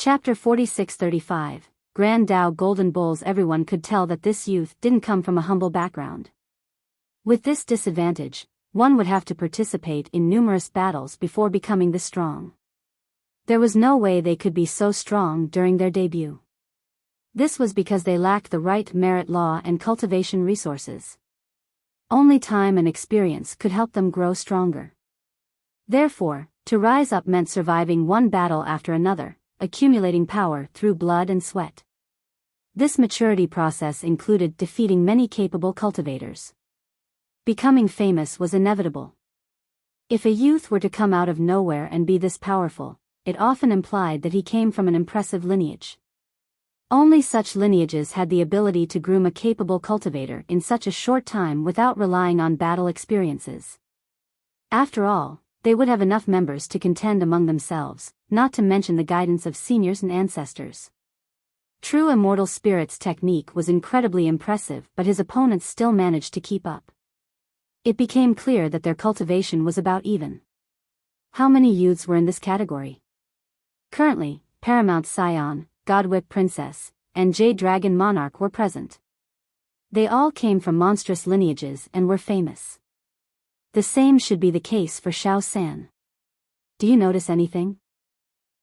Chapter 46-35, Grand Dao Golden Bulls. Everyone could tell that this youth didn't come from a humble background. With this disadvantage, one would have to participate in numerous battles before becoming this strong. There was no way they could be so strong during their debut. This was because they lacked the right merit law and cultivation resources. Only time and experience could help them grow stronger. Therefore, to rise up meant surviving one battle after another, accumulating power through blood and sweat. This maturity process included defeating many capable cultivators. Becoming famous was inevitable. If a youth were to come out of nowhere and be this powerful, it often implied that he came from an impressive lineage. Only such lineages had the ability to groom a capable cultivator in such a short time without relying on battle experiences. After all, they would have enough members to contend among themselves, not to mention the guidance of seniors and ancestors. True Immortal Spirit's technique was incredibly impressive, but his opponents still managed to keep up. It became clear that their cultivation was about even. How many youths were in this category? Currently, Paramount Scion, Godwhip Princess, and Jade Dragon Monarch were present. They all came from monstrous lineages and were famous. The same should be the case for Xiao San. Do you notice anything?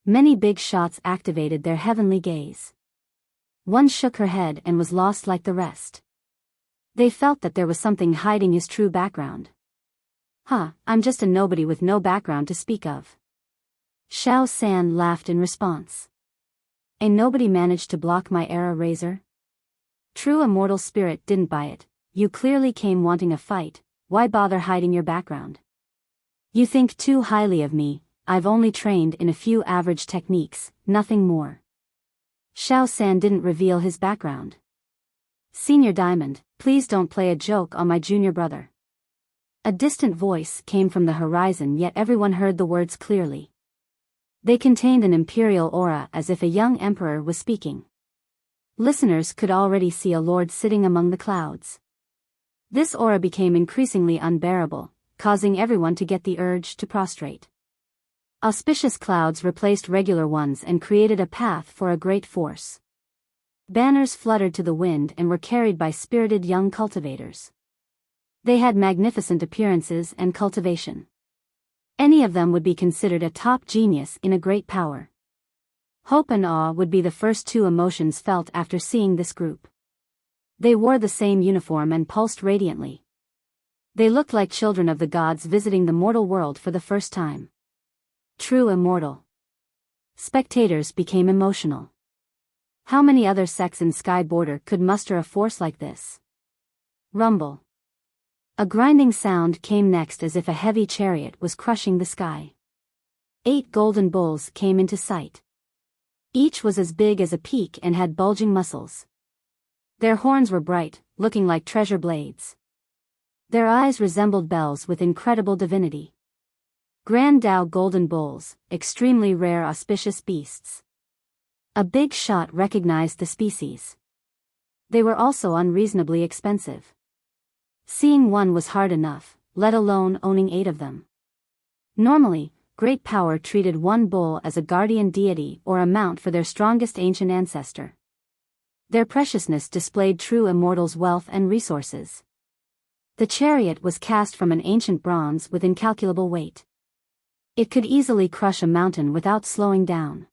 Many big shots activated their heavenly gaze. One shook her head and was lost like the rest. They felt that there was something hiding his true background. I'm just a nobody with no background to speak of. Xiao San laughed in response. A nobody managed to block my era razor? True Immortal Spirit didn't buy it. You clearly came wanting a fight. Why bother hiding your background? You think too highly of me. I've only trained in a few average techniques, nothing more. Xiao San didn't reveal his background. Senior Diamond, please don't play a joke on my junior brother. A distant voice came from the horizon, yet everyone heard the words clearly. They contained an imperial aura, as if a young emperor was speaking. Listeners could already see a lord sitting among the clouds. This aura became increasingly unbearable, causing everyone to get the urge to prostrate. Auspicious clouds replaced regular ones and created a path for a great force. Banners fluttered to the wind and were carried by spirited young cultivators. They had magnificent appearances and cultivation. Any of them would be considered a top genius in a great power. Hope and awe would be the first two emotions felt after seeing this group. They wore the same uniform and pulsed radiantly. They looked like children of the gods visiting the mortal world for the first time. True Immortal. Spectators became emotional. How many other sects in Sky Border could muster a force like this? Rumble. A grinding sound came next, as if a heavy chariot was crushing the sky. 8 golden bulls came into sight. Each was as big as a peak and had bulging muscles. Their horns were bright, looking like treasure blades. Their eyes resembled bells with incredible divinity. Grand Dao Golden Bulls, extremely rare auspicious beasts. A big shot recognized the species. They were also unreasonably expensive. Seeing one was hard enough, let alone owning 8 of them. Normally, great power treated one bull as a guardian deity or a mount for their strongest ancient ancestor. Their preciousness displayed true immortals' wealth and resources. The chariot was cast from an ancient bronze with incalculable weight. It could easily crush a mountain without slowing down.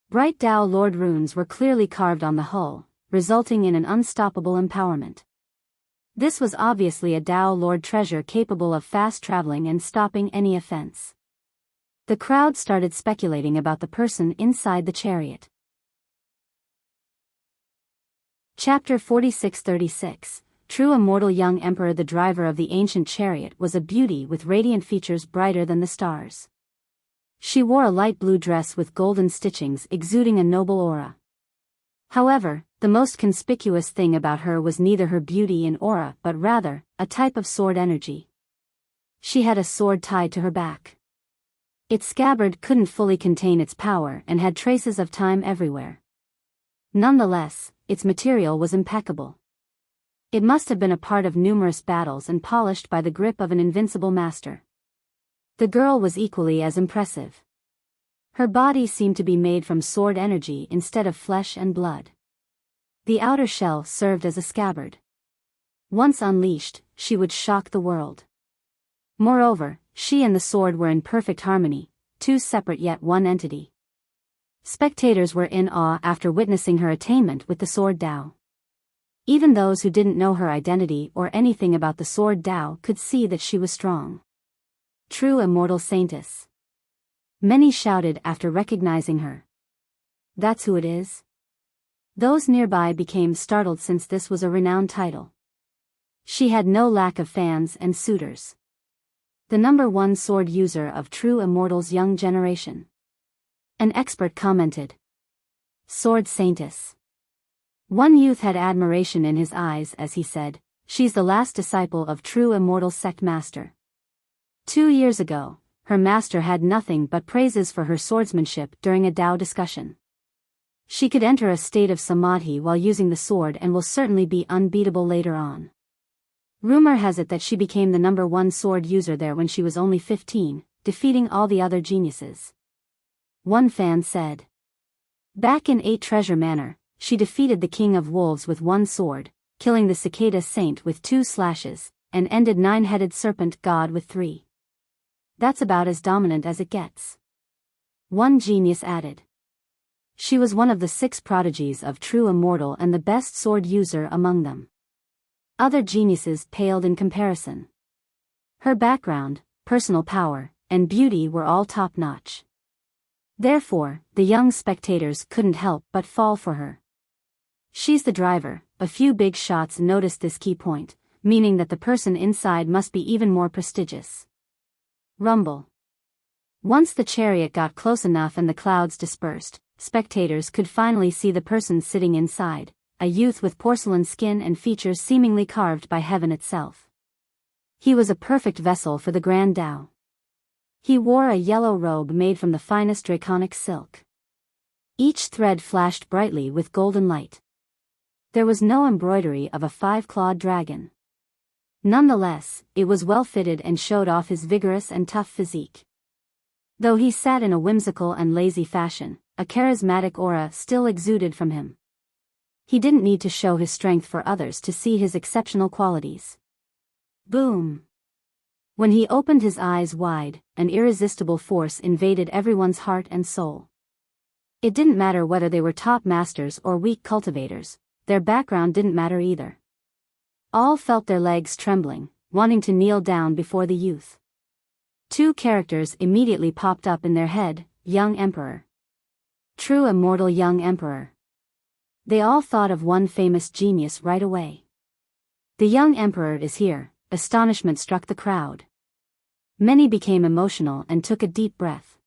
Bright Dao Lord runes were clearly carved on the hull, resulting in an unstoppable empowerment. This was obviously a Dao Lord treasure capable of fast traveling and stopping any offense. The crowd started speculating about the person inside the chariot. Chapter 46-36, True Immortal Young Emperor. The driver of the ancient chariot was a beauty with radiant features brighter than the stars. She wore a light blue dress with golden stitchings exuding a noble aura. However, the most conspicuous thing about her was neither her beauty and aura but rather, a type of sword energy. She had a sword tied to her back. Its scabbard couldn't fully contain its power and had traces of time everywhere. Nonetheless, its material was impeccable. It must have been a part of numerous battles and polished by the grip of an invincible master. The girl was equally as impressive. Her body seemed to be made from sword energy instead of flesh and blood. The outer shell served as a scabbard. Once unleashed, she would shock the world. Moreover, she and the sword were in perfect harmony, two separate yet one entity. Spectators were in awe after witnessing her attainment with the sword Dao. Even those who didn't know her identity or anything about the sword Dao could see that she was strong. True immortal saintess. Many shouted after recognizing her. That's who it is? Those nearby became startled since this was a renowned title. She had no lack of fans and suitors. The #1 sword user of true immortal's young generation. An expert commented. Sword saintess. One youth had admiration in his eyes as he said, she's the last disciple of true immortal sect master. 2 years ago, her master had nothing but praises for her swordsmanship during a Dao discussion. She could enter a state of samadhi while using the sword and will certainly be unbeatable later on. Rumor has it that she became the #1 sword user there when she was only 15, defeating all the other geniuses. One fan said. Back in 8 Treasure Manor, she defeated the King of Wolves with 1 sword, killing the Cicada Saint with 2 slashes, and ended 9-headed Serpent God with 3. That's about as dominant as it gets. One genius added. She was one of the 6 prodigies of true immortal and the best sword user among them. Other geniuses paled in comparison. Her background, personal power, and beauty were all top-notch. Therefore, the young spectators couldn't help but fall for her. She's the driver. A few big shots noticed this key point, meaning that the person inside must be even more prestigious. Rumble. Once the chariot got close enough and the clouds dispersed, spectators could finally see the person sitting inside, a youth with porcelain skin and features seemingly carved by heaven itself. He was a perfect vessel for the Grand Dao. He wore a yellow robe made from the finest draconic silk. Each thread flashed brightly with golden light. There was no embroidery of a 5-clawed dragon. Nonetheless, it was well-fitted and showed off his vigorous and tough physique. Though he sat in a whimsical and lazy fashion, a charismatic aura still exuded from him. He didn't need to show his strength for others to see his exceptional qualities. Boom! When he opened his eyes wide, an irresistible force invaded everyone's heart and soul. It didn't matter whether they were top masters or weak cultivators, their background didn't matter either. All felt their legs trembling, wanting to kneel down before the youth. 2 characters immediately popped up in their head, Young Emperor. True immortal Young Emperor. They all thought of one famous genius right away. The Young Emperor is here. Astonishment struck the crowd. Many became emotional and took a deep breath.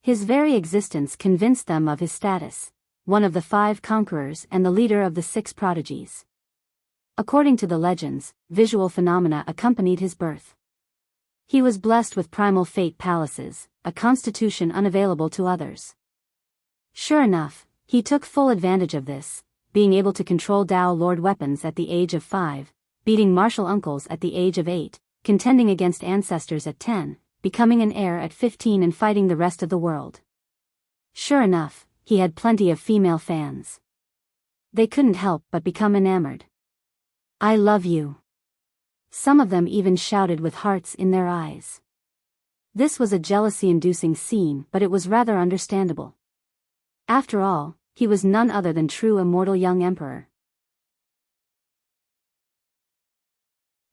His very existence convinced them of his status, one of the 5 conquerors and the leader of the 6 prodigies. According to the legends, visual phenomena accompanied his birth. He was blessed with primal fate palaces, a constitution unavailable to others. Sure enough, he took full advantage of this, being able to control Dao Lord weapons at the age of 5, beating martial uncles at the age of 8, contending against ancestors at 10, becoming an heir at 15 and fighting the rest of the world. Sure enough, he had plenty of female fans. They couldn't help but become enamored. I love you. Some of them even shouted with hearts in their eyes. This was a jealousy-inducing scene, but it was rather understandable. After all, he was none other than true immortal Young Emperor.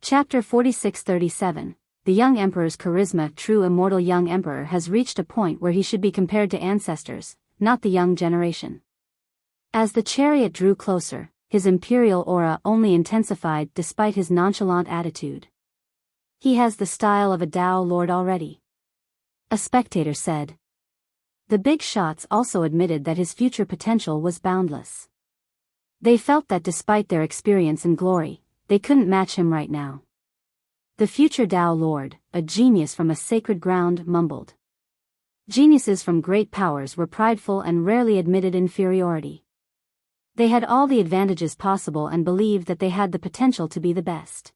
Chapter 46-37. The Young Emperor's charisma. True immortal Young Emperor has reached a point where he should be compared to ancestors, not the young generation. As the chariot drew closer, his imperial aura only intensified despite his nonchalant attitude. He has the style of a Dao Lord already. A spectator said. The big shots also admitted that his future potential was boundless. They felt that despite their experience and glory, they couldn't match him right now. The future Dao Lord, a genius from a sacred ground, mumbled. Geniuses from great powers were prideful and rarely admitted inferiority. They had all the advantages possible and believed that they had the potential to be the best.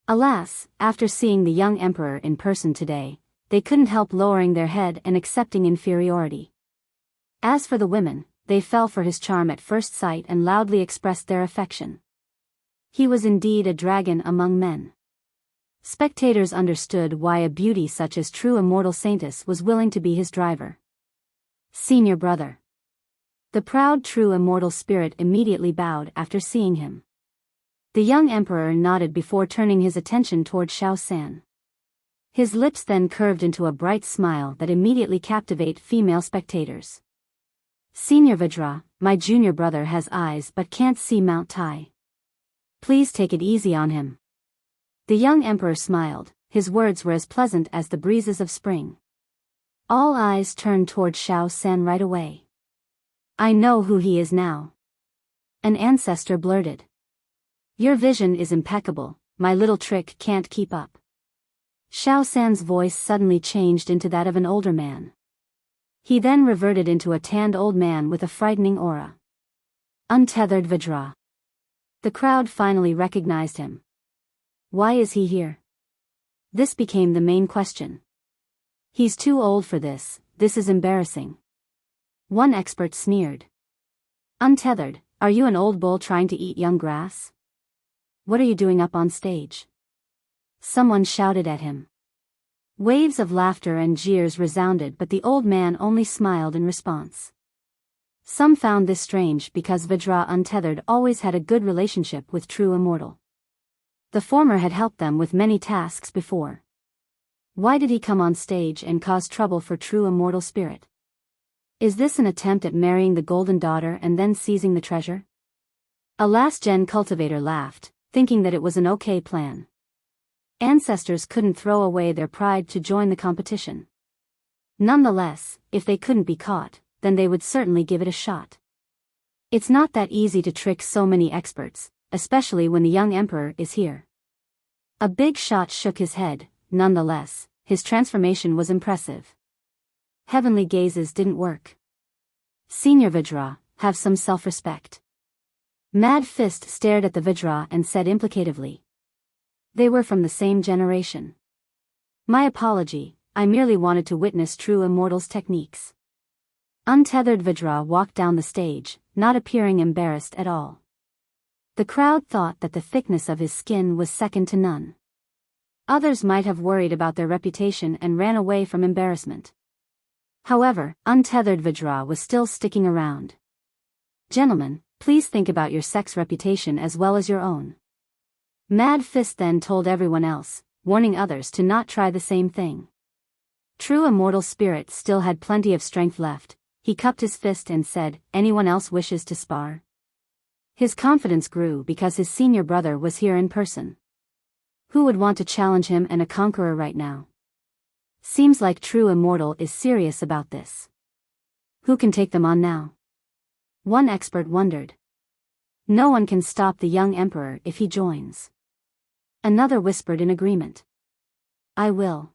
Alas, after seeing the young emperor in person today, they couldn't help lowering their head and accepting inferiority. As for the women, they fell for his charm at first sight and loudly expressed their affection. He was indeed a dragon among men. Spectators understood why a beauty such as true immortal Saintess was willing to be his driver. Senior brother. The proud true immortal spirit immediately bowed after seeing him. The young emperor nodded before turning his attention toward Xiao San. His lips then curved into a bright smile that immediately captivated female spectators. Senior Vajra, my junior brother has eyes but can't see Mount Tai. Please take it easy on him. The young emperor smiled, his words were as pleasant as the breezes of spring. All eyes turned toward Xiao San right away. I know who he is now. An ancestor blurted. Your vision is impeccable, my little trick can't keep up. Xiao San's voice suddenly changed into that of an older man. He then reverted into a tanned old man with a frightening aura. Untethered Vajra. The crowd finally recognized him. Why is he here? This became the main question. He's too old for this is embarrassing. One expert sneered. Untethered, are you an old bull trying to eat young grass? What are you doing up on stage? Someone shouted at him. Waves of laughter and jeers resounded, but the old man only smiled in response. Some found this strange because Vajra Untethered always had a good relationship with True Immortal. The former had helped them with many tasks before. Why did he come on stage and cause trouble for True Immortal Spirit? Is this an attempt at marrying the Golden Daughter and then seizing the treasure? A last-gen cultivator laughed, thinking that it was an okay plan. Ancestors couldn't throw away their pride to join the competition. Nonetheless, if they couldn't be caught, then they would certainly give it a shot. It's not that easy to trick so many experts, especially when the young emperor is here. A big shot shook his head, nonetheless, his transformation was impressive. Heavenly gazes didn't work. Senior Vajra, have some self-respect. Mad Fist stared at the Vajra and said implicatively. They were from the same generation. My apology, I merely wanted to witness True Immortal's techniques. Untethered Vajra walked down the stage, not appearing embarrassed at all. The crowd thought that the thickness of his skin was second to none. Others might have worried about their reputation and ran away from embarrassment. However, Untethered Vajra was still sticking around. Gentlemen, please think about your sex reputation as well as your own. Mad Fist then told everyone else, warning others to not try the same thing. True Immortal Spirit still had plenty of strength left. He cupped his fist and said, anyone else wishes to spar? His confidence grew because his senior brother was here in person. Who would want to challenge him and a Conqueror right now? Seems like True Immortal is serious about this. Who can take them on now? One expert wondered. No one can stop the young emperor if he joins. Another whispered in agreement. I will.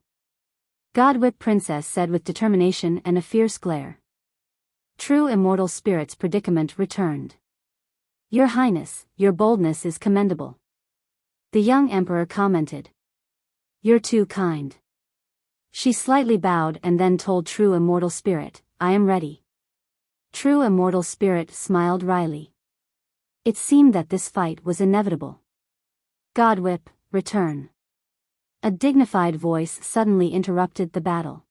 Godwhip Princess said with determination and a fierce glare. True Immortal Spirit's predicament returned. Your Highness, your boldness is commendable. The young emperor commented. You're too kind. She slightly bowed and then told True Immortal Spirit, I am ready. True Immortal Spirit smiled wryly. It seemed that this fight was inevitable. Godwhip, return. A dignified voice suddenly interrupted the battle.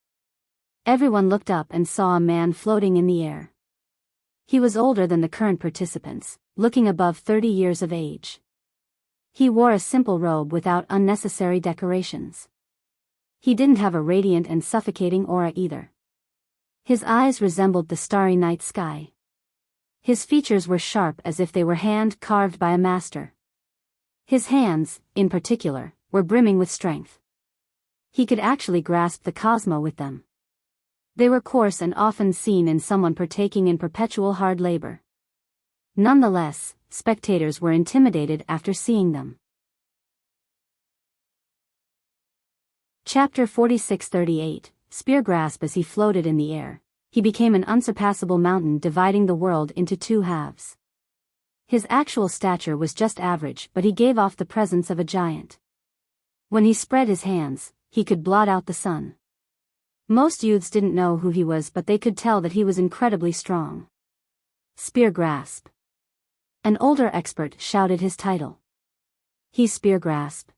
Everyone looked up and saw a man floating in the air. He was older than the current participants, looking above 30 years of age. He wore a simple robe without unnecessary decorations. He didn't have a radiant and suffocating aura either. His eyes resembled the starry night sky. His features were sharp as if they were hand-carved by a master. His hands, in particular, were brimming with strength. He could actually grasp the cosmos with them. They were coarse and often seen in someone partaking in perpetual hard labor. Nonetheless, spectators were intimidated after seeing them. Chapter 46-38, Spear Grasp. As he floated in the air, he became an unsurpassable mountain dividing the world into two halves. His actual stature was just average, but he gave off the presence of a giant. When he spread his hands, he could blot out the sun. Most youths didn't know who he was, but they could tell that he was incredibly strong. Spear Grasp. An older expert shouted his title. He's Spear Grasp.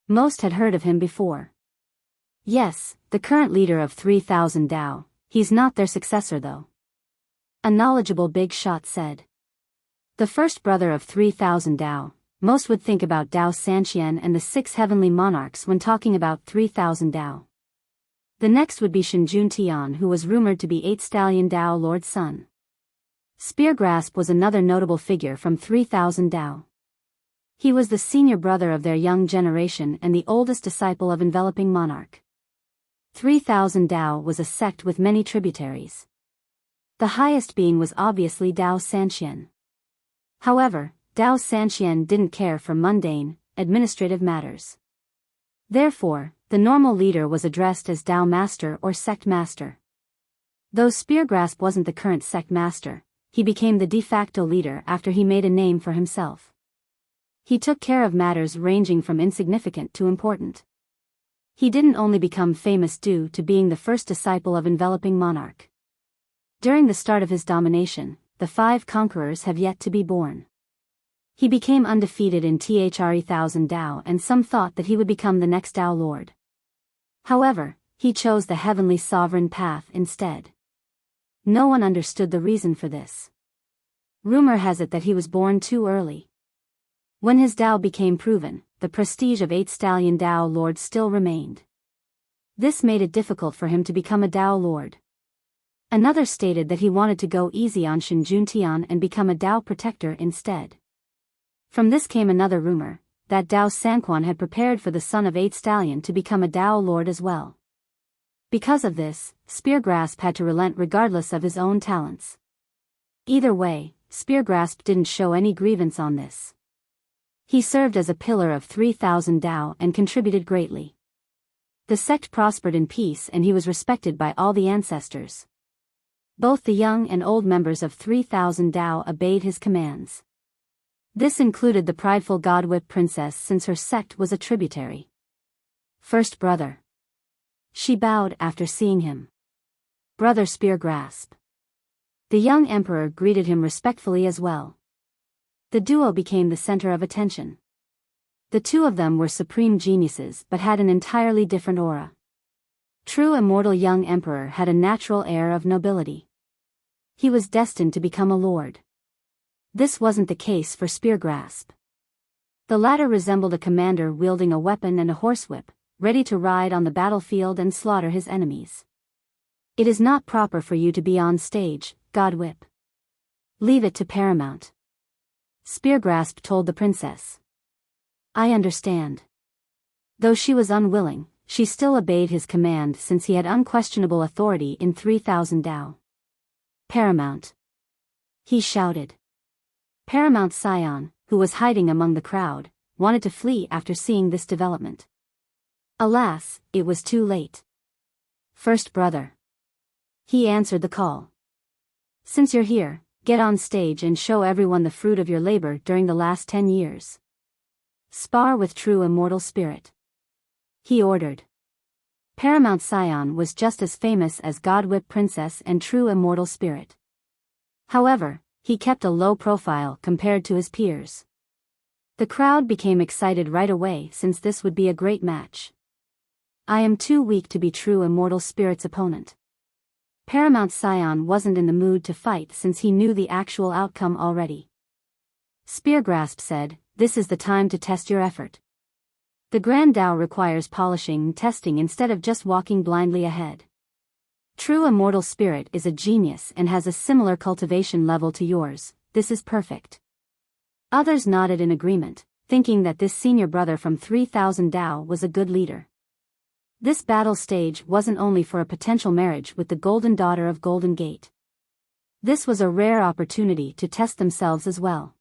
Most had heard of him before. Yes, the current leader of 3,000 Dao, he's not their successor though. A knowledgeable big shot said. The first brother of 3,000 Dao, most would think about Dao Sanqian and the 6 heavenly monarchs when talking about 3,000 Dao. The next would be Shenjun Tian, who was rumored to be 8 Stallion Dao Lord's son. Spear Grasp was another notable figure from 3,000 Dao. He was the senior brother of their young generation and the oldest disciple of Enveloping Monarch. 3,000 Dao was a sect with many tributaries. The highest being was obviously Dao Sanqian. However, Dao Sanqian didn't care for mundane, administrative matters. Therefore, the normal leader was addressed as Dao Master or Sect Master. Though Spear Grasp wasn't the current Sect Master, he became the de facto leader after he made a name for himself. He took care of matters ranging from insignificant to important. He didn't only become famous due to being the first disciple of Enveloping Monarch. During the start of his domination, the 5 conquerors have yet to be born. He became undefeated in 3,000 Dao, and some thought that he would become the next Dao Lord. However, he chose the heavenly sovereign path instead. No one understood the reason for this. Rumor has it that he was born too early. When his Dao became proven, the prestige of 8 Stallion Dao Lords still remained. This made it difficult for him to become a Dao Lord. Another stated that he wanted to go easy on Shenjun Tian and become a Dao Protector instead. From this came another rumor, that Dao Sanquan had prepared for the son of 8 Stallion to become a Dao Lord as well. Because of this, Spear Grasp had to relent regardless of his own talents. Either way, Spear Grasp didn't show any grievance on this. He served as a pillar of 3,000 Dao and contributed greatly. The sect prospered in peace and he was respected by all the ancestors. Both the young and old members of 3,000 Dao obeyed his commands. This included the prideful God-whip princess since her sect was a tributary. First brother. She bowed after seeing him. Brother Spear Grasp. The young emperor greeted him respectfully as well. The duo became the center of attention. The two of them were supreme geniuses but had an entirely different aura. True immortal young emperor had a natural air of nobility. He was destined to become a lord. This wasn't the case for Spear Grasp. The latter resembled a commander wielding a weapon and a horsewhip, ready to ride on the battlefield and slaughter his enemies. It is not proper for you to be on stage, God-whip. Leave it to Paramount. Spear Grasp told the princess. I understand. Though she was unwilling, she still obeyed his command since he had unquestionable authority in 3,000 Dao. Paramount. He shouted. Paramount Scion, who was hiding among the crowd, wanted to flee after seeing this development. Alas, it was too late. First brother. He answered the call. Since you're here, get on stage and show everyone the fruit of your labor during the last 10 years. Spar with true immortal spirit. He ordered. Paramount Scion was just as famous as God-whip Princess and true immortal spirit. However, he kept a low profile compared to his peers. The crowd became excited right away since this would be a great match. I am too weak to be true immortal spirit's opponent. Paramount Scion wasn't in the mood to fight since he knew the actual outcome already. Spear Grasp said, this is the time to test your effort. The Grand Dao requires polishing and testing instead of just walking blindly ahead. True immortal spirit is a genius and has a similar cultivation level to yours, this is perfect. Others nodded in agreement, thinking that this senior brother from 3,000 Dao was a good leader. This battle stage wasn't only for a potential marriage with the golden daughter of Golden Gate. This was a rare opportunity to test themselves as well.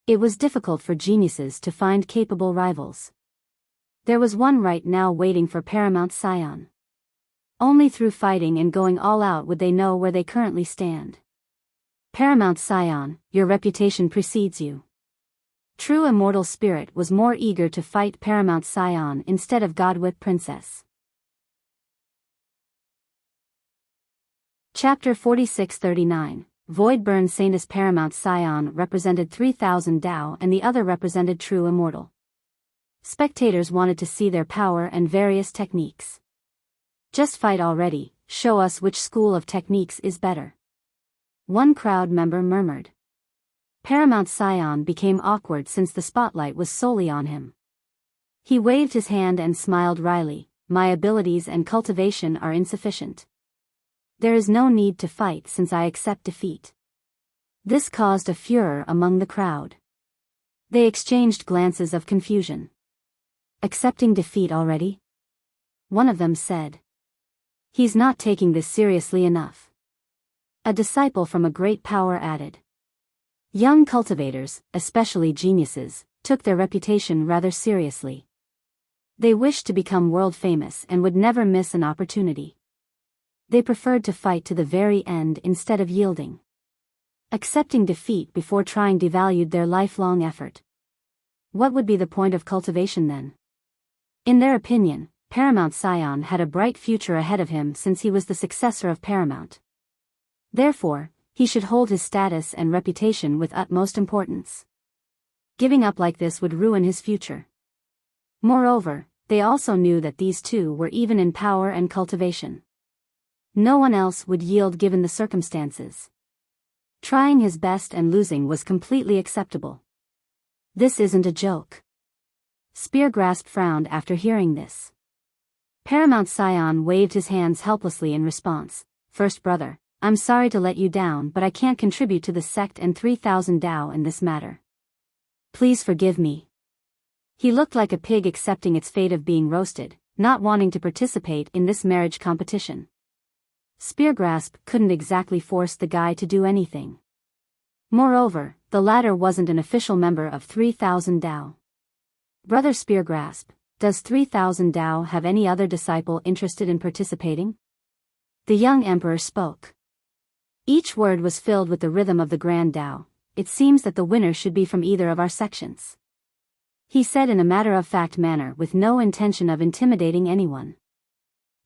It was difficult for geniuses to find capable rivals. There was one right now waiting for Paramount Scion. Only through fighting and going all out would they know where they currently stand. Paramount Scion, your reputation precedes you. True immortal spirit was more eager to fight Paramount Scion instead of God-whip Princess. Chapter 4639. Void-Burn Saintess. Paramount Scion represented 3000 Tao and the other represented True Immortal. Spectators wanted to see their power and various techniques. Just fight already, show us which school of techniques is better. One crowd member murmured. Paramount Scion became awkward since the spotlight was solely on him. He waved his hand and smiled wryly. My abilities and cultivation are insufficient. There is no need to fight since I accept defeat. This caused a furor among the crowd. They exchanged glances of confusion. Accepting defeat already? One of them said. He's not taking this seriously enough. A disciple from a great power added. Young cultivators, especially geniuses, took their reputation rather seriously. They wished to become world famous and would never miss an opportunity. They preferred to fight to the very end instead of yielding. Accepting defeat before trying devalued their lifelong effort. What would be the point of cultivation then? In their opinion, Paramount Scion had a bright future ahead of him since he was the successor of Paramount. Therefore, he should hold his status and reputation with utmost importance. Giving up like this would ruin his future. Moreover, they also knew that these two were even in power and cultivation. No one else would yield given the circumstances. Trying his best and losing was completely acceptable. This isn't a joke. Speargrasp frowned after hearing this. Paramount Scion waved his hands helplessly in response. First brother, I'm sorry to let you down, but I can't contribute to the sect and 3000 Tao in this matter. Please forgive me. He looked like a pig accepting its fate of being roasted, not wanting to participate in this marriage competition. Speargrasp couldn't exactly force the guy to do anything. Moreover, the latter wasn't an official member of 3000 Tao. Brother Speargrasp, does 3000 Tao have any other disciple interested in participating? The young emperor spoke. Each word was filled with the rhythm of the Grand Tao. It seems that the winner should be from either of our sections. He said in a matter-of-fact manner with no intention of intimidating anyone.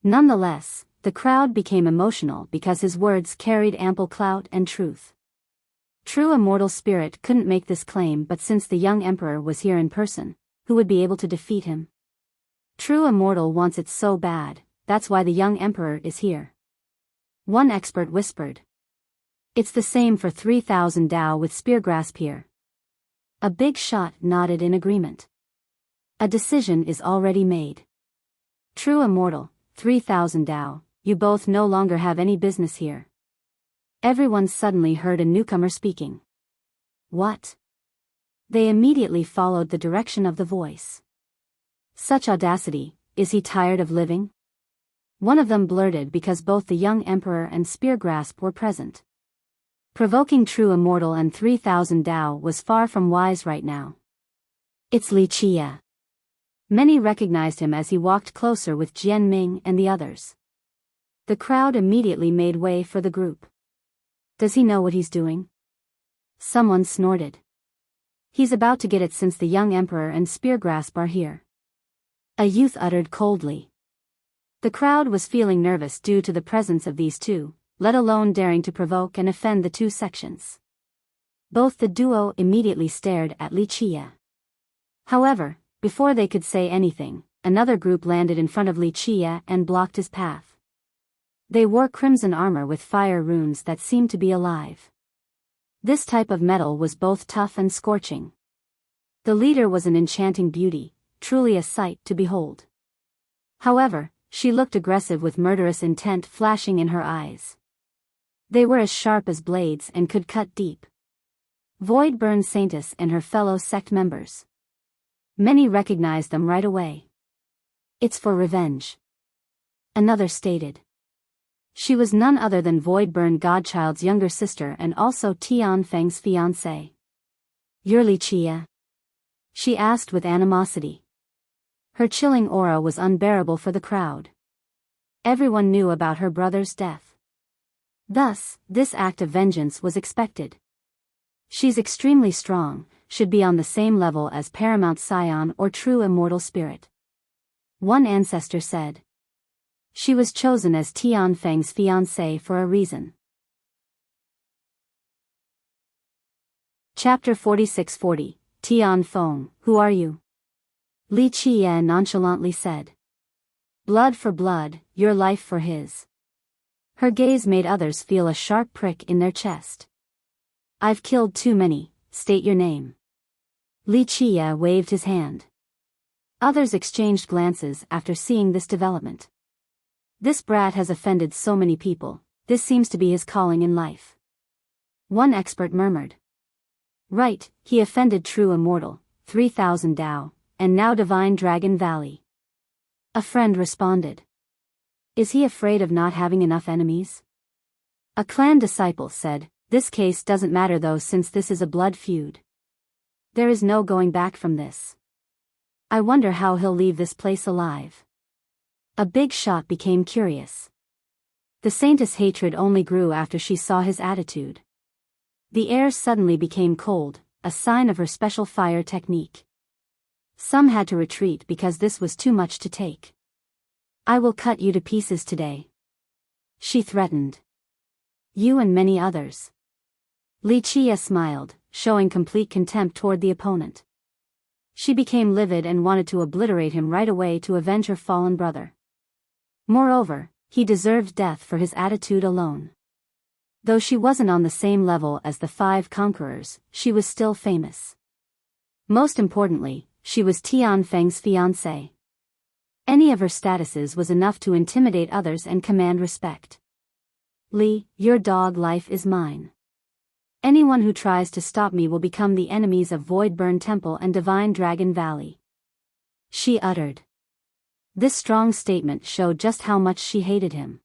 Nonetheless, the crowd became emotional because his words carried ample clout and truth. True Immortal Spirit couldn't make this claim, but since the young emperor was here in person, who would be able to defeat him? True Immortal wants it so bad, that's why the young emperor is here. One expert whispered. It's the same for 3000 Tao with Speargrasp here. A big shot nodded in agreement. A decision is already made. True Immortal, 3000 Tao, you both no longer have any business here. Everyone suddenly heard a newcomer speaking. What? They immediately followed the direction of the voice. Such audacity, is he tired of living? One of them blurted because both the young emperor and Speargrasp were present. Provoking True Immortal and 3000 Tao was far from wise right now. It's Li Chia. Many recognized him as he walked closer with Jian Ming and the others. The crowd immediately made way for the group. Does he know what he's doing? Someone snorted. He's about to get it since the young emperor and Speargrasp are here. A youth uttered coldly. The crowd was feeling nervous due to the presence of these two, let alone daring to provoke and offend the two sections. Both the duo immediately stared at Li Chia. However, before they could say anything, another group landed in front of Li Chia and blocked his path. They wore crimson armor with fire runes that seemed to be alive. This type of metal was both tough and scorching. The leader was an enchanting beauty, truly a sight to behold. However, she looked aggressive with murderous intent flashing in her eyes. They were as sharp as blades and could cut deep. Void-Burn Saintess and her fellow sect members. Many recognized them right away. It's for revenge. Another stated. She was none other than Void-Burn Godchild's younger sister and also Tian Feng's fiancée. You're Li Chia? She asked with animosity. Her chilling aura was unbearable for the crowd. Everyone knew about her brother's death. Thus, this act of vengeance was expected. She's extremely strong, should be on the same level as Paramount Scion or True Immortal Spirit. One ancestor said. She was chosen as Tian Feng's fiancée for a reason. Chapter 4640, Tian Feng, who are you? Li Qiye nonchalantly said. Blood for blood, your life for his. Her gaze made others feel a sharp prick in their chest. I've killed too many, state your name. Li Qiye waved his hand. Others exchanged glances after seeing this development. This brat has offended so many people, this seems to be his calling in life. One expert murmured. Right, he offended True Immortal, 3,000 Dao, and now Divine Dragon Valley. A friend responded. Is he afraid of not having enough enemies? A clan disciple said, this case doesn't matter though since this is a blood feud. There is no going back from this. I wonder how he'll leave this place alive. A big shot became curious. The saintess' hatred only grew after she saw his attitude. The air suddenly became cold, a sign of her special fire technique. Some had to retreat because this was too much to take. I will cut you to pieces today. She threatened. You and many others. Li Qiye smiled, showing complete contempt toward the opponent. She became livid and wanted to obliterate him right away to avenge her fallen brother. Moreover, he deserved death for his attitude alone. Though she wasn't on the same level as the 5 conquerors, she was still famous. Most importantly, she was Tian Feng's fiancée. Any of her statuses was enough to intimidate others and command respect. Li, your dog life is mine. Anyone who tries to stop me will become the enemies of Voidburn Temple and Divine Dragon Valley. She uttered. This strong statement showed just how much she hated him.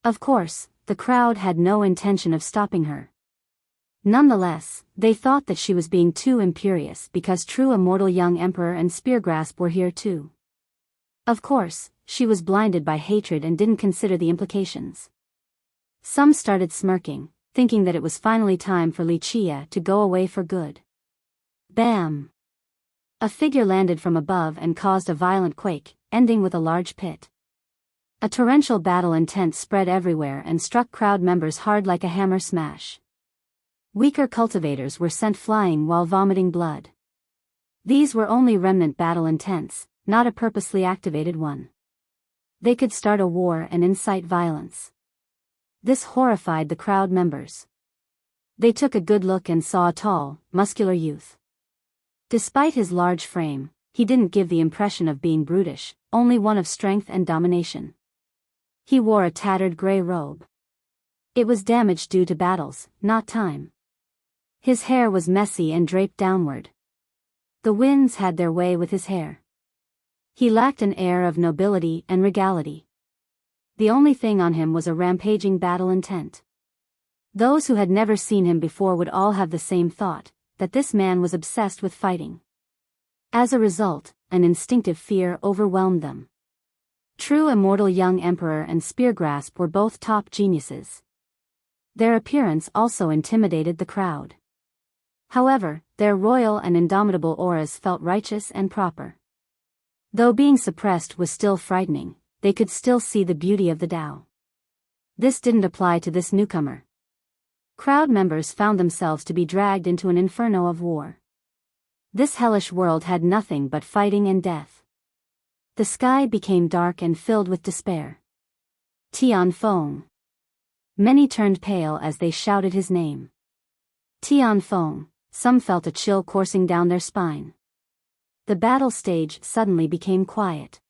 Of course, the crowd had no intention of stopping her. Nonetheless, they thought that she was being too imperious because True Immortal Young Emperor and Speargrasp were here too. Of course, she was blinded by hatred and didn't consider the implications. Some started smirking, thinking that it was finally time for Li Qiye to go away for good. Bam! A figure landed from above and caused a violent quake, ending with a large pit. A torrential battle intent spread everywhere and struck crowd members hard like a hammer smash. Weaker cultivators were sent flying while vomiting blood. These were only remnant battle intents, not a purposely activated one. They could start a war and incite violence. This horrified the crowd members. They took a good look and saw a tall, muscular youth. Despite his large frame, he didn't give the impression of being brutish, only one of strength and domination. He wore a tattered gray robe. It was damaged due to battles, not time. His hair was messy and draped downward. The winds had their way with his hair. He lacked an air of nobility and regality. The only thing on him was a rampaging battle intent. Those who had never seen him before would all have the same thought, that this man was obsessed with fighting. As a result, an instinctive fear overwhelmed them. True Immortal Young Emperor and Speargrasp were both top geniuses. Their appearance also intimidated the crowd. However, their royal and indomitable auras felt righteous and proper. Though being suppressed was still frightening, they could still see the beauty of the Tao. This didn't apply to this newcomer. Crowd members found themselves to be dragged into an inferno of war. This hellish world had nothing but fighting and death. The sky became dark and filled with despair. Tian Feng. Many turned pale as they shouted his name. Tian Feng. Some felt a chill coursing down their spine. The battle stage suddenly became quiet.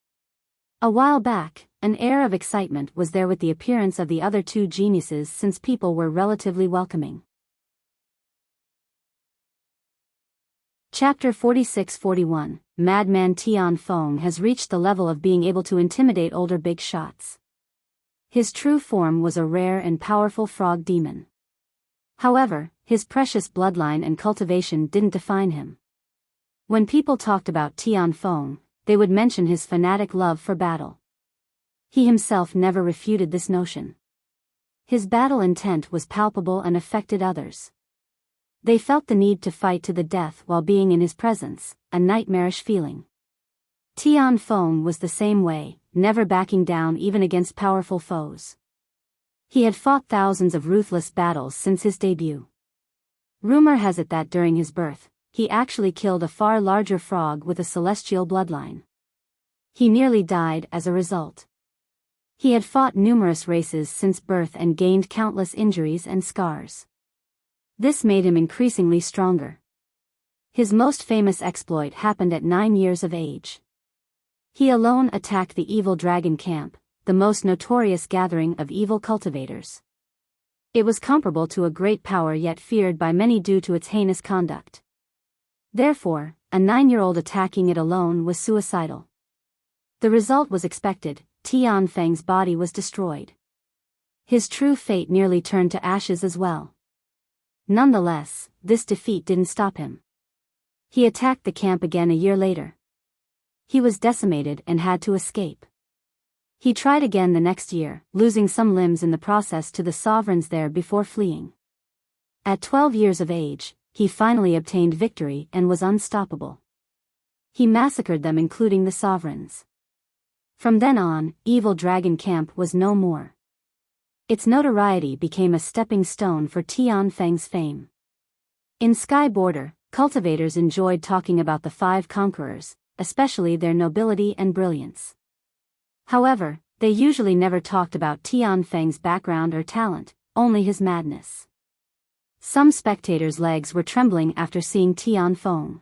A while back, an air of excitement was there with the appearance of the other 2 geniuses since people were relatively welcoming. Chapter 4641, Madman Tian Feng has reached the level of being able to intimidate older big shots. His true form was a rare and powerful frog demon. However, his precious bloodline and cultivation didn't define him. When people talked about Tian Feng, they would mention his fanatic love for battle. He himself never refuted this notion. His battle intent was palpable and affected others. They felt the need to fight to the death while being in his presence, a nightmarish feeling. Tian Feng was the same way, never backing down even against powerful foes. He had fought thousands of ruthless battles since his debut. Rumor has it that during his birth, he actually killed a far larger frog with a celestial bloodline. He nearly died as a result. He had fought numerous races since birth and gained countless injuries and scars. This made him increasingly stronger. His most famous exploit happened at 9 years of age. He alone attacked the evil dragon camp, the most notorious gathering of evil cultivators. It was comparable to a great power yet feared by many due to its heinous conduct. Therefore, a 9-year-old attacking it alone was suicidal. The result was expected: Tian Feng's body was destroyed. His true fate nearly turned to ashes as well. Nonetheless, this defeat didn't stop him. He attacked the camp again a year later. He was decimated and had to escape. He tried again the next year, losing some limbs in the process to the sovereigns there before fleeing. At 12 years of age, he finally obtained victory and was unstoppable. He massacred them, including the sovereigns. From then on, Evil Dragon Camp was no more. Its notoriety became a stepping stone for Tian Feng's fame. In Sky Border, cultivators enjoyed talking about the 5 conquerors, especially their nobility and brilliance. However, they usually never talked about Tian Feng's background or talent, only his madness. Some spectators' legs were trembling after seeing Tian Feng.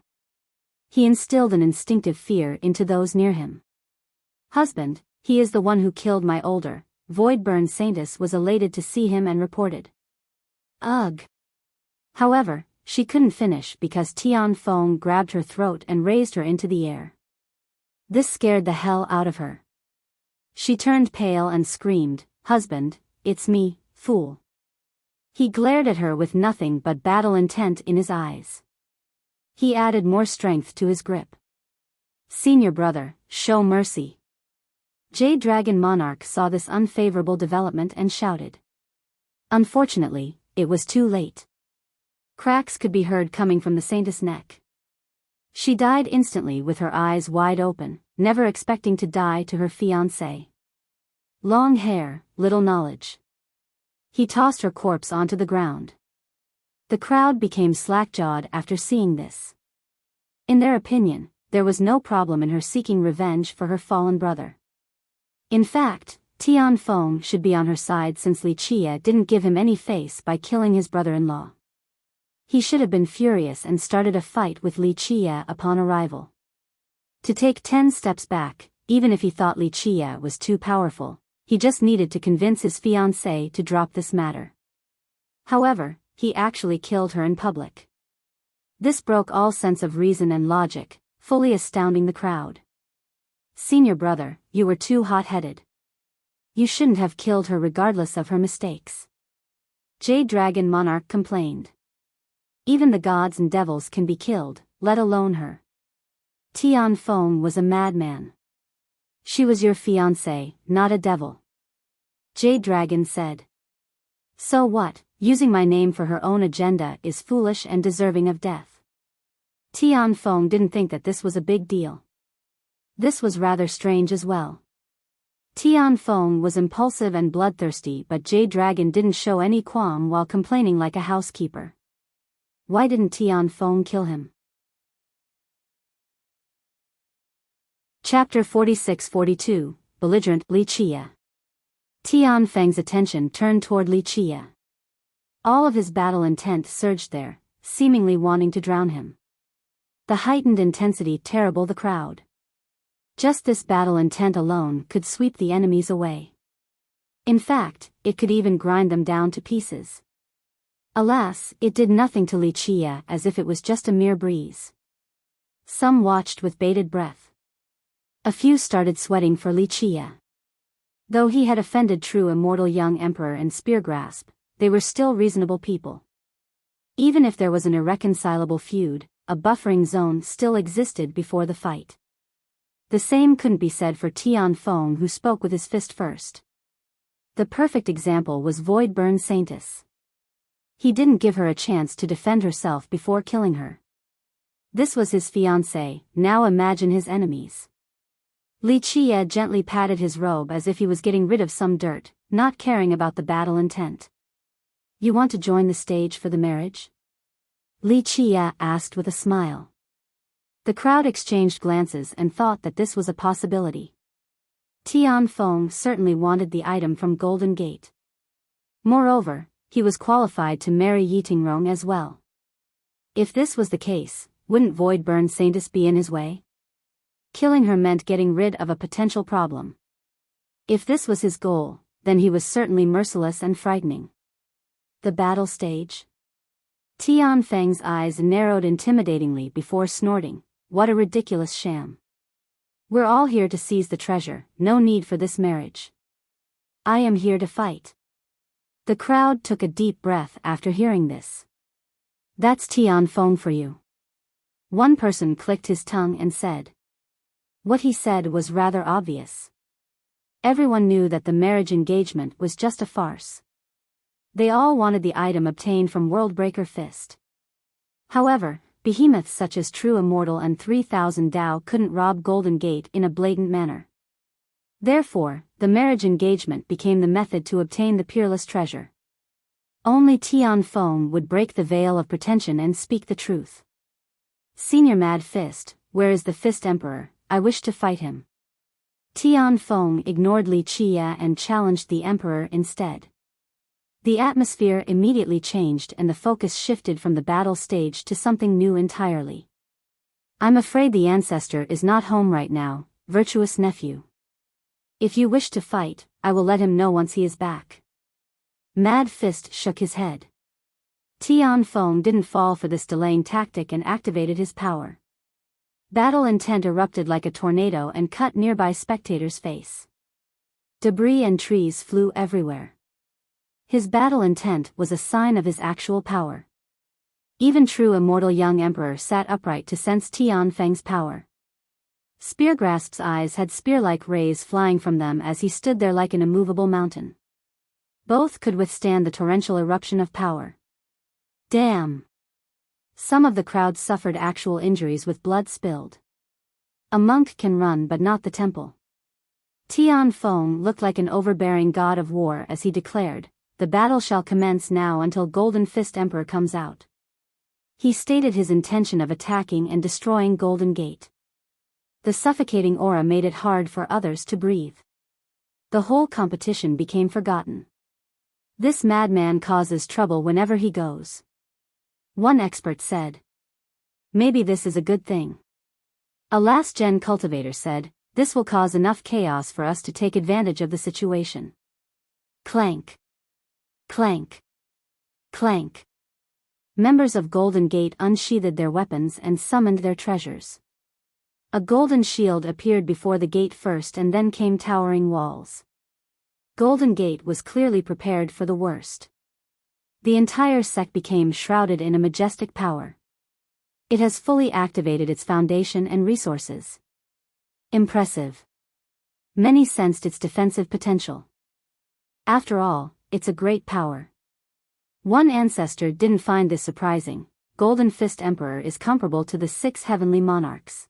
He instilled an instinctive fear into those near him. "Husband, he is the one who killed my older." Voidburn Saintess was elated to see him and reported. "Ugh." However, she couldn't finish because Tian Feng grabbed her throat and raised her into the air. This scared the hell out of her. She turned pale and screamed, "Husband, it's me, fool." He glared at her with nothing but battle intent in his eyes. He added more strength to his grip. "Senior brother, show mercy." Jade Dragon Monarch saw this unfavorable development and shouted. Unfortunately, it was too late. Cracks could be heard coming from the Saintess' neck. She died instantly with her eyes wide open, never expecting to die to her fiancé. Long hair, little knowledge. He tossed her corpse onto the ground. The crowd became slack-jawed after seeing this. In their opinion, there was no problem in her seeking revenge for her fallen brother. In fact, Tian Feng should be on her side since Li Chia didn't give him any face by killing his brother-in-law. He should have been furious and started a fight with Li Chia upon arrival. To take 10 steps back, even if he thought Li Chia was too powerful, he just needed to convince his fiancée to drop this matter. However, he actually killed her in public. This broke all sense of reason and logic, fully astounding the crowd. "Senior brother, you were too hot-headed. You shouldn't have killed her regardless of her mistakes." Jade Dragon Monarch complained. "Even the gods and devils can be killed, let alone her. Tian Feng was a madman. She was your fiancé, not a devil." Jade Dragon said. "So what, using my name for her own agenda is foolish and deserving of death." Tian Feng didn't think that this was a big deal. This was rather strange as well. Tian Feng was impulsive and bloodthirsty, but Jade Dragon didn't show any qualm while complaining like a housekeeper. Why didn't Tian Feng kill him? Chapter 46-42, Belligerent Li Chia. Tian Feng's attention turned toward Li Chia. All of his battle intent surged there, seemingly wanting to drown him. The heightened intensity terrified the crowd. Just this battle intent alone could sweep the enemies away. In fact, it could even grind them down to pieces. Alas, it did nothing to Li Chia, as if it was just a mere breeze. Some watched with bated breath. A few started sweating for Li Chia. Though he had offended true immortal young emperor and spear grasp, they were still reasonable people. Even if there was an irreconcilable feud, a buffering zone still existed before the fight. The same couldn't be said for Tian Feng, who spoke with his fist first. The perfect example was Voidburn Saintess. He didn't give her a chance to defend herself before killing her. This was his fiancée, now imagine his enemies. Li Qie gently patted his robe as if he was getting rid of some dirt, not caring about the battle intent. You want to join the stage for the marriage? Li Qie asked with a smile. The crowd exchanged glances and thought that this was a possibility. Tian Feng certainly wanted the item from Golden Gate. Moreover, he was qualified to marry Yitingrong as well. If this was the case, wouldn't Voidburn Saintess be in his way? Killing her meant getting rid of a potential problem. If this was his goal, then he was certainly merciless and frightening. The battle stage? Tian Feng's eyes narrowed intimidatingly before snorting, "What a ridiculous sham. We're all here to seize the treasure, no need for this marriage. I am here to fight." The crowd took a deep breath after hearing this. That's Tian Feng for you. One person clicked his tongue and said. What he said was rather obvious. Everyone knew that the marriage engagement was just a farce. They all wanted the item obtained from Worldbreaker Fist. However, behemoths such as True Immortal and 3000 Dao couldn't rob Golden Gate in a blatant manner. Therefore, the marriage engagement became the method to obtain the peerless treasure. Only Tian Feng would break the veil of pretension and speak the truth. Senior Mad Fist, where is the Fist Emperor? I wish to fight him. Tian Feng ignored Li Qie and challenged the Emperor instead. The atmosphere immediately changed and the focus shifted from the battle stage to something new entirely. I'm afraid the ancestor is not home right now, virtuous nephew. If you wish to fight, I will let him know once he is back. Mad Fist shook his head. Tian Feng didn't fall for this delaying tactic and activated his power. Battle intent erupted like a tornado and cut nearby spectators' face. Debris and trees flew everywhere. His battle intent was a sign of his actual power. Even True Immortal Young Emperor sat upright to sense Tian Feng's power. Speargrasp's eyes had spear-like rays flying from them as he stood there like an immovable mountain. Both could withstand the torrential eruption of power. Damn! Some of the crowd suffered actual injuries with blood spilled. A monk can run but not the temple. Tian Feng looked like an overbearing god of war as he declared, the battle shall commence now until Golden Fist Emperor comes out. He stated his intention of attacking and destroying Golden Gate. The suffocating aura made it hard for others to breathe. The whole competition became forgotten. This madman causes trouble whenever he goes. One expert said. Maybe this is a good thing. A last-gen cultivator said, this will cause enough chaos for us to take advantage of the situation. Clank. Clank. Clank. Members of Golden Gate unsheathed their weapons and summoned their treasures. A golden shield appeared before the gate first and then came towering walls. Golden Gate was clearly prepared for the worst. The entire sect became shrouded in a majestic power. It has fully activated its foundation and resources. Impressive. Many sensed its defensive potential. After all, it's a great power. One ancestor didn't find this surprising. Golden Fist Emperor is comparable to the 6 heavenly monarchs.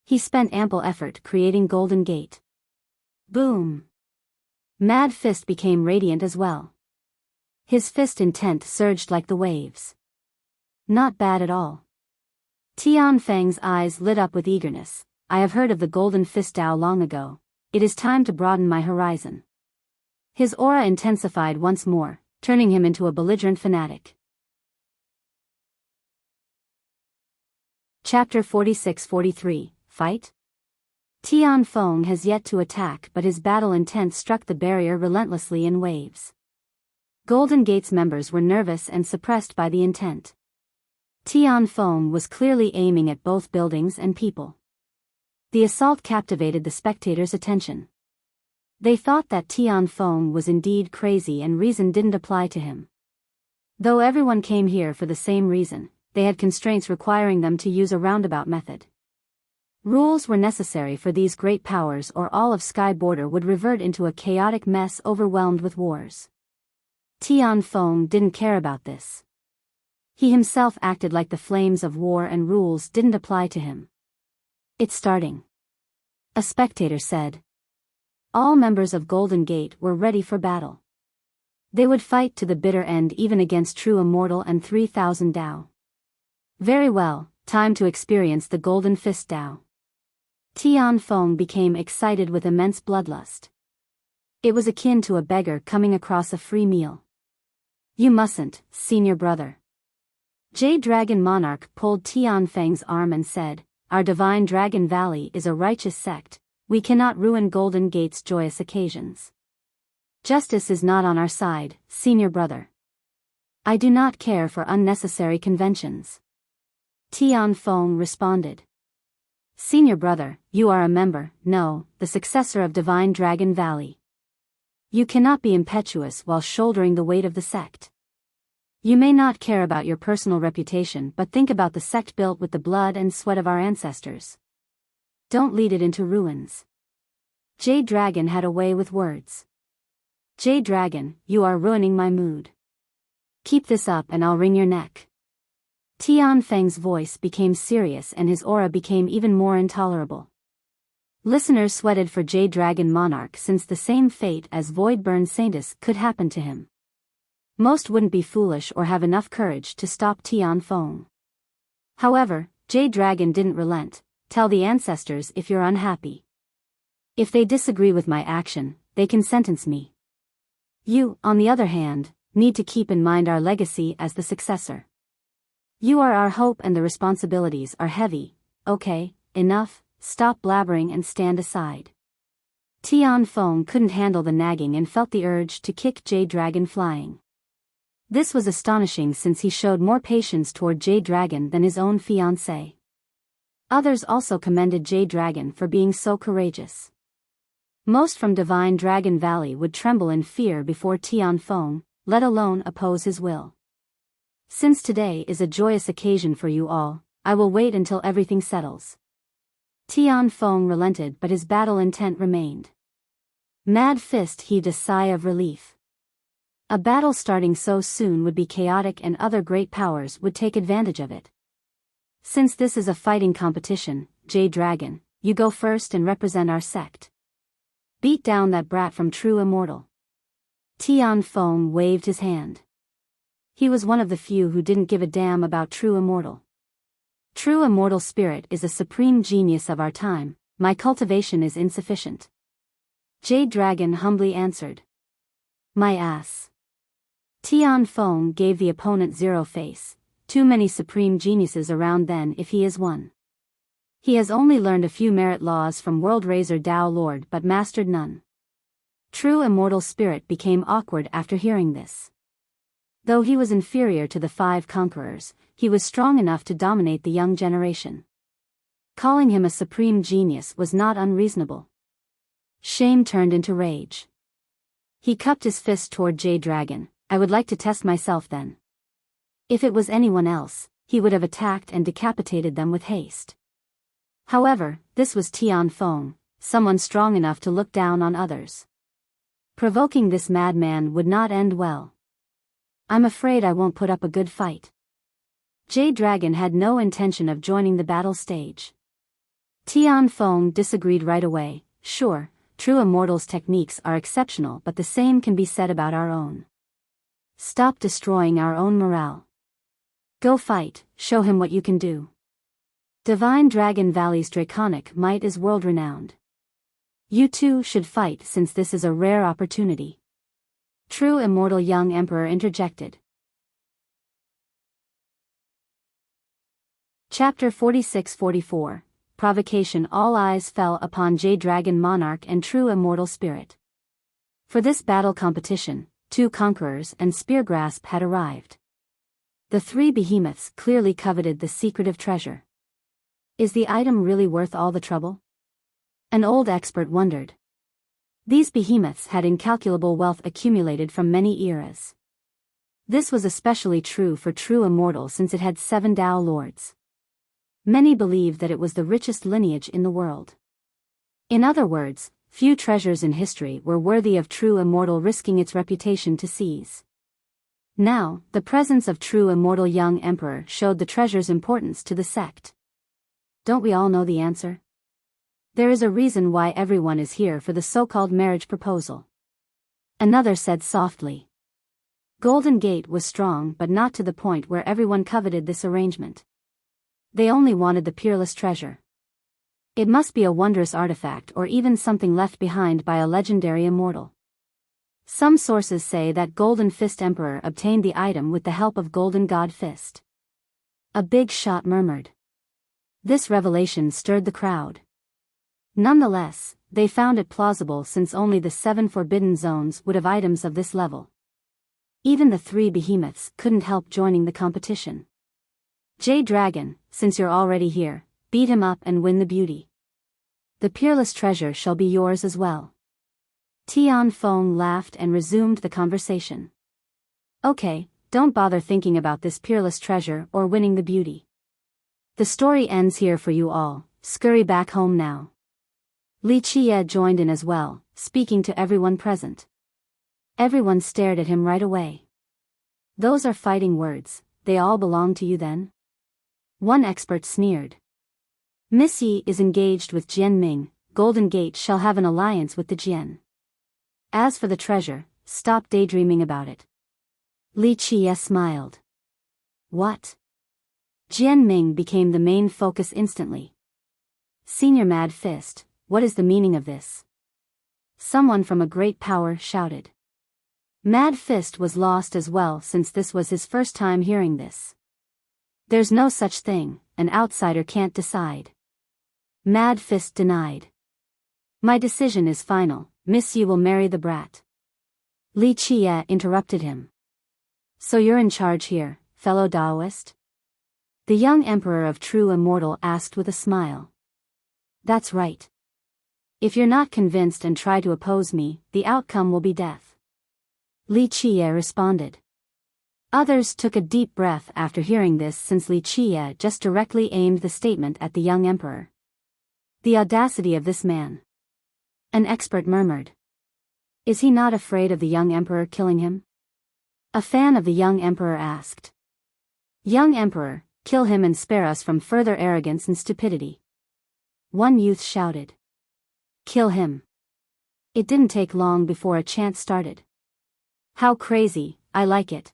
He spent ample effort creating Golden Gate. Boom! Mad Fist became radiant as well. His fist intent surged like the waves. Not bad at all. Tian Feng's eyes lit up with eagerness. I have heard of the Golden Fist Dao long ago. It is time to broaden my horizon. His aura intensified once more, turning him into a belligerent fanatic. Chapter 46-43, Fight? Tian Feng has yet to attack but his battle intent struck the barrier relentlessly in waves. Golden Gate's members were nervous and suppressed by the intent. Tian Feng was clearly aiming at both buildings and people. The assault captivated the spectators' attention. They thought that Tian Feng was indeed crazy and reason didn't apply to him. Though everyone came here for the same reason, they had constraints requiring them to use a roundabout method. Rules were necessary for these great powers or all of Sky Border would revert into a chaotic mess overwhelmed with wars. Tian Feng didn't care about this. He himself acted like the flames of war and rules didn't apply to him. It's starting. A spectator said. All members of Golden Gate were ready for battle. They would fight to the bitter end even against True Immortal and 3,000 Dao. Very well, time to experience the Golden Fist Dao. Tian Feng became excited with immense bloodlust. It was akin to a beggar coming across a free meal. You mustn't, senior brother. Jade Dragon Monarch pulled Tian Feng's arm and said, Our divine Dragon Valley is a righteous sect, we cannot ruin Golden Gate's joyous occasions. Justice is not on our side, senior brother. I do not care for unnecessary conventions. Tian Feng responded. Senior brother, you are a member, no, the successor of Divine Dragon Valley. You cannot be impetuous while shouldering the weight of the sect. You may not care about your personal reputation, but think about the sect built with the blood and sweat of our ancestors. Don't lead it into ruins. Jade Dragon had a way with words. Jade Dragon, you are ruining my mood. Keep this up and I'll wring your neck. Tian Feng's voice became serious and his aura became even more intolerable. Listeners sweated for Jade Dragon Monarch since the same fate as Voidburn Saintus could happen to him. Most wouldn't be foolish or have enough courage to stop Tian Feng. However, Jade Dragon didn't relent. Tell the ancestors if you're unhappy. If they disagree with my action, they can sentence me. You, on the other hand, need to keep in mind our legacy as the successor. You are our hope and the responsibilities are heavy. Okay, enough, stop blabbering and stand aside. Tian Feng couldn't handle the nagging and felt the urge to kick Jade Dragon flying. This was astonishing since he showed more patience toward Jade Dragon than his own fiancée. Others also commended Jade Dragon for being so courageous. Most from Divine Dragon Valley would tremble in fear before Tian Feng, let alone oppose his will. Since today is a joyous occasion for you all, I will wait until everything settles. Tian Feng relented but his battle intent remained. Mad Fist heaved a sigh of relief. A battle starting so soon would be chaotic and other great powers would take advantage of it. Since this is a fighting competition, Jade Dragon, you go first and represent our sect. Beat down that brat from True Immortal. Tian Feng waved his hand. He was one of the few who didn't give a damn about True Immortal. True Immortal spirit is a supreme genius of our time, my cultivation is insufficient. Jade Dragon humbly answered. My ass. Tian Feng gave the opponent zero face, too many supreme geniuses around then if he is one. He has only learned a few merit laws from World Razor Dao Lord but mastered none. True Immortal spirit became awkward after hearing this. Though he was inferior to the 5 conquerors, he was strong enough to dominate the young generation. Calling him a supreme genius was not unreasonable. Shame turned into rage. He cupped his fist toward Jade Dragon. I would like to test myself then. If it was anyone else, he would have attacked and decapitated them with haste. However, this was Tian Feng, someone strong enough to look down on others. Provoking this madman would not end well. I'm afraid I won't put up a good fight. Jade Dragon had no intention of joining the battle stage. Tian Feng disagreed right away. Sure, True Immortal's techniques are exceptional, but the same can be said about our own. Stop destroying our own morale. Go fight, show him what you can do. Divine Dragon Valley's draconic might is world-renowned. You two should fight since this is a rare opportunity. True Immortal Young Emperor interjected. Chapter 46-44, Provocation. All eyes fell upon Jade Dragon Monarch and True Immortal Spirit. For this battle competition, 2 conquerors and Speargrasp had arrived. The 3 behemoths clearly coveted the secretive treasure. Is the item really worth all the trouble? An old expert wondered. These behemoths had incalculable wealth accumulated from many eras. This was especially true for True Immortal since it had 7 Dao Lords. Many believed that it was the richest lineage in the world. In other words, few treasures in history were worthy of True Immortal risking its reputation to seize. Now, the presence of True Immortal Young Emperor showed the treasure's importance to the sect. Don't we all know the answer? There is a reason why everyone is here for the so-called marriage proposal. Another said softly. Golden Gate was strong but not to the point where everyone coveted this arrangement. They only wanted the peerless treasure. It must be a wondrous artifact or even something left behind by a legendary immortal. Some sources say that Golden Fist Emperor obtained the item with the help of Golden God Fist. A big shot murmured. This revelation stirred the crowd. Nonetheless, they found it plausible since only the 7 forbidden zones would have items of this level. Even the 3 behemoths couldn't help joining the competition. Dragon, since you're already here, beat him up and win the beauty. The peerless treasure shall be yours as well. Tianfeng laughed and resumed the conversation. Okay, don't bother thinking about this peerless treasure or winning the beauty. The story ends here for you all, scurry back home now. Li Qie joined in as well, speaking to everyone present. Everyone stared at him right away. Those are fighting words, they all belong to you then? One expert sneered. Miss Yi is engaged with Jian Ming, Golden Gate shall have an alliance with the Jian. As for the treasure, stop daydreaming about it. Li Qie smiled. What? Jian Ming became the main focus instantly. Senior Mad Fist, what is the meaning of this? Someone from a great power shouted. Mad Fist was lost as well since this was his first time hearing this. There's no such thing, an outsider can't decide. Mad Fist denied. My decision is final, Miss Yi will marry the brat. Li Qie interrupted him. So you're in charge here, fellow Daoist? The young emperor of True Immortal asked with a smile. That's right. If you're not convinced and try to oppose me, the outcome will be death. Li Qie responded. Others took a deep breath after hearing this since Li Qie just directly aimed the statement at the young emperor. The audacity of this man. An expert murmured. Is he not afraid of the young emperor killing him? A fan of the young emperor asked. Young emperor, kill him and spare us from further arrogance and stupidity. One youth shouted. Kill him. It didn't take long before a chant started. How crazy, I like it.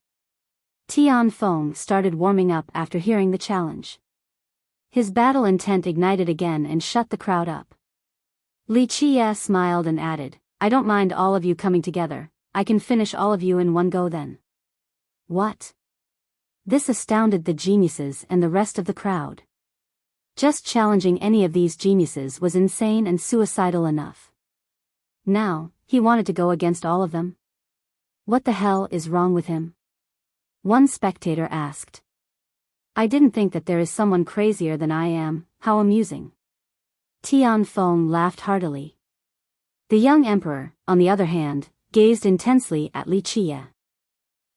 Tianfeng started warming up after hearing the challenge. His battle intent ignited again and shut the crowd up. Li Qie smiled and added, I don't mind all of you coming together, I can finish all of you in one go then. What? This astounded the geniuses and the rest of the crowd. Just challenging any of these geniuses was insane and suicidal enough. Now, he wanted to go against all of them? What the hell is wrong with him? One spectator asked. I didn't think that there is someone crazier than I am, how amusing. Tianfeng laughed heartily. The young emperor, on the other hand, gazed intensely at Li Qie.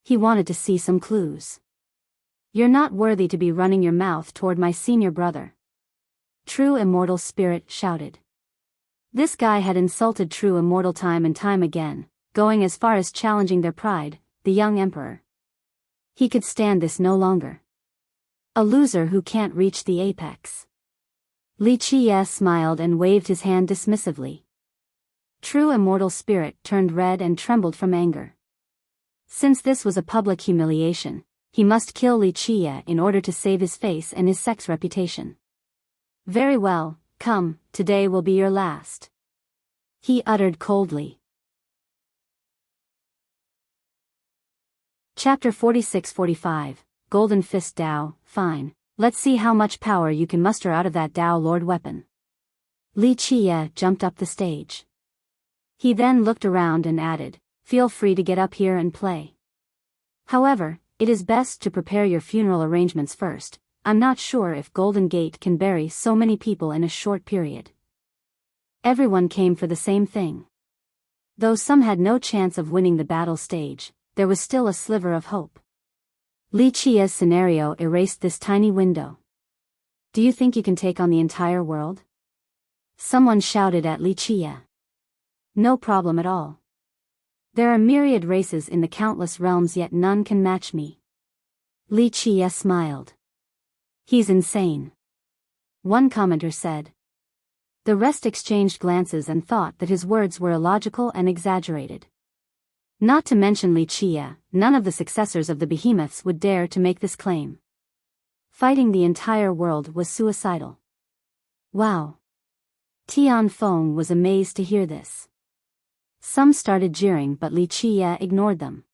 He wanted to see some clues. You're not worthy to be running your mouth toward my senior brother. True Immortal Spirit shouted. This guy had insulted True Immortal time and time again, going as far as challenging their pride, the young emperor. He could stand this no longer. A loser who can't reach the apex. Li Qie smiled and waved his hand dismissively. True Immortal Spirit turned red and trembled from anger. Since this was a public humiliation, he must kill Li Qie in order to save his face and his sex reputation. Very well, come, today will be your last. He uttered coldly. Chapter 46-45, Golden Fist Dao, fine, let's see how much power you can muster out of that Dao Lord weapon. Li Qie jumped up the stage. He then looked around and added, feel free to get up here and play. However, it is best to prepare your funeral arrangements first, I'm not sure if Golden Gate can bury so many people in a short period. Everyone came for the same thing. Though some had no chance of winning the battle stage, there was still a sliver of hope. Li Qie's scenario erased this tiny window. Do you think you can take on the entire world? Someone shouted at Li Qie. No problem at all. There are myriad races in the countless realms yet none can match me. Li Qie smiled. He's insane. One commenter said. The rest exchanged glances and thought that his words were illogical and exaggerated. Not to mention Li Qia, none of the successors of the behemoths would dare to make this claim. Fighting the entire world was suicidal. Wow! Tian Feng was amazed to hear this. Some started jeering, but Li Qia ignored them.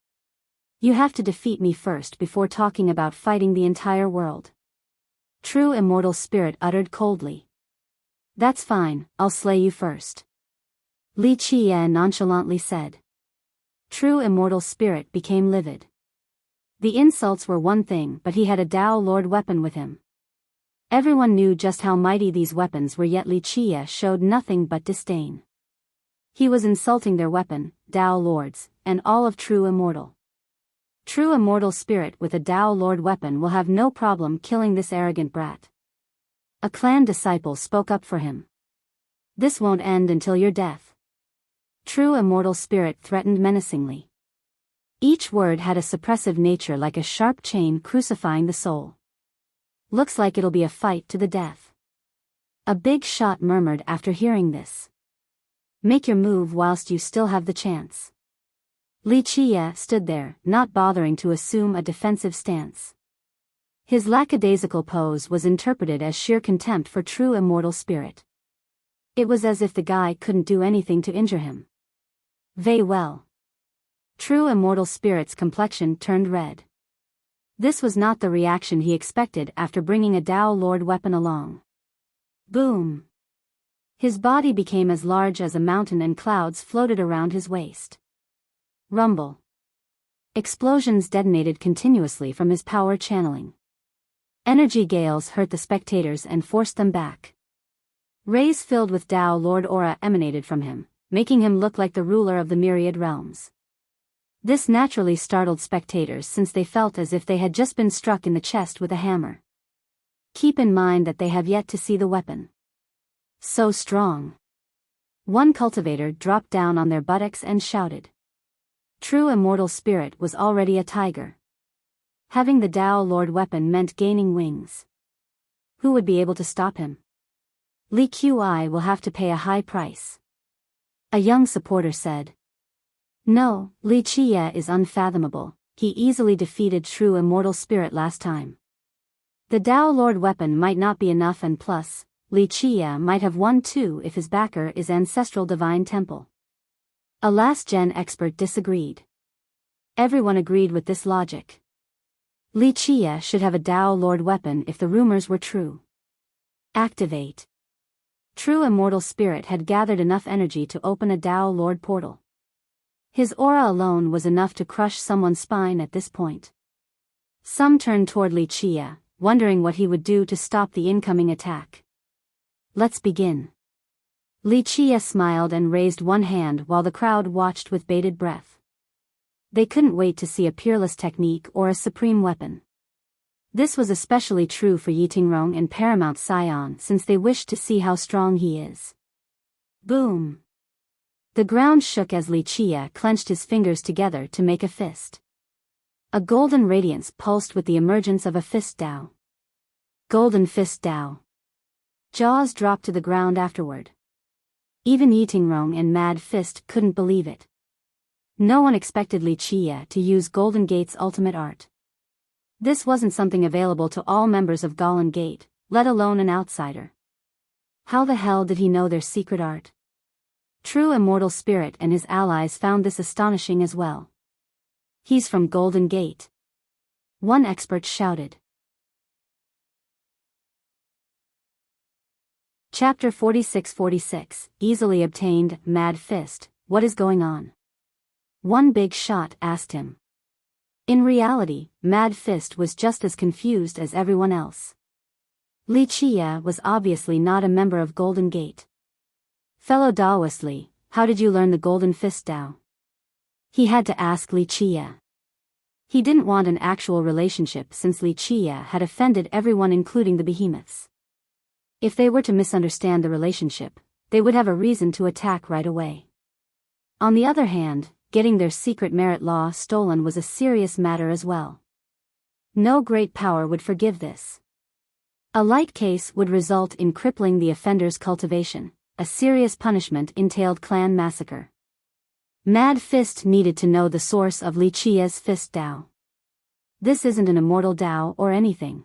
You have to defeat me first before talking about fighting the entire world. True Immortal Spirit uttered coldly. That's fine, I'll slay you first. Li Qia nonchalantly said. True Immortal Spirit became livid. The insults were one thing, but he had a Tao Lord weapon with him. Everyone knew just how mighty these weapons were, yet Li Qia showed nothing but disdain. He was insulting their weapon, Tao Lords, and all of True Immortal. True Immortal Spirit with a Tao Lord weapon will have no problem killing this arrogant brat. A clan disciple spoke up for him. This won't end until your death. True Immortal Spirit threatened menacingly. Each word had a suppressive nature, like a sharp chain crucifying the soul. Looks like it'll be a fight to the death. A big shot murmured after hearing this. Make your move whilst you still have the chance. Li Qia stood there, not bothering to assume a defensive stance. His lackadaisical pose was interpreted as sheer contempt for True Immortal Spirit. It was as if the guy couldn't do anything to injure him. Very well. True Immortal Spirit's complexion turned red. This was not the reaction he expected after bringing a Tao Lord weapon along. Boom! His body became as large as a mountain and clouds floated around his waist. Rumble. Explosions detonated continuously from his power channeling. Energy gales hurt the spectators and forced them back. Rays filled with Tao Lord aura emanated from him, making him look like the ruler of the myriad realms. This naturally startled spectators, since they felt as if they had just been struck in the chest with a hammer. Keep in mind that they have yet to see the weapon. So strong. One cultivator dropped down on their buttocks and shouted. True Immortal Spirit was already a tiger. Having the Tao Lord weapon meant gaining wings. Who would be able to stop him? Li Qi will have to pay a high price. A young supporter said. No, Li Qia is unfathomable, he easily defeated True Immortal Spirit last time. The Tao Lord weapon might not be enough, and plus, Li Qia might have won too if his backer is Ancestral Divine Temple. A last-gen expert disagreed. Everyone agreed with this logic. Li Qia should have a Tao Lord weapon if the rumors were true. Activate. True Immortal Spirit had gathered enough energy to open a Tao Lord portal. His aura alone was enough to crush someone's spine at this point. Some turned toward Li Qia, wondering what he would do to stop the incoming attack. Let's begin. Li Qia smiled and raised one hand while the crowd watched with bated breath. They couldn't wait to see a peerless technique or a supreme weapon. This was especially true for Yitingrong and Paramount Scion, since they wished to see how strong he is. Boom! The ground shook as Li Qia clenched his fingers together to make a fist. A golden radiance pulsed with the emergence of a fist Tao. Golden Fist Tao. Jaws dropped to the ground afterward. Even Yitingrong and Mad Fist couldn't believe it. No one expected Li Qia to use Golden Gate's ultimate art. This wasn't something available to all members of Golden Gate, let alone an outsider. How the hell did he know their secret art? True Immortal Spirit and his allies found this astonishing as well. He's from Golden Gate. One expert shouted. Chapter 46-46, Easily Obtained, Mad Fist, what is going on? One big shot asked him. In reality, Mad Fist was just as confused as everyone else. Li Qia was obviously not a member of Golden Gate. Fellow Daoist Li, how did you learn the Golden Fist Tao? He had to ask Li Qia. He didn't want an actual relationship, since Li Qia had offended everyone including the behemoths. If they were to misunderstand the relationship, they would have a reason to attack right away. On the other hand, getting their secret merit law stolen was a serious matter as well. No great power would forgive this. A light case would result in crippling the offender's cultivation, a serious punishment entailed clan massacre. Mad Fist needed to know the source of Li Qia's fist Dao. This isn't an immortal Dao or anything.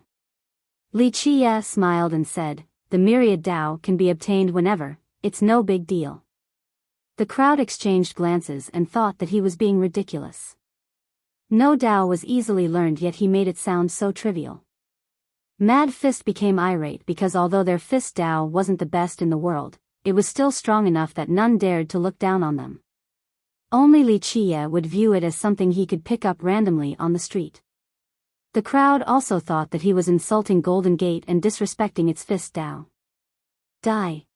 Li Qia smiled and said, the myriad Dao can be obtained whenever, it's no big deal. The crowd exchanged glances and thought that he was being ridiculous. No Dao was easily learned, yet he made it sound so trivial. Mad Fist became irate because although their fist Dao wasn't the best in the world, it was still strong enough that none dared to look down on them. Only Li Qia would view it as something he could pick up randomly on the street. The crowd also thought that he was insulting Golden Gate and disrespecting its fist Dao. Die.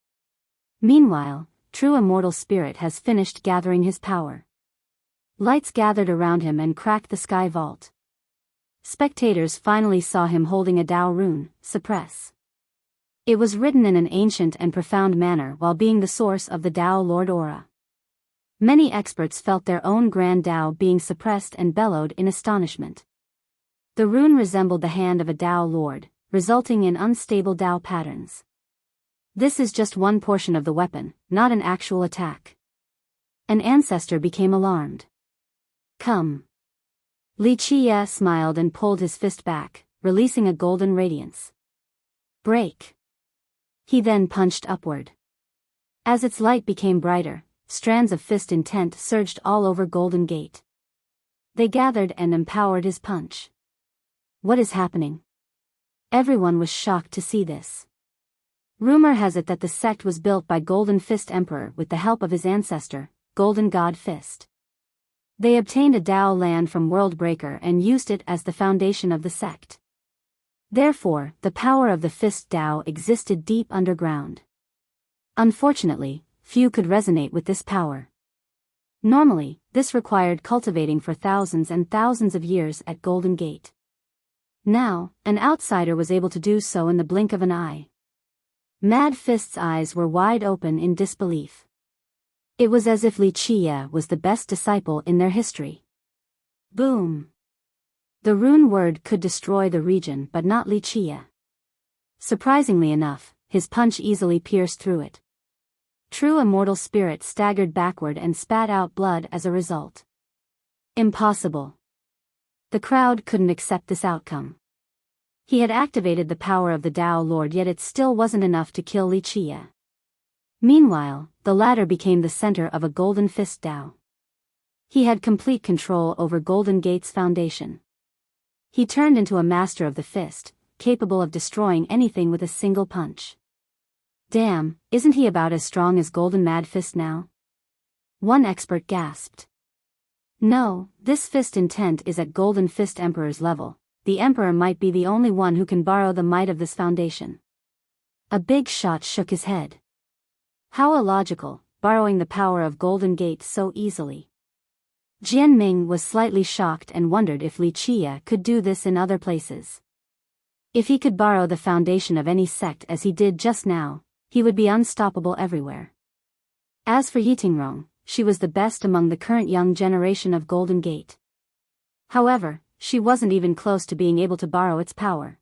Meanwhile, True Immortal Spirit has finished gathering his power. Lights gathered around him and cracked the sky vault. Spectators finally saw him holding a Dao rune, Suppress. It was written in an ancient and profound manner while being the source of the Dao Lord aura. Many experts felt their own grand Dao being suppressed and bellowed in astonishment. The rune resembled the hand of a Dao Lord, resulting in unstable Dao patterns. This is just one portion of the weapon, not an actual attack. An ancestor became alarmed. Come. Li Qia smiled and pulled his fist back, releasing a golden radiance. Break. He then punched upward. As its light became brighter, strands of fist intent surged all over Golden Gate. They gathered and empowered his punch. What is happening? Everyone was shocked to see this. Rumor has it that the sect was built by Golden Fist Emperor with the help of his ancestor, Golden God Fist. They obtained a Dao land from Worldbreaker and used it as the foundation of the sect. Therefore, the power of the Fist Dao existed deep underground. Unfortunately, few could resonate with this power. Normally, this required cultivating for thousands and thousands of years at Golden Gate. Now, an outsider was able to do so in the blink of an eye. Mad Fist's eyes were wide open in disbelief. It was as if Li Qia was the best disciple in their history. Boom! The rune word could destroy the region but not Li Qia. Surprisingly enough, his punch easily pierced through it. True Immortal Spirit staggered backward and spat out blood as a result. Impossible. The crowd couldn't accept this outcome. He had activated the power of the Dao Lord, yet it still wasn't enough to kill Li Qia. Meanwhile, the latter became the center of a Golden Fist Dao. He had complete control over Golden Gate's foundation. He turned into a master of the fist, capable of destroying anything with a single punch. Damn, isn't he about as strong as Golden Mad Fist now? One expert gasped. No, this fist intent is at Golden Fist Emperor's level. The Emperor might be the only one who can borrow the might of this foundation. A big shot shook his head. How illogical, borrowing the power of Golden Gate so easily. Jian Ming was slightly shocked and wondered if Li Qia could do this in other places. If he could borrow the foundation of any sect as he did just now, he would be unstoppable everywhere. As for Yitingrong, she was the best among the current young generation of Golden Gate. However, she wasn't even close to being able to borrow its power.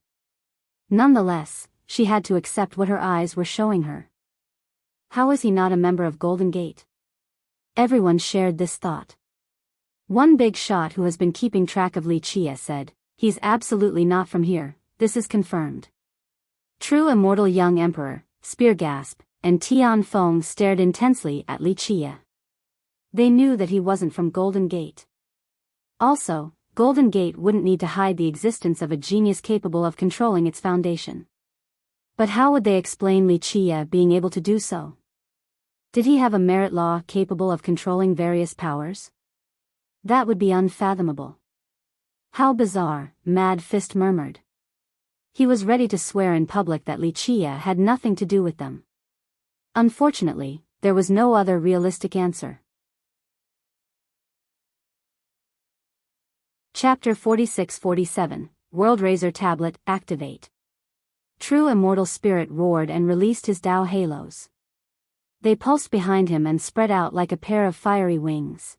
Nonetheless, she had to accept what her eyes were showing her. How is he not a member of Golden Gate? Everyone shared this thought. One big shot who has been keeping track of Li Qia said, he's absolutely not from here, this is confirmed. True Immortal Young Emperor, Speargasp, and Tian Feng stared intensely at Li Qia. They knew that he wasn't from Golden Gate. Also, Golden Gate wouldn't need to hide the existence of a genius capable of controlling its foundation. But how would they explain Li Qia being able to do so? Did he have a merit law capable of controlling various powers? That would be unfathomable. How bizarre, Mad Fist murmured. He was ready to swear in public that Li Qia had nothing to do with them. Unfortunately, there was no other realistic answer. Chapter 46-47, World Razor Tablet, Activate. True Immortal Spirit roared and released his Dao halos. They pulsed behind him and spread out like a pair of fiery wings.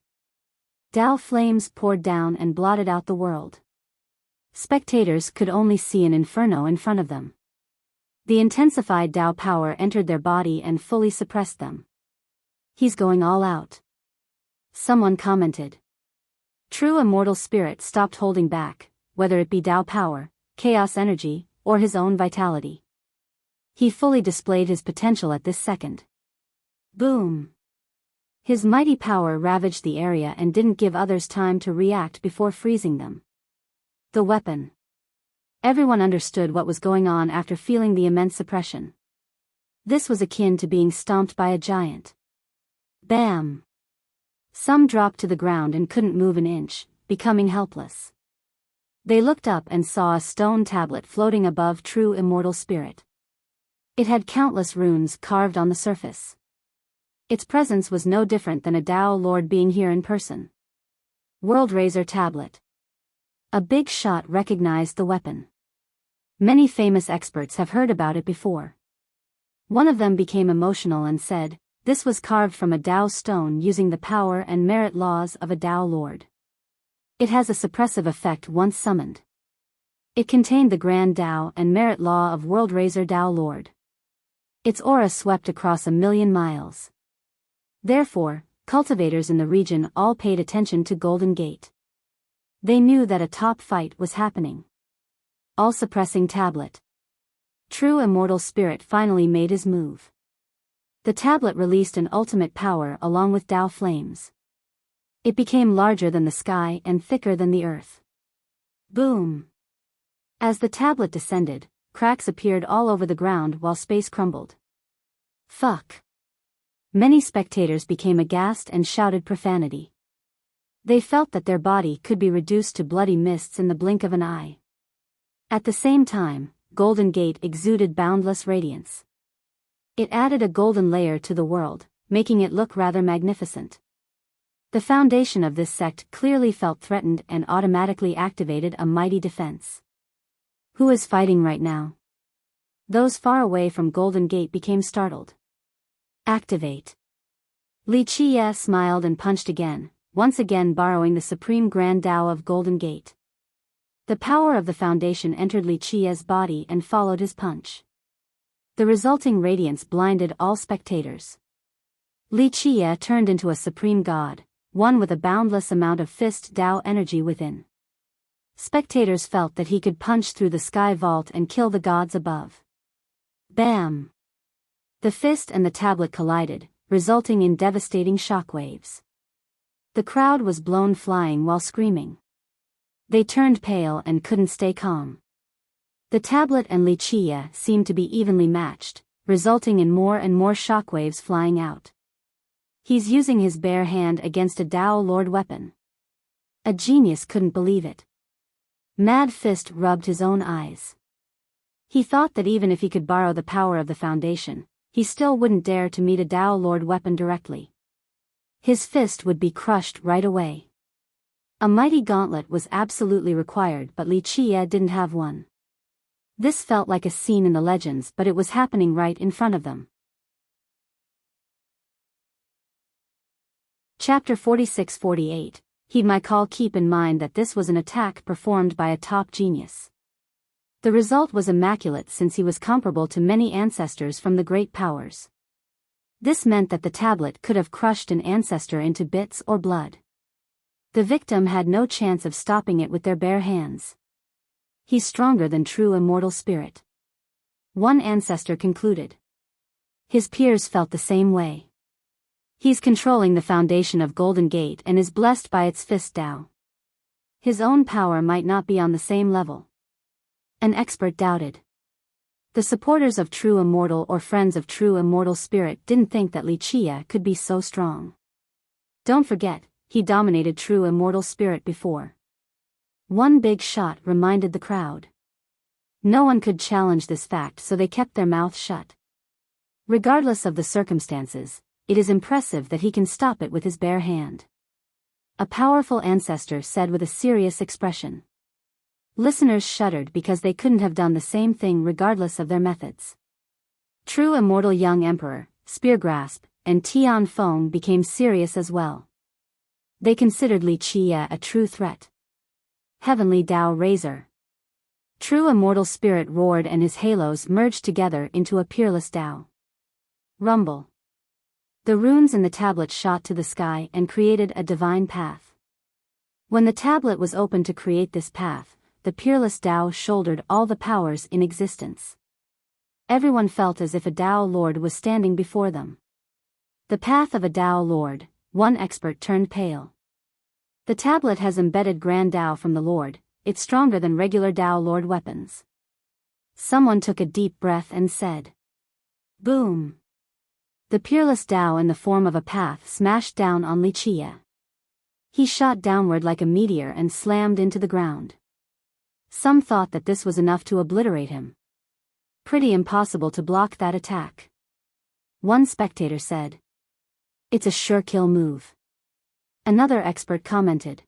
Dao flames poured down and blotted out the world. Spectators could only see an inferno in front of them. The intensified Tao power entered their body and fully suppressed them. "He's going all out," someone commented. True immortal spirit stopped holding back, whether it be Tao power, chaos energy, or his own vitality. He fully displayed his potential at this second. Boom! His mighty power ravaged the area and didn't give others time to react before freezing them. The weapon. Everyone understood what was going on after feeling the immense suppression. This was akin to being stomped by a giant. Bam! Some dropped to the ground and couldn't move an inch, becoming helpless. They looked up and saw a stone tablet floating above true immortal spirit. It had countless runes carved on the surface. Its presence was no different than a Tao Lord being here in person. World Razor Tablet. A big shot recognized the weapon. Many famous experts have heard about it before. One of them became emotional and said, "This was carved from a Tao stone using the power and merit laws of a Tao Lord. It has a suppressive effect once summoned." It contained the grand Tao and merit law of World Razor Tao Lord. Its aura swept across 1,000,000 miles. Therefore, cultivators in the region all paid attention to Golden Gate. They knew that a top fight was happening. All-suppressing tablet. True immortal spirit finally made his move. The tablet released an ultimate power along with Tao flames. It became larger than the sky and thicker than the earth. Boom! As the tablet descended, cracks appeared all over the ground while space crumbled. Fuck! Many spectators became aghast and shouted profanity. They felt that their body could be reduced to bloody mists in the blink of an eye. At the same time, Golden Gate exuded boundless radiance. It added a golden layer to the world, making it look rather magnificent. The foundation of this sect clearly felt threatened and automatically activated a mighty defense. Who is fighting right now? Those far away from Golden Gate became startled. Activate. Li Qie smiled and punched again, once again borrowing the supreme grand Tao of Golden Gate. The power of the foundation entered Li Qie's body and followed his punch. The resulting radiance blinded all spectators. Li Qie turned into a supreme god, one with a boundless amount of fist Tao energy within. Spectators felt that he could punch through the sky vault and kill the gods above. Bam! The fist and the tablet collided, resulting in devastating shockwaves. The crowd was blown flying while screaming. They turned pale and couldn't stay calm. The tablet and Li Qie seemed to be evenly matched, resulting in more and more shockwaves flying out. He's using his bare hand against a Tao Lord weapon. A genius couldn't believe it. Mad Fist rubbed his own eyes. He thought that even if he could borrow the power of the foundation, he still wouldn't dare to meet a Tao Lord weapon directly. His fist would be crushed right away. A mighty gauntlet was absolutely required, but Li Qie didn't have one. This felt like a scene in the legends, but it was happening right in front of them. Chapter 46-48. Heed my call. Keep in mind that this was an attack performed by a top genius. The result was immaculate since he was comparable to many ancestors from the great powers. This meant that the tablet could have crushed an ancestor into bits or blood. The victim had no chance of stopping it with their bare hands. He's stronger than true immortal spirit. One ancestor concluded. His peers felt the same way. He's controlling the foundation of Golden Gate and is blessed by its fist Tao. His own power might not be on the same level. An expert doubted. The supporters of true immortal or friends of true immortal spirit didn't think that Li Qie could be so strong. Don't forget, he dominated true immortal spirit before. One big shot reminded the crowd. No one could challenge this fact, so they kept their mouth shut. Regardless of the circumstances, it is impressive that he can stop it with his bare hand. A powerful ancestor said with a serious expression. Listeners shuddered because they couldn't have done the same thing regardless of their methods. True immortal young emperor, Spear Grasp, and Tian Feng became serious as well. They considered Li Qie a true threat. Heavenly Tao Razor. True immortal spirit roared and his halos merged together into a peerless Tao. Rumble. The runes in the tablet shot to the sky and created a divine path. When the tablet was opened to create this path, the peerless Tao shouldered all the powers in existence. Everyone felt as if a Tao Lord was standing before them. The path of a Tao Lord, one expert turned pale. The tablet has embedded Grand Tao from the Lord, it's stronger than regular Tao Lord weapons. Someone took a deep breath and said. Boom! The peerless Tao in the form of a path smashed down on Li Chia. He shot downward like a meteor and slammed into the ground. Some thought that this was enough to obliterate him. Pretty impossible to block that attack. One spectator said. It's a sure kill move. Another expert commented.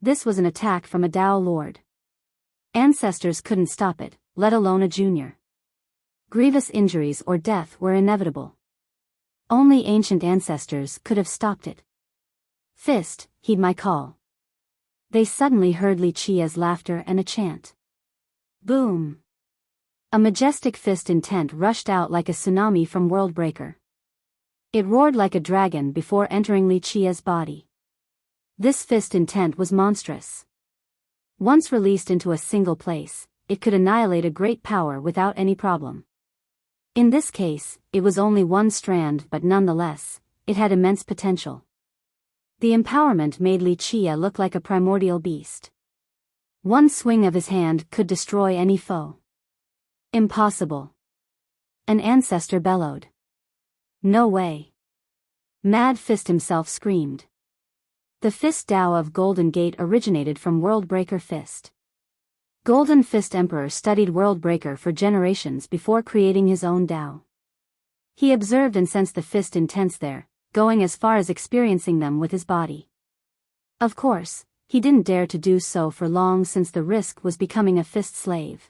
This was an attack from a Tao Lord. Ancestors couldn't stop it, let alone a junior. Grievous injuries or death were inevitable. Only ancient ancestors could have stopped it. Fist, heed my call. They suddenly heard Li Chia's laughter and a chant. Boom! A majestic fist intent rushed out like a tsunami from Worldbreaker. It roared like a dragon before entering Li Chia's body. This fist intent was monstrous. Once released into a single place, it could annihilate a great power without any problem. In this case, it was only one strand, but nonetheless, it had immense potential. The empowerment made Li Chia look like a primordial beast. One swing of his hand could destroy any foe. Impossible. An ancestor bellowed. No way. Mad Fist himself screamed. The Fist Tao of Golden Gate originated from Worldbreaker Fist. Golden Fist Emperor studied Worldbreaker for generations before creating his own Tao. He observed and sensed the fist intents there, going as far as experiencing them with his body. Of course, he didn't dare to do so for long since the risk was becoming a fist slave.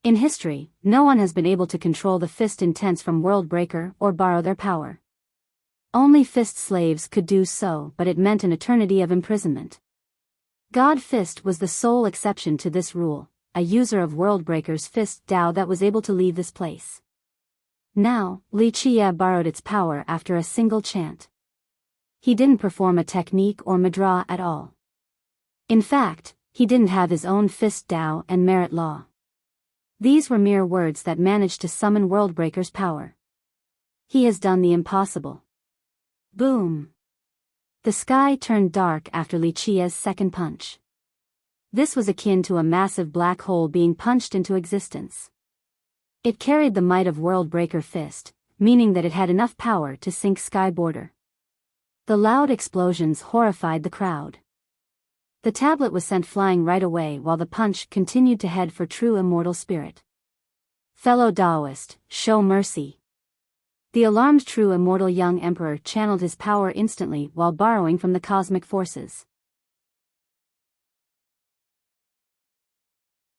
In history, no one has been able to control the fist intents from Worldbreaker or borrow their power. Only fist slaves could do so, but it meant an eternity of imprisonment. God Fist was the sole exception to this rule, a user of Worldbreaker's Fist Tao that was able to leave this place. Now, Li Chia borrowed its power after a single chant. He didn't perform a technique or madra at all. In fact, he didn't have his own Fist Tao and merit law. These were mere words that managed to summon Worldbreaker's power. He has done the impossible. Boom! The sky turned dark after Li Chia's second punch. This was akin to a massive black hole being punched into existence. It carried the might of Worldbreaker Fist, meaning that it had enough power to sink sky border. The loud explosions horrified the crowd. The tablet was sent flying right away while the punch continued to head for true immortal spirit. Fellow Taoist, show mercy. The alarmed true immortal young emperor channeled his power instantly while borrowing from the cosmic forces.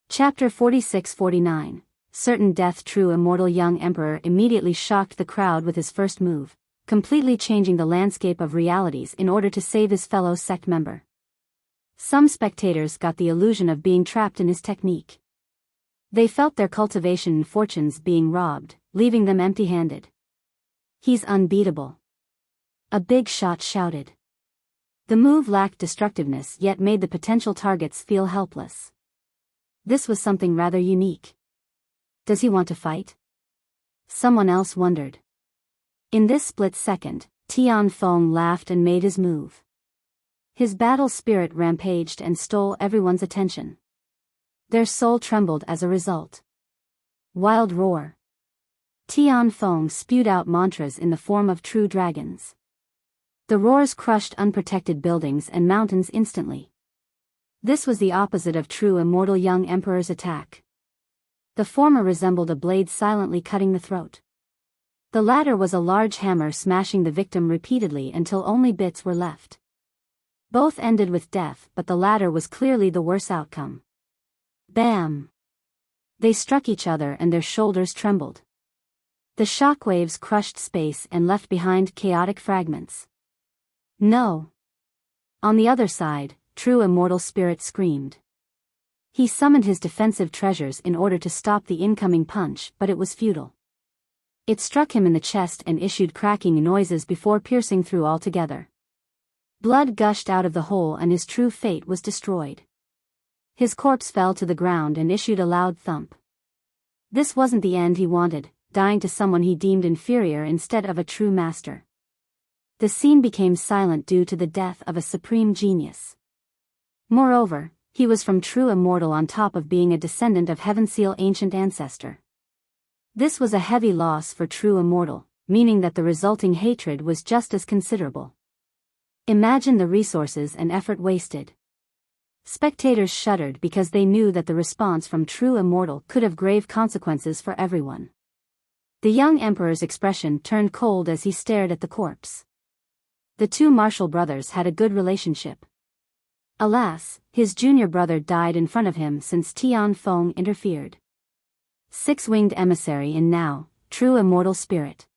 Chapter 46-49. Certain death. True immortal young emperor immediately shocked the crowd with his first move, completely changing the landscape of realities in order to save his fellow sect member. Some spectators got the illusion of being trapped in his technique. They felt their cultivation and fortunes being robbed, leaving them empty-handed. He's unbeatable. A big shot shouted. The move lacked destructiveness yet made the potential targets feel helpless. This was something rather unique. Does he want to fight? Someone else wondered. In this split second, Tian Feng laughed and made his move. His battle spirit rampaged and stole everyone's attention. Their soul trembled as a result. Wild roar. Tian Feng spewed out mantras in the form of true dragons. The roars crushed unprotected buildings and mountains instantly. This was the opposite of true immortal young emperor's attack. The former resembled a blade silently cutting the throat. The latter was a large hammer smashing the victim repeatedly until only bits were left. Both ended with death, but the latter was clearly the worse outcome. Bam! They struck each other and their shoulders trembled. The shockwaves crushed space and left behind chaotic fragments. No! On the other side, true immortal spirit screamed. He summoned his defensive treasures in order to stop the incoming punch, but it was futile. It struck him in the chest and issued cracking noises before piercing through altogether. Blood gushed out of the hole and his true fate was destroyed. His corpse fell to the ground and issued a loud thump. This wasn't the end he wanted, dying to someone he deemed inferior instead of a true master. The scene became silent due to the death of a supreme genius. Moreover, he was from true immortal on top of being a descendant of Heavenseal ancient ancestor. This was a heavy loss for true immortal, meaning that the resulting hatred was just as considerable. Imagine the resources and effort wasted. Spectators shuddered because they knew that the response from true immortal could have grave consequences for everyone. The young emperor's expression turned cold as he stared at the corpse. The two Marshall brothers had a good relationship. Alas, his junior brother died in front of him since Tian Feng interfered. Six-winged emissary in now, true immortal spirit.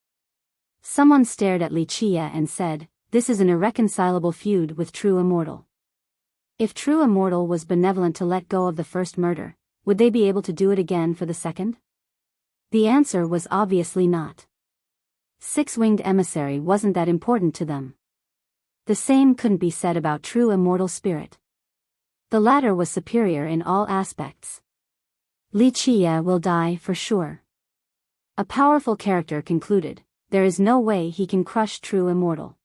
Someone stared at Li Chia and said, "This is an irreconcilable feud with true immortal." If true immortal was benevolent to let go of the first murder, would they be able to do it again for the second? The answer was obviously not. Six-winged emissary wasn't that important to them. The same couldn't be said about true immortal spirit. The latter was superior in all aspects. Li Chia will die for sure. A powerful character concluded, there is no way he can crush true immortal.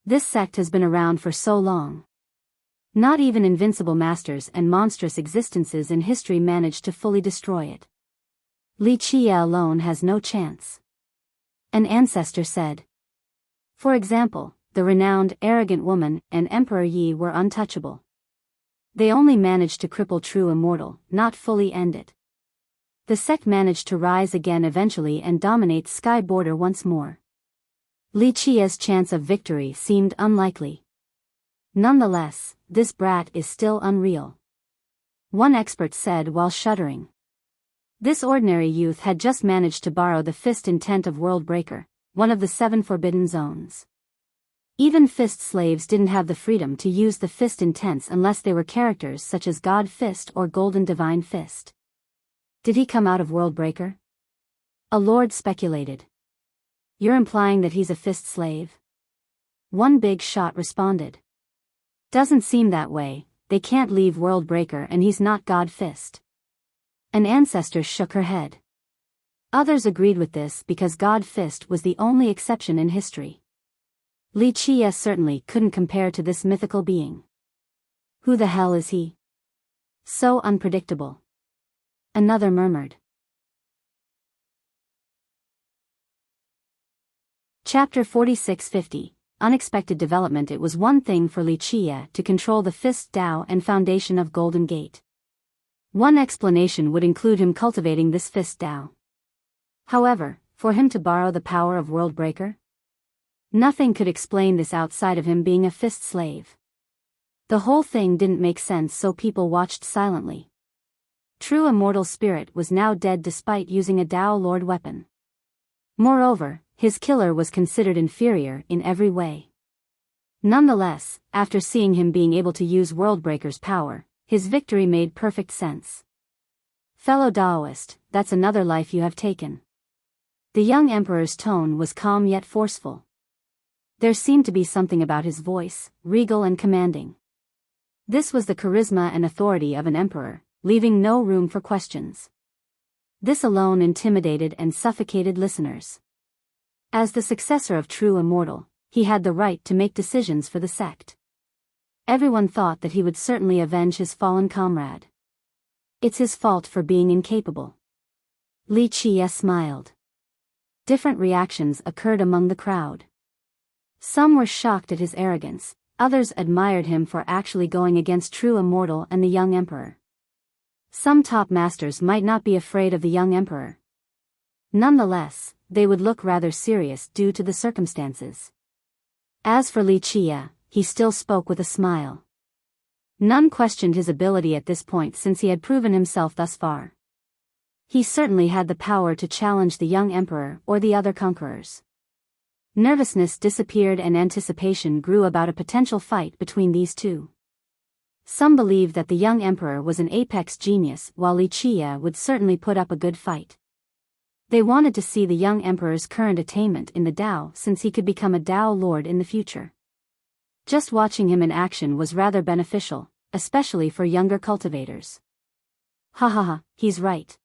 This sect has been around for so long. Not even invincible masters and monstrous existences in history managed to fully destroy it. Li Chia alone has no chance. An ancestor said. For example, the renowned, arrogant woman and Emperor Yi were untouchable. They only managed to cripple true immortal, not fully end it. The sect managed to rise again eventually and dominate Sky Border once more. Li Chia's chance of victory seemed unlikely. Nonetheless, this brat is still unreal. One expert said while shuddering. This ordinary youth had just managed to borrow the fist intent of Worldbreaker, one of the 7 forbidden zones. Even fist slaves didn't have the freedom to use the fist intents unless they were characters such as God Fist or Golden Divine Fist. Did he come out of Worldbreaker? A lord speculated. You're implying that he's a fist slave? One big shot responded. Doesn't seem that way, they can't leave Worldbreaker and he's not God Fist. An ancestor shook her head. Others agreed with this because God Fist was the only exception in history. Li Chia certainly couldn't compare to this mythical being. Who the hell is he? So unpredictable. Another murmured. Chapter 4650. Unexpected development. It was one thing for Li Chia to control the Fist Dao and foundation of Golden Gate. One explanation would include him cultivating this Fist Dao. However, for him to borrow the power of Worldbreaker? Nothing could explain this outside of him being a fist slave. The whole thing didn't make sense, so people watched silently. True immortal spirit was now dead despite using a Dao Lord weapon. Moreover, his killer was considered inferior in every way. Nonetheless, after seeing him being able to use Worldbreaker's power, his victory made perfect sense. Fellow Daoist, that's another life you have taken. The young emperor's tone was calm yet forceful. There seemed to be something about his voice, regal and commanding. This was the charisma and authority of an emperor, leaving no room for questions. This alone intimidated and suffocated listeners. As the successor of true immortal, he had the right to make decisions for the sect. Everyone thought that he would certainly avenge his fallen comrade. It's his fault for being incapable. Li Chia smiled. Different reactions occurred among the crowd. Some were shocked at his arrogance, others admired him for actually going against true immortal and the young emperor. Some top masters might not be afraid of the young emperor. Nonetheless, they would look rather serious due to the circumstances. As for Li Chia, he still spoke with a smile. None questioned his ability at this point since he had proven himself thus far. He certainly had the power to challenge the young emperor or the other conquerors. Nervousness disappeared and anticipation grew about a potential fight between these two. Some believed that the young emperor was an apex genius, while Li Qie would certainly put up a good fight. They wanted to see the young emperor's current attainment in the Dao, since he could become a Dao lord in the future. Just watching him in action was rather beneficial, especially for younger cultivators. Ha ha ha, he's right.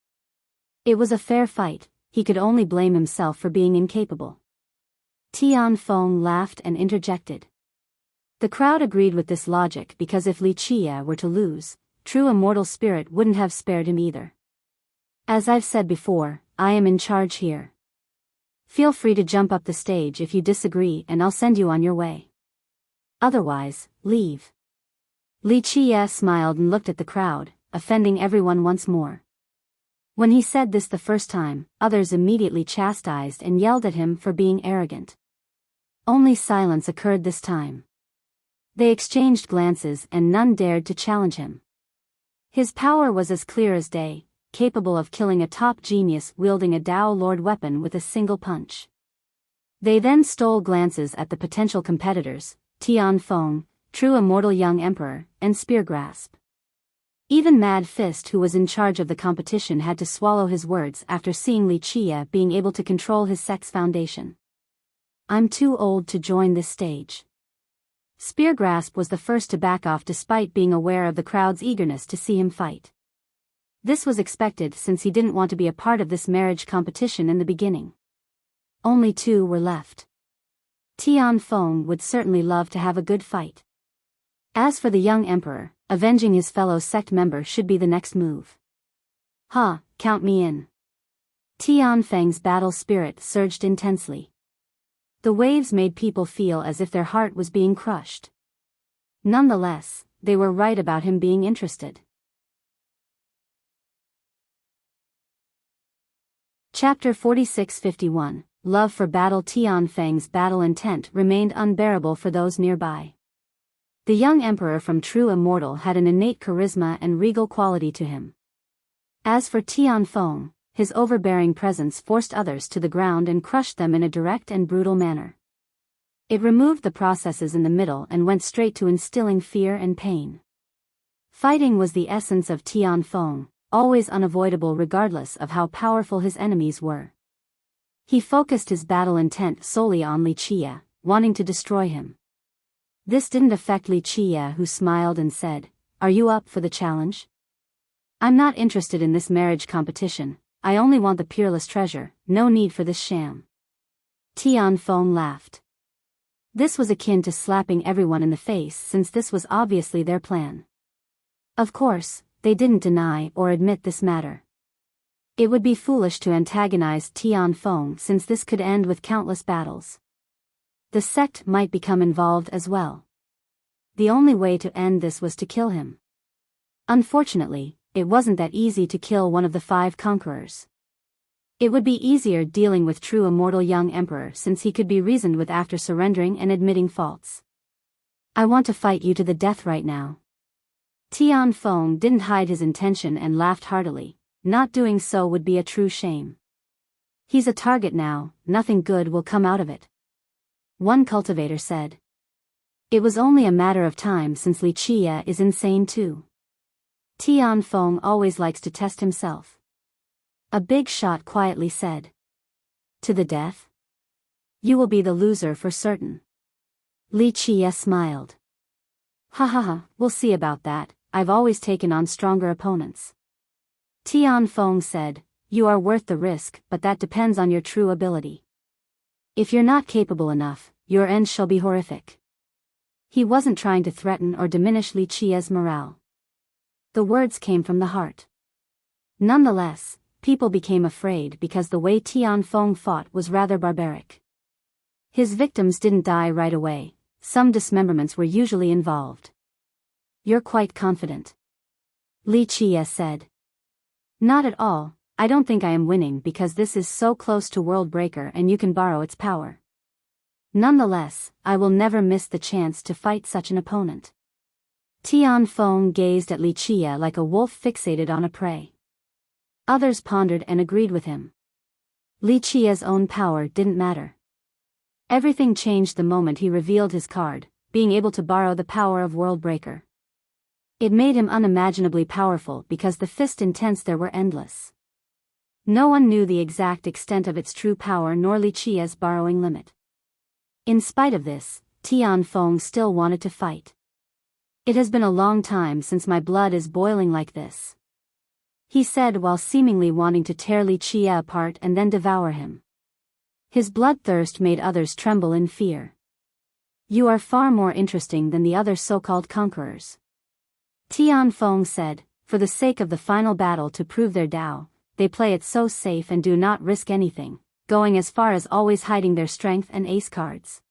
It was a fair fight, he could only blame himself for being incapable. Tian Feng laughed and interjected. The crowd agreed with this logic because if Li Qie were to lose, true immortal spirit wouldn't have spared him either. As I've said before, I am in charge here. Feel free to jump up the stage if you disagree and I'll send you on your way. Otherwise, leave. Li Qie smiled and looked at the crowd, offending everyone once more. When he said this the first time, others immediately chastised and yelled at him for being arrogant. Only silence occurred this time. They exchanged glances and none dared to challenge him. His power was as clear as day, capable of killing a top genius wielding a Dao Lord weapon with a single punch. They then stole glances at the potential competitors, Tian Feng, true immortal young emperor, and Spear Grasp. Even Mad Fist, who was in charge of the competition, had to swallow his words after seeing Li Qie being able to control his sex foundation. I'm too old to join this stage. Spear Grasp was the first to back off despite being aware of the crowd's eagerness to see him fight. This was expected since he didn't want to be a part of this marriage competition in the beginning. Only 2 were left. Tian Feng would certainly love to have a good fight. As for the young emperor, avenging his fellow sect member should be the next move. Ha, count me in. Tian Feng's battle spirit surged intensely. The waves made people feel as if their heart was being crushed. Nonetheless, they were right about him being interested. Chapter 46-51, Love for Battle. Tian Feng's battle intent remained unbearable for those nearby. The young emperor from True Immortal had an innate charisma and regal quality to him. As for Tian Feng, his overbearing presence forced others to the ground and crushed them in a direct and brutal manner. It removed the processes in the middle and went straight to instilling fear and pain. Fighting was the essence of Tian Feng, always unavoidable regardless of how powerful his enemies were. He focused his battle intent solely on Li Qie, wanting to destroy him. This didn't affect Li Qie, who smiled and said, "Are you up for the challenge? I'm not interested in this marriage competition. I only want the peerless treasure, no need for this sham." Tian Feng laughed. This was akin to slapping everyone in the face since this was obviously their plan. Of course, they didn't deny or admit this matter. It would be foolish to antagonize Tian Feng since this could end with countless battles. The sect might become involved as well. The only way to end this was to kill him. Unfortunately, it wasn't that easy to kill one of the 5 conquerors. It would be easier dealing with True Immortal young emperor since he could be reasoned with after surrendering and admitting faults. I want to fight you to the death right now. Tian Feng didn't hide his intention and laughed heartily. Not doing so would be a true shame. He's a target now, nothing good will come out of it. One cultivator said. It was only a matter of time since Li Qie is insane too. Tian Feng always likes to test himself. A big shot quietly said. To the death? You will be the loser for certain. Li Qie smiled. Ha ha ha, we'll see about that, I've always taken on stronger opponents. Tian Feng said, you are worth the risk, but that depends on your true ability. If you're not capable enough, your end shall be horrific. He wasn't trying to threaten or diminish Li Qie's morale. The words came from the heart. Nonetheless, people became afraid because the way Tian Feng fought was rather barbaric. His victims didn't die right away, some dismemberments were usually involved. You're quite confident. Li Qie said. Not at all, I don't think I am winning because this is so close to World Breaker and you can borrow its power. Nonetheless, I will never miss the chance to fight such an opponent. Tian Feng gazed at Li Qie like a wolf fixated on a prey. Others pondered and agreed with him. Li Qie's own power didn't matter. Everything changed the moment he revealed his card, being able to borrow the power of World Breaker. It made him unimaginably powerful because the fist intents there were endless. No one knew the exact extent of its true power nor Li Qia's borrowing limit. In spite of this, Tianfeng still wanted to fight. "It has been a long time since my blood is boiling like this," he said while seemingly wanting to tear Li Qia apart and then devour him. His bloodthirst made others tremble in fear. "You are far more interesting than the other so-called conquerors," Tianfeng said. "For the sake of the final battle to prove their Tao, they play it so safe and do not risk anything, going as far as always hiding their strength and ace cards.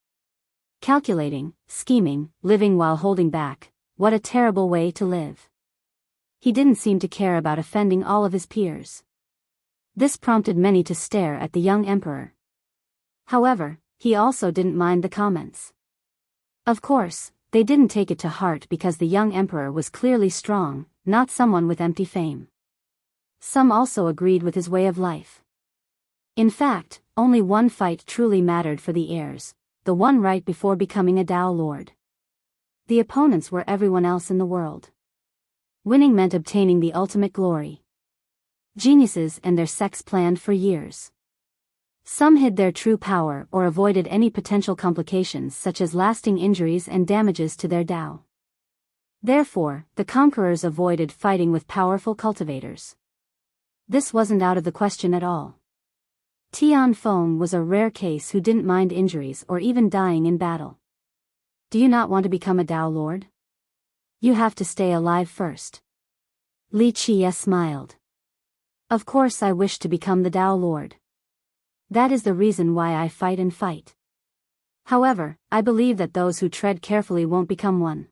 Calculating, scheming, living while holding back, what a terrible way to live." He didn't seem to care about offending all of his peers. This prompted many to stare at the young emperor. However, he also didn't mind the comments. Of course, they didn't take it to heart because the young emperor was clearly strong, not someone with empty fame. Some also agreed with his way of life. In fact, only one fight truly mattered for the heirs, the one right before becoming a Tao Lord. The opponents were everyone else in the world. Winning meant obtaining the ultimate glory. Geniuses and their sects planned for years. Some hid their true power or avoided any potential complications such as lasting injuries and damages to their Tao. Therefore, the conquerors avoided fighting with powerful cultivators. This wasn't out of the question at all. Tianfeng was a rare case who didn't mind injuries or even dying in battle. "Do you not want to become a Tao Lord? You have to stay alive first." Li Qia smiled. "Of course I wish to become the Tao Lord. That is the reason why I fight and fight. However, I believe that those who tread carefully won't become one.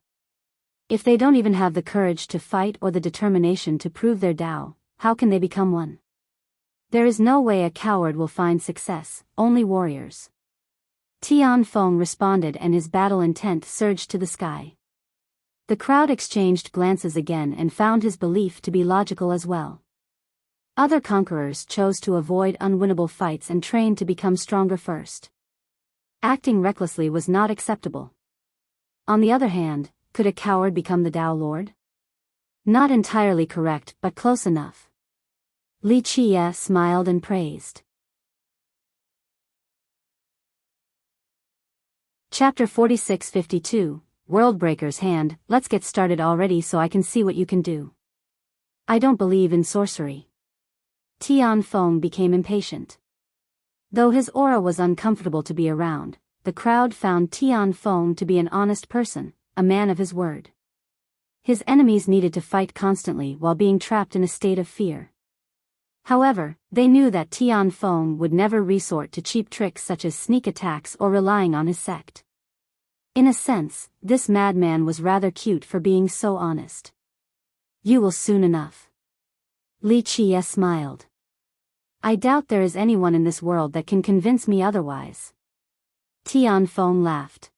If they don't even have the courage to fight or the determination to prove their Tao, how can they become one? There is no way a coward will find success, only warriors." Tianfeng responded and his battle intent surged to the sky. The crowd exchanged glances again and found his belief to be logical as well. Other conquerors chose to avoid unwinnable fights and trained to become stronger first. Acting recklessly was not acceptable. On the other hand, could a coward become the Tao Lord? Not entirely correct, but close enough. Li Qia smiled and praised. Chapter 46-52, Worldbreaker's Hand. "Let's get started already so I can see what you can do." "I don't believe in sorcery." Tianfeng became impatient. Though his aura was uncomfortable to be around, the crowd found Tianfeng to be an honest person, a man of his word. His enemies needed to fight constantly while being trapped in a state of fear. However, they knew that Tianfeng would never resort to cheap tricks such as sneak attacks or relying on his sect. In a sense, this madman was rather cute for being so honest. "You will soon enough." Li Qia smiled. "I doubt there is anyone in this world that can convince me otherwise." Tianfeng laughed.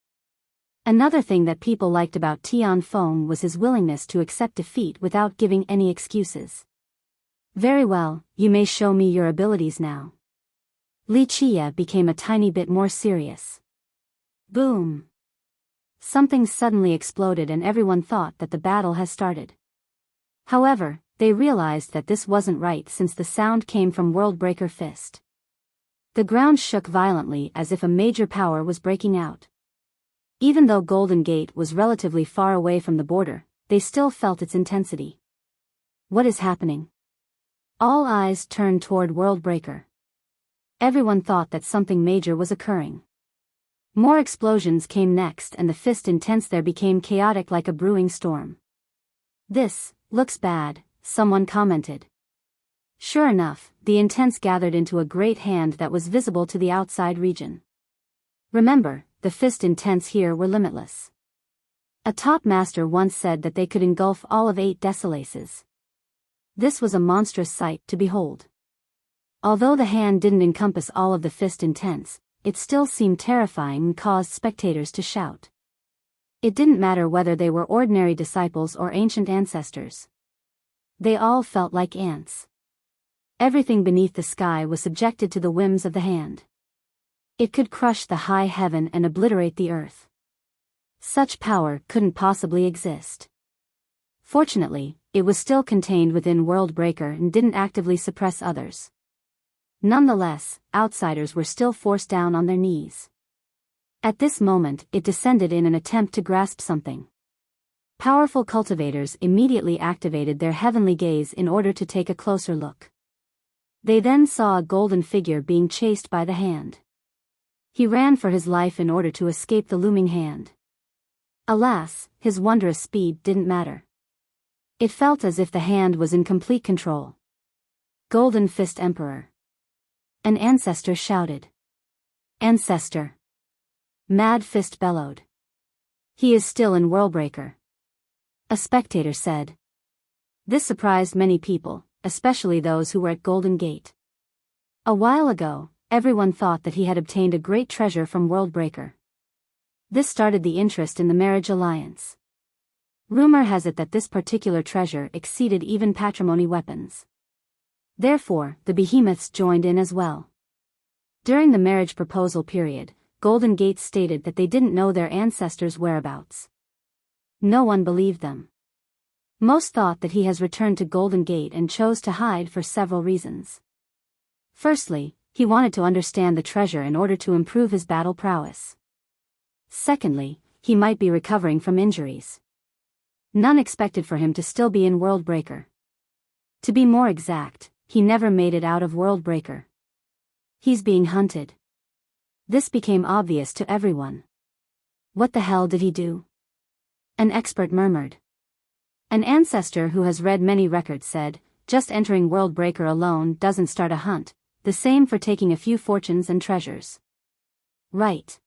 Another thing that people liked about Tianfeng was his willingness to accept defeat without giving any excuses. "Very well, you may show me your abilities now." Li Qia became a tiny bit more serious. Boom! Something suddenly exploded and everyone thought that the battle has started. However, they realized that this wasn't right since the sound came from Worldbreaker Fist. The ground shook violently as if a major power was breaking out. Even though Golden Gate was relatively far away from the border, they still felt its intensity. What is happening? All eyes turned toward Worldbreaker. Everyone thought that something major was occurring. More explosions came next and the fist intense there became chaotic like a brewing storm. "This looks bad," someone commented. Sure enough, the intense gathered into a great hand that was visible to the outside region. Remember, the fist intense here were limitless. A top master once said that they could engulf all of 8 desolaces. This was a monstrous sight to behold. Although the hand didn't encompass all of the fist intense, it still seemed terrifying and caused spectators to shout. It didn't matter whether they were ordinary disciples or ancient ancestors. They all felt like ants. Everything beneath the sky was subjected to the whims of the hand. It could crush the high heaven and obliterate the earth. Such power couldn't possibly exist. Fortunately, it was still contained within Worldbreaker and didn't actively suppress others. Nonetheless, outsiders were still forced down on their knees. At this moment, it descended in an attempt to grasp something. Powerful cultivators immediately activated their heavenly gaze in order to take a closer look. They then saw a golden figure being chased by the hand. He ran for his life in order to escape the looming hand. Alas, his wondrous speed didn't matter. It felt as if the hand was in complete control. Golden Fist Emperor. An ancestor shouted. Ancestor. Mad Fist bellowed. He is still in Worldbreaker. A spectator said. This surprised many people, especially those who were at Golden Gate. A while ago, everyone thought that he had obtained a great treasure from Worldbreaker. This started the interest in the marriage alliance. Rumor has it that this particular treasure exceeded even patrimony weapons. Therefore, the behemoths joined in as well. During the marriage proposal period, Golden Gate stated that they didn't know their ancestors' whereabouts. No one believed them. Most thought that he has returned to Golden Gate and chose to hide for several reasons. Firstly, he wanted to understand the treasure in order to improve his battle prowess. Secondly, he might be recovering from injuries. None expected for him to still be in Worldbreaker. To be more exact, he never made it out of Worldbreaker. He's being hunted. This became obvious to everyone. What the hell did he do? An expert murmured. An ancestor who has read many records said, just entering Worldbreaker alone doesn't start a hunt, the same for taking a few fortunes and treasures. Right.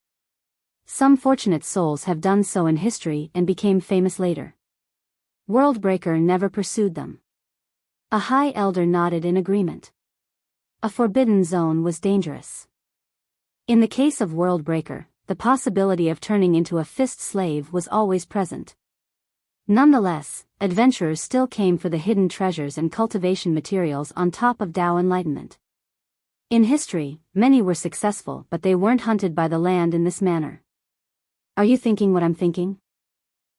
Some fortunate souls have done so in history and became famous later. Worldbreaker never pursued them. A high elder nodded in agreement. A forbidden zone was dangerous. In the case of Worldbreaker, the possibility of turning into a fist slave was always present. Nonetheless, adventurers still came for the hidden treasures and cultivation materials on top of Tao enlightenment. In history, many were successful, but they weren't hunted by the land in this manner. Are you thinking what I'm thinking?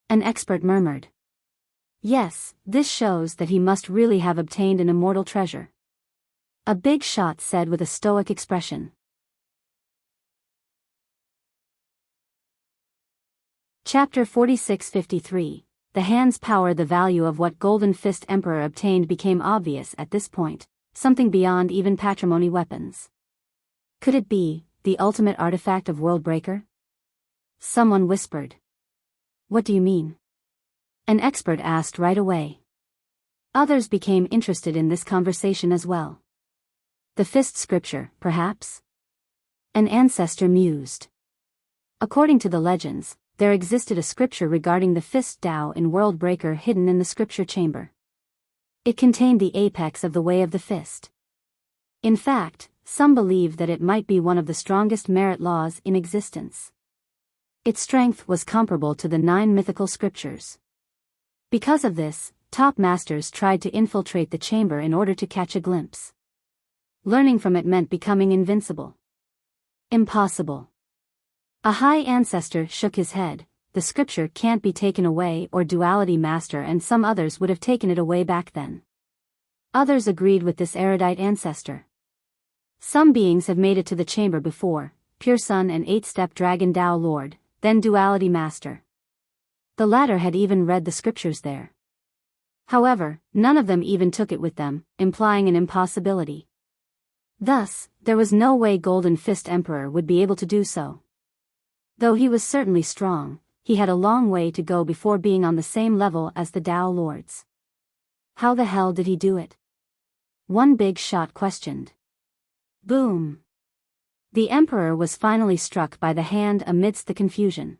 An expert murmured. Yes, this shows that he must really have obtained an immortal treasure. A big shot said with a stoic expression. Chapter 46-53. The hand's power. The value of what Golden Fist Emperor obtained became obvious at this point, something beyond even patrimony weapons. Could it be the ultimate artifact of Worldbreaker? Someone whispered. What do you mean? An expert asked right away. Others became interested in this conversation as well. The fist scripture, perhaps? An ancestor mused. According to the legends, there existed a scripture regarding the fist Tao in Worldbreaker hidden in the scripture chamber. It contained the apex of the way of the fist. In fact, some believe that it might be one of the strongest merit laws in existence. Its strength was comparable to the 9 mythical scriptures. Because of this, top masters tried to infiltrate the chamber in order to catch a glimpse. Learning from it meant becoming invincible. Impossible. A high ancestor shook his head. The scripture can't be taken away, or Duality Master and some others would have taken it away back then. Others agreed with this erudite ancestor. Some beings have made it to the chamber before, Pure Sun and 8-step Dragon Tao Lord, then Duality Master. The latter had even read the scriptures there. However, none of them even took it with them, implying an impossibility. Thus, there was no way Golden Fist Emperor would be able to do so. Though he was certainly strong, he had a long way to go before being on the same level as the Tao Lords. How the hell did he do it? One big shot questioned. Boom! The Emperor was finally struck by the hand amidst the confusion.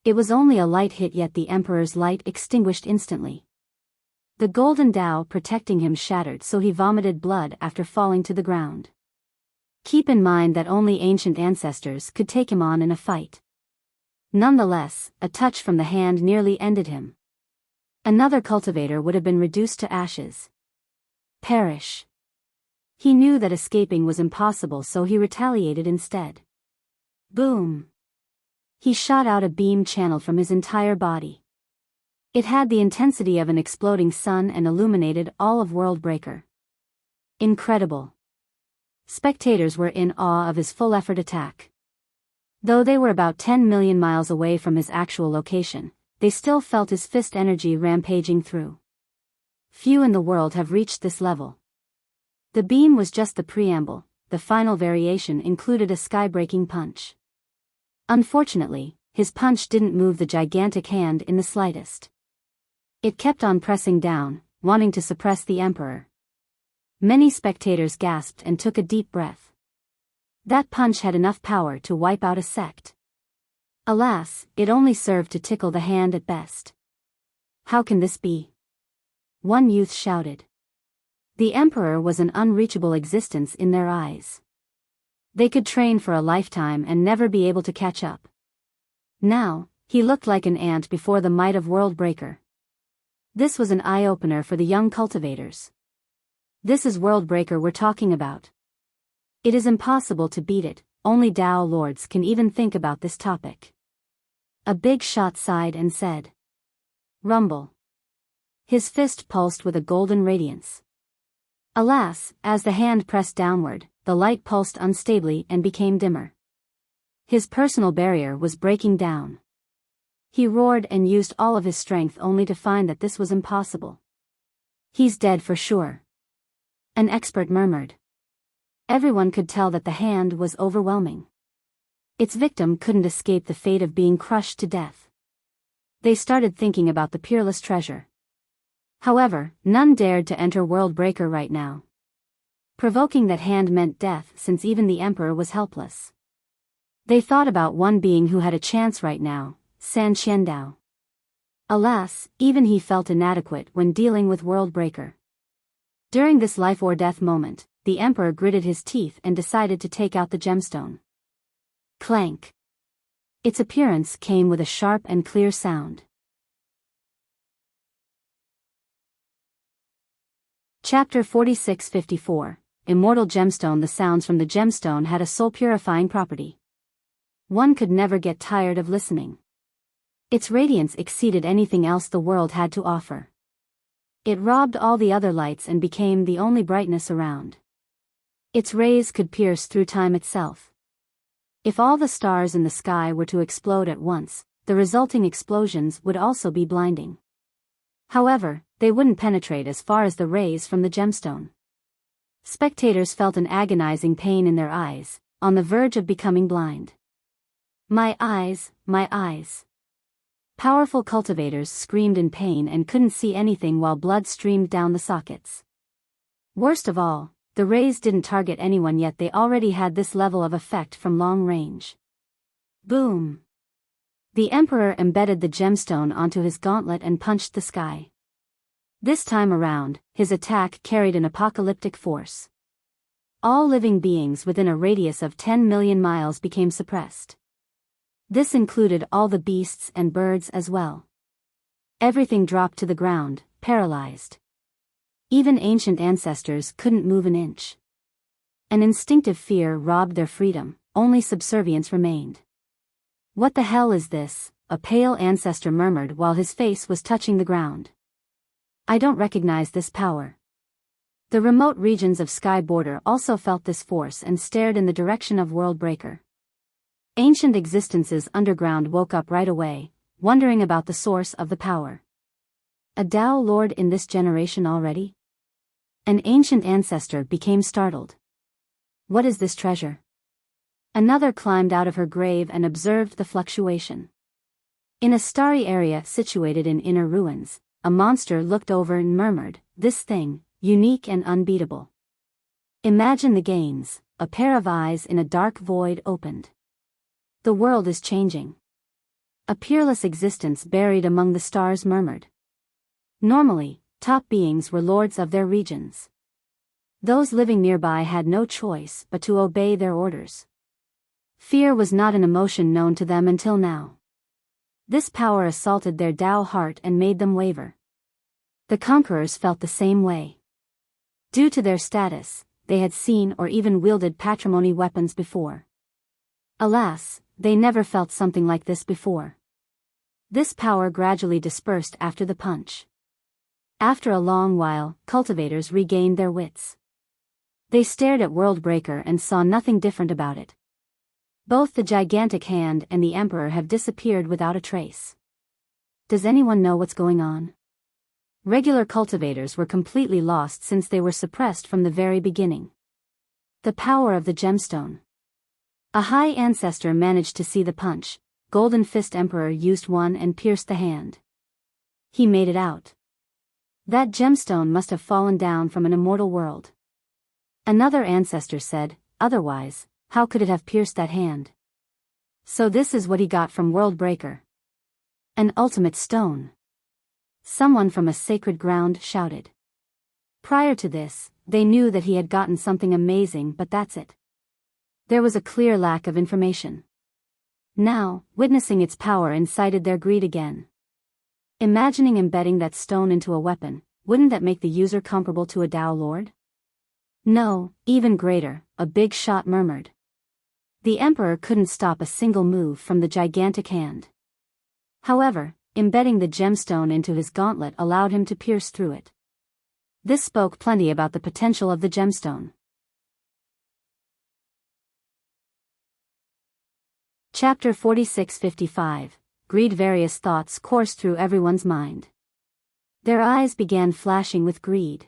It was only a light hit, yet the Emperor's light extinguished instantly. The golden Tao protecting him shattered, so he vomited blood after falling to the ground. Keep in mind that only ancient ancestors could take him on in a fight. Nonetheless, a touch from the hand nearly ended him. Another cultivator would have been reduced to ashes. Perish. He knew that escaping was impossible, so he retaliated instead. Boom! He shot out a beam channel from his entire body. It had the intensity of an exploding sun and illuminated all of Worldbreaker. Incredible. Spectators were in awe of his full-effort attack. Though they were about 10 million miles away from his actual location, they still felt his fist energy rampaging through. Few in the world have reached this level. The beam was just the preamble. The final variation included a sky-breaking punch. Unfortunately, his punch didn't move the gigantic hand in the slightest. It kept on pressing down, wanting to suppress the Emperor. Many spectators gasped and took a deep breath. That punch had enough power to wipe out a sect. Alas, it only served to tickle the hand at best. How can this be? One youth shouted. The Emperor was an unreachable existence in their eyes. They could train for a lifetime and never be able to catch up. Now, he looked like an ant before the might of Worldbreaker. This was an eye-opener for the young cultivators. This is Worldbreaker we're talking about. It is impossible to beat it, only Dao Lords can even think about this topic. A big shot sighed and said. Rumble. His fist pulsed with a golden radiance. Alas, as the hand pressed downward, the light pulsed unstably and became dimmer. His personal barrier was breaking down. He roared and used all of his strength only to find that this was impossible. He's dead for sure. An expert murmured. Everyone could tell that the hand was overwhelming. Its victim couldn't escape the fate of being crushed to death. They started thinking about the peerless treasure. However, none dared to enter Worldbreaker right now. Provoking that hand meant death since even the Emperor was helpless. They thought about one being who had a chance right now, San Qiandao. Alas, even he felt inadequate when dealing with Worldbreaker. During this life or death moment, the Emperor gritted his teeth and decided to take out the gemstone. Clank. Its appearance came with a sharp and clear sound. Chapter 46-54, Immortal Gemstone. The sounds from the gemstone had a soul-purifying property. One could never get tired of listening. Its radiance exceeded anything else the world had to offer. It robbed all the other lights and became the only brightness around. Its rays could pierce through time itself. If all the stars in the sky were to explode at once, the resulting explosions would also be blinding. However, they wouldn't penetrate as far as the rays from the gemstone. Spectators felt an agonizing pain in their eyes, on the verge of becoming blind. My eyes, my eyes. Powerful cultivators screamed in pain and couldn't see anything while blood streamed down the sockets. Worst of all, the rays didn't target anyone yet they already had this level of effect from long range. Boom! The Emperor embedded the gemstone onto his gauntlet and punched the sky. This time around, his attack carried an apocalyptic force. All living beings within a radius of 10 million miles became suppressed. This included all the beasts and birds as well. Everything dropped to the ground, paralyzed. Even ancient ancestors couldn't move an inch. An instinctive fear robbed their freedom, only subservience remained. What the hell is this? A pale ancestor murmured while his face was touching the ground. I don't recognize this power. The remote regions of Sky Border also felt this force and stared in the direction of Worldbreaker. Ancient existences underground woke up right away, wondering about the source of the power. A Dao Lord in this generation already? An ancient ancestor became startled. What is this treasure? Another climbed out of her grave and observed the fluctuation. In a starry area situated in inner ruins, a monster looked over and murmured, "This thing, unique and unbeatable." Imagine the gains. A pair of eyes in a dark void opened. The world is changing. A peerless existence buried among the stars murmured. Normally, top beings were lords of their regions. Those living nearby had no choice but to obey their orders. Fear was not an emotion known to them until now. This power assaulted their Dao heart and made them waver. The conquerors felt the same way. Due to their status, they had seen or even wielded patrimony weapons before. Alas, they never felt something like this before. This power gradually dispersed after the punch. After a long while, cultivators regained their wits. They stared at Worldbreaker and saw nothing different about it. Both the gigantic hand and the Emperor have disappeared without a trace. Does anyone know what's going on? Regular cultivators were completely lost since they were suppressed from the very beginning. The power of the gemstone. A high ancestor managed to see the punch. Golden Fist Emperor used one and pierced the hand. He made it out. That gemstone must have fallen down from an immortal world. Another ancestor said, otherwise, how could it have pierced that hand? So this is what he got from Worldbreaker. An ultimate stone. Someone from a sacred ground shouted. Prior to this, they knew that he had gotten something amazing, but that's it. There was a clear lack of information. Now, witnessing its power incited their greed again. Imagining embedding that stone into a weapon, wouldn't that make the user comparable to a Dao Lord? No, even greater, a big shot murmured. The Emperor couldn't stop a single move from the gigantic hand. However, embedding the gemstone into his gauntlet allowed him to pierce through it. This spoke plenty about the potential of the gemstone. Chapter 46-55. Greed. Various thoughts coursed through everyone's mind. Their eyes began flashing with greed.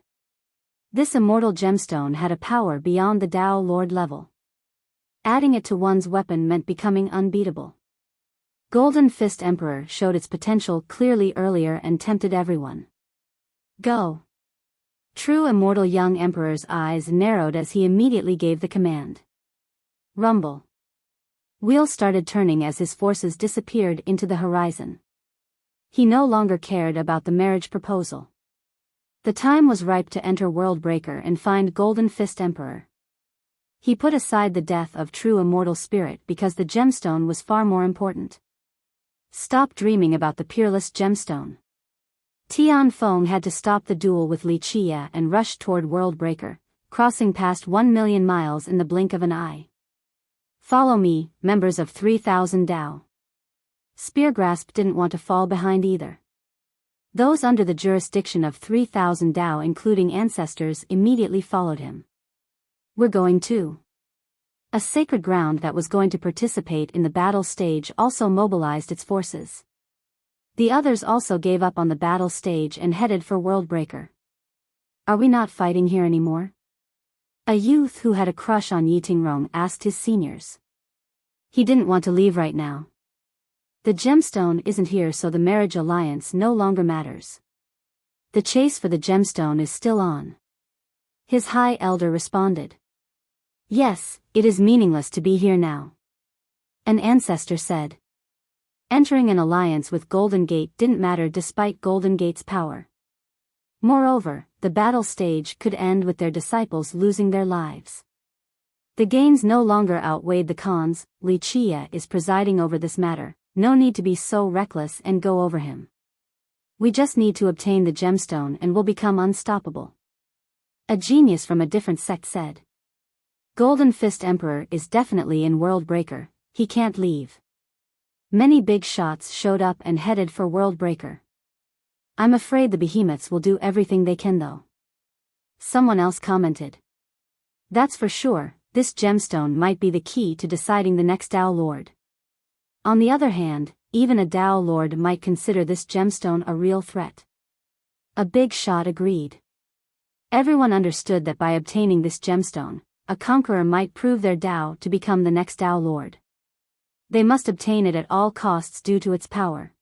This immortal gemstone had a power beyond the Dao Lord level. Adding it to one's weapon meant becoming unbeatable. Golden Fist Emperor showed its potential clearly earlier and tempted everyone. Go! True immortal young Emperor's eyes narrowed as he immediately gave the command. Rumble. Wheels started turning as his forces disappeared into the horizon. He no longer cared about the marriage proposal. The time was ripe to enter Worldbreaker and find Golden Fist Emperor. He put aside the death of true immortal spirit because the gemstone was far more important. Stop dreaming about the peerless gemstone. Tian Feng had to stop the duel with Li Chia and rush toward Worldbreaker, crossing past 1,000,000 miles in the blink of an eye. Follow me, members of 3,000 Dao. Speargrasp didn't want to fall behind either. Those under the jurisdiction of 3,000 Dao, including ancestors, immediately followed him. We're going too. A sacred ground that was going to participate in the battle stage also mobilized its forces. The others also gave up on the battle stage and headed for Worldbreaker. Are we not fighting here anymore? A youth who had a crush on Yitingrong asked his seniors. He didn't want to leave right now. The gemstone isn't here, so the marriage alliance no longer matters. The chase for the gemstone is still on. His high elder responded. Yes, it is meaningless to be here now. An ancestor said. Entering an alliance with Golden Gate didn't matter despite Golden Gate's power. Moreover, the battle stage could end with their disciples losing their lives. The gains no longer outweighed the cons. Li Chia is presiding over this matter, no need to be so reckless and go over him. We just need to obtain the gemstone and we'll become unstoppable. A genius from a different sect said. Golden Fist Emperor is definitely in Worldbreaker, he can't leave. Many big shots showed up and headed for Worldbreaker. I'm afraid the behemoths will do everything they can though. Someone else commented. That's for sure, this gemstone might be the key to deciding the next Dao Lord. On the other hand, even a Dao Lord might consider this gemstone a real threat. A big shot agreed. Everyone understood that by obtaining this gemstone, a conqueror might prove their Dao to become the next Dao Lord. They must obtain it at all costs due to its power.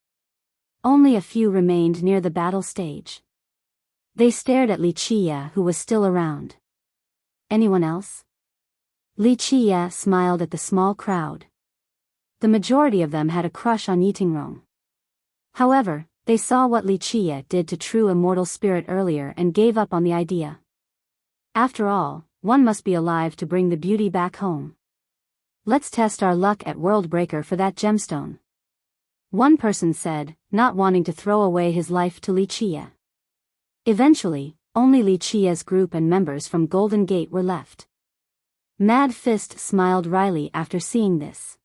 Only a few remained near the battle stage. They stared at Li Chia, who was still around. Anyone else? Li Chia smiled at the small crowd. The majority of them had a crush on Yitingrong. However, they saw what Li Chia did to true immortal spirit earlier and gave up on the idea. After all, one must be alive to bring the beauty back home. Let's test our luck at Worldbreaker for that gemstone. One person said, not wanting to throw away his life to Li Chia. Eventually, only Li Chia's group and members from Golden Gate were left. Mad Fist smiled wryly after seeing this.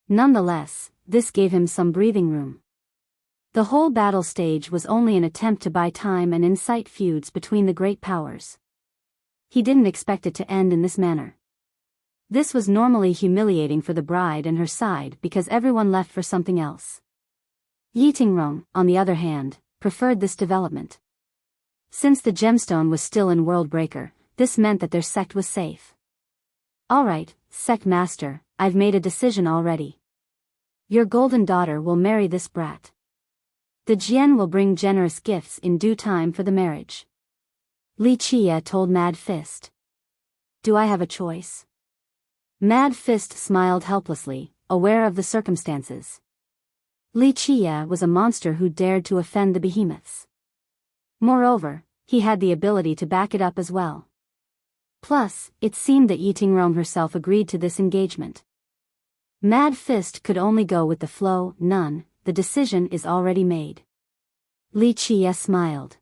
Nonetheless, this gave him some breathing room. The whole battle stage was only an attempt to buy time and incite feuds between the great powers. He didn't expect it to end in this manner. This was normally humiliating for the bride and her side because everyone left for something else. Yi Tingrong, on the other hand, preferred this development. Since the gemstone was still in Worldbreaker, this meant that their sect was safe. Alright, sect master, I've made a decision already. Your golden daughter will marry this brat. The Jian will bring generous gifts in due time for the marriage. Li Chia told Mad Fist. Do I have a choice? Mad Fist smiled helplessly, aware of the circumstances. Li Chia was a monster who dared to offend the behemoths. Moreover, he had the ability to back it up as well. Plus, it seemed that Yi Tingrong herself agreed to this engagement. Mad Fist could only go with the flow. None, the decision is already made. Li Chia smiled.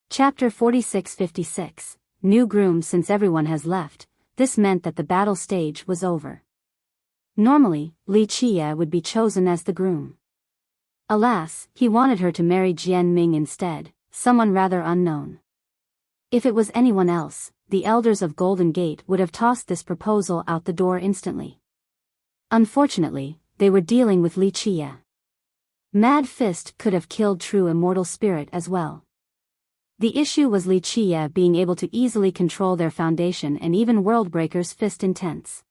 Chapter 46-56, New Groom. Since everyone has left, this meant that the battle stage was over. Normally, Li Chia would be chosen as the groom. Alas, he wanted her to marry Jian Ming instead, someone rather unknown. If it was anyone else, the elders of Golden Gate would have tossed this proposal out the door instantly. Unfortunately, they were dealing with Li Chia. Mad Fist could have killed true immortal spirit as well. The issue was Li Chia being able to easily control their foundation and even Worldbreaker's fist intense.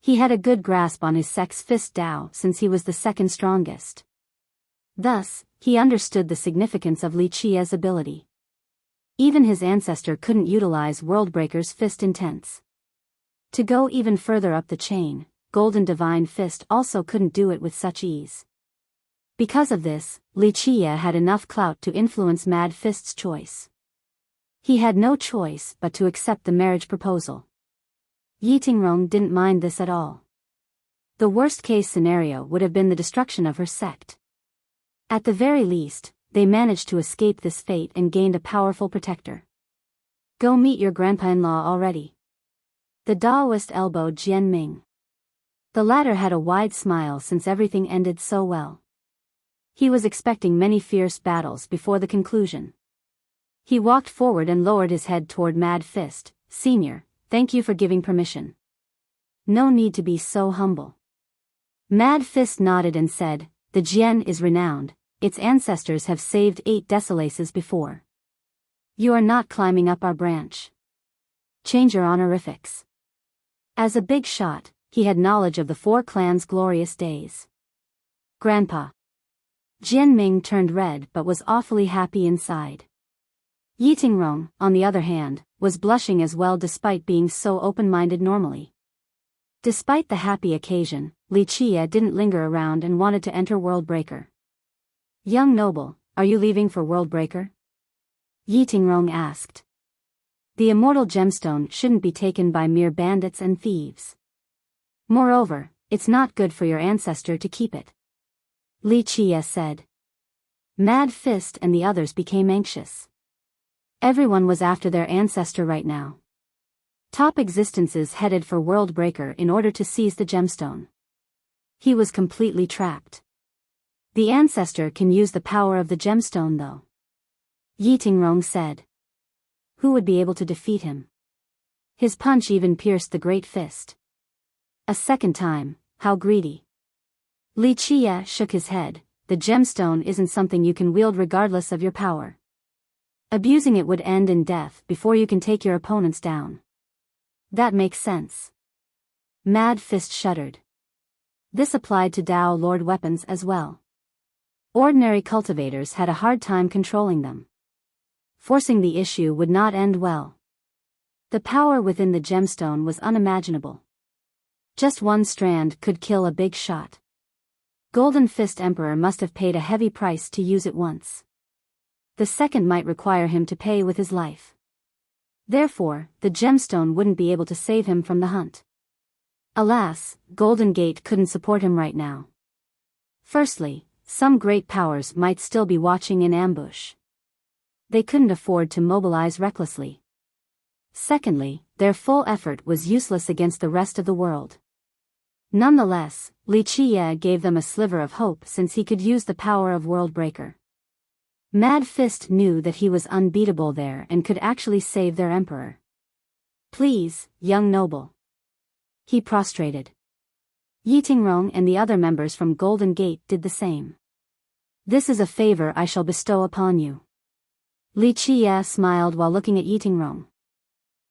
He had a good grasp on his sect's fist Dao since he was the second strongest. Thus, he understood the significance of Li Chia's ability. Even his ancestor couldn't utilize Worldbreaker's fist intense. To go even further up the chain, Golden Divine Fist also couldn't do it with such ease. Because of this, Li Chia had enough clout to influence Mad Fist's choice. He had no choice but to accept the marriage proposal. Yi Tingrong didn't mind this at all. The worst-case scenario would have been the destruction of her sect. At the very least, they managed to escape this fate and gained a powerful protector. Go meet your grandpa-in-law already. The Daoist elbowed Jian Ming. The latter had a wide smile since everything ended so well. He was expecting many fierce battles before the conclusion. He walked forward and lowered his head toward Mad Fist. Senior, thank you for giving permission. No need to be so humble. Mad Fist nodded and said, the Jian is renowned, its ancestors have saved 8 Desolaces before. You are not climbing up our branch. Change your honorifics. As a big shot, he had knowledge of the 4 clans' glorious days. Grandpa. Jian Ming turned red but was awfully happy inside. Yi Tingrong, on the other hand, was blushing as well despite being so open-minded normally. Despite the happy occasion, Li Chia didn't linger around and wanted to enter Worldbreaker. Young noble, are you leaving for Worldbreaker? Yi Tingrong asked. The immortal gemstone shouldn't be taken by mere bandits and thieves. Moreover, it's not good for your ancestor to keep it. Li Chia said. Mad Fist and the others became anxious. Everyone was after their ancestor right now. Top existences headed for Worldbreaker in order to seize the gemstone. He was completely trapped. The ancestor can use the power of the gemstone though. Yi Tingrong said. Who would be able to defeat him? His punch even pierced the great fist. A second time, how greedy. Li Chia shook his head. The gemstone isn't something you can wield regardless of your power. Abusing it would end in death before you can take your opponents down. That makes sense. Mad Fist shuddered. This applied to Dao Lord weapons as well. Ordinary cultivators had a hard time controlling them. Forcing the issue would not end well. The power within the gemstone was unimaginable. Just one strand could kill a big shot. Golden Fist Emperor must have paid a heavy price to use it once. The second might require him to pay with his life. Therefore, the gemstone wouldn't be able to save him from the hunt. Alas, Golden Gate couldn't support him right now. Firstly, some great powers might still be watching in ambush. They couldn't afford to mobilize recklessly. Secondly, their full effort was useless against the rest of the world. Nonetheless, Li Qiye gave them a sliver of hope since he could use the power of Worldbreaker. Mad Fist knew that he was unbeatable there and could actually save their emperor. "Please, young noble." He prostrated. Yitingrong and the other members from Golden Gate did the same. "This is a favor I shall bestow upon you." Li Qiye smiled while looking at Yitingrong.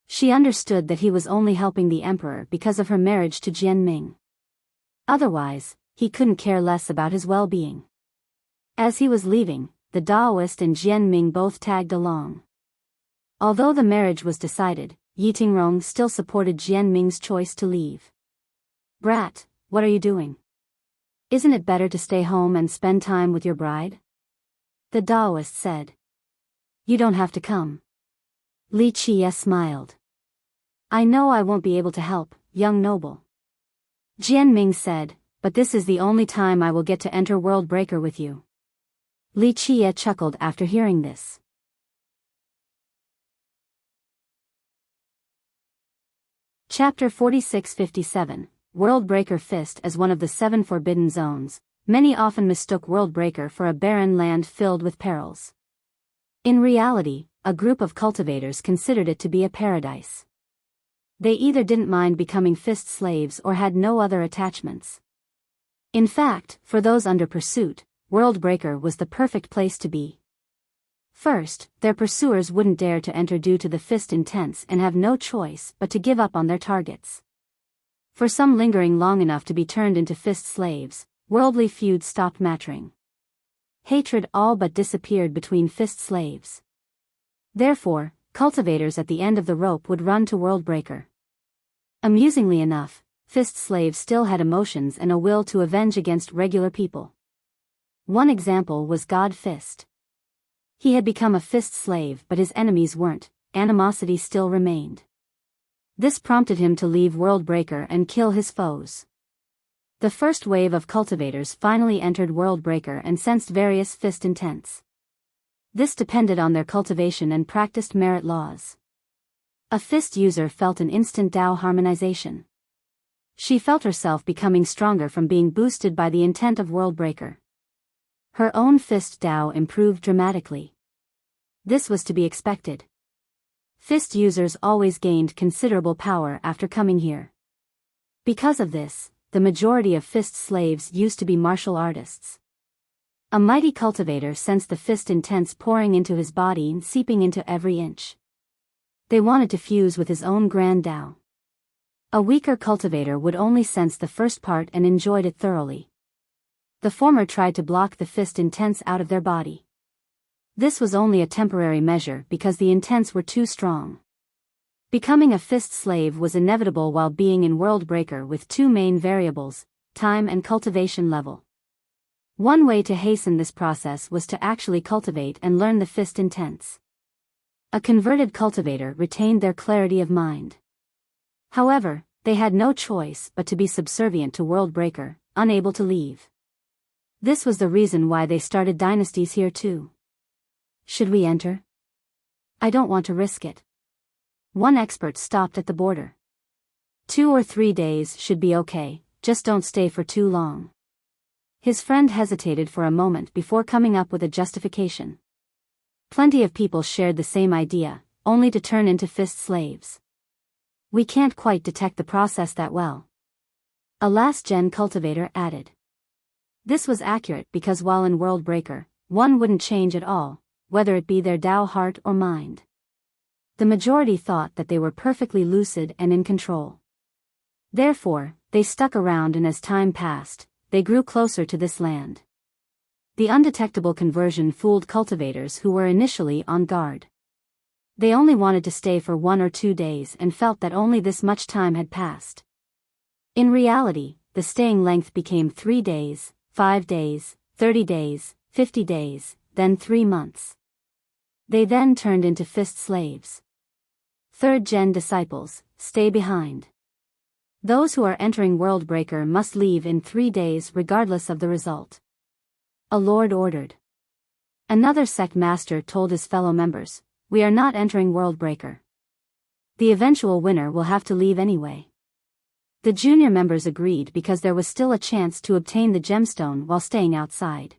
She understood that he was only helping the emperor because of her marriage to Jianming. Otherwise, he couldn't care less about his well-being. As he was leaving, the Daoist and Jianming both tagged along. Although the marriage was decided, Yitingrong still supported Jianming's choice to leave. "Brat, what are you doing? Isn't it better to stay home and spend time with your bride?" The Daoist said. "You don't have to come." Li Qiye smiled. "I know I won't be able to help, young noble." Jianming said, "But this is the only time I will get to enter Worldbreaker with you." Li Qiye chuckled after hearing this. Chapter 46-57, Worldbreaker Fist. As one of the 7 forbidden zones, many often mistook Worldbreaker for a barren land filled with perils. In reality, a group of cultivators considered it to be a paradise. They either didn't mind becoming Fist slaves or had no other attachments. In fact, for those under pursuit, Worldbreaker was the perfect place to be. First, their pursuers wouldn't dare to enter due to the Fist intense and have no choice but to give up on their targets. For some lingering long enough to be turned into Fist slaves, worldly feuds stopped mattering. Hatred all but disappeared between Fist slaves. Therefore, cultivators at the end of the rope would run to Worldbreaker. Amusingly enough, Fist slaves still had emotions and a will to avenge against regular people. One example was God Fist. He had become a Fist slave, but his enemies weren't. Animosity still remained. This prompted him to leave Worldbreaker and kill his foes. The first wave of cultivators finally entered Worldbreaker and sensed various Fist intents. This depended on their cultivation and practiced merit laws. A Fist user felt an instant Dao harmonization. She felt herself becoming stronger from being boosted by the intent of Worldbreaker. Her own Fist Dao improved dramatically. This was to be expected. Fist users always gained considerable power after coming here. Because of this, the majority of Fist slaves used to be martial artists. A mighty cultivator sensed the Fist intents pouring into his body and seeping into every inch. They wanted to fuse with his own grand Dao. A weaker cultivator would only sense the first part and enjoyed it thoroughly. The former tried to block the Fist intents out of their body. This was only a temporary measure because the intents were too strong. Becoming a Fist slave was inevitable while being in Worldbreaker with 2 main variables, time and cultivation level. One way to hasten this process was to actually cultivate and learn the Fist intents. A converted cultivator retained their clarity of mind. However, they had no choice but to be subservient to Worldbreaker, unable to leave. This was the reason why they started dynasties here too. "Should we enter? I don't want to risk it." One expert stopped at the border. 2 or 3 days should be okay, just don't stay for too long. His friend hesitated for a moment before coming up with a justification. Plenty of people shared the same idea, only to turn into Fist slaves. "We can't quite detect the process that well," a last-gen cultivator added. This was accurate because while in Worldbreaker, one wouldn't change at all, whether it be their Dao heart or mind. The majority thought that they were perfectly lucid and in control. Therefore, they stuck around, and as time passed, they grew closer to this land. The undetectable conversion fooled cultivators who were initially on guard. They only wanted to stay for 1 or 2 days and felt that only this much time had passed. In reality, the staying length became 3 days, 5 days, 30 days, 50 days, then 3 months. They then turned into Fist slaves. 3rd-gen disciples, stay behind. Those who are entering Worldbreaker must leave in 3 days regardless of the result. A lord ordered. Another sect master told his fellow members, "We are not entering Worldbreaker. The eventual winner will have to leave anyway." The junior members agreed because there was still a chance to obtain the gemstone while staying outside.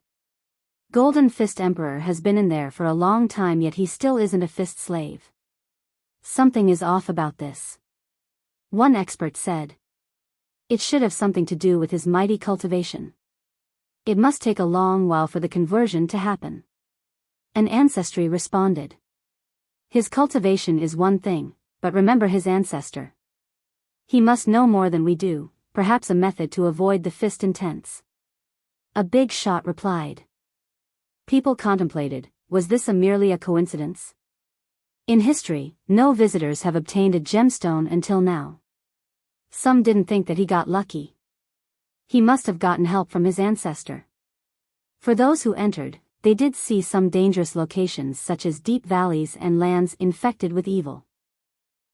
Golden Fist Emperor has been in there for a long time, yet he still isn't a fist slave. Something is off about this. One expert said. It should have something to do with his mighty cultivation. It must take a long while for the conversion to happen. An ancestry responded. His cultivation is one thing, but remember his ancestor. He must know more than we do, perhaps a method to avoid the fist intents. A big shot replied. People contemplated, was this merely a coincidence? In history, no visitors have obtained a gemstone until now. Some didn't think that he got lucky. He must have gotten help from his ancestor. For those who entered, they did see some dangerous locations such as deep valleys and lands infected with evil.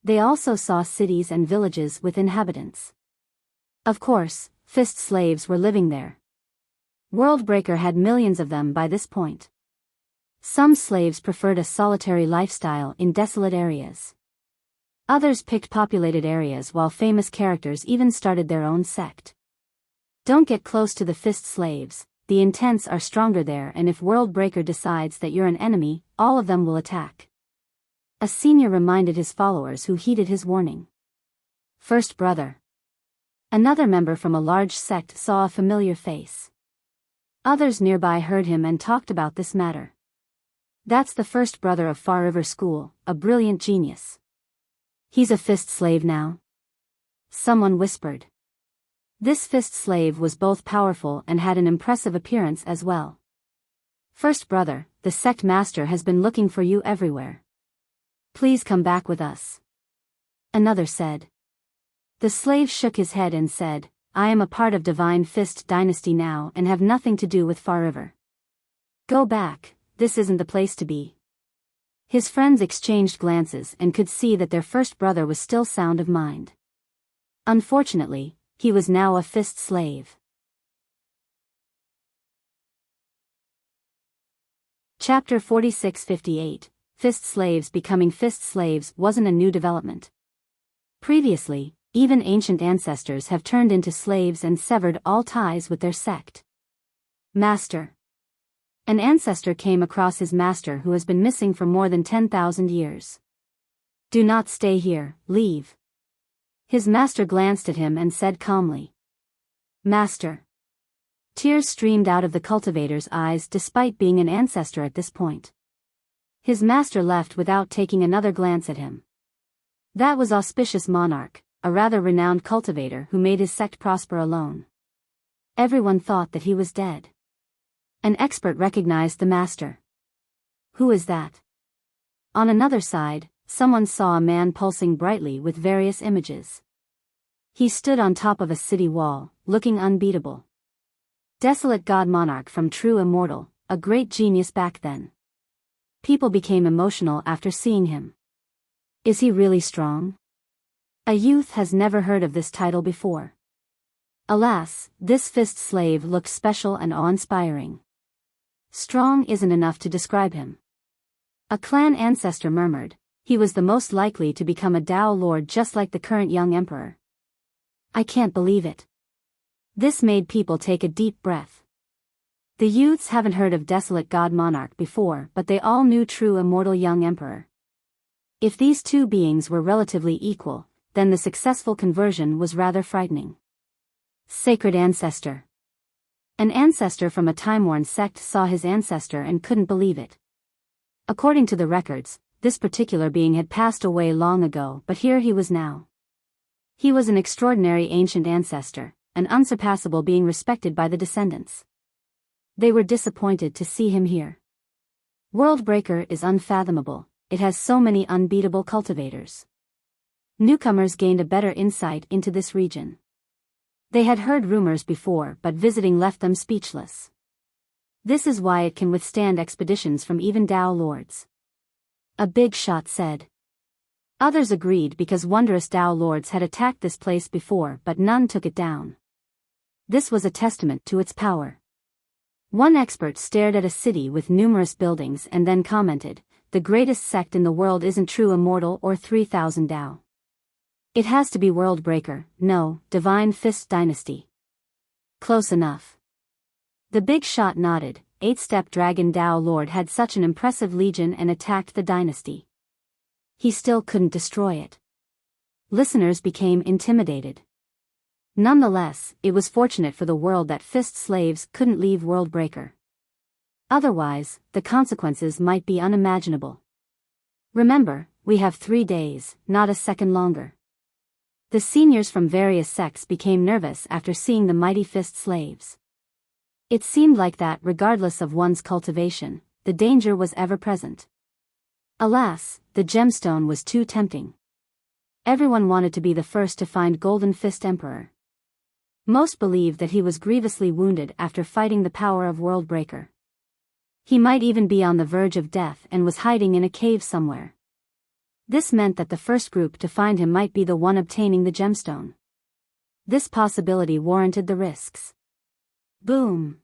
They also saw cities and villages with inhabitants. Of course, fist slaves were living there. Worldbreaker had millions of them by this point. Some slaves preferred a solitary lifestyle in desolate areas. Others picked populated areas, while famous characters even started their own sect. Don't get close to the fist slaves, the intents are stronger there, and if Worldbreaker decides that you're an enemy, all of them will attack. A senior reminded his followers, who heeded his warning. First brother. Another member from a large sect saw a familiar face. Others nearby heard him and talked about this matter. That's the first brother of Far River School, a brilliant genius. He's a fist slave now. Someone whispered. This fist slave was both powerful and had an impressive appearance as well. First brother, the sect master has been looking for you everywhere. Please come back with us. Another said. The slave shook his head and said, I am a part of Divine Fist Dynasty now and have nothing to do with Far River. Go back, this isn't the place to be. His friends exchanged glances and could see that their first brother was still sound of mind. Unfortunately, he was now a fist slave. Chapter 46-58, Fist Slaves becoming fist slaves wasn't a new development. Previously, even ancient ancestors have turned into slaves and severed all ties with their sect. Master. An ancestor came across his master who has been missing for more than 10,000 years. Do not stay here, leave. His master glanced at him and said calmly. Master. Tears streamed out of the cultivator's eyes despite being an ancestor at this point. His master left without taking another glance at him. That was Auspicious Monarch, a rather renowned cultivator who made his sect prosper alone. Everyone thought that he was dead. An expert recognized the master. Who is that? On another side, someone saw a man pulsing brightly with various images. He stood on top of a city wall, looking unbeatable. Desolate God Monarch from True Immortal, a great genius back then. People became emotional after seeing him. Is he really strong? A youth has never heard of this title before. Alas, this fist slave looked special and awe-inspiring. Strong isn't enough to describe him. A clan ancestor murmured, he was the most likely to become a Dao Lord just like the current young emperor. I can't believe it. This made people take a deep breath. The youths haven't heard of Desolate God Monarch before, but they all knew True Immortal Young Emperor. If these two beings were relatively equal, then the successful conversion was rather frightening. Sacred Ancestor. An ancestor from a time-worn sect saw his ancestor and couldn't believe it. According to the records, this particular being had passed away long ago, but here he was now. He was an extraordinary ancient ancestor, an unsurpassable being respected by the descendants. They were disappointed to see him here. Worldbreaker is unfathomable, it has so many unbeatable cultivators. Newcomers gained a better insight into this region. They had heard rumors before, but visiting left them speechless. This is why it can withstand expeditions from even Dao Lords. A big shot said. Others agreed because wondrous Dao Lords had attacked this place before, but none took it down. This was a testament to its power. One expert stared at a city with numerous buildings and then commented, the greatest sect in the world isn't True Immortal or 3000 Dao. It has to be World Breaker, no, Divine Fist Dynasty. Close enough. The big shot nodded. 8-step Dragon Dao Lord had such an impressive legion and attacked the dynasty. He still couldn't destroy it. Listeners became intimidated. Nonetheless, it was fortunate for the world that fist slaves couldn't leave World Breaker. Otherwise, the consequences might be unimaginable. Remember, we have 3 days, not a second longer. The seniors from various sects became nervous after seeing the mighty fist slaves. It seemed like that regardless of one's cultivation, the danger was ever present. Alas, the gemstone was too tempting. Everyone wanted to be the first to find Golden Fist Emperor. Most believed that he was grievously wounded after fighting the power of World Breaker. He might even be on the verge of death and was hiding in a cave somewhere. This meant that the first group to find him might be the one obtaining the gemstone. This possibility warranted the risks. Boom!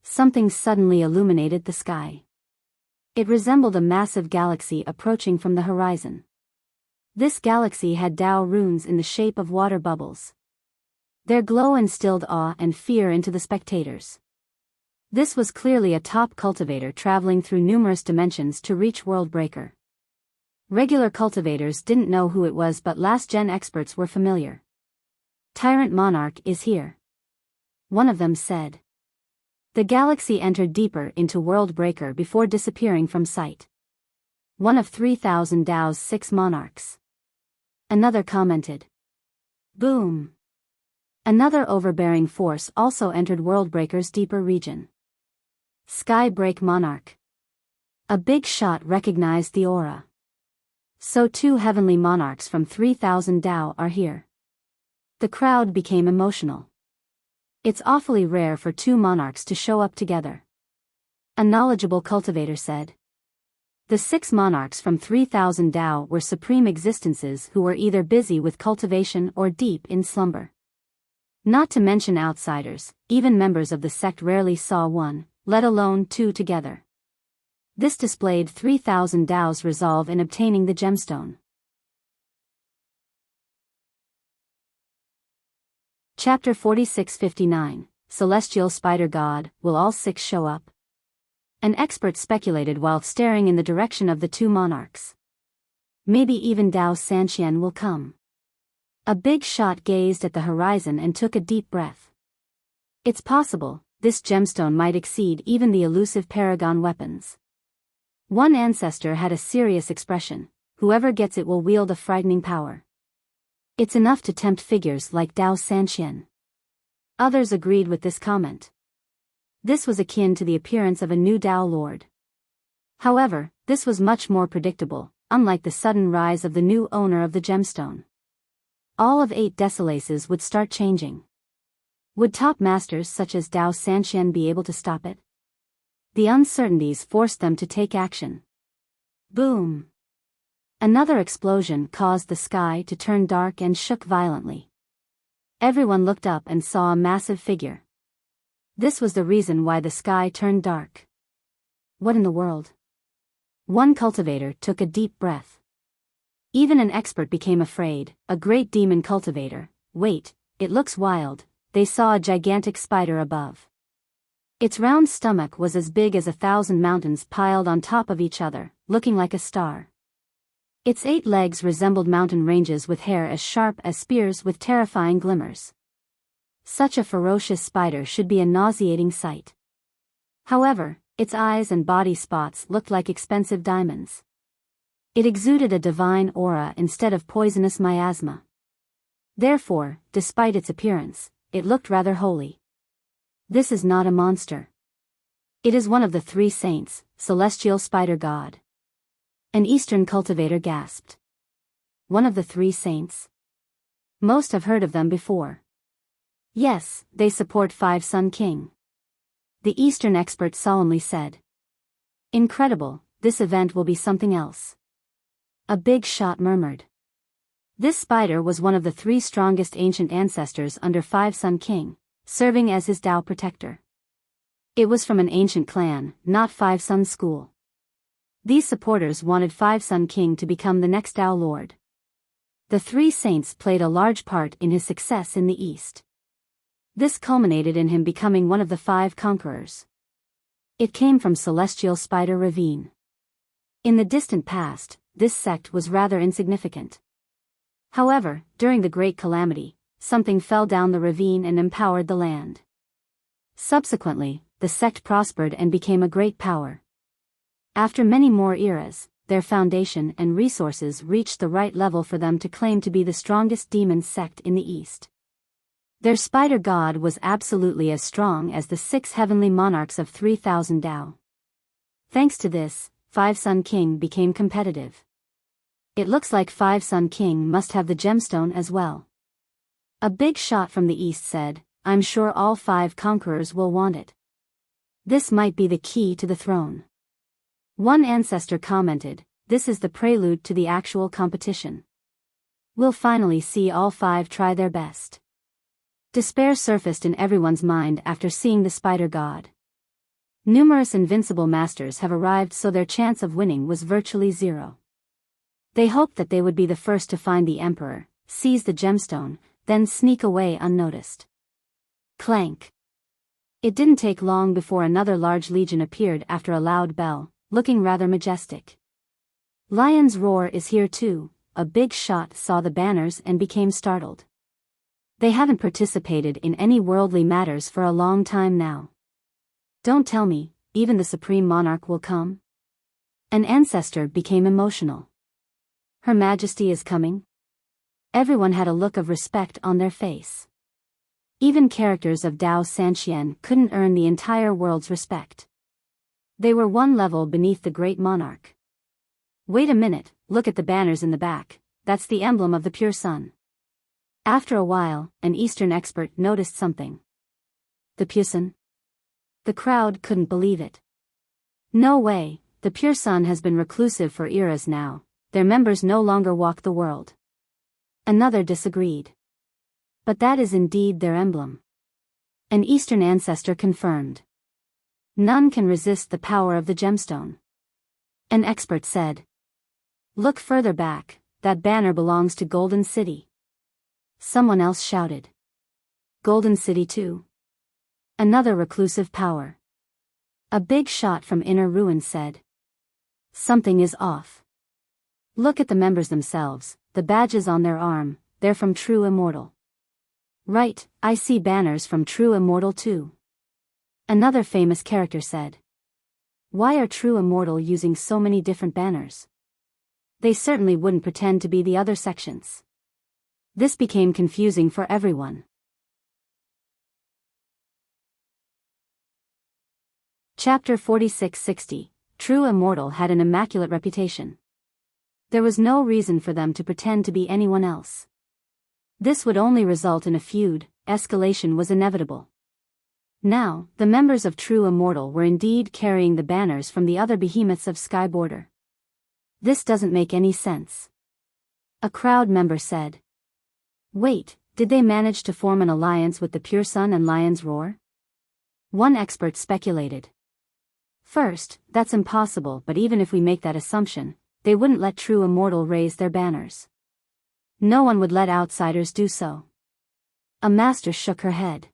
Something suddenly illuminated the sky. It resembled a massive galaxy approaching from the horizon. This galaxy had Dao runes in the shape of water bubbles. Their glow instilled awe and fear into the spectators. This was clearly a top cultivator traveling through numerous dimensions to reach World Breaker. Regular cultivators didn't know who it was, but last-gen experts were familiar. Tyrant Monarch is here. One of them said. The galaxy entered deeper into World Breaker before disappearing from sight. One of 3,000 Dao's 6 monarchs. Another commented. Boom! Another overbearing force also entered World Breaker's deeper region. Sky Break Monarch. A big shot recognized the aura. So 2 heavenly monarchs from 3,000 Dao are here. The crowd became emotional. It's awfully rare for 2 monarchs to show up together. A knowledgeable cultivator said. The 6 monarchs from 3,000 Dao were supreme existences who were either busy with cultivation or deep in slumber. Not to mention outsiders, even members of the sect rarely saw one, let alone 2 together. This displayed 3,000 Dao's resolve in obtaining the gemstone. Chapter 46-59, Celestial Spider God, will all 6 show up? An expert speculated while staring in the direction of the 2 monarchs. Maybe even Dao Sanqian will come. A big shot gazed at the horizon and took a deep breath. It's possible, this gemstone might exceed even the elusive paragon weapons. One ancestor had a serious expression, whoever gets it will wield a frightening power. It's enough to tempt figures like Dao Sanqian. Others agreed with this comment. This was akin to the appearance of a new Dao Lord. However, this was much more predictable, unlike the sudden rise of the new owner of the gemstone. All of 8 Desolaces would start changing. Would top masters such as Dao Sanqian be able to stop it? The uncertainties forced them to take action. Boom! Another explosion caused the sky to turn dark and shook violently. Everyone looked up and saw a massive figure. This was the reason why the sky turned dark. What in the world? One cultivator took a deep breath. Even an expert became afraid. A great demon cultivator. Wait, it looks wild. They saw a gigantic spider above. Its round stomach was as big as 1,000 mountains piled on top of each other, looking like a star. Its 8 legs resembled mountain ranges with hair as sharp as spears with terrifying glimmers. Such a ferocious spider should be a nauseating sight. However, its eyes and body spots looked like expensive diamonds. It exuded a divine aura instead of poisonous miasma. Therefore, despite its appearance, it looked rather holy. This is not a monster. It is one of the 3 saints, Celestial Spider God. An Eastern cultivator gasped. One of the 3 saints? Most have heard of them before. Yes, they support 5 Sun King. The Eastern expert solemnly said. Incredible, this event will be something else. A big shot murmured. This spider was one of the 3 strongest ancient ancestors under 5 Sun King, serving as his Dao protector. It was from an ancient clan, not 5 Sun school. These supporters wanted 5 Sun King to become the next Dao Lord. The three saints played a large part in his success in the East. This culminated in him becoming one of the 5 conquerors. It came from Celestial Spider Ravine. In the distant past, this sect was rather insignificant. However, during the Great Calamity, something fell down the ravine and empowered the land. Subsequently, the sect prospered and became a great power. After many more eras, their foundation and resources reached the right level for them to claim to be the strongest demon sect in the East. Their spider god was absolutely as strong as the 6 heavenly monarchs of 3,000 Dao. Thanks to this, Five Sun King became competitive. It looks like Five Sun King must have the gemstone as well. A big shot from the east said, I'm sure all 5 conquerors will want it. This might be the key to the throne. One ancestor commented, this is the prelude to the actual competition. We'll finally see all 5 try their best. Despair surfaced in everyone's mind after seeing the spider god. Numerous invincible masters have arrived, so their chance of winning was virtually zero. They hoped that they would be the first to find the emperor, seize the gemstone, then sneak away unnoticed. Clank. It didn't take long before another large legion appeared after a loud bell, looking rather majestic. Lion's Roar is here too. A big shot saw the banners and became startled. They haven't participated in any worldly matters for a long time now. Don't tell me, even the Supreme Monarch will come? An ancestor became emotional. Her Majesty is coming? Everyone had a look of respect on their face. Even characters of Dao Sanxian couldn't earn the entire world's respect. They were one level beneath the great monarch. Wait a minute, look at the banners in the back, that's the emblem of the pure sun. After a while, an Eastern expert noticed something. The pure sun? The crowd couldn't believe it. No way, the pure sun has been reclusive for eras now, their members no longer walk the world. Another disagreed. But that is indeed their emblem. An Eastern ancestor confirmed. None can resist the power of the gemstone. An expert said. Look further back, that banner belongs to Golden City. Someone else shouted. Golden City too? Another reclusive power. A big shot from Inner Ruin said. Something is off. Look at the members themselves, the badges on their arm, they're from True Immortal. Right, I see banners from True Immortal too. Another famous character said. Why are True Immortal using so many different banners? They certainly wouldn't pretend to be the other sections. This became confusing for everyone. Chapter 4660. True Immortal had an immaculate reputation. There was no reason for them to pretend to be anyone else. This would only result in a feud, escalation was inevitable. Now, the members of True Immortal were indeed carrying the banners from the other behemoths of Sky Border. This doesn't make any sense. A crowd member said. Wait, did they manage to form an alliance with the Pure Sun and Lion's Roar? One expert speculated. First, that's impossible, but even if we make that assumption, they wouldn't let True Immortal raise their banners. No one would let outsiders do so. A master shook her head.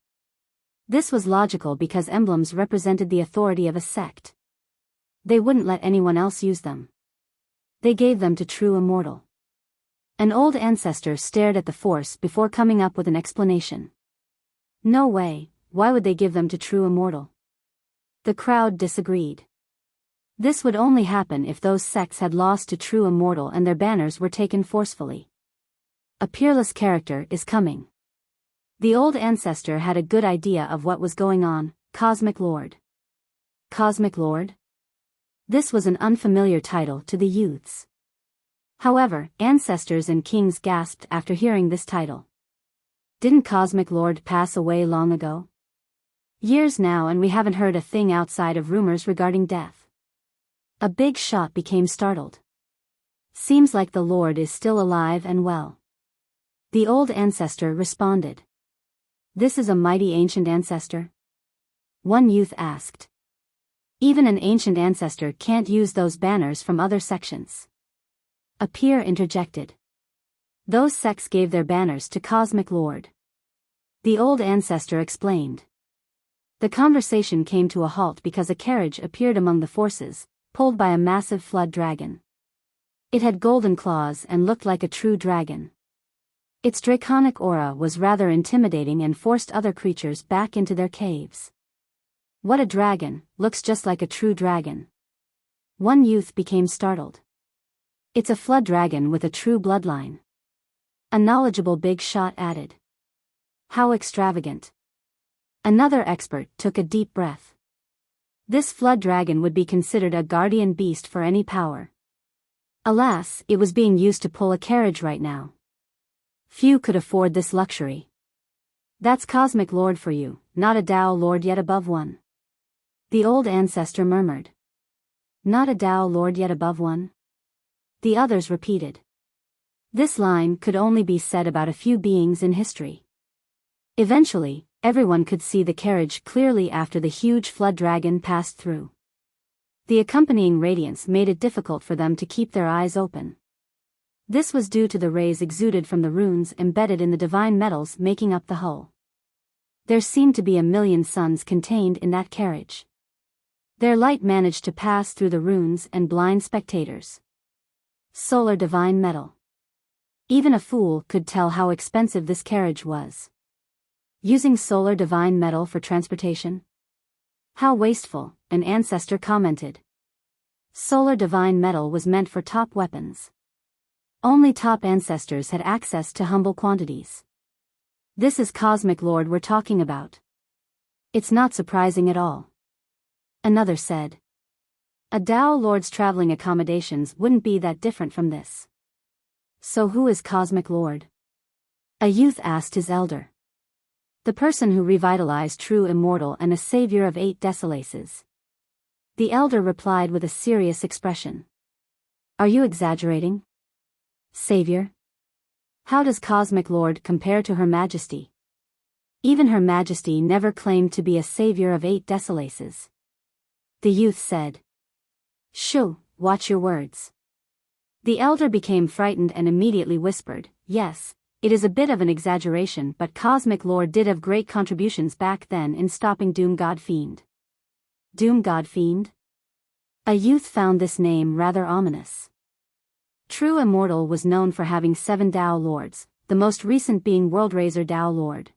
This was logical because emblems represented the authority of a sect. They wouldn't let anyone else use them. They gave them to True Immortal. An old ancestor stared at the force before coming up with an explanation. No way, why would they give them to True Immortal? The crowd disagreed. This would only happen if those sects had lost to True Immortal and their banners were taken forcefully. A peerless character is coming. The old ancestor had a good idea of what was going on. Cosmic Lord. Cosmic Lord? This was an unfamiliar title to the youths. However, ancestors and kings gasped after hearing this title. Didn't Cosmic Lord pass away long ago? Years now, and we haven't heard a thing outside of rumors regarding death. A big shot became startled. Seems like the Lord is still alive and well. The old ancestor responded. This is a mighty ancient ancestor? One youth asked. Even an ancient ancestor can't use those banners from other sections. A peer interjected. Those sects gave their banners to Cosmic Lord. The old ancestor explained. The conversation came to a halt because a carriage appeared among the forces, pulled by a massive flood dragon. It had golden claws and looked like a true dragon. Its draconic aura was rather intimidating and forced other creatures back into their caves. What a dragon, looks just like a true dragon. One youth became startled. It's a flood dragon with a true bloodline. A knowledgeable big shot added. How extravagant. Another expert took a deep breath. This flood dragon would be considered a guardian beast for any power. Alas, it was being used to pull a carriage right now. Few could afford this luxury. That's Cosmic Lord for you, not a Tao Lord yet above one. The old ancestor murmured. Not a Tao Lord yet above one? The others repeated. This line could only be said about a few beings in history. Eventually, everyone could see the carriage clearly after the huge flood dragon passed through. The accompanying radiance made it difficult for them to keep their eyes open. This was due to the rays exuded from the runes embedded in the divine metals making up the hull. There seemed to be 1,000,000 suns contained in that carriage. Their light managed to pass through the runes and blind spectators. Solar divine metal. Even a fool could tell how expensive this carriage was. Using solar divine metal for transportation? How wasteful, an ancestor commented. Solar divine metal was meant for top weapons. Only top ancestors had access to humble quantities. This is Cosmic Lord we're talking about. It's not surprising at all. Another said. A Tao Lord's traveling accommodations wouldn't be that different from this. So who is Cosmic Lord? A youth asked his elder. The person who revitalized true immortal and a savior of 8 desolaces. The elder replied with a serious expression. Are you exaggerating? Savior? How does Cosmic Lord compare to Her Majesty? Even Her Majesty never claimed to be a savior of 8 desolaces. The youth said. Shoo, watch your words. The elder became frightened and immediately whispered, yes, it is a bit of an exaggeration, but Cosmic Lord did have great contributions back then in stopping Doom God Fiend. Doom God Fiend? A youth found this name rather ominous. True Immortal was known for having 7 Tao Lords, the most recent being Worldraiser Tao Lord.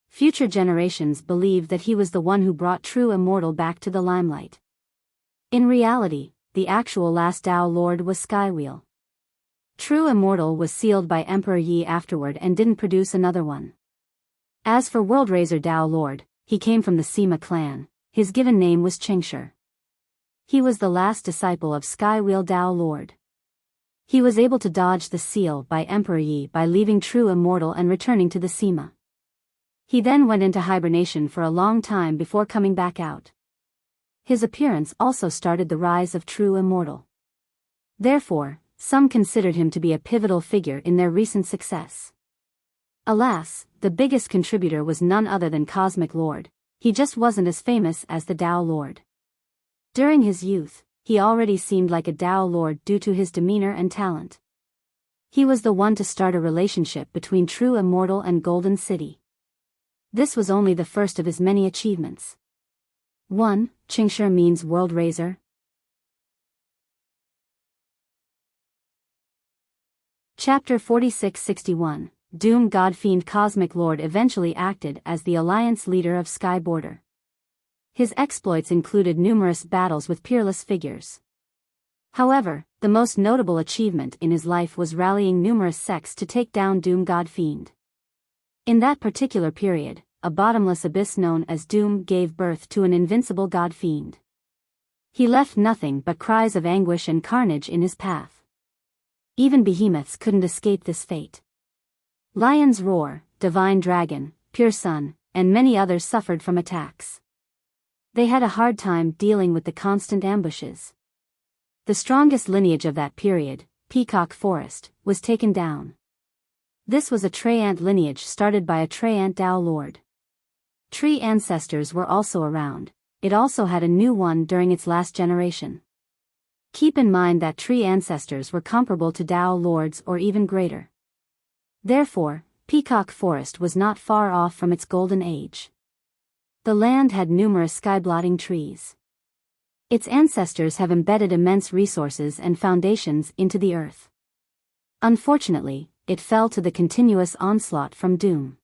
Future generations believed that he was the one who brought True Immortal back to the limelight. In reality, the actual last Tao Lord was Skywheel. True Immortal was sealed by Emperor Yi afterward and didn't produce another one. As for Worldraiser Tao Lord, he came from the Sima clan, his given name was Qingshi. He was the last disciple of Skywheel Tao Lord. He was able to dodge the seal by Emperor Yi by leaving True Immortal and returning to the Sima. He then went into hibernation for a long time before coming back out. His appearance also started the rise of True Immortal. Therefore, some considered him to be a pivotal figure in their recent success. Alas, the biggest contributor was none other than Cosmic Lord. He just wasn't as famous as the Tao Lord. During his youth, he already seemed like a Tao Lord due to his demeanor and talent. He was the one to start a relationship between True Immortal and Golden City. This was only the first of his many achievements. 1. Qingshi means World Raiser. Chapter 4661, Doom God Fiend. Cosmic Lord eventually acted as the alliance leader of Sky Border. His exploits included numerous battles with peerless figures. However, the most notable achievement in his life was rallying numerous sects to take down Doom God Fiend. In that particular period, a bottomless abyss known as Doom gave birth to an invincible God Fiend. He left nothing but cries of anguish and carnage in his path. Even behemoths couldn't escape this fate. Lion's Roar, Divine Dragon, Pure Sun, and many others suffered from attacks. They had a hard time dealing with the constant ambushes. The strongest lineage of that period, Peacock Forest, was taken down. This was a Treant lineage started by a Treant Tao Lord. Tree ancestors were also around. It also had a new one during its last generation. Keep in mind that tree ancestors were comparable to Tao Lords or even greater. Therefore, Peacock Forest was not far off from its golden age. The land had numerous sky-blotting trees. Its ancestors have embedded immense resources and foundations into the earth. Unfortunately, it fell to the continuous onslaught from doom.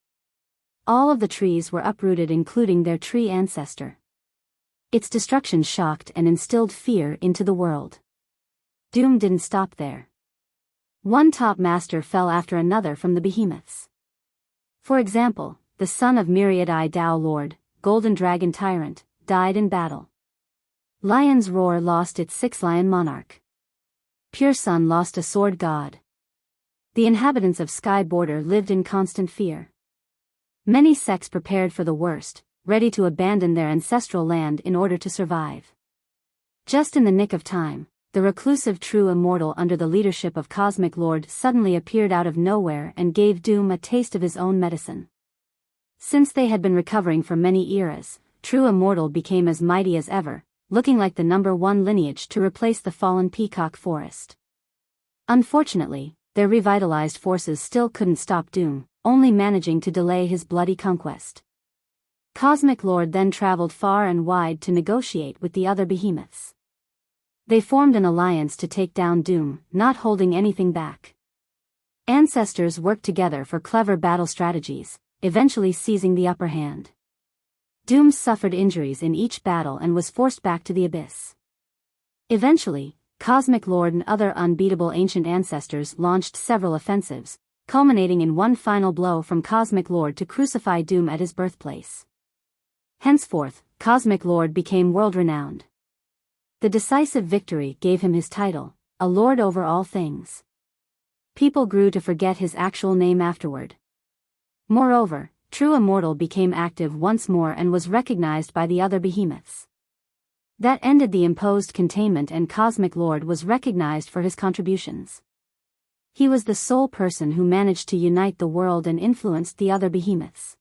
All of the trees were uprooted, including their tree ancestor. Its destruction shocked and instilled fear into the world. Doom didn't stop there. One top master fell after another from the behemoths. For example, the son of Myriad-Eye Dao Lord, Golden Dragon Tyrant, died in battle. Lion's Roar lost its 6-lion monarch. Pure Sun lost a sword god. The inhabitants of Sky Border lived in constant fear. Many sects prepared for the worst, ready to abandon their ancestral land in order to survive. Just in the nick of time, the reclusive True Immortal under the leadership of Cosmic Lord suddenly appeared out of nowhere and gave Doom a taste of his own medicine. Since they had been recovering for many eras, True Immortal became as mighty as ever, looking like the #1 lineage to replace the fallen Peacock Forest. Unfortunately, their revitalized forces still couldn't stop Doom, only managing to delay his bloody conquest. Cosmic Lord then traveled far and wide to negotiate with the other behemoths. They formed an alliance to take down Doom, not holding anything back. Ancestors worked together for clever battle strategies, eventually seizing the upper hand. Doom suffered injuries in each battle and was forced back to the abyss. Eventually, Cosmic Lord and other unbeatable ancient ancestors launched several offensives, culminating in one final blow from Cosmic Lord to crucify Doom at his birthplace. Henceforth, Cosmic Lord became world-renowned. The decisive victory gave him his title, a lord over all things. People grew to forget his actual name afterward. Moreover, True Immortal became active once more and was recognized by the other behemoths. That ended the imposed containment, and Cosmic Lord was recognized for his contributions. He was the sole person who managed to unite the world and influenced the other behemoths.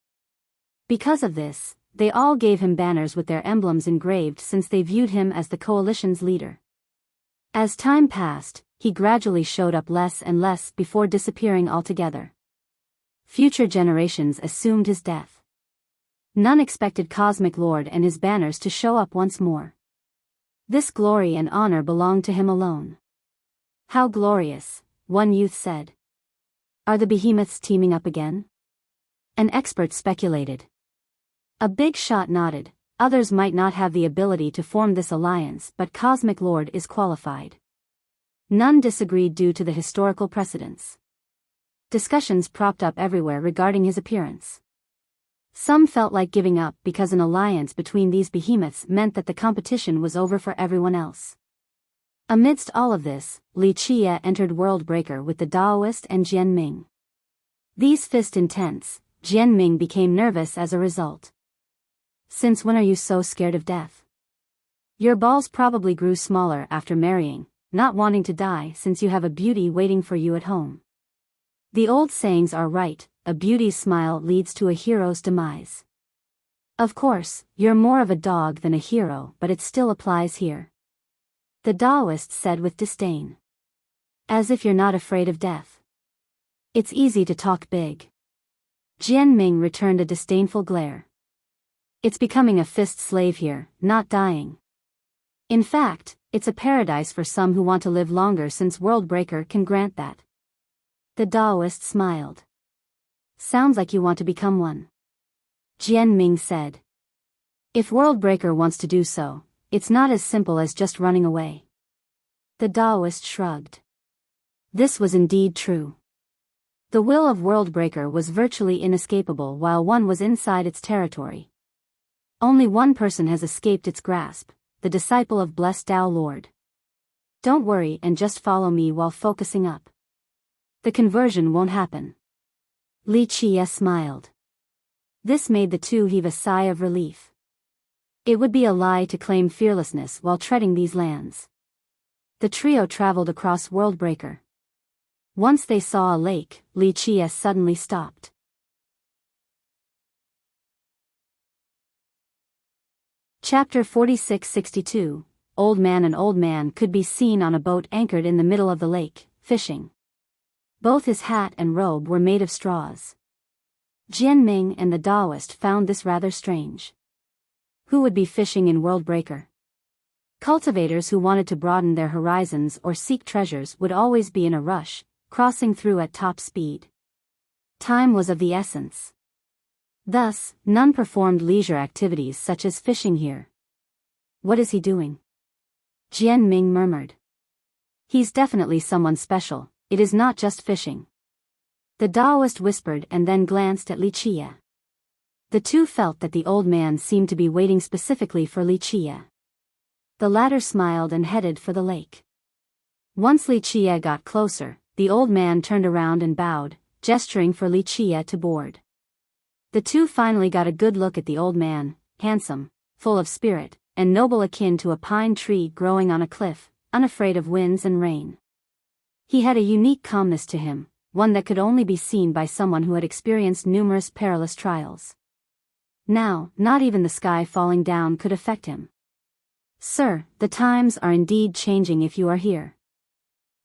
Because of this, they all gave him banners with their emblems engraved, since they viewed him as the coalition's leader. As time passed, he gradually showed up less and less before disappearing altogether. Future generations assumed his death. None expected Cosmic Lord and his banners to show up once more. This glory and honor belonged to him alone. "How glorious," one youth said. "Are the behemoths teaming up again?" An expert speculated. A big shot nodded. Others might not have the ability to form this alliance, but Cosmic Lord is qualified. None disagreed due to the historical precedents. Discussions propped up everywhere regarding his appearance. Some felt like giving up because an alliance between these behemoths meant that the competition was over for everyone else. Amidst all of this, Li Qie entered Worldbreaker with the Daoist and Jian Ming. These fist intense, Jian Ming became nervous as a result. "Since when are you so scared of death? Your balls probably grew smaller after marrying, not wanting to die since you have a beauty waiting for you at home. The old sayings are right, a beauty's smile leads to a hero's demise. Of course, you're more of a dog than a hero, but it still applies here," the Daoist said with disdain. "As if you're not afraid of death. It's easy to talk big." Jian Ming returned a disdainful glare. "It's becoming a fist slave here, not dying. In fact, it's a paradise for some who want to live longer, since Worldbreaker can grant that." The Daoist smiled. "Sounds like you want to become one," Jian Ming said. "If Worldbreaker wants to do so, it's not as simple as just running away." The Daoist shrugged. This was indeed true. The will of Worldbreaker was virtually inescapable while one was inside its territory. Only one person has escaped its grasp, the disciple of Blessed Dao Lord. "Don't worry and just follow me while focusing up. The conversion won't happen." Li Qie smiled. This made the two heave a sigh of relief. It would be a lie to claim fearlessness while treading these lands. The trio traveled across Worldbreaker. Once they saw a lake, Li Qie suddenly stopped. Chapter 4662, Old Man and Old Man could be seen on a boat anchored in the middle of the lake, fishing. Both his hat and robe were made of straws. Jian Ming and the Taoist found this rather strange. Who would be fishing in Worldbreaker? Cultivators who wanted to broaden their horizons or seek treasures would always be in a rush, crossing through at top speed. Time was of the essence. Thus, none performed leisure activities such as fishing here. What is he doing? Jian Ming murmured. He's definitely someone special, it is not just fishing. The Taoist whispered and then glanced at Wuxia. The two felt that the old man seemed to be waiting specifically for Wuxia. The latter smiled and headed for the lake. Once Wuxia got closer, the old man turned around and bowed, gesturing for Wuxia to board. The two finally got a good look at the old man, handsome, full of spirit, and noble akin to a pine tree growing on a cliff, unafraid of winds and rain. He had a unique calmness to him, one that could only be seen by someone who had experienced numerous perilous trials. Now, not even the sky falling down could affect him. "Sir, the times are indeed changing if you are here,"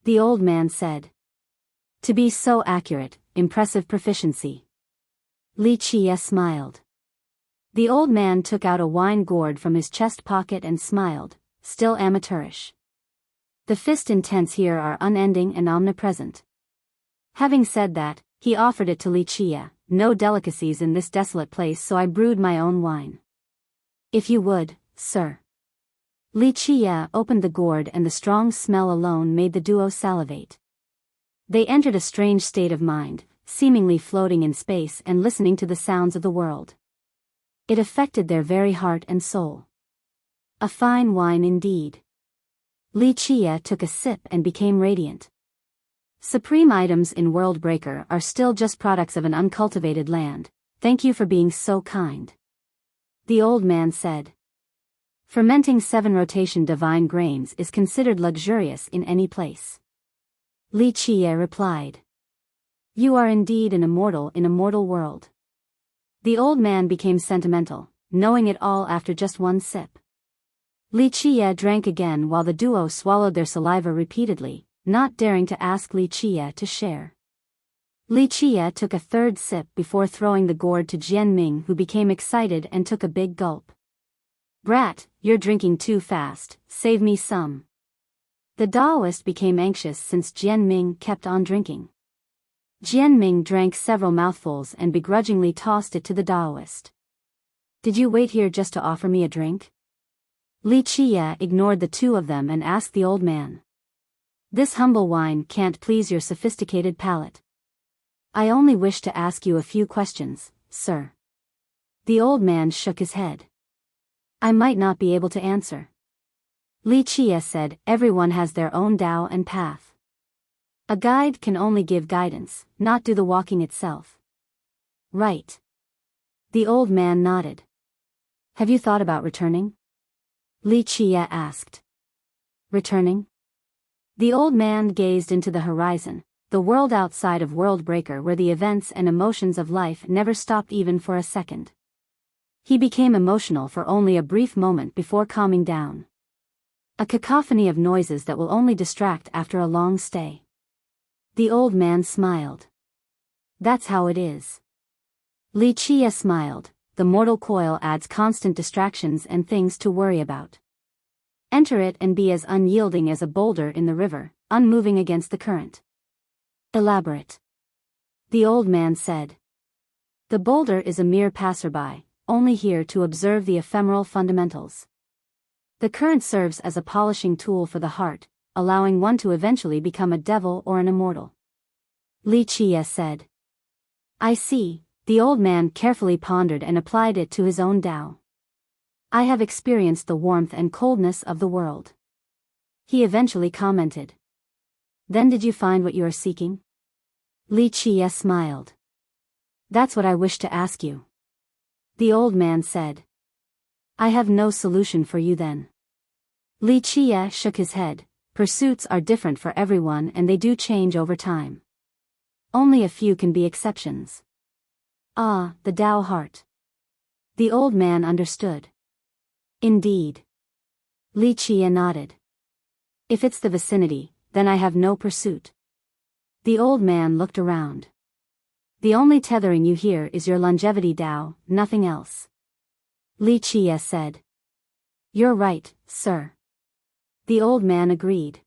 the old man said. "To be so accurate, impressive proficiency." Wuxia smiled. The old man took out a wine gourd from his chest pocket and smiled, still amateurish. "The fist intents here are unending and omnipresent." Having said that, he offered it to Wuxia. "No delicacies in this desolate place, so I brewed my own wine." "If you would, sir." Wuxia opened the gourd and the strong smell alone made the duo salivate. They entered a strange state of mind, seemingly floating in space and listening to the sounds of the world. It affected their very heart and soul. A fine wine indeed. Wuxia took a sip and became radiant. "Supreme items in Worldbreaker are still just products of an uncultivated land, thank you for being so kind," the old man said. "Fermenting 7 rotation divine grains is considered luxurious in any place." Wuxia replied. "You are indeed an immortal in a mortal world." The old man became sentimental, knowing it all after just one sip. Wuxia drank again while the duo swallowed their saliva repeatedly, not daring to ask Wuxia to share. Wuxia took a third sip before throwing the gourd to Jian Ming, who became excited and took a big gulp. "Brat, you're drinking too fast, save me some." The Taoist became anxious since Jian Ming kept on drinking. Jian Ming drank several mouthfuls and begrudgingly tossed it to the Taoist. "Did you wait here just to offer me a drink?" Wuxia ignored the two of them and asked the old man. "This humble wine can't please your sophisticated palate. I only wish to ask you a few questions, sir." The old man shook his head. "I might not be able to answer." Wuxia said, "Everyone has their own Tao and path. A guide can only give guidance, not do the walking itself." "Right." The old man nodded. "Have you thought about returning?" Wuxia asked. "Returning?" The old man gazed into the horizon, the world outside of Worldbreaker where the events and emotions of life never stopped even for a second. He became emotional for only a brief moment before calming down. A cacophony of noises that will only distract after a long stay. The old man smiled. "That's how it is." Wuxia smiled. "The mortal coil adds constant distractions and things to worry about. Enter it and be as unyielding as a boulder in the river, unmoving against the current." "Elaborate." The old man said. "The boulder is a mere passerby, only here to observe the ephemeral fundamentals. The current serves as a polishing tool for the heart, allowing one to eventually become a devil or an immortal." Wuxia said. "I see." The old man carefully pondered and applied it to his own Tao. "I have experienced the warmth and coldness of the world." He eventually commented. "Then did you find what you are seeking?" Wuxia smiled. "That's what I wish to ask you." The old man said. "I have no solution for you then." Wuxia shook his head. "Pursuits are different for everyone and they do change over time. Only a few can be exceptions." "Ah, the Tao heart." The old man understood. "Indeed." Wuxia nodded. "If it's the vicinity, then I have no pursuit." The old man looked around. The only tethering you here is your longevity Tao, nothing else. Li Qie said. You're right, sir. The old man agreed.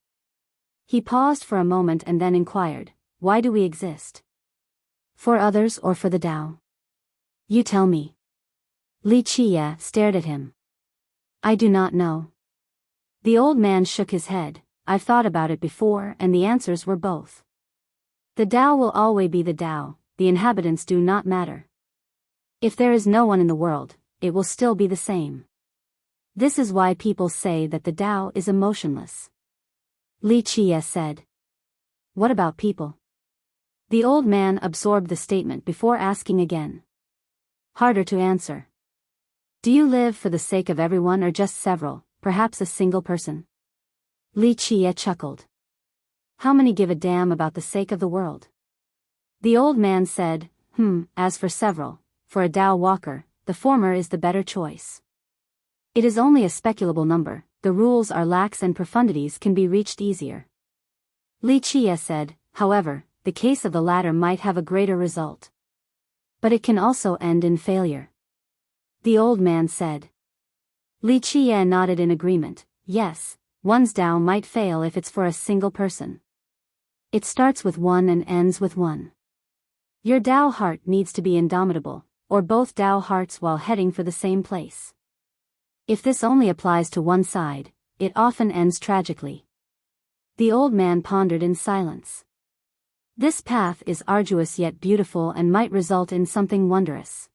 He paused for a moment and then inquired, why do we exist? For others or for the Tao? You tell me. Li Qie stared at him. I do not know. The old man shook his head. I've thought about it before and the answers were both. The Tao will always be the Tao, the inhabitants do not matter. If there is no one in the world, it will still be the same. This is why people say that the Tao is emotionless. Li Qie said. What about people? The old man absorbed the statement before asking again. Harder to answer. Do you live for the sake of everyone or just several, perhaps a single person? Li Qie chuckled. How many give a damn about the sake of the world? The old man said, as for several, for a Tao walker, the former is the better choice. It is only a speculable number, the rules are lax and profundities can be reached easier. Li Qie said, however, the case of the latter might have a greater result. But it can also end in failure. The old man said. Li Qie nodded in agreement, yes, one's Tao might fail if it's for a single person. It starts with one and ends with one. Your Tao heart needs to be indomitable, or both Tao hearts while heading for the same place. If this only applies to one side, it often ends tragically. The old man pondered in silence. This path is arduous yet beautiful and might result in something wondrous.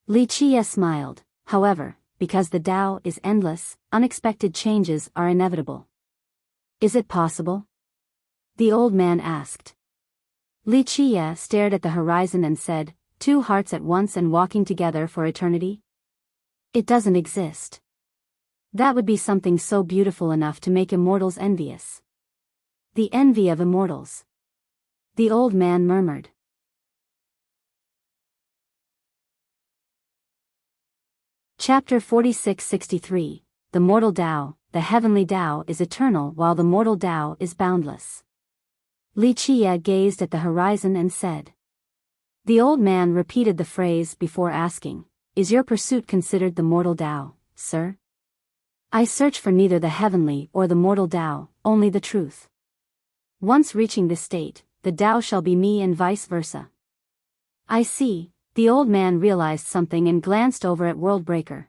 Li Qie smiled, however, because the Tao is endless, unexpected changes are inevitable. Is it possible? The old man asked. Li Qie stared at the horizon and said, two hearts at once and walking together for eternity? It doesn't exist. That would be something so beautiful enough to make immortals envious. The envy of immortals. The old man murmured. Chapter 46-63, The Mortal Tao, the Heavenly Tao is eternal while the mortal Tao is boundless. Li Qie gazed at the horizon and said. The old man repeated the phrase before asking, is your pursuit considered the mortal Tao, sir? I search for neither the heavenly or the mortal Tao, only the truth. Once reaching this state, the Tao shall be me and vice versa. I see. The old man realized something and glanced over at Worldbreaker.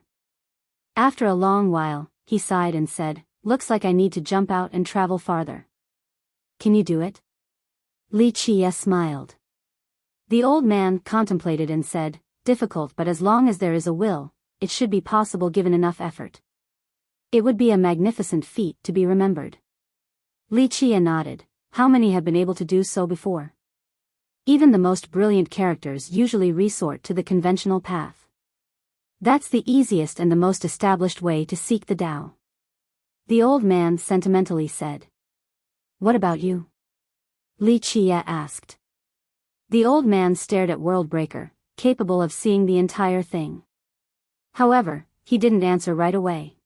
After a long while, he sighed and said, looks like I need to jump out and travel farther. Can you do it? Li Qie smiled. The old man contemplated and said, difficult, but as long as there is a will, it should be possible given enough effort. It would be a magnificent feat to be remembered. Li Qie nodded. How many have been able to do so before? Even the most brilliant characters usually resort to the conventional path. That's the easiest and the most established way to seek the Tao. The old man sentimentally said. What about you? Li Qie asked. The old man stared at Worldbreaker, capable of seeing the entire thing. However, he didn't answer right away.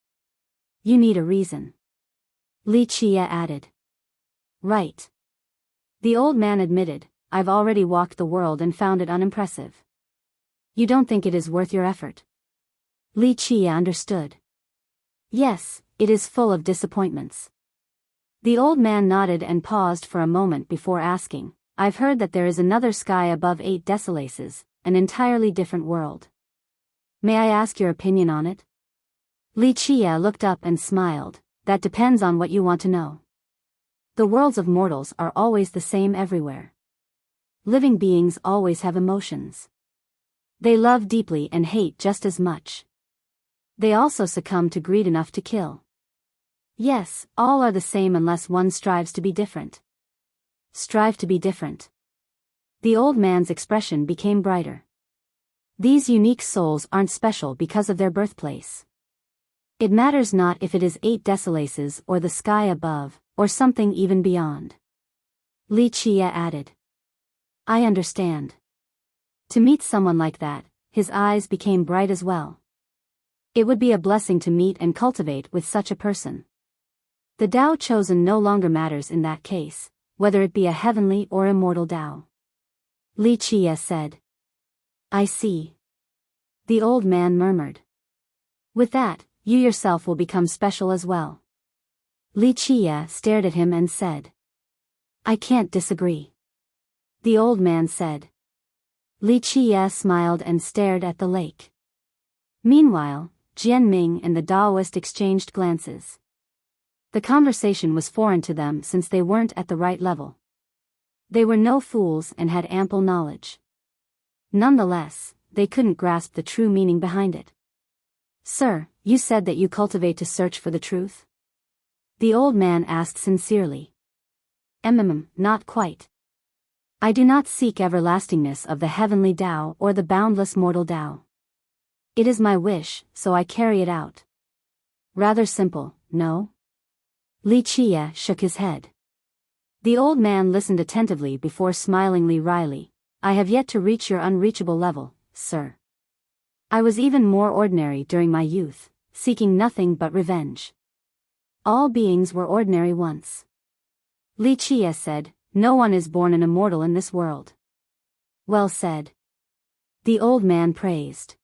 You need a reason. Li Qie added. Right. The old man admitted, I've already walked the world and found it unimpressive. You don't think it is worth your effort? Li Qie understood. Yes, it is full of disappointments. The old man nodded and paused for a moment before asking, I've heard that there is another sky above 8 decimalaces, an entirely different world. May I ask your opinion on it? Li Qie looked up and smiled, that depends on what you want to know. The worlds of mortals are always the same everywhere. Living beings always have emotions. They love deeply and hate just as much. They also succumb to greed enough to kill. Yes, all are the same unless one strives to be different. Strive to be different. The old man's expression became brighter. These unique souls aren't special because of their birthplace. It matters not if it is 8 decimalaces or the sky above, or something even beyond. Li Qie added. I understand. To meet someone like that, his eyes became bright as well. It would be a blessing to meet and cultivate with such a person. The Tao chosen no longer matters in that case, whether it be a heavenly or immortal Tao. Li Qie said. I see. The old man murmured. With that, you yourself will become special as well. Li Qie stared at him and said. I can't disagree. The old man said. Li Qie smiled and stared at the lake. Meanwhile, Jian Ming and the Daoist exchanged glances. The conversation was foreign to them since they weren't at the right level. They were no fools and had ample knowledge. Nonetheless, they couldn't grasp the true meaning behind it. Sir, you said that you cultivate to search for the truth? The old man asked sincerely. Not quite. I do not seek everlastingness of the heavenly Tao or the boundless mortal Tao. It is my wish, so I carry it out. Rather simple, no? Li Qie shook his head. The old man listened attentively before smilingly wryly. I have yet to reach your unreachable level, sir. I was even more ordinary during my youth, seeking nothing but revenge. All beings were ordinary once. Li Qie said, no one is born an immortal in this world. Well said. The old man praised.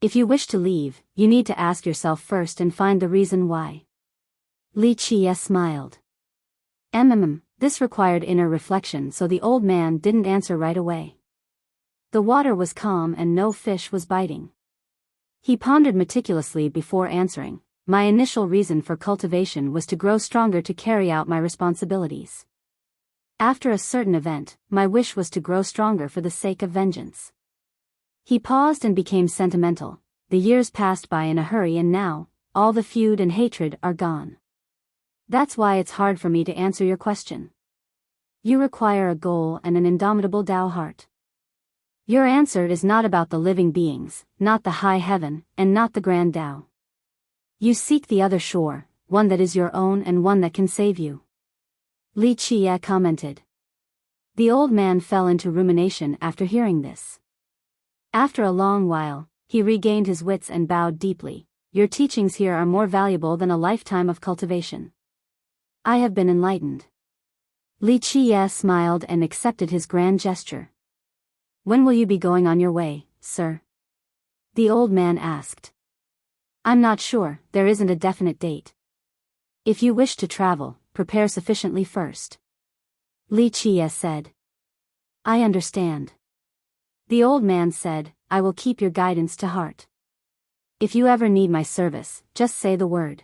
If you wish to leave, you need to ask yourself first and find the reason why. Li Qie smiled. This required inner reflection, so the old man didn't answer right away. The water was calm and no fish was biting. He pondered meticulously before answering. My initial reason for cultivation was to grow stronger to carry out my responsibilities. After a certain event, my wish was to grow stronger for the sake of vengeance. He paused and became sentimental. The years passed by in a hurry and now, all the feud and hatred are gone. That's why it's hard for me to answer your question. You require a goal and an indomitable Tao heart. Your answer is not about the living beings, not the high heaven, and not the grand Tao. You seek the other shore, one that is your own and one that can save you. Li Qie commented. The old man fell into rumination after hearing this. After a long while, he regained his wits and bowed deeply. Your teachings here are more valuable than a lifetime of cultivation. I have been enlightened. Li Qie smiled and accepted his grand gesture. When will you be going on your way, sir? The old man asked. I'm not sure, there isn't a definite date. If you wish to travel, prepare sufficiently first. Li Qie said. I understand. The old man said, I will keep your guidance to heart. If you ever need my service, just say the word.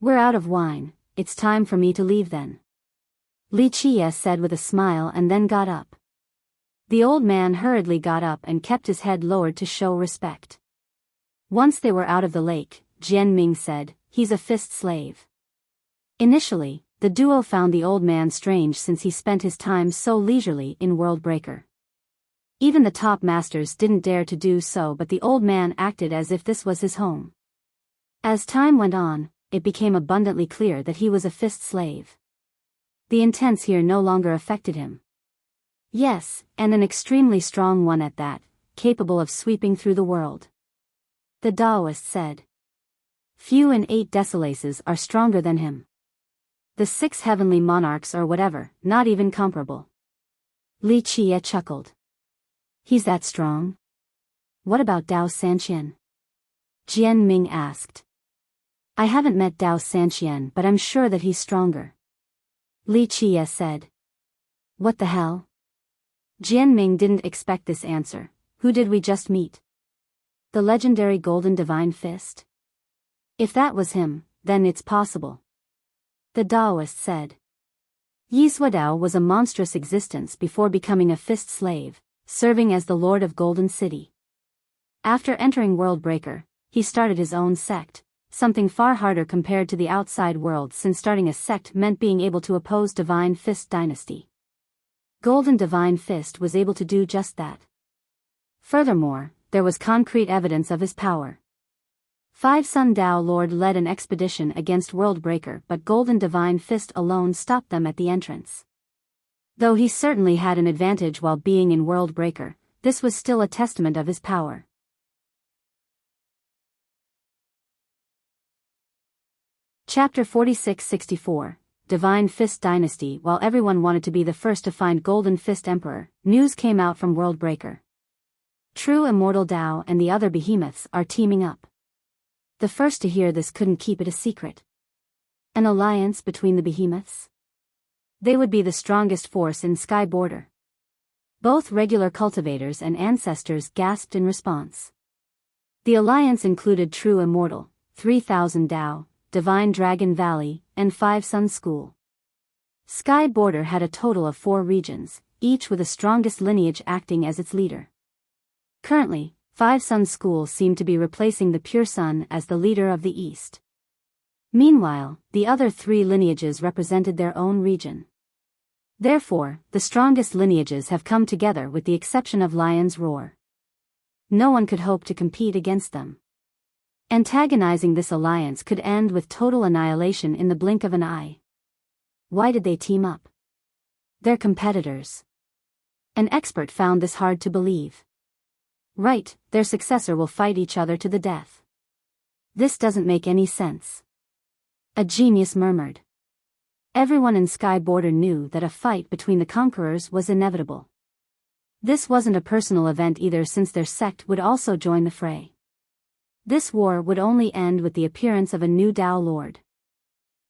We're out of wine, it's time for me to leave then. Li Qie said with a smile and then got up. The old man hurriedly got up and kept his head lowered to show respect. Once they were out of the lake, Jian Ming said, he's a fist slave. Initially, the duo found the old man strange since he spent his time so leisurely in Worldbreaker. Even the top masters didn't dare to do so, but the old man acted as if this was his home. As time went on, it became abundantly clear that he was a fist slave. The intense here no longer affected him. Yes, and an extremely strong one at that, capable of sweeping through the world. The Taoist said. Few in 8 Desolaces are stronger than him. The 6 heavenly monarchs or whatever, not even comparable. Li Qie chuckled. He's that strong? What about Dao Sanqian? Jian Ming asked. I haven't met Dao Sanqian, but I'm sure that he's stronger. Li Qie said. What the hell? Jian Ming didn't expect this answer. Who did we just meet? The legendary Golden Divine Fist? If that was him, then it's possible. The Taoist said. Yi Suodao was a monstrous existence before becoming a fist slave, serving as the Lord of Golden City. After entering Worldbreaker, he started his own sect, something far harder compared to the outside world since starting a sect meant being able to oppose Divine Fist Dynasty. Golden Divine Fist was able to do just that. Furthermore, there was concrete evidence of his power. 5 Sun Dao Lord led an expedition against Worldbreaker, but Golden Divine Fist alone stopped them at the entrance. Though he certainly had an advantage while being in Worldbreaker, this was still a testament of his power. Chapter 46-64, Divine Fist Dynasty. While everyone wanted to be the first to find Golden Fist Emperor, news came out from Worldbreaker. True Immortal Dao and the other behemoths are teaming up. The first to hear this couldn't keep it a secret. An alliance between the behemoths? They would be the strongest force in Sky Border. Both regular cultivators and ancestors gasped in response. The alliance included True Immortal, 3,000 Dao, Divine Dragon Valley, and 5 Sun School. Sky Border had a total of 4 regions, each with the strongest lineage acting as its leader. Currently, 5 Sun School seemed to be replacing the Pure Sun as the leader of the East. Meanwhile, the other 3 lineages represented their own region. Therefore, the strongest lineages have come together with the exception of Lion's Roar. No one could hope to compete against them. Antagonizing this alliance could end with total annihilation in the blink of an eye. Why did they team up? They're competitors. An expert found this hard to believe. Right, their successor will fight each other to the death. This doesn't make any sense. A genius murmured. Everyone in Sky Border knew that a fight between the Conquerors was inevitable. This wasn't a personal event either, since their sect would also join the fray. This war would only end with the appearance of a new Dao Lord.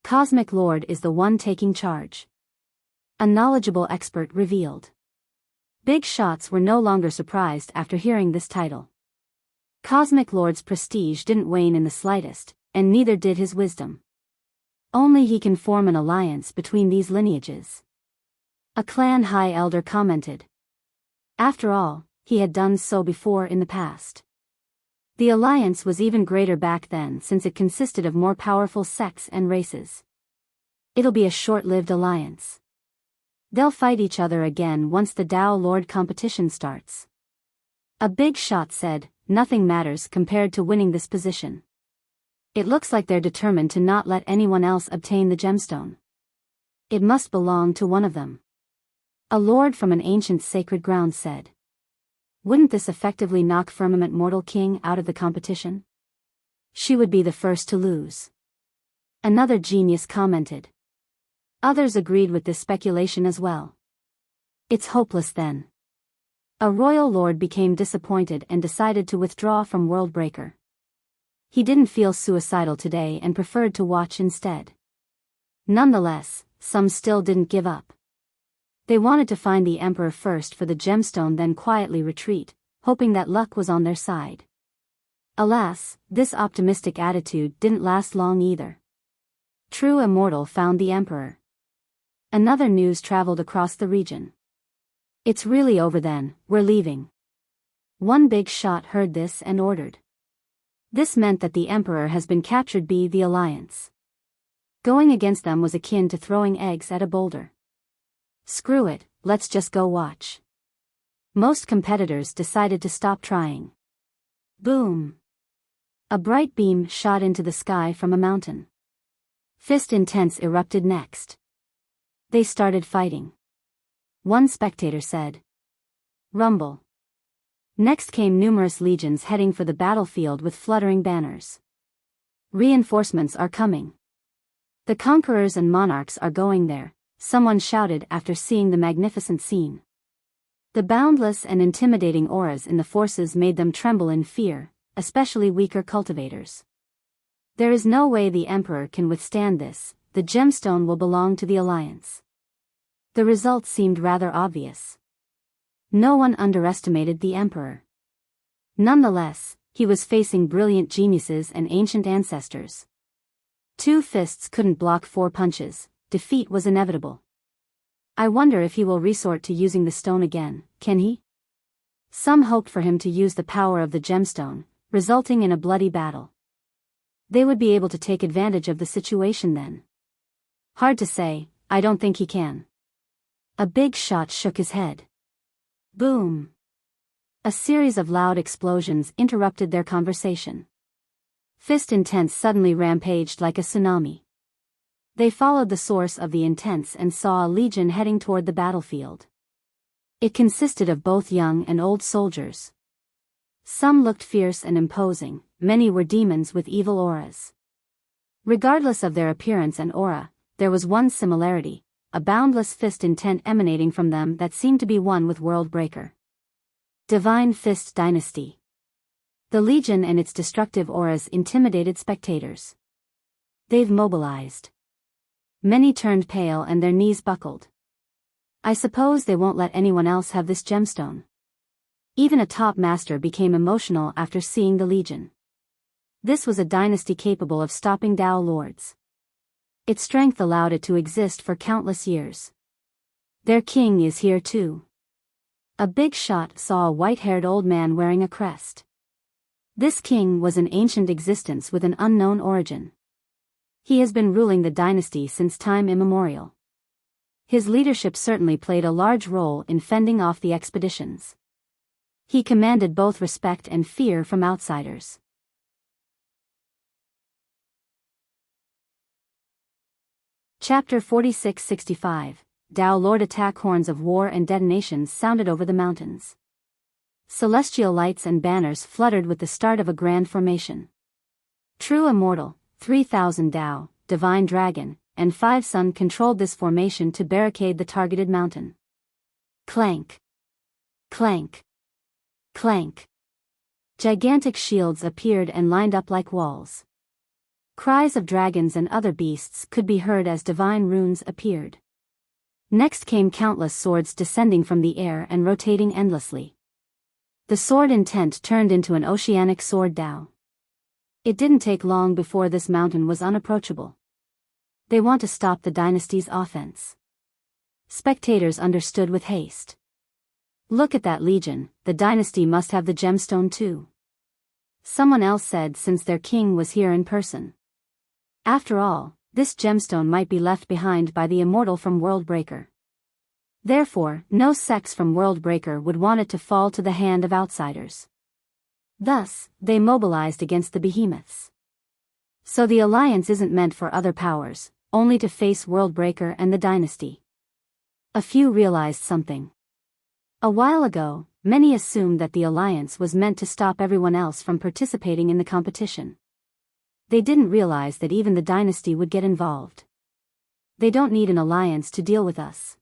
Cosmic Lord is the one taking charge. A knowledgeable expert revealed. Big shots were no longer surprised after hearing this title. Cosmic Lord's prestige didn't wane in the slightest, and neither did his wisdom. Only he can form an alliance between these lineages. A clan high elder commented. After all, he had done so before in the past. The alliance was even greater back then, since it consisted of more powerful sects and races. It'll be a short-lived alliance. They'll fight each other again once the Dao Lord competition starts. A big shot said, nothing matters compared to winning this position. It looks like they're determined to not let anyone else obtain the gemstone. It must belong to one of them. A lord from an ancient sacred ground said. Wouldn't this effectively knock Firmament Mortal King out of the competition? She would be the first to lose. Another genius commented. Others agreed with this speculation as well. It's hopeless then. A royal lord became disappointed and decided to withdraw from Worldbreaker. He didn't feel suicidal today and preferred to watch instead. Nonetheless, some still didn't give up. They wanted to find the Emperor first for the gemstone, then quietly retreat, hoping that luck was on their side. Alas, this optimistic attitude didn't last long either. True Immortal found the Emperor. Another news traveled across the region. It's really over then, we're leaving. One big shot heard this and ordered. This meant that the Emperor has been captured by the Alliance. Going against them was akin to throwing eggs at a boulder. Screw it, let's just go watch. Most competitors decided to stop trying. Boom! A bright beam shot into the sky from a mountain. Fist Intense erupted next. They started fighting. One spectator said. Rumble. Next came numerous legions heading for the battlefield with fluttering banners. Reinforcements are coming. The conquerors and monarchs are going there, someone shouted after seeing the magnificent scene. The boundless and intimidating auras in the forces made them tremble in fear, especially weaker cultivators. There is no way the Emperor can withstand this, the gemstone will belong to the Alliance. The result seemed rather obvious. No one underestimated the Emperor. Nonetheless, he was facing brilliant geniuses and ancient ancestors. 2 fists couldn't block 4 punches, defeat was inevitable. I wonder if he will resort to using the stone again, can he? Some hoped for him to use the power of the gemstone, resulting in a bloody battle. They would be able to take advantage of the situation then. Hard to say, I don't think he can. A big shot shook his head. Boom! A series of loud explosions interrupted their conversation. Fist Intense suddenly rampaged like a tsunami. They followed the source of the intense and saw a legion heading toward the battlefield. It consisted of both young and old soldiers. Some looked fierce and imposing, many were demons with evil auras. Regardless of their appearance and aura, there was one similarity, a boundless fist intent emanating from them that seemed to be one with Worldbreaker. Divine Fist Dynasty. The Legion and its destructive auras intimidated spectators. They've mobilized. Many turned pale and their knees buckled. I suppose they won't let anyone else have this gemstone. Even a top master became emotional after seeing the Legion. This was a dynasty capable of stopping Dao lords. Its strength allowed it to exist for countless years. Their king is here too. A big shot saw a white-haired old man wearing a crest. This king was an ancient existence with an unknown origin. He has been ruling the dynasty since time immemorial. His leadership certainly played a large role in fending off the expeditions. He commanded both respect and fear from outsiders. Chapter 46-65, Dao Lord attack. Horns of war and detonations sounded over the mountains. Celestial lights and banners fluttered with the start of a grand formation. True Immortal, 3,000 Dao, Divine Dragon, and 5 Sun controlled this formation to barricade the targeted mountain. Clank. Clank. Clank. Gigantic shields appeared and lined up like walls. Cries of dragons and other beasts could be heard as divine runes appeared. Next came countless swords descending from the air and rotating endlessly. The sword intent turned into an oceanic sword Dao. It didn't take long before this mountain was unapproachable. They want to stop the dynasty's offense. Spectators understood with haste. Look at that Legion, the dynasty must have the gemstone too. Someone else said since their king was here in person. After all, this gemstone might be left behind by the immortal from Worldbreaker. Therefore, no sex from Worldbreaker would want it to fall to the hand of outsiders. Thus, they mobilized against the behemoths. So the alliance isn't meant for other powers, only to face Worldbreaker and the dynasty. A few realized something. A while ago, many assumed that the alliance was meant to stop everyone else from participating in the competition. They didn't realize that even the dynasty would get involved. They don't need an alliance to deal with us.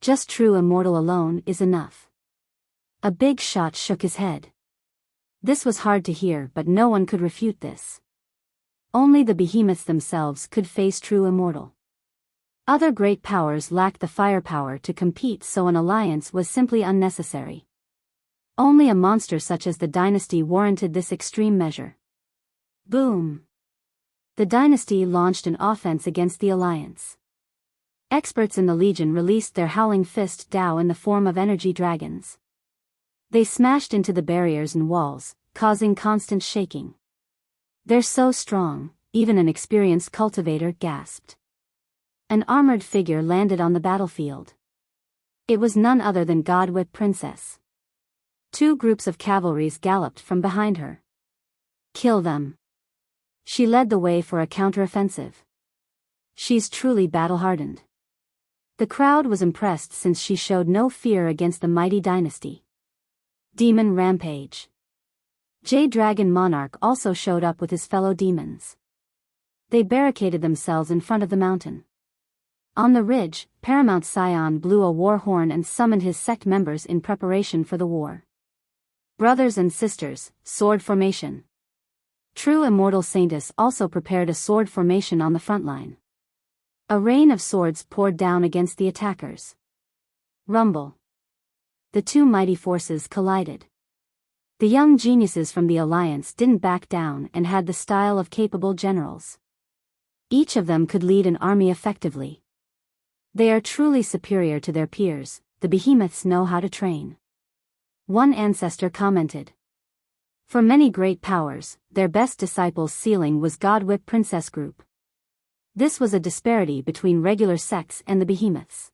Just True Immortal alone is enough. A big shot shook his head. This was hard to hear, but no one could refute this. Only the behemoths themselves could face True Immortal. Other great powers lacked the firepower to compete, so an alliance was simply unnecessary. Only a monster such as the dynasty warranted this extreme measure. Boom! The dynasty launched an offense against the alliance. Experts in the Legion released their howling fist Dao in the form of energy dragons. They smashed into the barriers and walls, causing constant shaking. They're so strong, even an experienced cultivator gasped. An armored figure landed on the battlefield. It was none other than Godwhip Princess. 2 groups of cavalries galloped from behind her. Kill them. She led the way for a counteroffensive. She's truly battle-hardened. The crowd was impressed since she showed no fear against the mighty dynasty. Demon Rampage. Jade Dragon Monarch also showed up with his fellow demons. They barricaded themselves in front of the mountain. On the ridge, Paramount Scion blew a war horn and summoned his sect members in preparation for the war. Brothers and sisters, sword formation. True Immortal Saintess also prepared a sword formation on the front line. A rain of swords poured down against the attackers. Rumble. The 2 mighty forces collided. The young geniuses from the Alliance didn't back down and had the style of capable generals. Each of them could lead an army effectively. They are truly superior to their peers, the behemoths know how to train. One ancestor commented. For many great powers, their best disciples' ceiling was Godwhip Princess Group. This was a disparity between regular sects and the behemoths.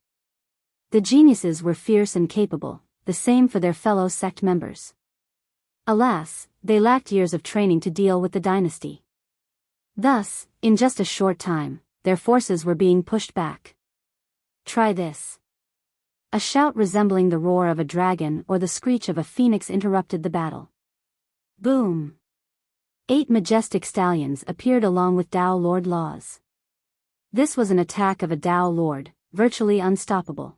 The geniuses were fierce and capable, the same for their fellow sect members. Alas, they lacked years of training to deal with the dynasty. Thus, in just a short time, their forces were being pushed back. Try this. A shout resembling the roar of a dragon or the screech of a phoenix interrupted the battle. Boom! 8 majestic stallions appeared along with Dao Lord Laws. This was an attack of a Dao Lord, virtually unstoppable.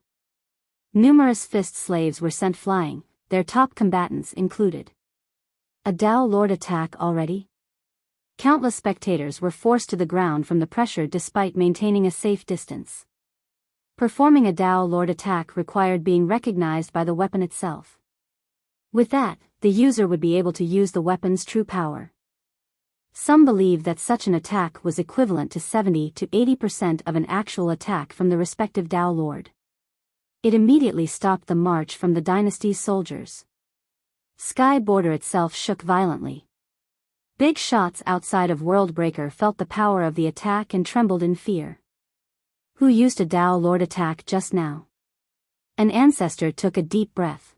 Numerous fist slaves were sent flying, their top combatants included. A Dao Lord attack already? Countless spectators were forced to the ground from the pressure despite maintaining a safe distance. Performing a Dao Lord attack required being recognized by the weapon itself. With that, the user would be able to use the weapon's true power. Some believe that such an attack was equivalent to 70 to 80% of an actual attack from the respective Dao Lord. It immediately stopped the march from the dynasty's soldiers. Sky border itself shook violently. Big shots outside of Worldbreaker felt the power of the attack and trembled in fear. Who used a Dao Lord attack just now? An ancestor took a deep breath.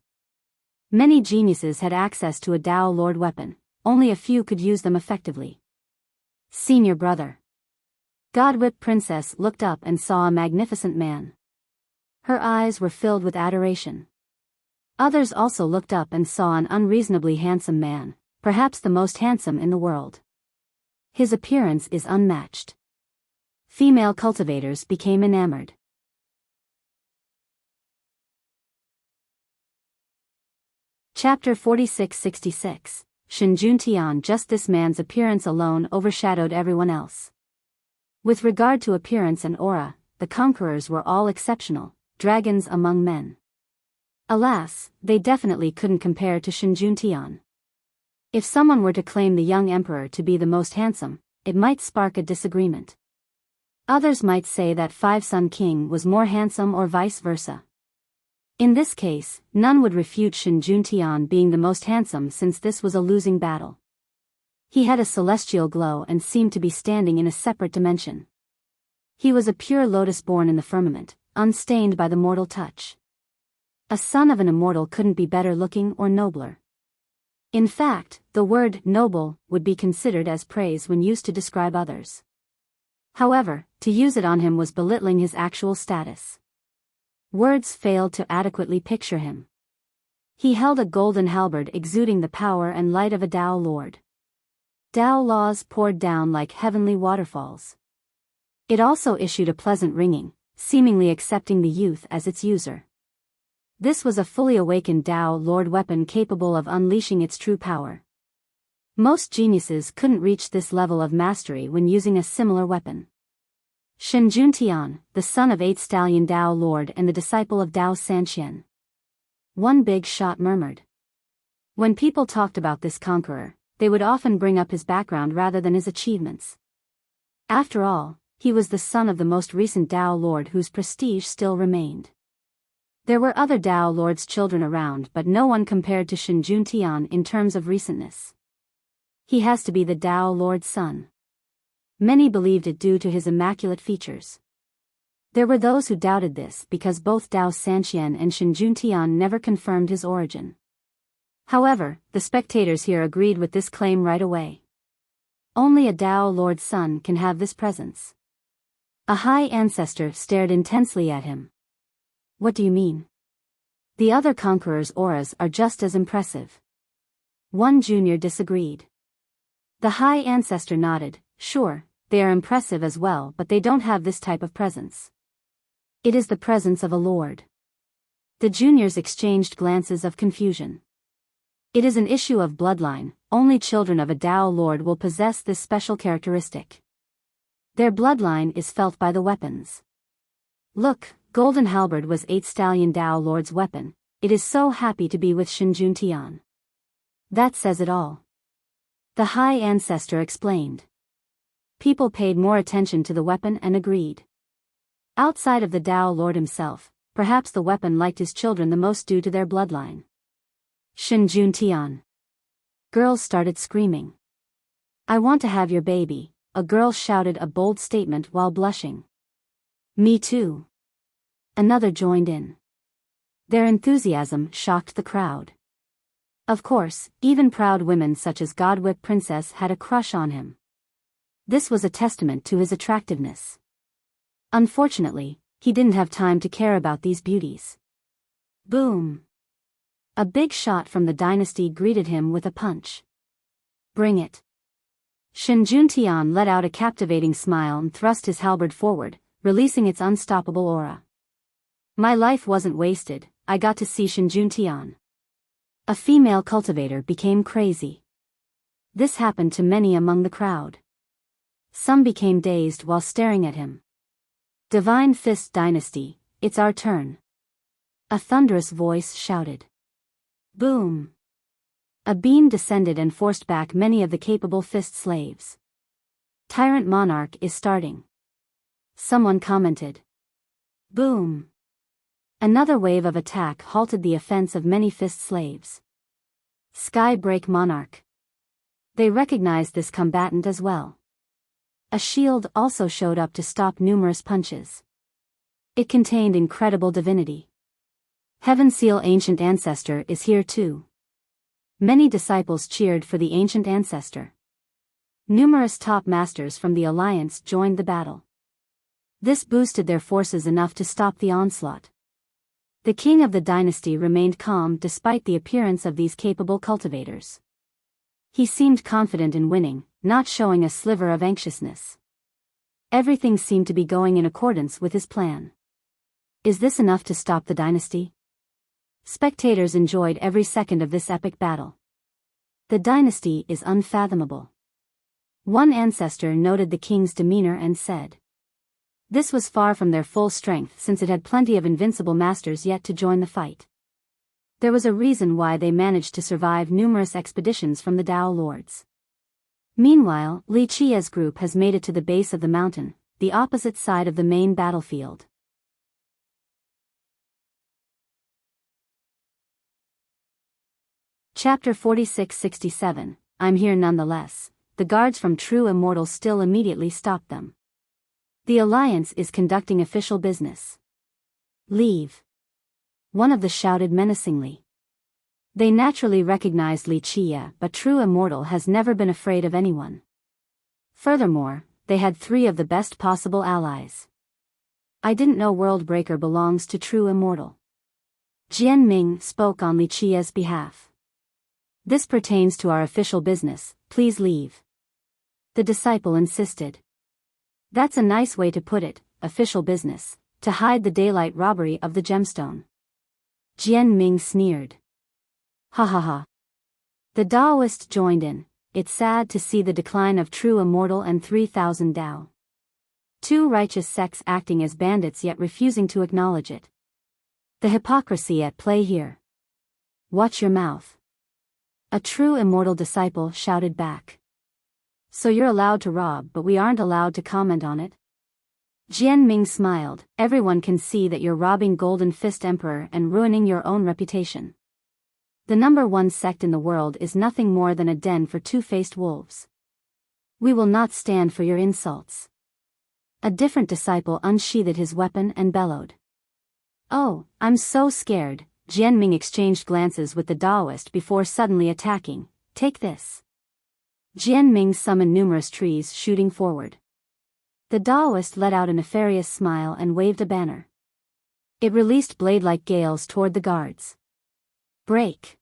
Many geniuses had access to a Dao Lord weapon, only a few could use them effectively. Senior brother. Godwhip Princess looked up and saw a magnificent man. Her eyes were filled with adoration. Others also looked up and saw an unreasonably handsome man, perhaps the most handsome in the world. His appearance is unmatched. Female cultivators became enamored. Chapter 46-66. Shinjun. Just this man's appearance alone overshadowed everyone else. With regard to appearance and aura, the conquerors were all exceptional, dragons among men. Alas, they definitely couldn't compare to Shinjun. If someone were to claim the young emperor to be the most handsome, it might spark a disagreement. Others might say that Five-Sun King was more handsome or vice versa. In this case, none would refute Shinjun being the most handsome since this was a losing battle. He had a celestial glow and seemed to be standing in a separate dimension. He was a pure lotus born in the firmament, unstained by the mortal touch. A son of an immortal couldn't be better looking or nobler. In fact, the word noble would be considered as praise when used to describe others. However, to use it on him was belittling his actual status. Words failed to adequately picture him. He held a golden halberd exuding the power and light of a Dao Lord. Dao laws poured down like heavenly waterfalls. It also issued a pleasant ringing, seemingly accepting the youth as its user. This was a fully awakened Dao Lord weapon capable of unleashing its true power. Most geniuses couldn't reach this level of mastery when using a similar weapon. Shinjun, the son of 8 Stallion Dao Lord and the disciple of Dao Sanqian. One big shot murmured. When people talked about this conqueror, they would often bring up his background rather than his achievements. After all, he was the son of the most recent Dao Lord whose prestige still remained. There were other Dao Lord's children around, but no one compared to Shinjun in terms of recentness. He has to be the Dao Lord's son. Many believed it due to his immaculate features. There were those who doubted this because both Dao Sanqian and Shinjun never confirmed his origin. However, the spectators here agreed with this claim right away. Only a Dao Lord's son can have this presence. A high ancestor stared intensely at him. What do you mean? The other conquerors' auras are just as impressive. One junior disagreed. The high ancestor nodded. Sure, they are impressive as well, but they don't have this type of presence. It is the presence of a lord. The juniors exchanged glances of confusion. It is an issue of bloodline, only children of a Dao Lord will possess this special characteristic. Their bloodline is felt by the weapons. Look, Golden Halberd was 8 Stallion Dao Lord's weapon. It is so happy to be with Shinjun. That says it all. The high ancestor explained. People paid more attention to the weapon and agreed. Outside of the Dao Lord himself, perhaps the weapon liked his children the most due to their bloodline. Shinjun. Girls started screaming. I want to have your baby, a girl shouted a bold statement while blushing. Me too. Another joined in. Their enthusiasm shocked the crowd. Of course, even proud women such as Godwhip Princess had a crush on him. This was a testament to his attractiveness. Unfortunately, he didn't have time to care about these beauties. Boom! A big shot from the dynasty greeted him with a punch. Bring it. Shen Juntian let out a captivating smile and thrust his halberd forward, releasing its unstoppable aura. My life wasn't wasted, I got to see Shen Juntian. A female cultivator became crazy. This happened to many among the crowd. Some became dazed while staring at him. Divine Fist Dynasty, it's our turn. A thunderous voice shouted. Boom! A beam descended and forced back many of the capable fist slaves. Tyrant Monarch is starting. Someone commented. Boom! Another wave of attack halted the offense of many fist slaves. Sky Break Monarch. They recognized this combatant as well. A shield also showed up to stop numerous punches. It contained incredible divinity. Heaven Seal Ancient Ancestor is here too. Many disciples cheered for the ancient ancestor. Numerous top masters from the alliance joined the battle. This boosted their forces enough to stop the onslaught. The king of the dynasty remained calm despite the appearance of these capable cultivators. He seemed confident in winning, not showing a sliver of anxiousness. Everything seemed to be going in accordance with his plan. Is this enough to stop the dynasty? Spectators enjoyed every second of this epic battle. The dynasty is unfathomable. One ancestor noted the king's demeanor and said, this was far from their full strength since it had plenty of invincible masters yet to join the fight. There was a reason why they managed to survive numerous expeditions from the Dao Lords. Meanwhile, Li Qia's group has made it to the base of the mountain, the opposite side of the main battlefield. Chapter 46-67, I'm here nonetheless. The guards from True Immortal still immediately stopped them. The Alliance is conducting official business. Leave. One of the shouted menacingly. They naturally recognized Li Qia, but True Immortal has never been afraid of anyone. Furthermore, they had 3 of the best possible allies. I didn't know Worldbreaker belongs to True Immortal. Jian Ming spoke on Li Qia's behalf. This pertains to our official business, please leave. The disciple insisted. That's a nice way to put it, official business, to hide the daylight robbery of the gemstone. Jian Ming sneered. Ha ha ha. The Daoist joined in, it's sad to see the decline of True Immortal and 3,000 Dao. 2 righteous sects acting as bandits yet refusing to acknowledge it. The hypocrisy at play here. Watch your mouth. A True Immortal disciple shouted back. So you're allowed to rob but we aren't allowed to comment on it? Jian Ming smiled, everyone can see that you're robbing Golden Fist Emperor and ruining your own reputation. The number 1 sect in the world is nothing more than a den for 2-faced wolves. We will not stand for your insults. A different disciple unsheathed his weapon and bellowed. Oh, I'm so scared. Jian Ming exchanged glances with the Daoist before suddenly attacking. Take this. Jian Ming summoned numerous trees shooting forward. The Daoist let out a nefarious smile and waved a banner. It released blade-like gales toward the guards. Break.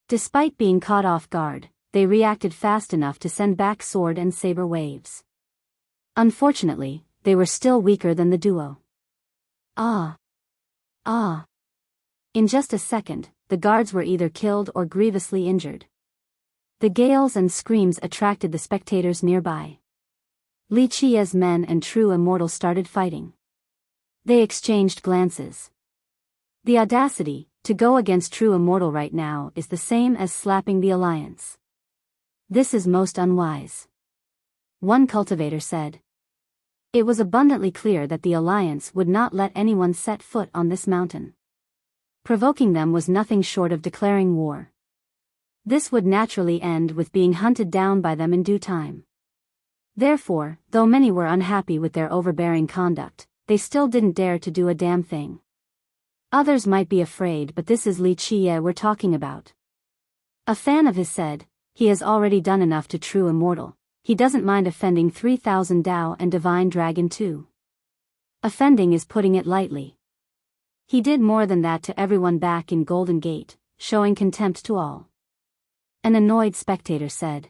Despite being caught off guard, they reacted fast enough to send back sword and saber waves. Unfortunately, they were still weaker than the duo. Ah. Ah. In just a second, the guards were either killed or grievously injured. The gales and screams attracted the spectators nearby. Li Qia's men and True Immortal started fighting. They exchanged glances. The audacity to go against True Immortal right now is the same as slapping the Alliance. This is most unwise. One cultivator said. It was abundantly clear that the Alliance would not let anyone set foot on this mountain. Provoking them was nothing short of declaring war. This would naturally end with being hunted down by them in due time. Therefore, though many were unhappy with their overbearing conduct, they still didn't dare to do a damn thing. Others might be afraid, but this is Li Qia we're talking about. A fan of his said, he has already done enough to True Immortal, he doesn't mind offending 3,000 Dao and Divine Dragon too. Offending is putting it lightly. He did more than that to everyone back in Golden Gate, showing contempt to all. An annoyed spectator said.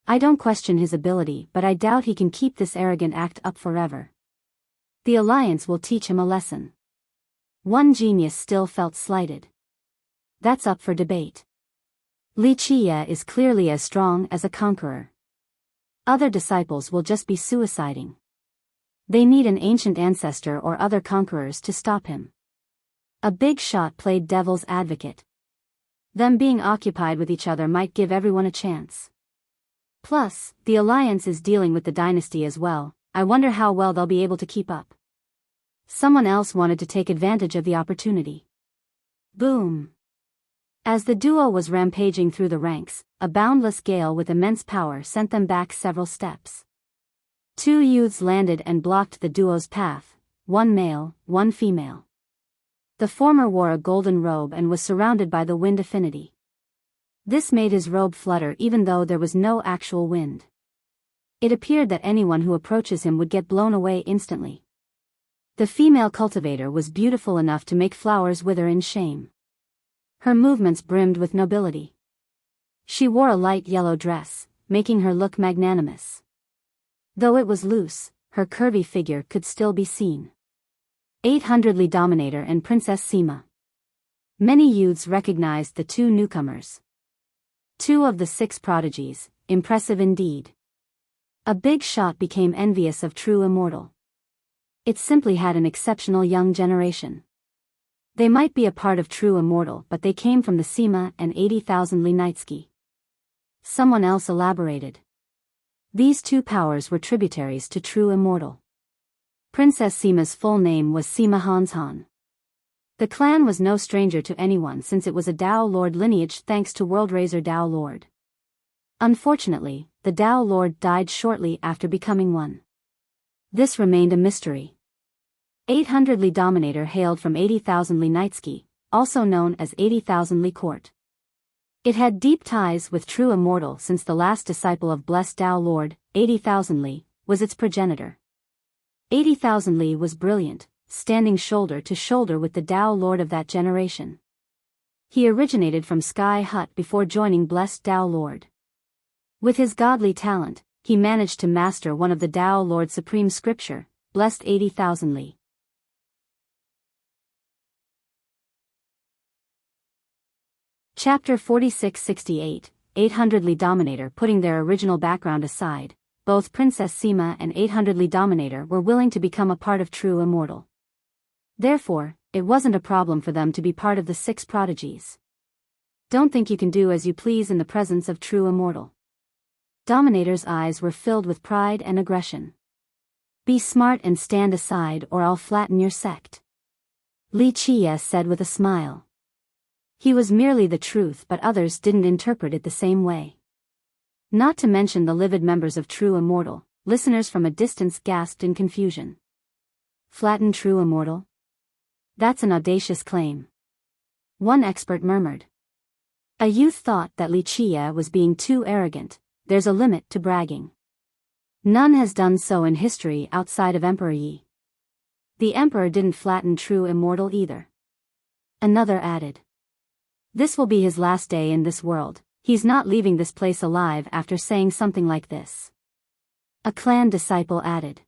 I don't question his ability, but I doubt he can keep this arrogant act up forever. The alliance will teach him a lesson. One genius still felt slighted. That's up for debate. Li Qie is clearly as strong as a conqueror. Other disciples will just be suiciding. They need an ancient ancestor or other conquerors to stop him. A big shot played devil's advocate. Them being occupied with each other might give everyone a chance. Plus, the alliance is dealing with the dynasty as well. I wonder how well they'll be able to keep up. Someone else wanted to take advantage of the opportunity. Boom! As the duo was rampaging through the ranks, a boundless gale with immense power sent them back several steps. Two youths landed and blocked the duo's path, one male, one female. The former wore a golden robe and was surrounded by the wind affinity. This made his robe flutter even though there was no actual wind. It appeared that anyone who approaches him would get blown away instantly. The female cultivator was beautiful enough to make flowers wither in shame. Her movements brimmed with nobility. She wore a light yellow dress, making her look magnanimous. Though it was loose, her curvy figure could still be seen. 800 Li Dominator and Princess Sima. Many youths recognized the two newcomers. Two of the 6 prodigies, impressive indeed. A big shot became envious of True Immortal. It simply had an exceptional young generation. They might be a part of True Immortal, but they came from the Sima and 80,000 Li Nightsky. Someone else elaborated. These two powers were tributaries to True Immortal. Princess Sima's full name was Sima Hanshan. The clan was no stranger to anyone since it was a Dao Lord lineage thanks to Worldraiser Dao Lord. Unfortunately, the Dao Lord died shortly after becoming one. This remained a mystery. 800 Li Dominator hailed from 80,000 Li Nightsky, also known as 80,000 Li Court. It had deep ties with True Immortal since the last disciple of Blessed Dao Lord, 80,000 Li, was its progenitor. 80,000 Li was brilliant, standing shoulder to shoulder with the Dao Lord of that generation. He originated from Sky Hut before joining Blessed Dao Lord. With his godly talent, he managed to master one of the Dao Lord's supreme scripture, Blessed 80,000 Li. Chapter 4668, 800 Li Dominator. Putting their original background aside, both Princess Sima and 800 Li Dominator were willing to become a part of True Immortal. Therefore, it wasn't a problem for them to be part of the 6 prodigies. Don't think you can do as you please in the presence of True Immortal. Dominator's eyes were filled with pride and aggression. Be smart and stand aside or I'll flatten your sect. Li Qie said with a smile. He was merely the truth, but others didn't interpret it the same way. Not to mention the livid members of True Immortal, listeners from a distance gasped in confusion. Flatten True Immortal? That's an audacious claim. One expert murmured. A youth thought that Li Qie was being too arrogant. There's a limit to bragging. None has done so in history outside of Emperor Yi. The Emperor didn't flatten True Immortal either. Another added. This will be his last day in this world. He's not leaving this place alive after saying something like this. A clan disciple added.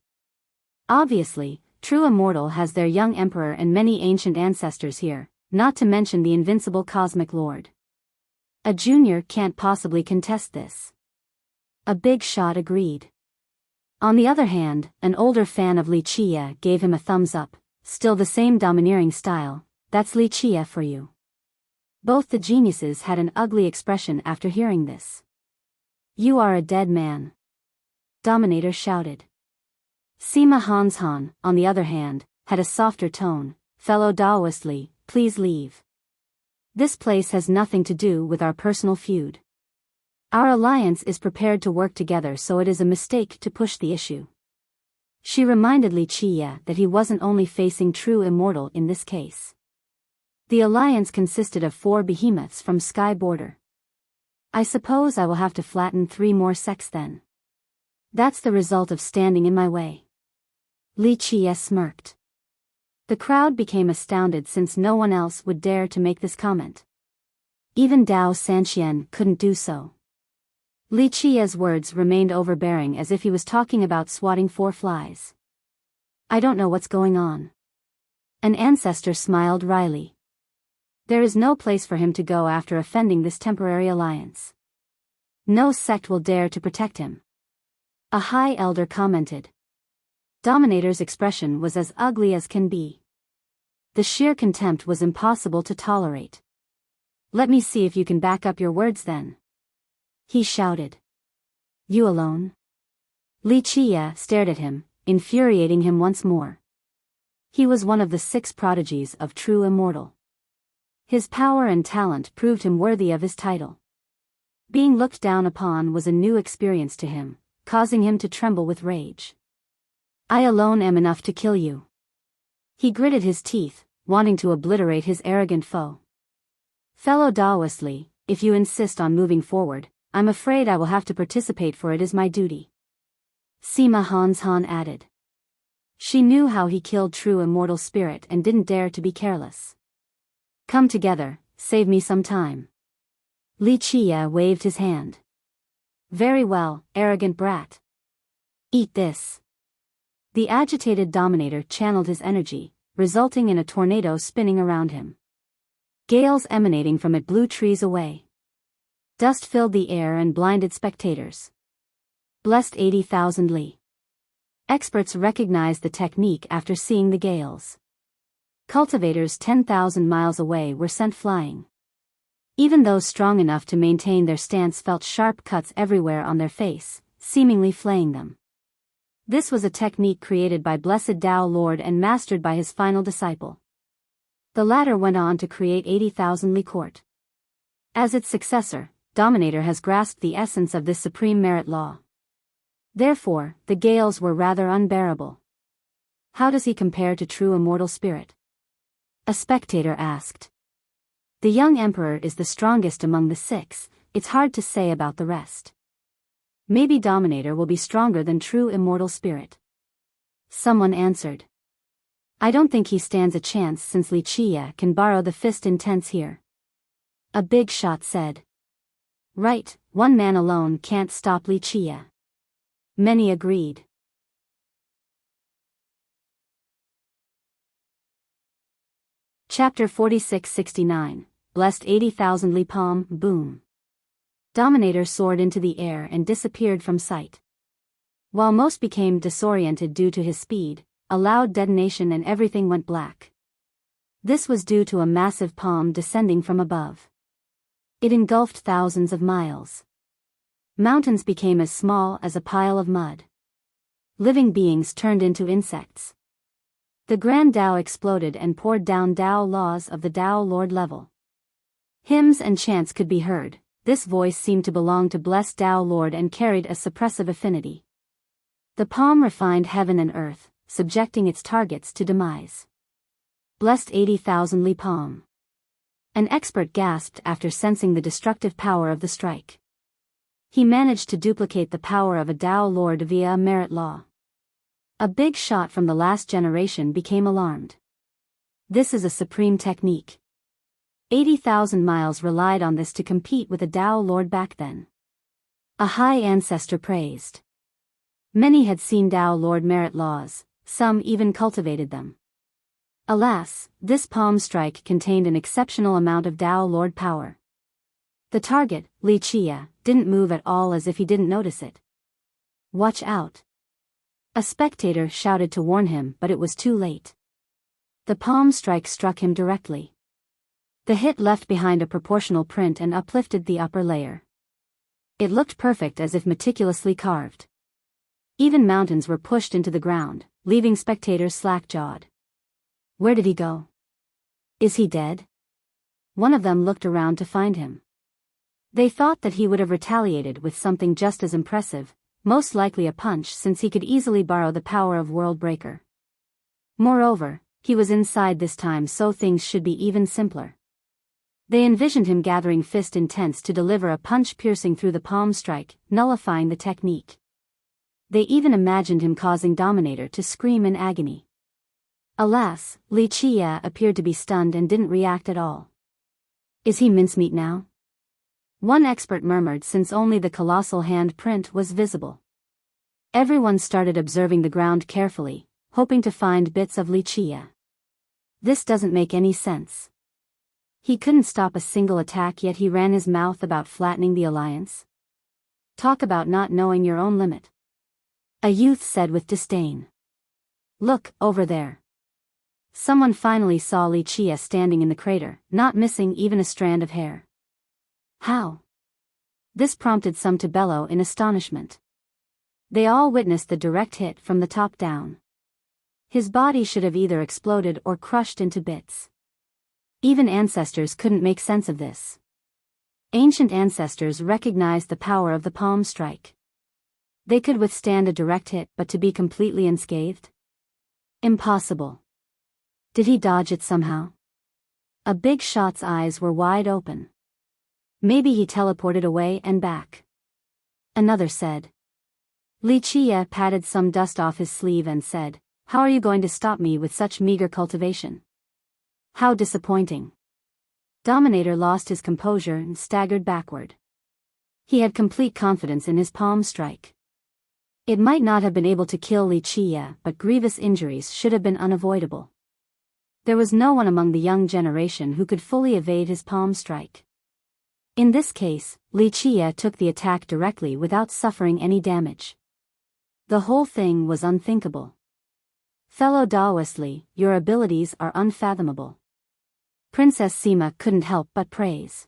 Obviously, True Immortal has their young emperor and many ancient ancestors here, not to mention the invincible Cosmic Lord. A junior can't possibly contest this. A big shot agreed. On the other hand, an older fan of Li Qie gave him a thumbs up. Still the same domineering style. That's Li Qie for you. Both the geniuses had an ugly expression after hearing this. You are a dead man. Dominator shouted. Sima Hanshan, on the other hand, had a softer tone. Fellow Daoist Li, please leave. This place has nothing to do with our personal feud. Our alliance is prepared to work together, so it is a mistake to push the issue. She reminded Li Qie that he wasn't only facing True Immortal in this case. The alliance consisted of 4 behemoths from Sky Border. I suppose I will have to flatten 3 more sects then. That's the result of standing in my way. Li Qie smirked. The crowd became astounded since no one else would dare to make this comment. Even Dao Sanqian couldn't do so. Li Qia's words remained overbearing as if he was talking about swatting 4 flies. I don't know what's going on. An ancestor smiled wryly. There is no place for him to go after offending this temporary alliance. No sect will dare to protect him. A high elder commented. Dominator's expression was as ugly as can be. The sheer contempt was impossible to tolerate. Let me see if you can back up your words then. He shouted. You alone? Li Qia stared at him, infuriating him once more. He was one of the 6 prodigies of true immortal. His power and talent proved him worthy of his title. Being looked down upon was a new experience to him, causing him to tremble with rage. I alone am enough to kill you. He gritted his teeth, wanting to obliterate his arrogant foe. Fellow Daoist Li, if you insist on moving forward, I'm afraid I will have to participate, for it is my duty. Sima Han added. She knew how he killed true immortal spirit and didn't dare to be careless. Come together, save me some time. Li Qia waved his hand. Very well, arrogant brat. Eat this. The agitated dominator channeled his energy, resulting in a tornado spinning around him. Gales emanating from it blew trees away. Dust filled the air and blinded spectators. Blessed 80,000 Li. Experts recognized the technique after seeing the gales. Cultivators 10,000 miles away were sent flying. Even those strong enough to maintain their stance felt sharp cuts everywhere on their face, seemingly flaying them. This was a technique created by Blessed Tao Lord and mastered by his final disciple. The latter went on to create 80,000 Li Court. As its successor, Dominator has grasped the essence of this supreme merit law. Therefore, the gales were rather unbearable. How does he compare to true immortal spirit? A spectator asked. The young emperor is the strongest among the 6, it's hard to say about the rest. Maybe Dominator will be stronger than true immortal spirit. Someone answered. I don't think he stands a chance since Li Qia can borrow the fist intense here. A big shot said. Right, one man alone can't stop Li Qia. Many agreed. Chapter 46-69, Blessed 80,000 Li Palm, boom. Dominator soared into the air and disappeared from sight. While most became disoriented due to his speed, a loud detonation and everything went black. This was due to a massive palm descending from above. It engulfed thousands of miles. Mountains became as small as a pile of mud. Living beings turned into insects. The Grand Tao exploded and poured down Tao laws of the Tao Lord level. Hymns and chants could be heard. This voice seemed to belong to Blessed Tao Lord and carried a suppressive affinity. The palm refined heaven and earth, subjecting its targets to demise. Blessed 80,000 Li Palm. An expert gasped after sensing the destructive power of the strike. He managed to duplicate the power of a Tao Lord via a merit law. A big shot from the last generation became alarmed. This is a supreme technique. 80,000 miles relied on this to compete with a Tao Lord back then. A high ancestor praised. Many had seen Tao Lord merit laws, some even cultivated them. Alas, this palm strike contained an exceptional amount of Tao Lord power. The target, Li Qia, didn't move at all as if he didn't notice it. Watch out. A spectator shouted to warn him, but it was too late. The palm strike struck him directly. The hit left behind a proportional print and uplifted the upper layer. It looked perfect, as if meticulously carved. Even mountains were pushed into the ground, leaving spectators slack-jawed. Where did he go? Is he dead? One of them looked around to find him. They thought that he would have retaliated with something just as impressive, most likely a punch, since he could easily borrow the power of World Breaker. Moreover, he was inside this time, so things should be even simpler. They envisioned him gathering fist intense to deliver a punch piercing through the palm strike, nullifying the technique. They even imagined him causing Dominator to scream in agony. Alas, Li Qia appeared to be stunned and didn't react at all. Is he mincemeat now? One expert murmured, since only the colossal hand print was visible. Everyone started observing the ground carefully, hoping to find bits of Wuxia. This doesn't make any sense. He couldn't stop a single attack, yet he ran his mouth about flattening the alliance. Talk about not knowing your own limit. A youth said with disdain. Look, over there. Someone finally saw Wuxia standing in the crater, not missing even a strand of hair. How? This prompted some to bellow in astonishment. They all witnessed the direct hit from the top down. His body should have either exploded or crushed into bits. Even ancestors couldn't make sense of this. Ancient ancestors recognized the power of the palm strike. They could withstand a direct hit, but to be completely unscathed? Impossible. Did he dodge it somehow? A big shot's eyes were wide open. Maybe he teleported away and back. Another said. Wuxia patted some dust off his sleeve and said, "How are you going to stop me with such meager cultivation? How disappointing." Dominator lost his composure and staggered backward. He had complete confidence in his palm strike. It might not have been able to kill Wuxia, but grievous injuries should have been unavoidable. There was no one among the young generation who could fully evade his palm strike. In this case, Wuxia took the attack directly without suffering any damage. The whole thing was unthinkable. Fellow Daoist Li, your abilities are unfathomable. Princess Sima couldn't help but praise.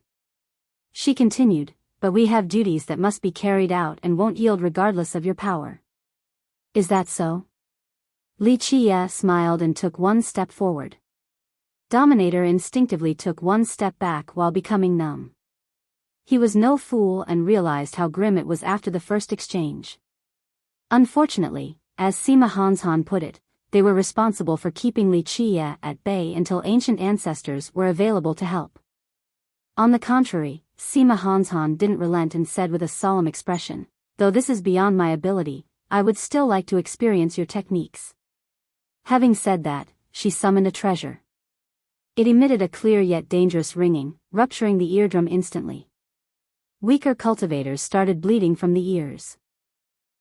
She continued, but we have duties that must be carried out and won't yield regardless of your power. Is that so? Wuxia smiled and took one step forward. Dominator instinctively took one step back while becoming numb. He was no fool and realized how grim it was after the first exchange. Unfortunately, as Sima Hanshan put it, they were responsible for keeping Wuxia at bay until ancient ancestors were available to help. On the contrary, Sima Hanshan didn't relent and said with a solemn expression, "Though this is beyond my ability, I would still like to experience your techniques." Having said that, she summoned a treasure. It emitted a clear yet dangerous ringing, rupturing the eardrum instantly. Weaker cultivators started bleeding from the ears.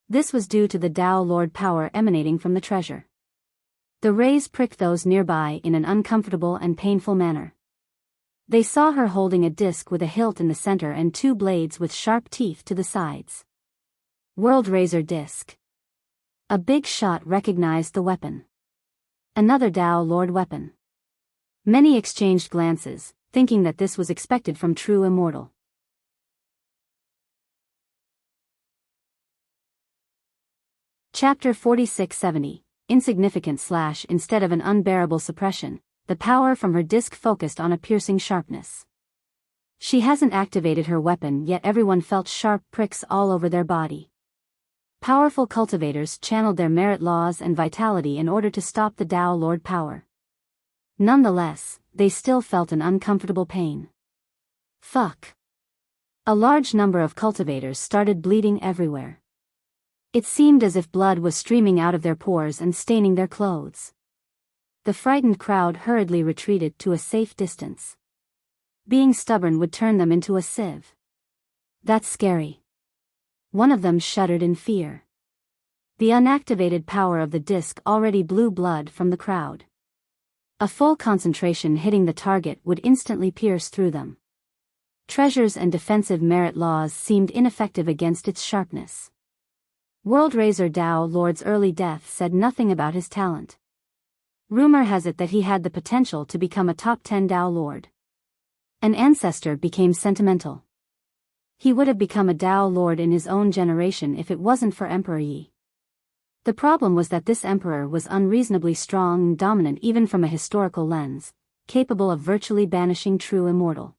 This was due to the Tao Lord power emanating from the treasure. The rays pricked those nearby in an uncomfortable and painful manner. They saw her holding a disc with a hilt in the center and two blades with sharp teeth to the sides. World Razor Disc. A big shot recognized the weapon. Another Tao Lord weapon. Many exchanged glances, thinking that this was expected from true immortal. Chapter 4670, Insignificant / instead of an unbearable suppression, the power from her disc focused on a piercing sharpness. She hasn't activated her weapon yet everyone felt sharp pricks all over their body. Powerful cultivators channeled their merit laws and vitality in order to stop the Tao Lord power. Nonetheless, they still felt an uncomfortable pain. Fuck. A large number of cultivators started bleeding everywhere. It seemed as if blood was streaming out of their pores and staining their clothes. The frightened crowd hurriedly retreated to a safe distance. Being stubborn would turn them into a sieve. That's scary. One of them shuddered in fear. The unactivated power of the disc already blew blood from the crowd. A full concentration hitting the target would instantly pierce through them. Treasures and defensive merit laws seemed ineffective against its sharpness. World Razor Tao Lord's early death said nothing about his talent. Rumor has it that he had the potential to become a top 10 Tao Lord. An ancestor became sentimental. He would have become a Tao Lord in his own generation if it wasn't for Emperor Yi. The problem was that this emperor was unreasonably strong and dominant even from a historical lens, capable of virtually banishing true immortal.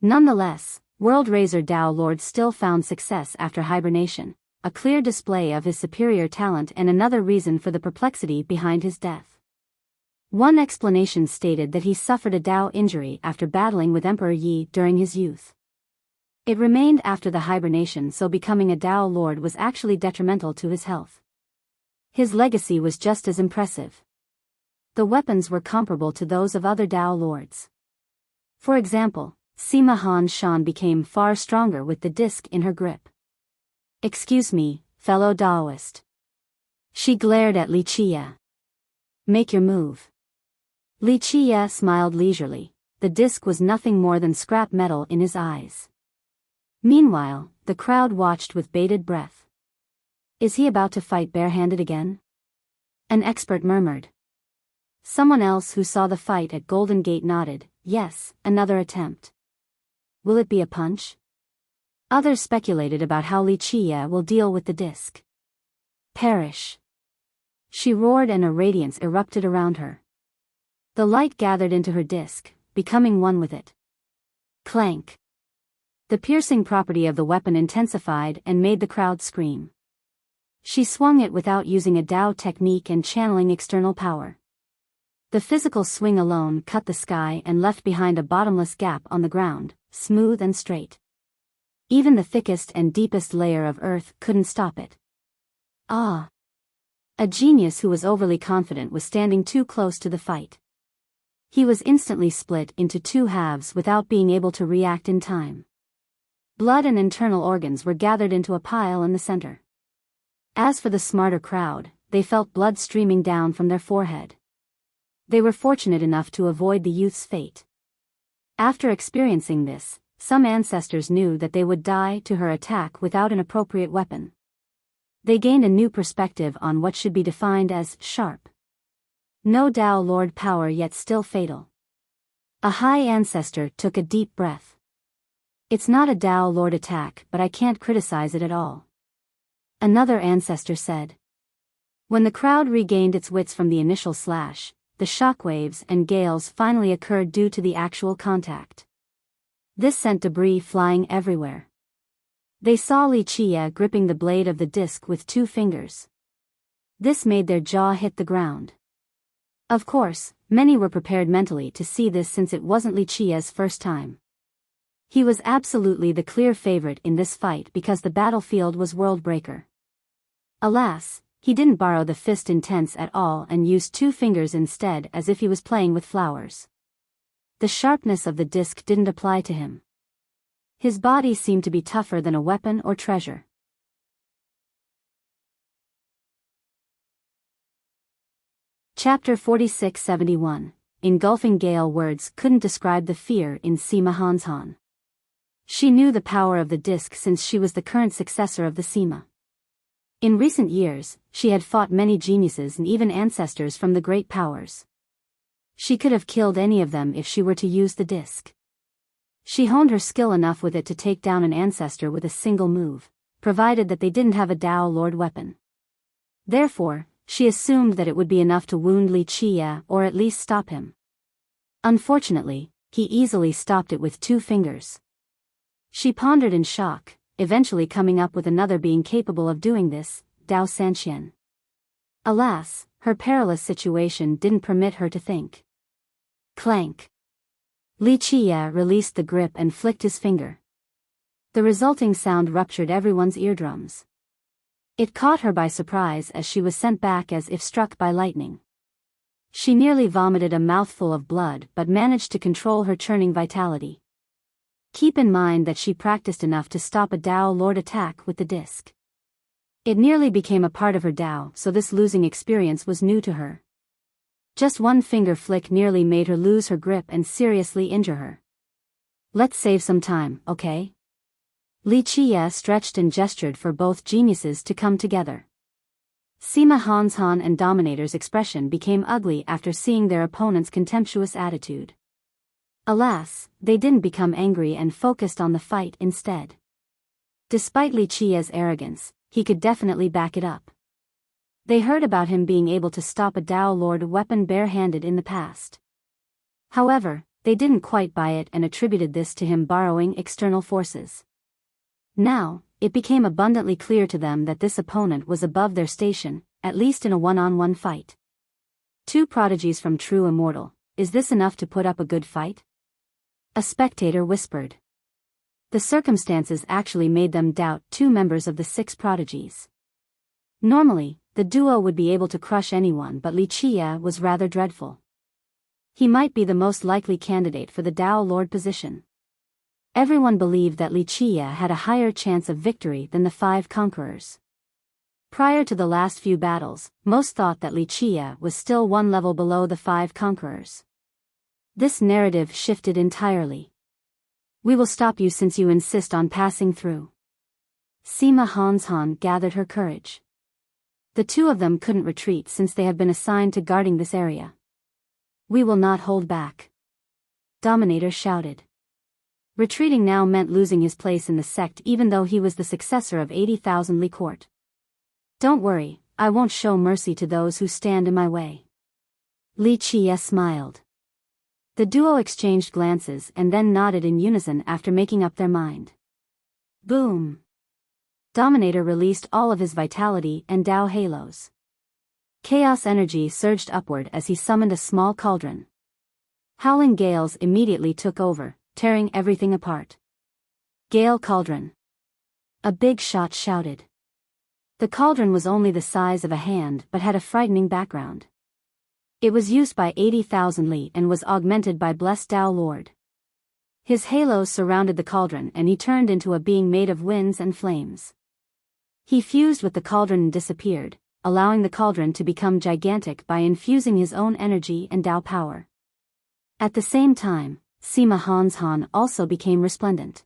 Nonetheless, World Razor Tao Lord still found success after hibernation, a clear display of his superior talent and another reason for the perplexity behind his death. One explanation stated that he suffered a Tao injury after battling with Emperor Yi during his youth. It remained after the hibernation, so becoming a Tao Lord was actually detrimental to his health. His legacy was just as impressive. The weapons were comparable to those of other Tao Lords. For example, Sima Han's Shan became far stronger with the disc in her grip. "Excuse me, fellow Daoist." She glared at Li Qie. "Make your move." Li Qie smiled leisurely. The disc was nothing more than scrap metal in his eyes. Meanwhile, the crowd watched with bated breath. "Is he about to fight barehanded again?" an expert murmured. Someone else who saw the fight at Golden Gate nodded, "Yes, another attempt." "Will it be a punch?" Others speculated about how Li Qie will deal with the disc. "Perish!" she roared, and a radiance erupted around her. The light gathered into her disc, becoming one with it. Clank! The piercing property of the weapon intensified and made the crowd scream. She swung it without using a Dao technique and channeling external power. The physical swing alone cut the sky and left behind a bottomless gap on the ground, smooth and straight. Even the thickest and deepest layer of earth couldn't stop it. Ah! A genius who was overly confident was standing too close to the fight. He was instantly split into two halves without being able to react in time. Blood and internal organs were gathered into a pile in the center. As for the smarter crowd, they felt blood streaming down from their forehead. They were fortunate enough to avoid the youth's fate. After experiencing this, some ancestors knew that they would die to her attack without an appropriate weapon. They gained a new perspective on what should be defined as sharp. No Dao Lord power, yet still fatal. A high ancestor took a deep breath. "It's not a Dao Lord attack, but I can't criticize it at all," another ancestor said. When the crowd regained its wits from the initial slash, the shockwaves and gales finally occurred due to the actual contact. This sent debris flying everywhere. They saw Li Qie gripping the blade of the disc with 2 fingers. This made their jaw hit the ground. Of course, many were prepared mentally to see this since it wasn't Li Qie's first time. He was absolutely the clear favorite in this fight because the battlefield was world-breaker. Alas, he didn't borrow the fist intense at all and used 2 fingers instead, as if he was playing with flowers. The sharpness of the disc didn't apply to him. His body seemed to be tougher than a weapon or treasure. Chapter 46-71. Engulfing gale. Words couldn't describe the fear in Sima Han's Han. She knew the power of the disc since she was the current successor of the Sima. In recent years, she had fought many geniuses and even ancestors from the great powers. She could have killed any of them if she were to use the disc. She honed her skill enough with it to take down an ancestor with a single move, provided that they didn't have a Dao Lord weapon. Therefore, she assumed that it would be enough to wound Li Qie or at least stop him. Unfortunately, he easily stopped it with 2 fingers. She pondered in shock, eventually coming up with another being capable of doing this, Dao Sanqian. Alas, her perilous situation didn't permit her to think. Clank! Li Qie released the grip and flicked his finger. The resulting sound ruptured everyone's eardrums. It caught her by surprise as she was sent back as if struck by lightning. She nearly vomited a mouthful of blood but managed to control her churning vitality. Keep in mind that she practiced enough to stop a Dao Lord attack with the disc. It nearly became a part of her Dao, so this losing experience was new to her. Just 1 finger flick nearly made her lose her grip and seriously injure her. "Let's save some time, okay?" Li Qie stretched and gestured for both geniuses to come together. Sima Han's Han and Dominator's expression became ugly after seeing their opponent's contemptuous attitude. Alas, they didn't become angry and focused on the fight instead. Despite Li Qie's arrogance, he could definitely back it up. They heard about him being able to stop a Dao Lord weapon barehanded in the past. However, they didn't quite buy it and attributed this to him borrowing external forces. Now, it became abundantly clear to them that this opponent was above their station, at least in a one-on-one fight. 2 prodigies from True Immortal, is this enough to put up a good fight? A spectator whispered. The circumstances actually made them doubt 2 members of the 6 prodigies. Normally, the duo would be able to crush anyone, but Li Qie was rather dreadful. He might be the most likely candidate for the Dao Lord position. Everyone believed that Wuxia had a higher chance of victory than the 5 conquerors. Prior to the last few battles, most thought that Wuxia was still one level below the 5 conquerors. This narrative shifted entirely. "We will stop you since you insist on passing through." Sima Hanshan gathered her courage. The two of them couldn't retreat since they had been assigned to guarding this area. "We will not hold back," Dominator shouted. Retreating now meant losing his place in the sect even though he was the successor of 80,000 Li Court. "Don't worry, I won't show mercy to those who stand in my way." Wuxia smiled. The duo exchanged glances and then nodded in unison after making up their mind. Boom! Dominator released all of his vitality and Dao halos. Chaos energy surged upward as he summoned a small cauldron. Howling gales immediately took over, tearing everything apart. "Gale Cauldron!" A big shot shouted. The cauldron was only the size of a hand but had a frightening background. It was used by 80,000 Li and was augmented by Blessed Dao Lord. His halos surrounded the cauldron and he turned into a being made of winds and flames. He fused with the cauldron and disappeared, allowing the cauldron to become gigantic by infusing his own energy and Dao power. At the same time, Sima Hanshan also became resplendent.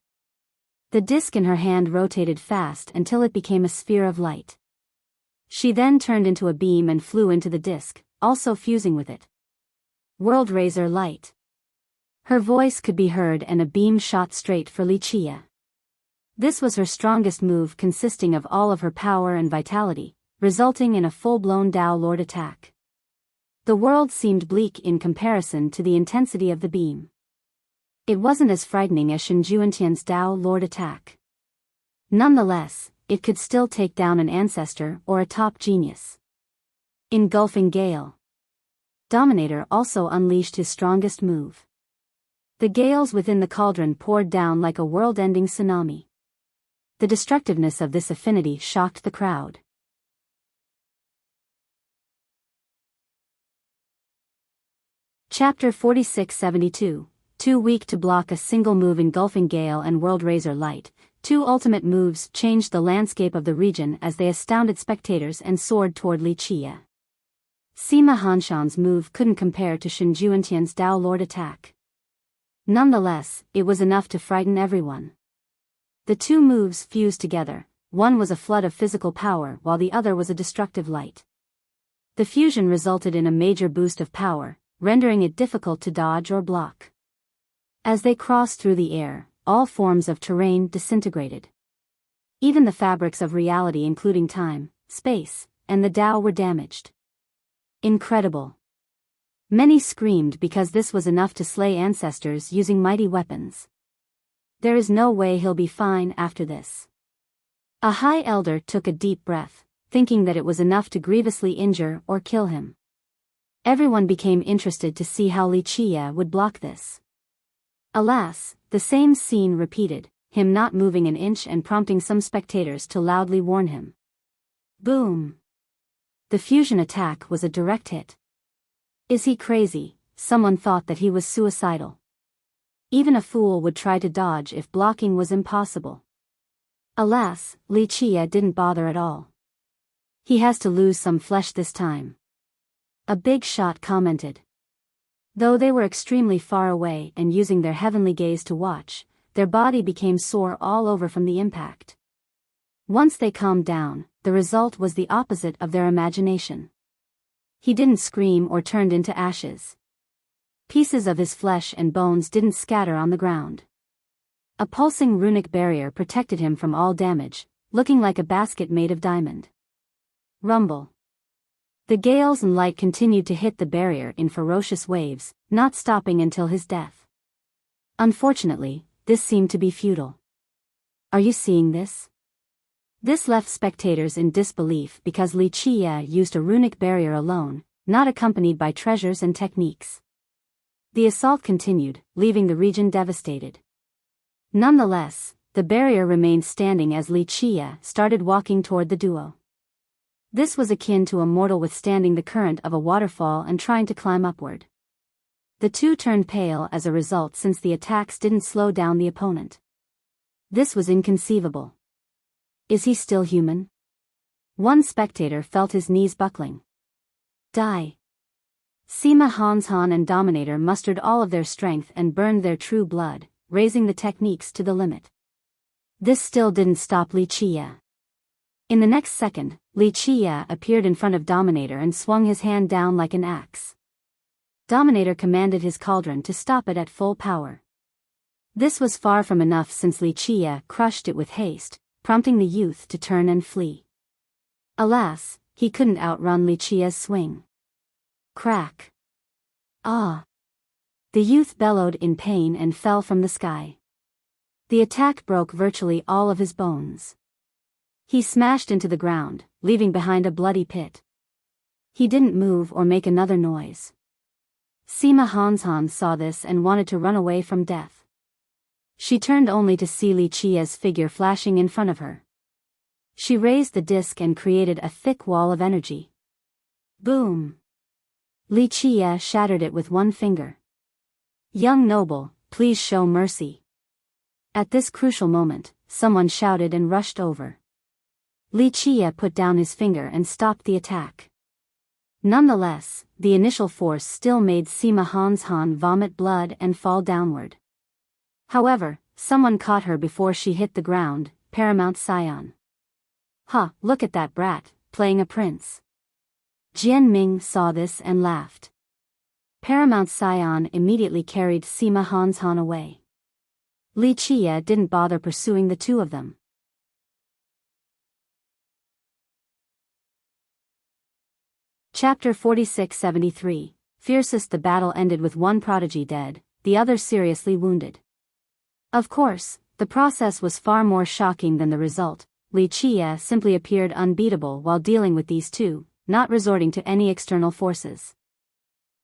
The disc in her hand rotated fast until it became a sphere of light. She then turned into a beam and flew into the disc, also fusing with it. World Razor Light. Her voice could be heard and a beam shot straight for Wuxia. This was her strongest move, consisting of all of her power and vitality, resulting in a full-blown Dao Lord attack. The world seemed bleak in comparison to the intensity of the beam. It wasn't as frightening as Shenjuantian's Dao Lord attack. Nonetheless, it could still take down an ancestor or a top genius. Engulfing Gale. Dominator also unleashed his strongest move. The gales within the cauldron poured down like a world-ending tsunami. The destructiveness of this affinity shocked the crowd. Chapter 4672. Too weak to block a single move. Engulfing Gale and World Razor Light, two ultimate moves, changed the landscape of the region as they astounded spectators and soared toward Wuxia. Sima Hanshan's move couldn't compare to Shenjuantian's Dao Lord attack. Nonetheless, it was enough to frighten everyone. The two moves fused together, one was a flood of physical power while the other was a destructive light. The fusion resulted in a major boost of power, rendering it difficult to dodge or block. As they crossed through the air, all forms of terrain disintegrated. Even the fabrics of reality, including time, space, and the Dao, were damaged. Incredible. Many screamed because this was enough to slay ancestors using mighty weapons. There is no way he'll be fine after this. A high elder took a deep breath, thinking that it was enough to grievously injure or kill him. Everyone became interested to see how Wuxia would block this. Alas, the same scene repeated, him not moving an inch and prompting some spectators to loudly warn him. Boom! The fusion attack was a direct hit. Is he crazy? Someone thought that he was suicidal. Even a fool would try to dodge if blocking was impossible. Alas, Wuxia didn't bother at all. He has to lose some flesh this time. A big shot commented. Though they were extremely far away and using their heavenly gaze to watch, their body became sore all over from the impact. Once they calmed down, the result was the opposite of their imagination. He didn't scream or turned into ashes. Pieces of his flesh and bones didn't scatter on the ground. A pulsing runic barrier protected him from all damage, looking like a basket made of diamond. Rumble. The gales and light continued to hit the barrier in ferocious waves, not stopping until his death. Unfortunately, this seemed to be futile. Are you seeing this? This left spectators in disbelief because Wuxia used a runic barrier alone, not accompanied by treasures and techniques. The assault continued, leaving the region devastated. Nonetheless, the barrier remained standing as Wuxia started walking toward the duo. This was akin to a mortal withstanding the current of a waterfall and trying to climb upward. The two turned pale as a result since the attacks didn't slow down the opponent. This was inconceivable. Is he still human? One spectator felt his knees buckling. Die. Sima Hanshan and Dominator mustered all of their strength and burned their true blood, raising the techniques to the limit. This still didn't stop Li Qia. In the next second, Li Qia appeared in front of Dominator and swung his hand down like an axe. Dominator commanded his cauldron to stop it at full power. This was far from enough since Li Qia crushed it with haste, prompting the youth to turn and flee. Alas, he couldn't outrun Li Qia's swing. Crack. Ah! The youth bellowed in pain and fell from the sky. The attack broke virtually all of his bones. He smashed into the ground, leaving behind a bloody pit. He didn't move or make another noise. Sima Hanshan saw this and wanted to run away from death. She turned only to see Li Qia's figure flashing in front of her. She raised the disc and created a thick wall of energy. Boom! Li Qia shattered it with one finger. Young noble, please show mercy. At this crucial moment, someone shouted and rushed over. Li Qia put down his finger and stopped the attack. Nonetheless, the initial force still made Sima Hanshan vomit blood and fall downward. However, someone caught her before she hit the ground, Paramount Scion. Ha, look at that brat, playing a prince. Jian Ming saw this and laughed. Paramount Scion immediately carried Sima Hanshan away. Li Qia didn't bother pursuing the two of them. Chapter 46-73, Fiercest. The battle ended with one prodigy dead, the other seriously wounded. Of course, the process was far more shocking than the result. Li Qia simply appeared unbeatable while dealing with these two, not resorting to any external forces.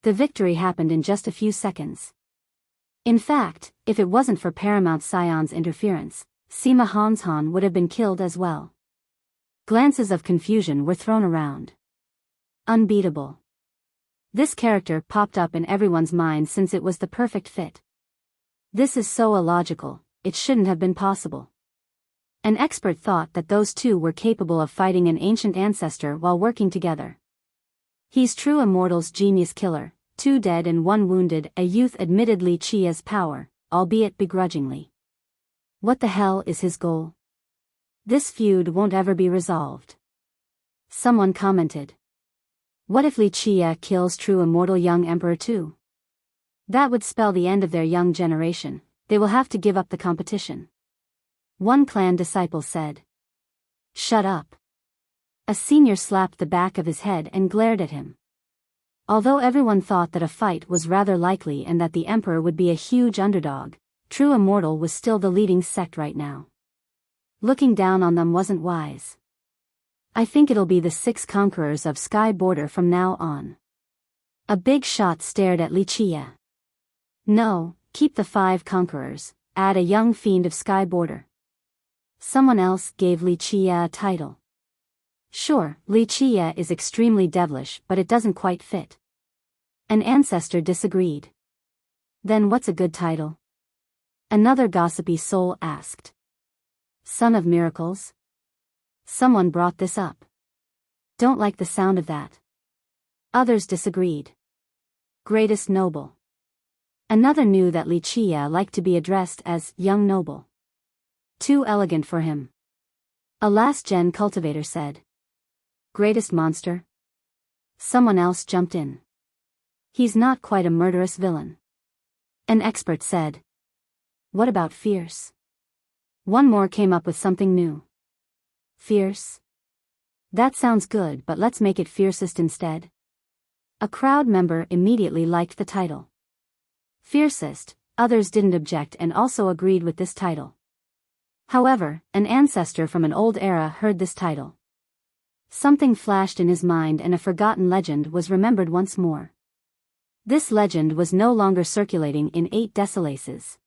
The victory happened in just a few seconds. In fact, if it wasn't for Paramount Scion's interference, Sima Hanshan would have been killed as well. Glances of confusion were thrown around. Unbeatable. This character popped up in everyone's mind since it was the perfect fit. This is so illogical, it shouldn't have been possible. An expert thought that those two were capable of fighting an ancient ancestor while working together. He's true immortal's genius killer, 2 dead and 1 wounded. A youth admitted Li Qia's power, albeit begrudgingly. What the hell is his goal? This feud won't ever be resolved. Someone commented. What if Li Qia kills true immortal young emperor too? That would spell the end of their young generation. They will have to give up the competition. One clan disciple said. Shut up. A senior slapped the back of his head and glared at him. Although everyone thought that a fight was rather likely and that the emperor would be a huge underdog, True Immortal was still the leading sect right now. Looking down on them wasn't wise. I think it'll be the 6 conquerors of Sky Border from now on. A big shot stared at Li Qia. No, keep the 5 conquerors, add a young fiend of Sky Border. Someone else gave Li Qia a title. Sure, Li Qia is extremely devilish, but it doesn't quite fit. An ancestor disagreed. Then what's a good title? Another gossipy soul asked. Son of Miracles? Someone brought this up. Don't like the sound of that. Others disagreed. Greatest Noble. Another knew that Li Qia liked to be addressed as Young Noble. Too elegant for him. A last-gen cultivator said. Greatest Monster? Someone else jumped in. He's not quite a murderous villain. An expert said. What about Fierce? One more came up with something new. Fierce? That sounds good, but let's make it Fiercest instead. A crowd member immediately liked the title. Fiercest, others didn't object and also agreed with this title. However, an ancestor from an old era heard this title. Something flashed in his mind and a forgotten legend was remembered once more. This legend was no longer circulating in 8 Decalaces.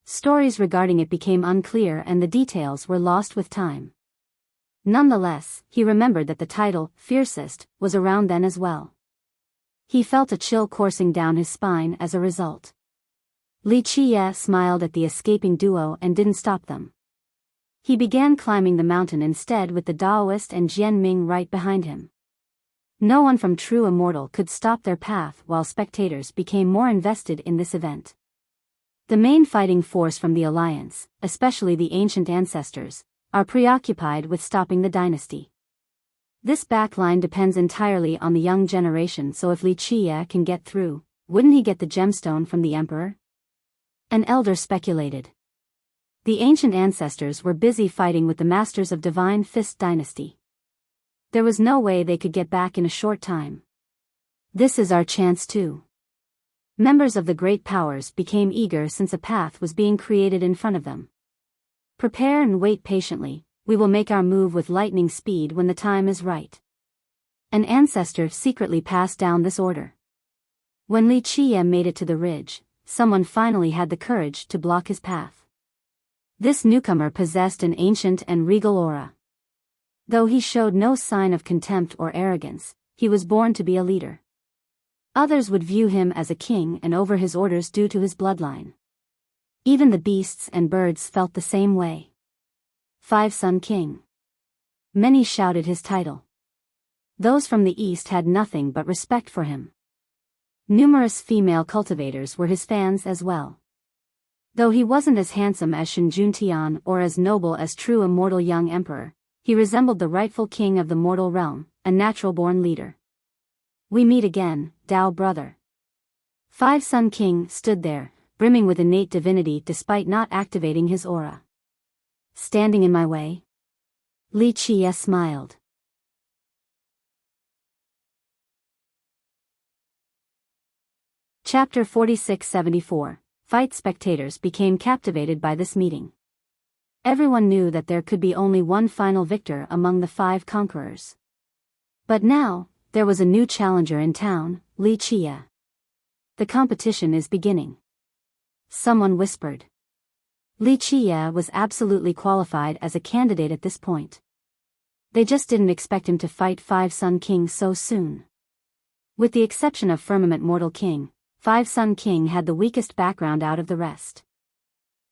Stories regarding it became unclear and the details were lost with time. Nonetheless, he remembered that the title, Fiercest, was around then as well. He felt a chill coursing down his spine as a result. Li Qiye smiled at the escaping duo and didn't stop them. He began climbing the mountain instead with the Daoist and Jian Ming right behind him. No one from True Immortal could stop their path while spectators became more invested in this event. The main fighting force from the Alliance, especially the ancient ancestors, are preoccupied with stopping the dynasty. This backline depends entirely on the young generation, so if Li Qiye can get through, wouldn't he get the gemstone from the emperor? An elder speculated. The ancient ancestors were busy fighting with the masters of Divine Fist dynasty. There was no way they could get back in a short time. This is our chance too. Members of the great powers became eager since a path was being created in front of them. Prepare and wait patiently, we will make our move with lightning speed when the time is right. An ancestor secretly passed down this order. When Li Qiye made it to the ridge, someone finally had the courage to block his path. This newcomer possessed an ancient and regal aura. Though he showed no sign of contempt or arrogance, he was born to be a leader. Others would view him as a king and over his orders due to his bloodline. Even the beasts and birds felt the same way. Five-Sun King. Many shouted his title. Those from the east had nothing but respect for him. Numerous female cultivators were his fans as well. Though he wasn't as handsome as Shenjun Tian or as noble as True Immortal Young Emperor, he resembled the rightful king of the mortal realm, a natural-born leader. We meet again, Dao brother. Five-Sun King stood there, brimming with innate divinity despite not activating his aura. Standing in my way? Li Qiye smiled. Chapter 46-74. Fight spectators became captivated by this meeting. Everyone knew that there could be only one final victor among the 5 conquerors. But now, there was a new challenger in town, Li Qiye. The competition is beginning. Someone whispered. Li Qiye was absolutely qualified as a candidate at this point. They just didn't expect him to fight Five-Sun King so soon. With the exception of Firmament Mortal King, Five-Sun King had the weakest background out of the rest.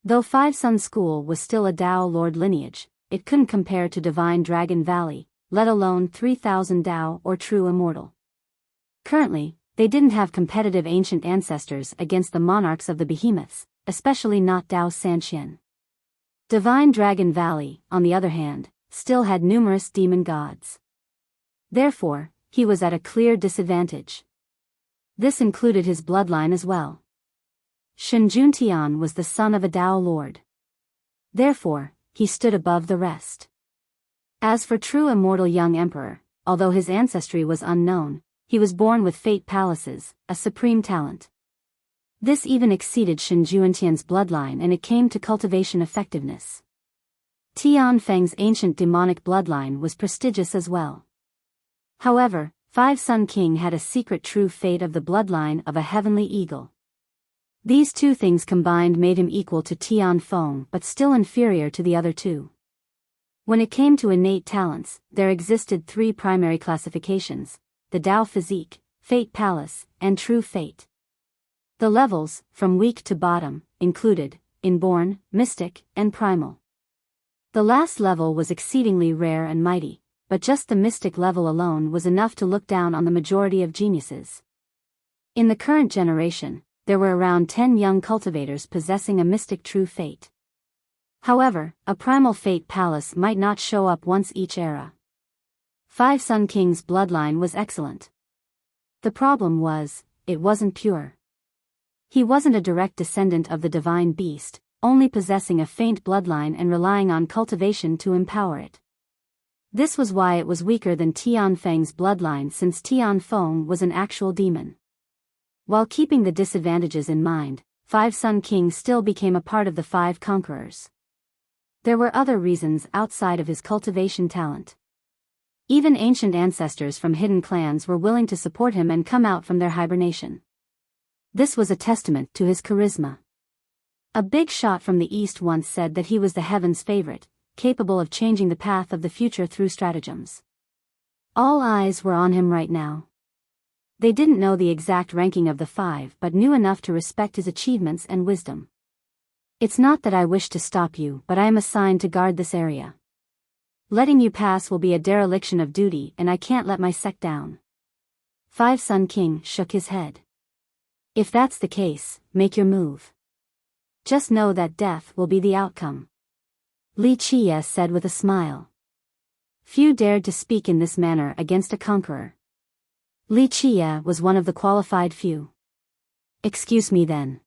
Though Five-Sun School was still a Dao Lord lineage, it couldn't compare to Divine Dragon Valley, let alone 3,000 Dao or True Immortal. Currently, they didn't have competitive ancient ancestors against the monarchs of the behemoths, especially not Dao Sanqian. Divine Dragon Valley, on the other hand, still had numerous demon gods. Therefore, he was at a clear disadvantage. This included his bloodline as well. Shenjun Tian was the son of a Dao Lord. Therefore, he stood above the rest. As for True Immortal Young Emperor, although his ancestry was unknown, he was born with Fate Palaces, a supreme talent. This even exceeded Shenjun Tian's bloodline and it came to cultivation effectiveness. Tian Feng's ancient demonic bloodline was prestigious as well. However, Five-Sun King had a secret true fate of the bloodline of a heavenly eagle. These two things combined made him equal to Tian Feng but still inferior to the other two. When it came to innate talents, there existed 3 primary classifications: the Dao Physique, Fate Palace, and True Fate. The levels, from weak to bottom, included Inborn, Mystic, and Primal. The last level was exceedingly rare and mighty, but just the Mystic level alone was enough to look down on the majority of geniuses. In the current generation, there were around 10 young cultivators possessing a Mystic True Fate. However, a Primal Fate Palace might not show up once each era. Five-Sun King's bloodline was excellent. The problem was, it wasn't pure. He wasn't a direct descendant of the divine beast, only possessing a faint bloodline and relying on cultivation to empower it. This was why it was weaker than Tian Feng's bloodline, since Tian Feng was an actual demon. While keeping the disadvantages in mind, Five-Sun King still became a part of the 5 conquerors. There were other reasons outside of his cultivation talent. Even ancient ancestors from hidden clans were willing to support him and come out from their hibernation. This was a testament to his charisma. A big shot from the east once said that he was the heaven's favorite, capable of changing the path of the future through stratagems. All eyes were on him right now. They didn't know the exact ranking of the 5 but knew enough to respect his achievements and wisdom. It's not that I wish to stop you, but I am assigned to guard this area. Letting you pass will be a dereliction of duty, and I can't let my sect down. 5 Sun King shook his head. If that's the case, make your move. Just know that death will be the outcome. Li Qie said with a smile. Few dared to speak in this manner against a conqueror. Li Qie was one of the qualified few. Excuse me then.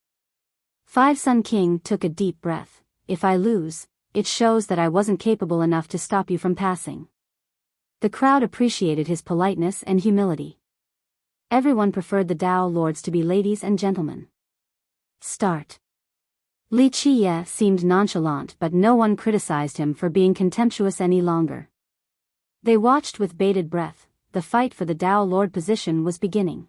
5 Sun King took a deep breath. If I lose, it shows that I wasn't capable enough to stop you from passing. The crowd appreciated his politeness and humility. Everyone preferred the Dao Lords to be ladies and gentlemen. Start. Li Qie seemed nonchalant, but no one criticized him for being contemptuous any longer. They watched with bated breath. The fight for the Dao Lord position was beginning.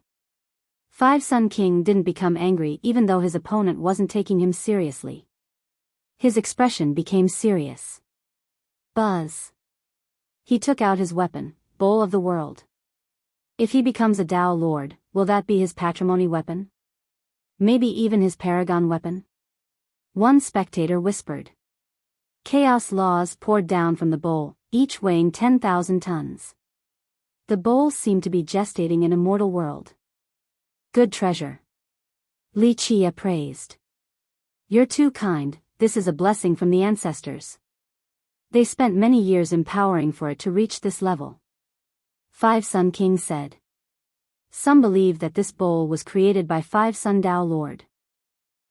5 Sun King didn't become angry even though his opponent wasn't taking him seriously. His expression became serious. Buzz. He took out his weapon, Bowl of the World. If he becomes a Dao Lord, will that be his patrimony weapon? Maybe even his paragon weapon? One spectator whispered. Chaos laws poured down from the bowl, each weighing 10,000 tons. The bowl seemed to be gestating an immortal world. Good treasure. Li Qie praised. You're too kind, this is a blessing from the ancestors. They spent many years empowering for it to reach this level. 5 Sun King said. Some believe that this bowl was created by 5 Sun Dao Lord.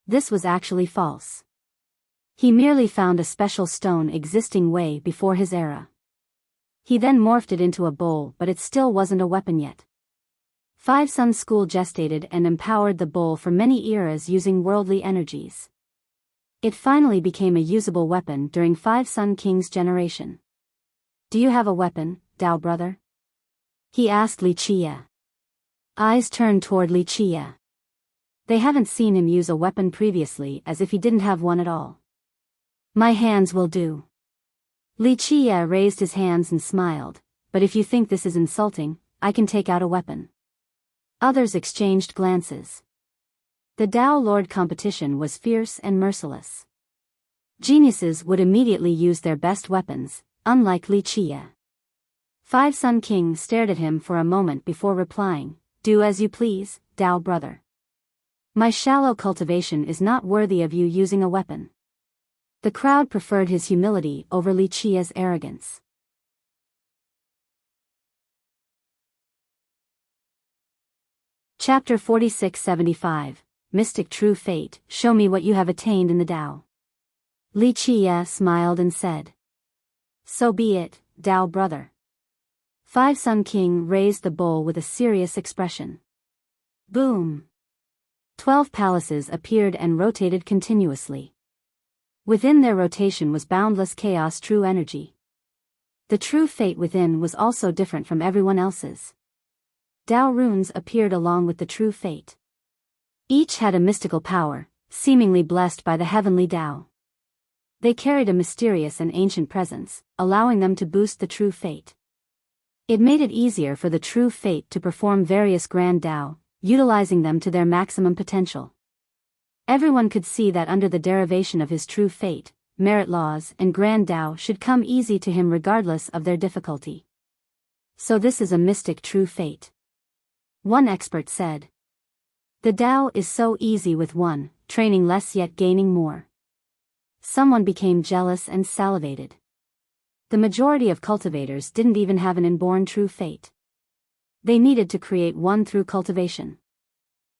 This was actually false. He merely found a special stone existing way before his era. He then morphed it into a bowl, but it still wasn't a weapon yet. 5 Sun School gestated and empowered the bowl for many eras using worldly energies. It finally became a usable weapon during 5 Sun King's generation. Do you have a weapon, Dao brother? He asked Li Qie. Eyes turned toward Li Qie. They haven't seen him use a weapon previously, as if he didn't have one at all. My hands will do. Li Qie raised his hands and smiled, but if you think this is insulting, I can take out a weapon. Others exchanged glances. The Dao Lord competition was fierce and merciless. Geniuses would immediately use their best weapons, unlike Li Qie. 5 Sun King stared at him for a moment before replying, do as you please, Dao brother. My shallow cultivation is not worthy of you using a weapon. The crowd preferred his humility over Li Qie's arrogance. Chapter 4675, Mystic True Fate, show me what you have attained in the Dao. Li Qie smiled and said. So be it, Dao brother. 5 Sun King raised the bowl with a serious expression. Boom! 12 palaces appeared and rotated continuously. Within their rotation was boundless chaos true energy. The true fate within was also different from everyone else's. Dao runes appeared along with the true fate. Each had a mystical power, seemingly blessed by the heavenly Dao. They carried a mysterious and ancient presence, allowing them to boost the true fate. It made it easier for the true fate to perform various grand Dao, utilizing them to their maximum potential. Everyone could see that under the derivation of his true fate, merit laws and grand Dao should come easy to him regardless of their difficulty. So this is a mystic true fate. One expert said. The Dao is so easy with one, training less yet gaining more. Someone became jealous and salivated. The majority of cultivators didn't even have an inborn true fate. They needed to create one through cultivation.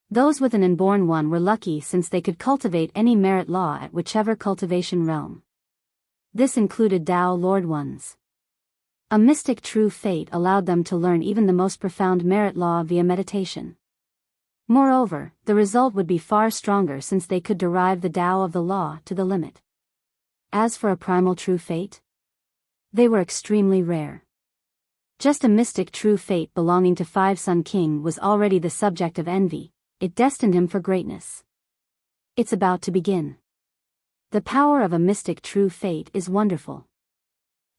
Those with an inborn one were lucky since they could cultivate any merit law at whichever cultivation realm. This included Dao Lord ones. A mystic true fate allowed them to learn even the most profound merit law via meditation. Moreover, the result would be far stronger since they could derive the Dao of the law to the limit. As for a primal true fate, they were extremely rare. Just a mystic true fate belonging to 5 Sun King was already the subject of envy. It destined him for greatness. It's about to begin. The power of a mystic true fate is wonderful.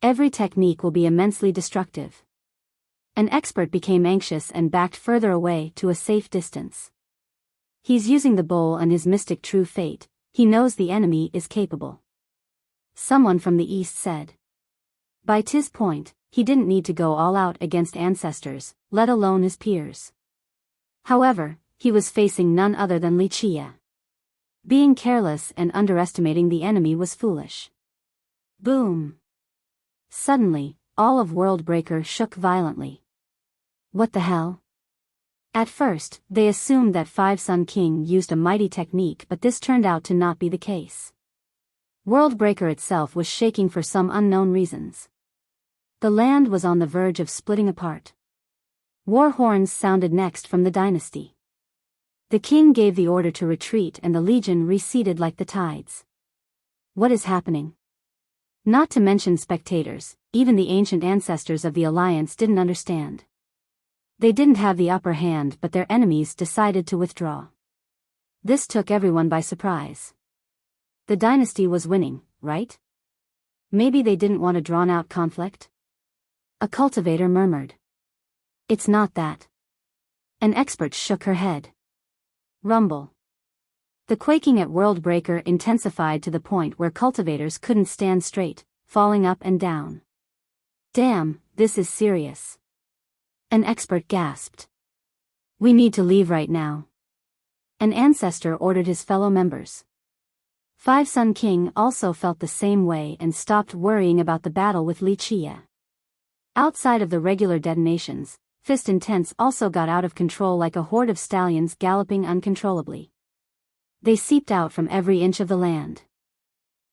Every technique will be immensely destructive. An expert became anxious and backed further away to a safe distance. He's using the bowl and his mystic true fate, he knows the enemy is capable. Someone from the east said. By this point, he didn't need to go all out against ancestors, let alone his peers. However, he was facing none other than Wuxia. Being careless and underestimating the enemy was foolish. Boom! Suddenly, all of Worldbreaker shook violently. What the hell? At first, they assumed that Five Sun King used a mighty technique, but this turned out to not be the case. Worldbreaker itself was shaking for some unknown reasons. The land was on the verge of splitting apart. War horns sounded next from the dynasty. The king gave the order to retreat and the legion receded like the tides. What is happening? Not to mention spectators, even the ancient ancestors of the alliance didn't understand. They didn't have the upper hand, but their enemies decided to withdraw. This took everyone by surprise. The dynasty was winning, right? Maybe they didn't want a drawn-out conflict? A cultivator murmured. It's not that. An expert shook her head. Rumble. The quaking at Worldbreaker intensified to the point where cultivators couldn't stand straight, falling up and down. Damn, this is serious. An expert gasped. We need to leave right now. An ancestor ordered his fellow members. Five Sun King also felt the same way and stopped worrying about the battle with Wuxia. Outside of the regular detonations, Fist Intense also got out of control like a horde of stallions galloping uncontrollably. They seeped out from every inch of the land.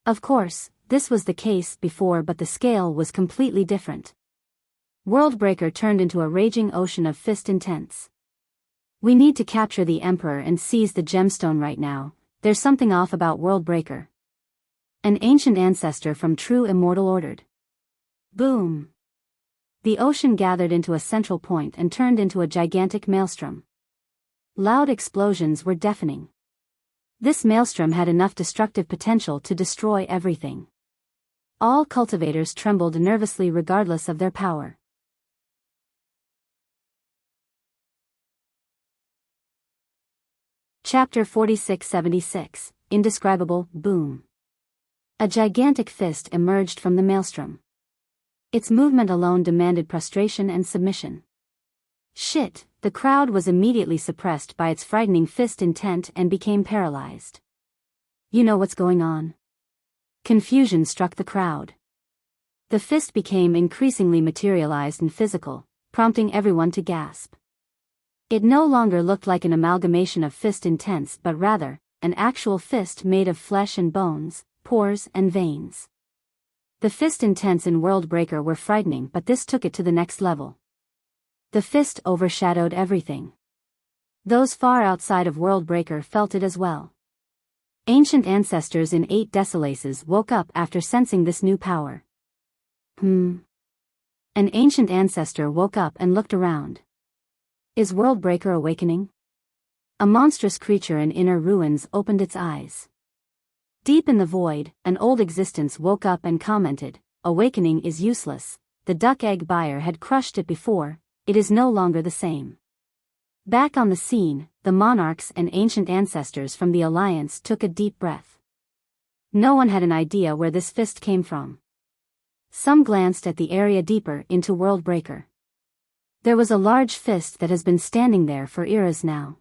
Of course, this was the case before, but the scale was completely different. Worldbreaker turned into a raging ocean of Fist Intense. We need to capture the Emperor and seize the gemstone right now, there's something off about Worldbreaker. An ancient ancestor from True Immortal ordered. Boom! The ocean gathered into a central point and turned into a gigantic maelstrom. Loud explosions were deafening. This maelstrom had enough destructive potential to destroy everything. All cultivators trembled nervously regardless of their power. Chapter 4676, Indescribable Boom. A gigantic fist emerged from the maelstrom. Its movement alone demanded prostration and submission. Shit, the crowd was immediately suppressed by its frightening fist intent and became paralyzed. You know what's going on? Confusion struck the crowd. The fist became increasingly materialized and physical, prompting everyone to gasp. It no longer looked like an amalgamation of Fist Intense but rather, an actual fist made of flesh and bones, pores and veins. The Fist Intense in Worldbreaker were frightening, but this took it to the next level. The fist overshadowed everything. Those far outside of Worldbreaker felt it as well. Ancient ancestors in 8 Desolaces woke up after sensing this new power. An ancient ancestor woke up and looked around. Is Worldbreaker awakening? A monstrous creature in inner ruins opened its eyes. Deep in the void, an old existence woke up and commented, "Awakening is useless. The duck egg buyer had crushed it before, it is no longer the same." Back on the scene, the monarchs and ancient ancestors from the Alliance took a deep breath. No one had an idea where this fist came from. Some glanced at the area deeper into Worldbreaker. There was a large fist that has been standing there for eras now.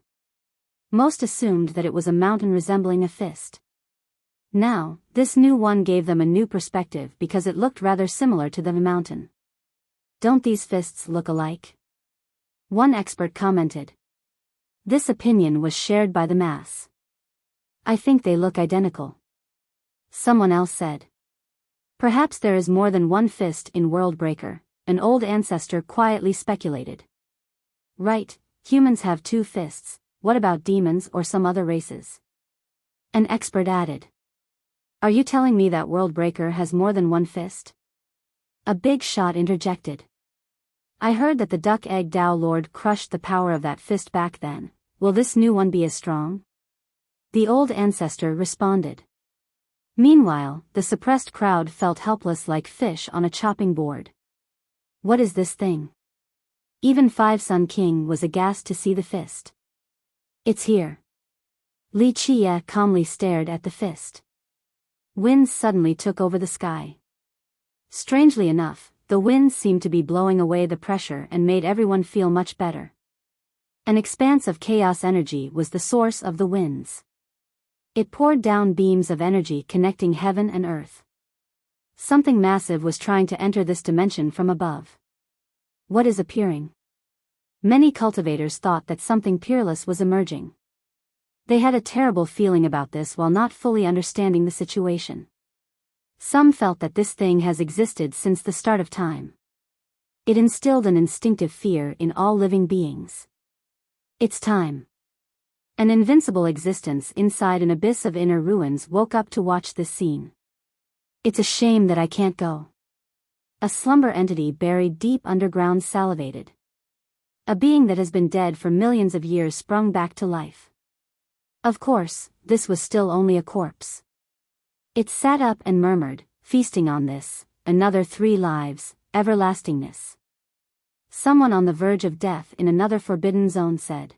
Most assumed that it was a mountain resembling a fist. Now, this new one gave them a new perspective because it looked rather similar to the mountain. Don't these fists look alike? One expert commented. This opinion was shared by the mass. I think they look identical. Someone else said. Perhaps there is more than one fist in Worldbreaker, an old ancestor quietly speculated. Right, humans have 2 fists, what about demons or some other races? An expert added. Are you telling me that Worldbreaker has more than one fist? A big shot interjected. I heard that the Duck Egg Dao Lord crushed the power of that fist back then. Will this new one be as strong? The old ancestor responded. Meanwhile, the suppressed crowd felt helpless like fish on a chopping board. What is this thing? Even Five Sun King was aghast to see the fist. It's here. Li Qie calmly stared at the fist. Winds suddenly took over the sky. Strangely enough, the winds seemed to be blowing away the pressure and made everyone feel much better. An expanse of chaos energy was the source of the winds. It poured down beams of energy connecting heaven and earth. Something massive was trying to enter this dimension from above. What is appearing? Many cultivators thought that something peerless was emerging. They had a terrible feeling about this while not fully understanding the situation. Some felt that this thing has existed since the start of time. It instilled an instinctive fear in all living beings. It's time. An invincible existence inside an abyss of inner ruins woke up to watch this scene. It's a shame that I can't go. A slumber entity buried deep underground salivated. A being that has been dead for millions of years sprung back to life. Of course, this was still only a corpse. It sat up and murmured, feasting on this, another 3 lives, everlastingness. Someone on the verge of death in another forbidden zone said.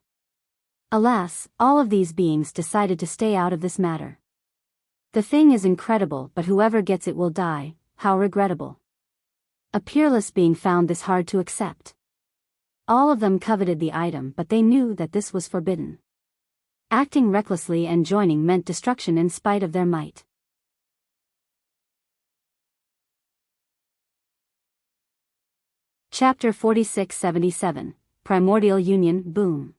Alas, all of these beings decided to stay out of this matter. The thing is incredible, but whoever gets it will die, how regrettable. A peerless being found this hard to accept. All of them coveted the item, but they knew that this was forbidden. Acting recklessly and joining meant destruction in spite of their might. Chapter 4677, Primordial Union, Boom.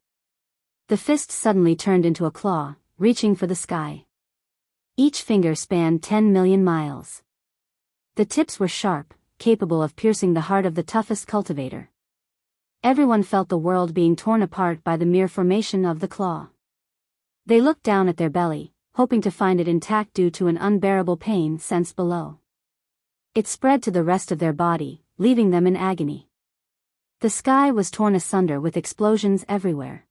The fist suddenly turned into a claw, reaching for the sky. Each finger spanned 10 million miles. The tips were sharp, capable of piercing the heart of the toughest cultivator. Everyone felt the world being torn apart by the mere formation of the claw. They looked down at their belly, hoping to find it intact due to an unbearable pain sensed below. It spread to the rest of their body, leaving them in agony. The sky was torn asunder with explosions everywhere.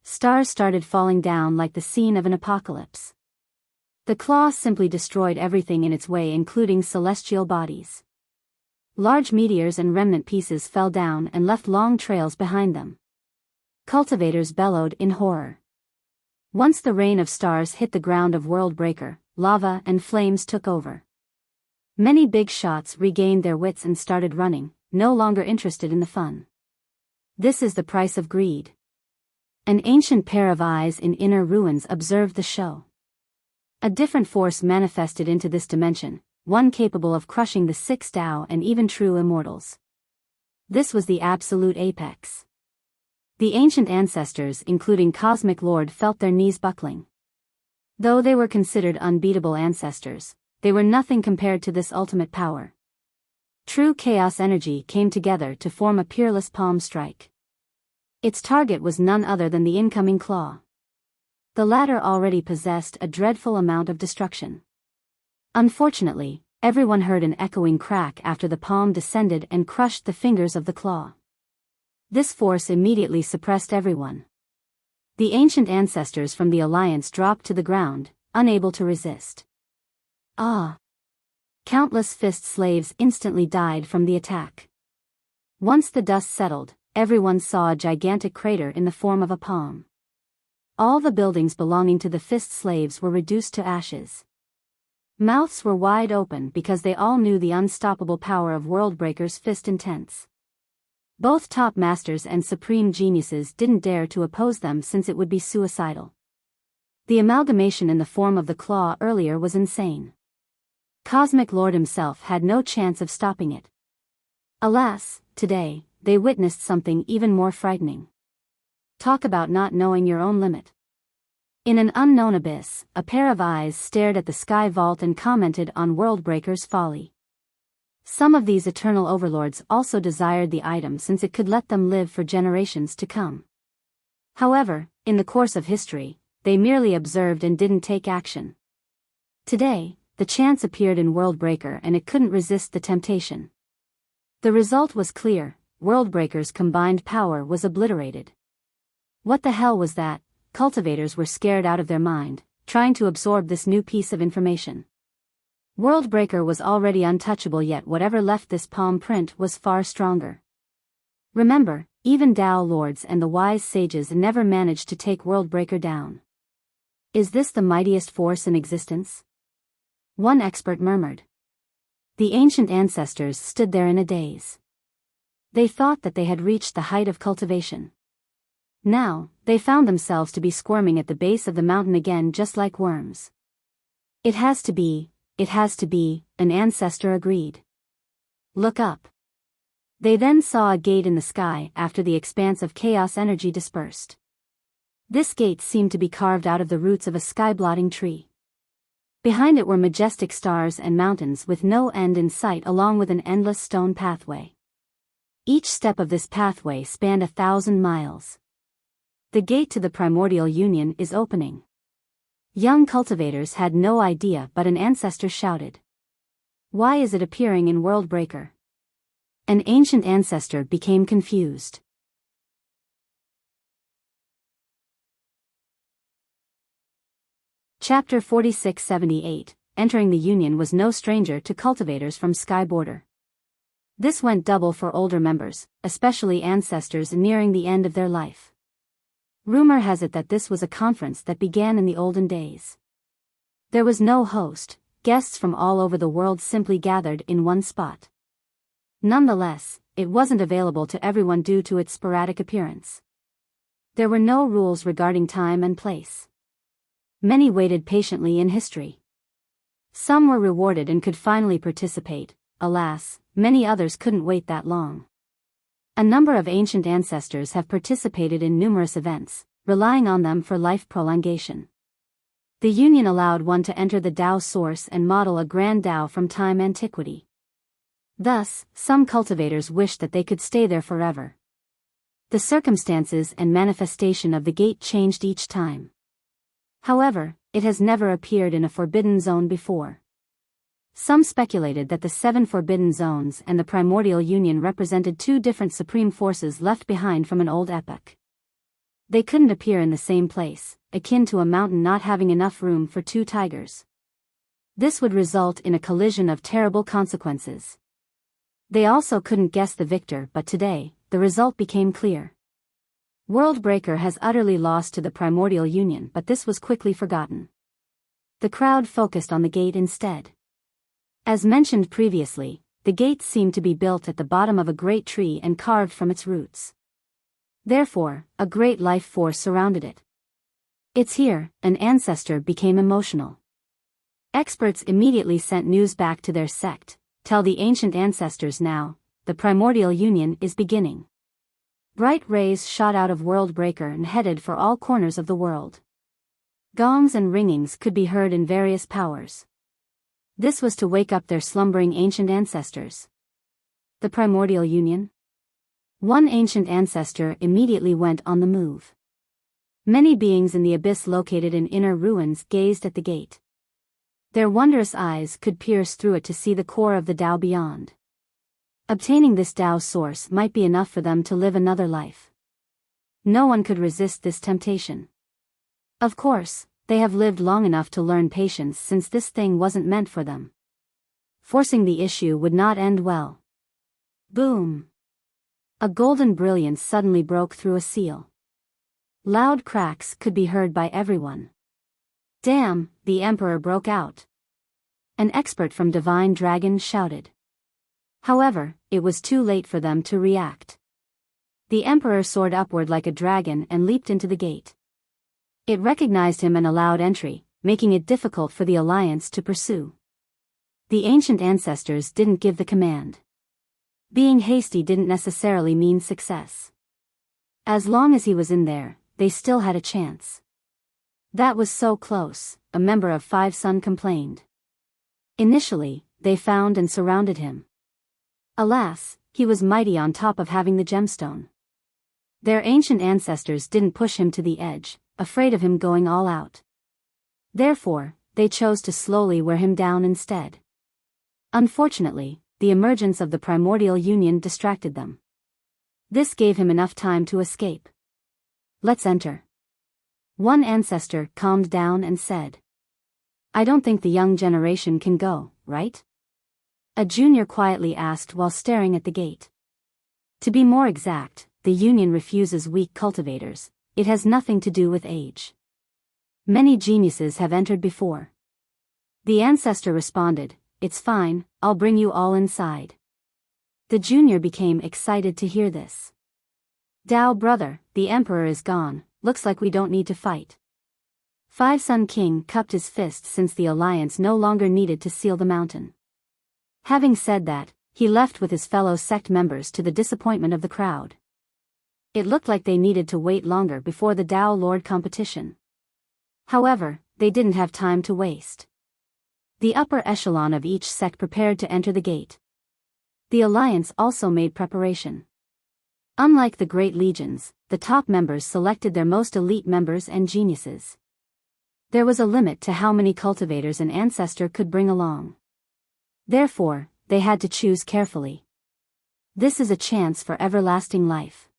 Stars started falling down like the scene of an apocalypse. The claw simply destroyed everything in its way, including celestial bodies. Large meteors and remnant pieces fell down and left long trails behind them. Cultivators bellowed in horror. Once the rain of stars hit the ground of Worldbreaker, lava and flames took over. Many big shots regained their wits and started running, no longer interested in the fun. This is the price of greed. An ancient pair of eyes in inner ruins observed the show. A different force manifested into this dimension, one capable of crushing the 6 Tao and even true immortals. This was the absolute apex. The ancient ancestors, including Cosmic Lord, felt their knees buckling. Though they were considered unbeatable ancestors, they were nothing compared to this ultimate power. True chaos energy came together to form a peerless palm strike. Its target was none other than the incoming claw. The latter already possessed a dreadful amount of destruction. Unfortunately, everyone heard an echoing crack after the palm descended and crushed the fingers of the claw. This force immediately suppressed everyone. The ancient ancestors from the Alliance dropped to the ground, unable to resist. Ah! Countless fist slaves instantly died from the attack. Once the dust settled, everyone saw a gigantic crater in the form of a palm. All the buildings belonging to the fist slaves were reduced to ashes. Mouths were wide open because they all knew the unstoppable power of Worldbreaker's fist intense. Both top masters and supreme geniuses didn't dare to oppose them since it would be suicidal. The amalgamation in the form of the claw earlier was insane. Cosmic Lord himself had no chance of stopping it. Alas, today, they witnessed something even more frightening. Talk about not knowing your own limit. In an unknown abyss, a pair of eyes stared at the sky vault and commented on Worldbreaker's folly. Some of these eternal overlords also desired the item since it could let them live for generations to come. However, in the course of history, they merely observed and didn't take action. Today, the chance appeared in Worldbreaker and it couldn't resist the temptation. The result was clear: Worldbreaker's combined power was obliterated. What the hell was that? Cultivators were scared out of their mind, trying to absorb this new piece of information. Worldbreaker was already untouchable, yet whatever left this palm print was far stronger. Remember, even Dao lords and the wise sages never managed to take Worldbreaker down. Is this the mightiest force in existence? One expert murmured. The ancient ancestors stood there in a daze. They thought that they had reached the height of cultivation. Now, they found themselves to be squirming at the base of the mountain again, just like worms. It has to be, an ancestor agreed. Look up. They then saw a gate in the sky after the expanse of chaos energy dispersed. This gate seemed to be carved out of the roots of a sky-blotting tree. Behind it were majestic stars and mountains with no end in sight, along with an endless stone pathway. Each step of this pathway spanned 1,000 miles. The gate to the primordial union is opening. Young cultivators had no idea, but an ancestor shouted. Why is it appearing in Worldbreaker? An ancient ancestor became confused. Chapter 4678, Entering the Union was no stranger to cultivators from Sky Border. This went double for older members, especially ancestors nearing the end of their life. Rumor has it that this was a conference that began in the olden days. There was no host, guests from all over the world simply gathered in one spot. Nonetheless, it wasn't available to everyone due to its sporadic appearance. There were no rules regarding time and place. Many waited patiently in history. Some were rewarded and could finally participate. Alas, many others couldn't wait that long. A number of ancient ancestors have participated in numerous events, relying on them for life prolongation. The union allowed one to enter the Tao source and model a grand Tao from time antiquity. Thus, some cultivators wished that they could stay there forever. The circumstances and manifestation of the gate changed each time. However, it has never appeared in a forbidden zone before. Some speculated that the 7 forbidden zones and the primordial union represented 2 different supreme forces left behind from an old epoch. They couldn't appear in the same place, akin to a mountain not having enough room for 2 tigers. This would result in a collision of terrible consequences. They also couldn't guess the victor, but today, the result became clear. Worldbreaker has utterly lost to the primordial union, but this was quickly forgotten. The crowd focused on the gate instead. As mentioned previously, the gate seemed to be built at the bottom of a great tree and carved from its roots. Therefore, a great life force surrounded it. It's here, an ancestor became emotional. Experts immediately sent news back to their sect. Tell the ancient ancestors now, the primordial union is beginning. Bright rays shot out of Worldbreaker and headed for all corners of the world. Gongs and ringings could be heard in various powers. This was to wake up their slumbering ancient ancestors. The primordial union? One ancient ancestor immediately went on the move. Many beings in the abyss located in inner ruins gazed at the gate. Their wondrous eyes could pierce through it to see the core of the Tao beyond. Obtaining this Tao source might be enough for them to live another life. No one could resist this temptation. Of course, they have lived long enough to learn patience since this thing wasn't meant for them. Forcing the issue would not end well. Boom! A golden brilliance suddenly broke through a seal. Loud cracks could be heard by everyone. Damn, the Emperor broke out. An expert from Divine Dragon shouted. However, it was too late for them to react. The Emperor soared upward like a dragon and leaped into the gate. It recognized him and allowed entry, making it difficult for the Alliance to pursue. The ancient ancestors didn't give the command. Being hasty didn't necessarily mean success. As long as he was in there, they still had a chance. That was so close, a member of Five Sun complained. Initially, they found and surrounded him. Alas, he was mighty on top of having the gemstone. Their ancient ancestors didn't push him to the edge, afraid of him going all out. Therefore, they chose to slowly wear him down instead. Unfortunately, the emergence of the primordial union distracted them. This gave him enough time to escape. Let's enter. One ancestor calmed down and said. I don't think the young generation can go, right? A junior quietly asked while staring at the gate. To be more exact, the union refuses weak cultivators. It has nothing to do with age. Many geniuses have entered before. The ancestor responded, "It's fine, I'll bring you all inside." The junior became excited to hear this. "Dao brother, the emperor is gone, looks like we don't need to fight." Five-Sun King cupped his fist since the alliance no longer needed to seal the mountain. Having said that, he left with his fellow sect members to the disappointment of the crowd. It looked like they needed to wait longer before the Dao Lord competition. However, they didn't have time to waste. The upper echelon of each sect prepared to enter the gate. The alliance also made preparation. Unlike the great legions, the top members selected their most elite members and geniuses. There was a limit to how many cultivators an ancestor could bring along. Therefore, they had to choose carefully. This is a chance for everlasting life.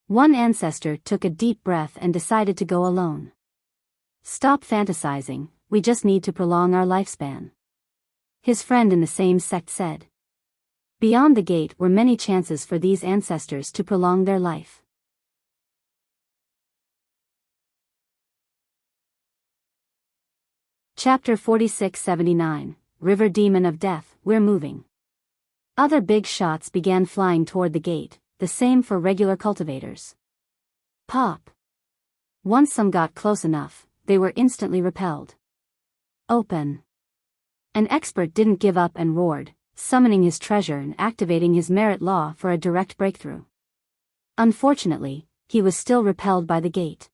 One ancestor took a deep breath and decided to go alone. "Stop fantasizing, we just need to prolong our lifespan," his friend in the same sect said. Beyond the gate were many chances for these ancestors to prolong their life. Chapter 4679, River Demon of Death, We're Moving. Other big shots began flying toward the gate, the same for regular cultivators. Pop. Once some got close enough, they were instantly repelled. Open. An expert didn't give up and roared, summoning his treasure and activating his merit law for a direct breakthrough. Unfortunately, he was still repelled by the gate.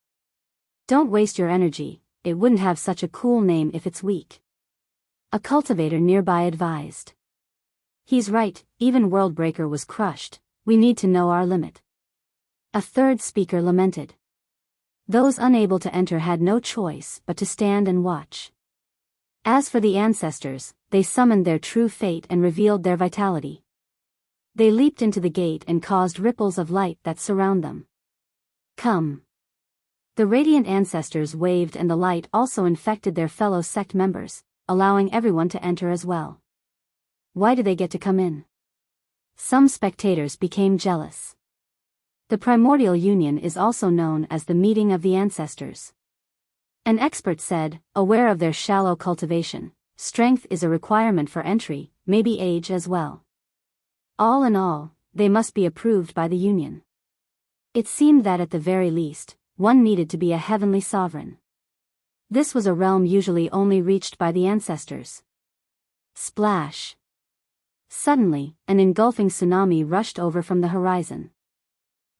"Don't waste your energy, it wouldn't have such a cool name if it's weak," a cultivator nearby advised. "He's right, even Worldbreaker was crushed, we need to know our limit," a third speaker lamented. Those unable to enter had no choice but to stand and watch. As for the ancestors, they summoned their true fate and revealed their vitality. They leaped into the gate and caused ripples of light that surround them. "Come." The radiant ancestors waved and the light also infected their fellow sect members, allowing everyone to enter as well. Why do they get to come in? Some spectators became jealous. The primordial union is also known as the meeting of the ancestors. An expert said, aware of their shallow cultivation, strength is a requirement for entry, maybe age as well. All in all, they must be approved by the union. It seemed that at the very least, one needed to be a heavenly sovereign. This was a realm usually only reached by the ancestors. Splash. Suddenly, an engulfing tsunami rushed over from the horizon.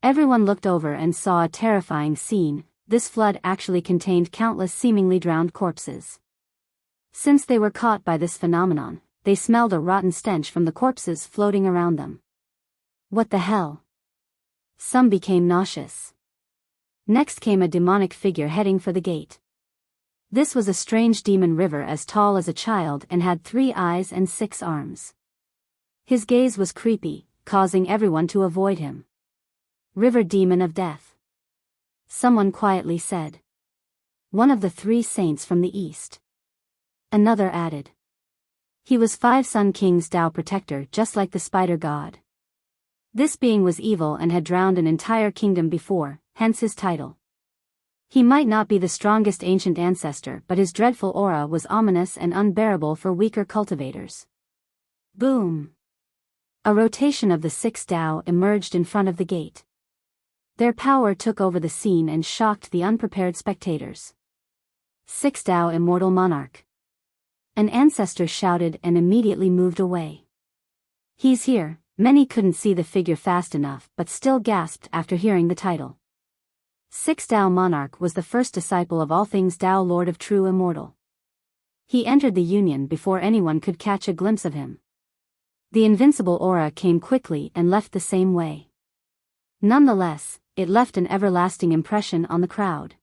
Everyone looked over and saw a terrifying scene. This flood actually contained countless seemingly drowned corpses. Since they were caught by this phenomenon, they smelled a rotten stench from the corpses floating around them. What the hell? Some became nauseous. Next came a demonic figure heading for the gate. This was a strange demon river as tall as a child and had 3 eyes and 6 arms. His gaze was creepy, causing everyone to avoid him. "River Demon of Death," someone quietly said. "One of the 3 saints from the east." Another added. "He was Five-Sun King's Dao protector just like the spider god." This being was evil and had drowned an entire kingdom before, hence his title. He might not be the strongest ancient ancestor, but his dreadful aura was ominous and unbearable for weaker cultivators. Boom! A rotation of the 6 Dao emerged in front of the gate. Their power took over the scene and shocked the unprepared spectators. 6 Dao Immortal Monarch. An ancestor shouted and immediately moved away. "He's here." Many couldn't see the figure fast enough but still gasped after hearing the title. 6 Dao Monarch was the first disciple of all things Dao, Lord of True Immortal. He entered the union before anyone could catch a glimpse of him. The invincible aura came quickly and left the same way. Nonetheless, it left an everlasting impression on the crowd.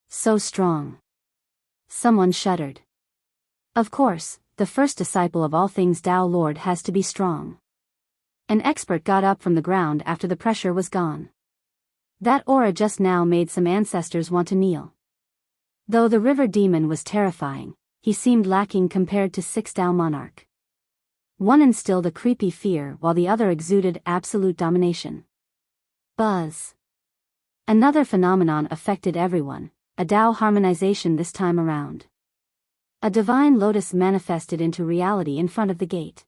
So strong. Someone shuddered. Of course, the first disciple of all things Dao Lord has to be strong. An expert got up from the ground after the pressure was gone. That aura just now made some ancestors want to kneel. Though the river demon was terrifying, he seemed lacking compared to 6 Dao Monarch. One instilled a creepy fear while the other exuded absolute domination. Buzz. Another phenomenon affected everyone, a Tao harmonization this time around. A divine lotus manifested into reality in front of the gate.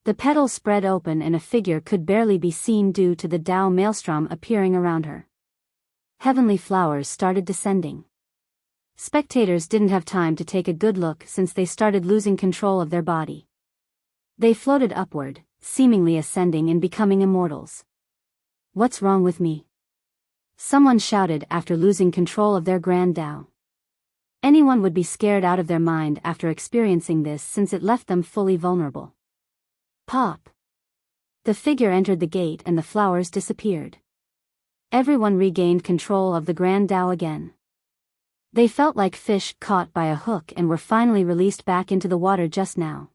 The petals spread open and a figure could barely be seen due to the Tao maelstrom appearing around her. Heavenly flowers started descending. Spectators didn't have time to take a good look since they started losing control of their body. They floated upward, seemingly ascending and becoming immortals. What's wrong with me? Someone shouted after losing control of their grand Tao. Anyone would be scared out of their mind after experiencing this since it left them fully vulnerable. Pop. The figure entered the gate and the flowers disappeared. Everyone regained control of the grand Tao again. They felt like fish caught by a hook and were finally released back into the water just now.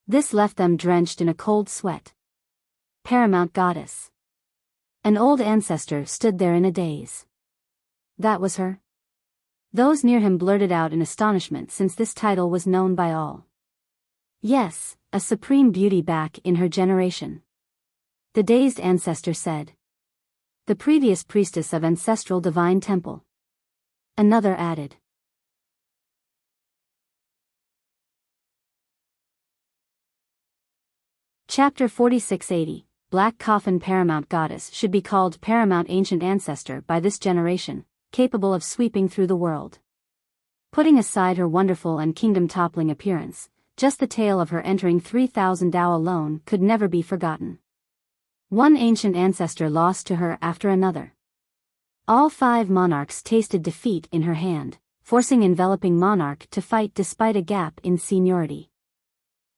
This left them drenched in a cold sweat. Paramount Goddess. An old ancestor stood there in a daze. That was her? Those near him blurted out in astonishment since this title was known by all. Yes, a supreme beauty back in her generation. The dazed ancestor said. The previous priestess of ancestral divine temple. Another added. Chapter 4680, Black Coffin. Paramount Goddess should be called Paramount Ancient Ancestor by this generation, capable of sweeping through the world. Putting aside her wonderful and kingdom-toppling appearance, just the tale of her entering 3,000 Tao alone could never be forgotten. One ancient ancestor lost to her after another. All 5 monarchs tasted defeat in her hand, forcing enveloping monarch to fight despite a gap in seniority.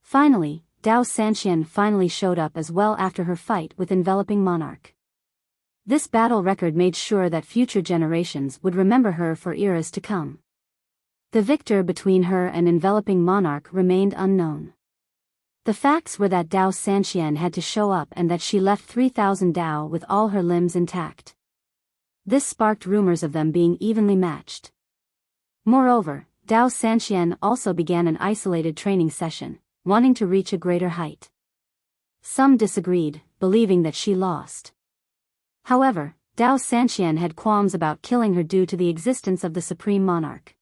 Finally, Tao Sanxian finally showed up as well after her fight with enveloping monarch. This battle record made sure that future generations would remember her for eras to come. The victor between her and enveloping monarch remained unknown. The facts were that Tao Sanxian had to show up and that she left 3,000 Tao with all her limbs intact. This sparked rumors of them being evenly matched. Moreover, Tao Sanxian also began an isolated training session, wanting to reach a greater height. Some disagreed, believing that she lost. However, Tao Sanxian had qualms about killing her due to the existence of the Supreme Monarch.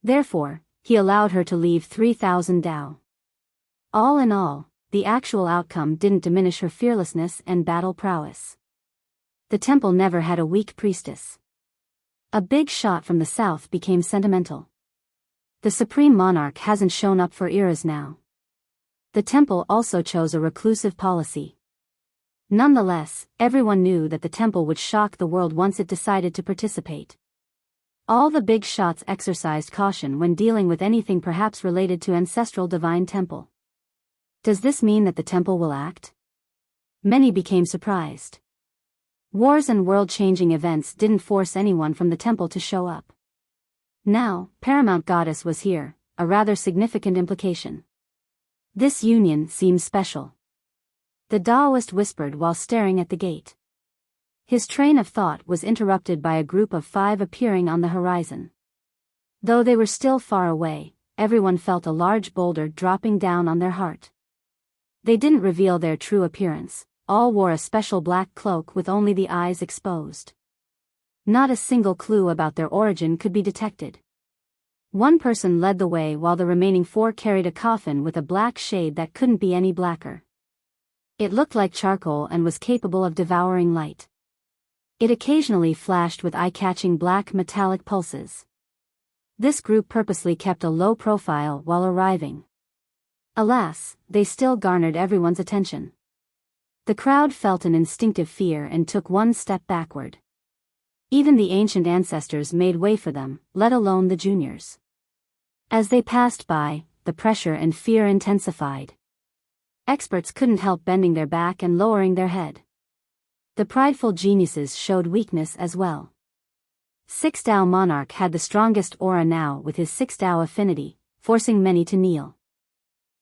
Therefore, he allowed her to leave 3,000 Tao. All in all, the actual outcome didn't diminish her fearlessness and battle prowess. The temple never had a weak priestess. A big shot from the south became sentimental. The Supreme Monarch hasn't shown up for eras now. The temple also chose a reclusive policy. Nonetheless, everyone knew that the temple would shock the world once it decided to participate. All the big shots exercised caution when dealing with anything perhaps related to ancestral divine temple. Does this mean that the temple will act? Many became surprised. Wars and world-changing events didn't force anyone from the temple to show up. Now, Paramount Goddess was here, a rather significant implication. This union seems special. The Taoist whispered while staring at the gate. His train of thought was interrupted by a group of 5 appearing on the horizon. Though they were still far away, everyone felt a large boulder dropping down on their heart. They didn't reveal their true appearance. All wore a special black cloak with only the eyes exposed. Not a single clue about their origin could be detected. One person led the way while the remaining 4 carried a coffin with a black shade that couldn't be any blacker. It looked like charcoal and was capable of devouring light. It occasionally flashed with eye-catching black metallic pulses. This group purposely kept a low profile while arriving. Alas, they still garnered everyone's attention. The crowd felt an instinctive fear and took one step backward. Even the ancient ancestors made way for them, let alone the juniors. As they passed by, the pressure and fear intensified. Experts couldn't help bending their back and lowering their head. The prideful geniuses showed weakness as well. 6 Tao Monarch had the strongest aura now with his 6 Tao affinity, forcing many to kneel.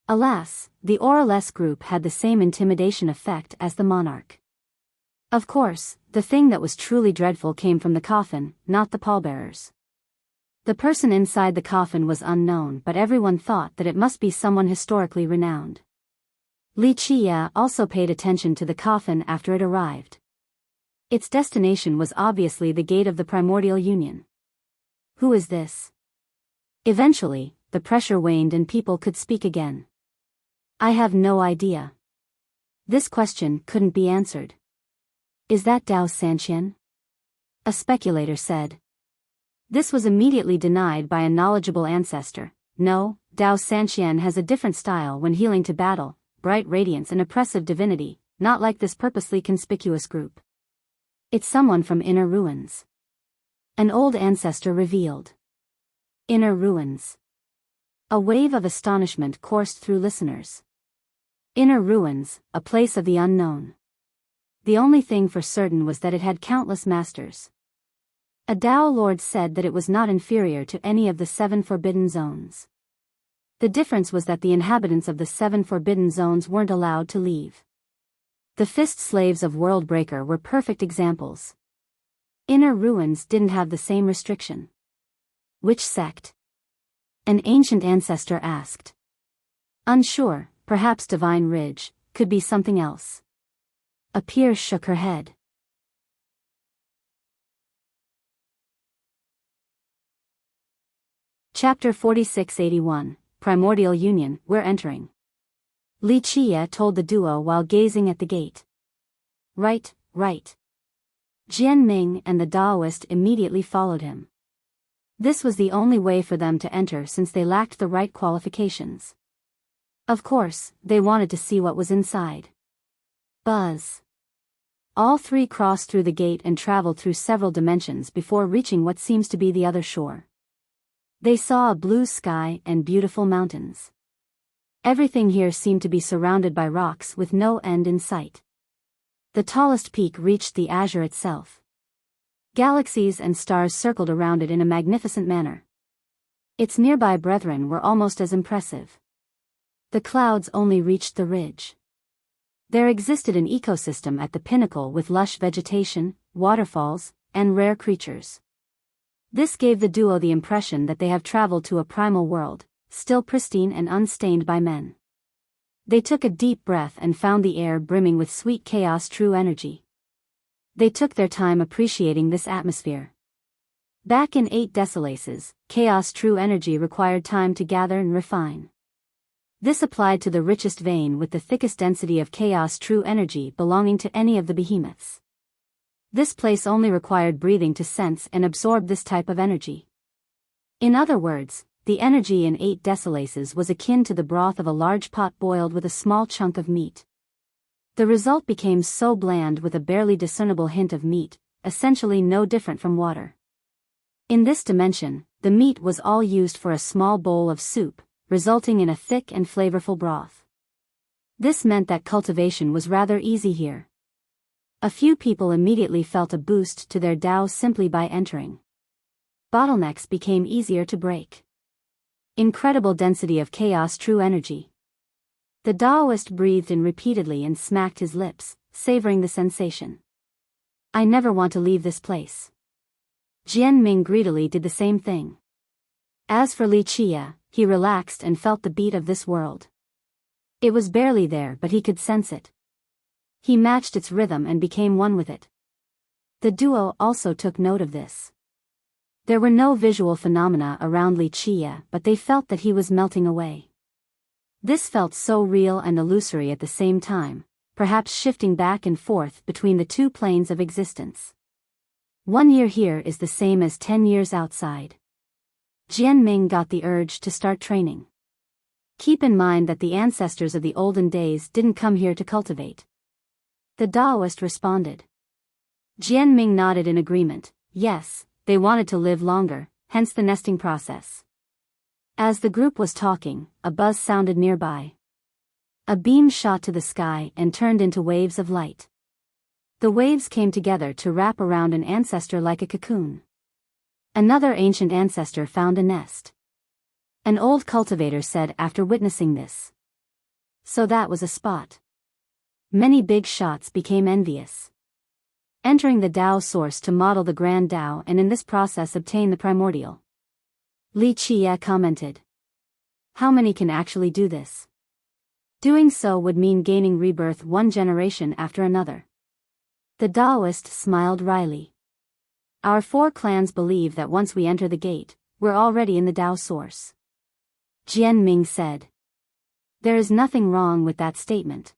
Alas, the aura-less group had the same intimidation effect as the monarch. Of course, the thing that was truly dreadful came from the coffin, not the pallbearers. The person inside the coffin was unknown, but everyone thought that it must be someone historically renowned. Li Qia also paid attention to the coffin after it arrived. Its destination was obviously the gate of the primordial union. Who is this? Eventually, the pressure waned and people could speak again. I have no idea. This question couldn't be answered. Is that Dao Sanqian? A speculator said. This was immediately denied by a knowledgeable ancestor. No, Dao Sanqian has a different style when healing to battle, bright radiance and oppressive divinity, not like this purposely conspicuous group. It's someone from Inner Ruins. An old ancestor revealed. Inner Ruins. A wave of astonishment coursed through listeners. Inner Ruins, a place of the unknown. The only thing for certain was that it had countless masters. A Dao Lord said that it was not inferior to any of the 7 forbidden zones. The difference was that the inhabitants of the 7 forbidden zones weren't allowed to leave. The fist slaves of Worldbreaker were perfect examples. Inner Ruins didn't have the same restriction. Which sect? An ancient ancestor asked. Unsure, perhaps Divine Ridge, could be something else. A peer shook her head. Chapter 4681, Primordial Union, We're entering. Li Qia told the duo while gazing at the gate. Right. Jian Ming and the Daoist immediately followed him. This was the only way for them to enter since they lacked the right qualifications. Of course, they wanted to see what was inside. Buzz. All 3 crossed through the gate and traveled through several dimensions before reaching what seems to be the other shore. They saw a blue sky and beautiful mountains. Everything here seemed to be surrounded by rocks with no end in sight. The tallest peak reached the azure itself. Galaxies and stars circled around it in a magnificent manner. Its nearby brethren were almost as impressive. The clouds only reached the ridge. There existed an ecosystem at the pinnacle with lush vegetation, waterfalls, and rare creatures. This gave the duo the impression that they have traveled to a primal world, still pristine and unstained by men. They took a deep breath and found the air brimming with sweet chaos true energy. They took their time appreciating this atmosphere. Back in 8 Desolaces, chaos true energy required time to gather and refine. This applied to the richest vein with the thickest density of chaos true energy belonging to any of the behemoths. This place only required breathing to sense and absorb this type of energy. In other words, the energy in 8 Desolaces was akin to the broth of a large pot boiled with a small chunk of meat. The result became so bland with a barely discernible hint of meat, essentially no different from water. In this dimension, the meat was all used for a small bowl of soup, resulting in a thick and flavorful broth. This meant that cultivation was rather easy here. A few people immediately felt a boost to their Dao simply by entering. Bottlenecks became easier to break. Incredible density of chaos true energy. The Daoist breathed in repeatedly and smacked his lips, savoring the sensation. I never want to leave this place. Jian Ming greedily did the same thing. As for Li Qia, he relaxed and felt the beat of this world. It was barely there but he could sense it. He matched its rhythm and became one with it. The duo also took note of this. There were no visual phenomena around Li Qia but they felt that he was melting away. This felt so real and illusory at the same time, perhaps shifting back and forth between the 2 planes of existence. 1 year here is the same as 10 years outside. Jian Ming got the urge to start training. Keep in mind that the ancestors of the olden days didn't come here to cultivate. The Daoist responded. Jian Ming nodded in agreement. Yes, they wanted to live longer, hence the nesting process. As the group was talking, a buzz sounded nearby. A beam shot to the sky and turned into waves of light. The waves came together to wrap around an ancestor like a cocoon. Another ancient ancestor found a nest. An old cultivator said after witnessing this. So that was a spot. Many big shots became envious. Entering the Dao source to model the Grand Dao and in this process obtain the primordial. Li Qia commented. How many can actually do this? Doing so would mean gaining rebirth one generation after another. The Taoist smiled wryly. Our 4 clans believe that once we enter the gate, we're already in the Tao source. Jian Ming said. There is nothing wrong with that statement.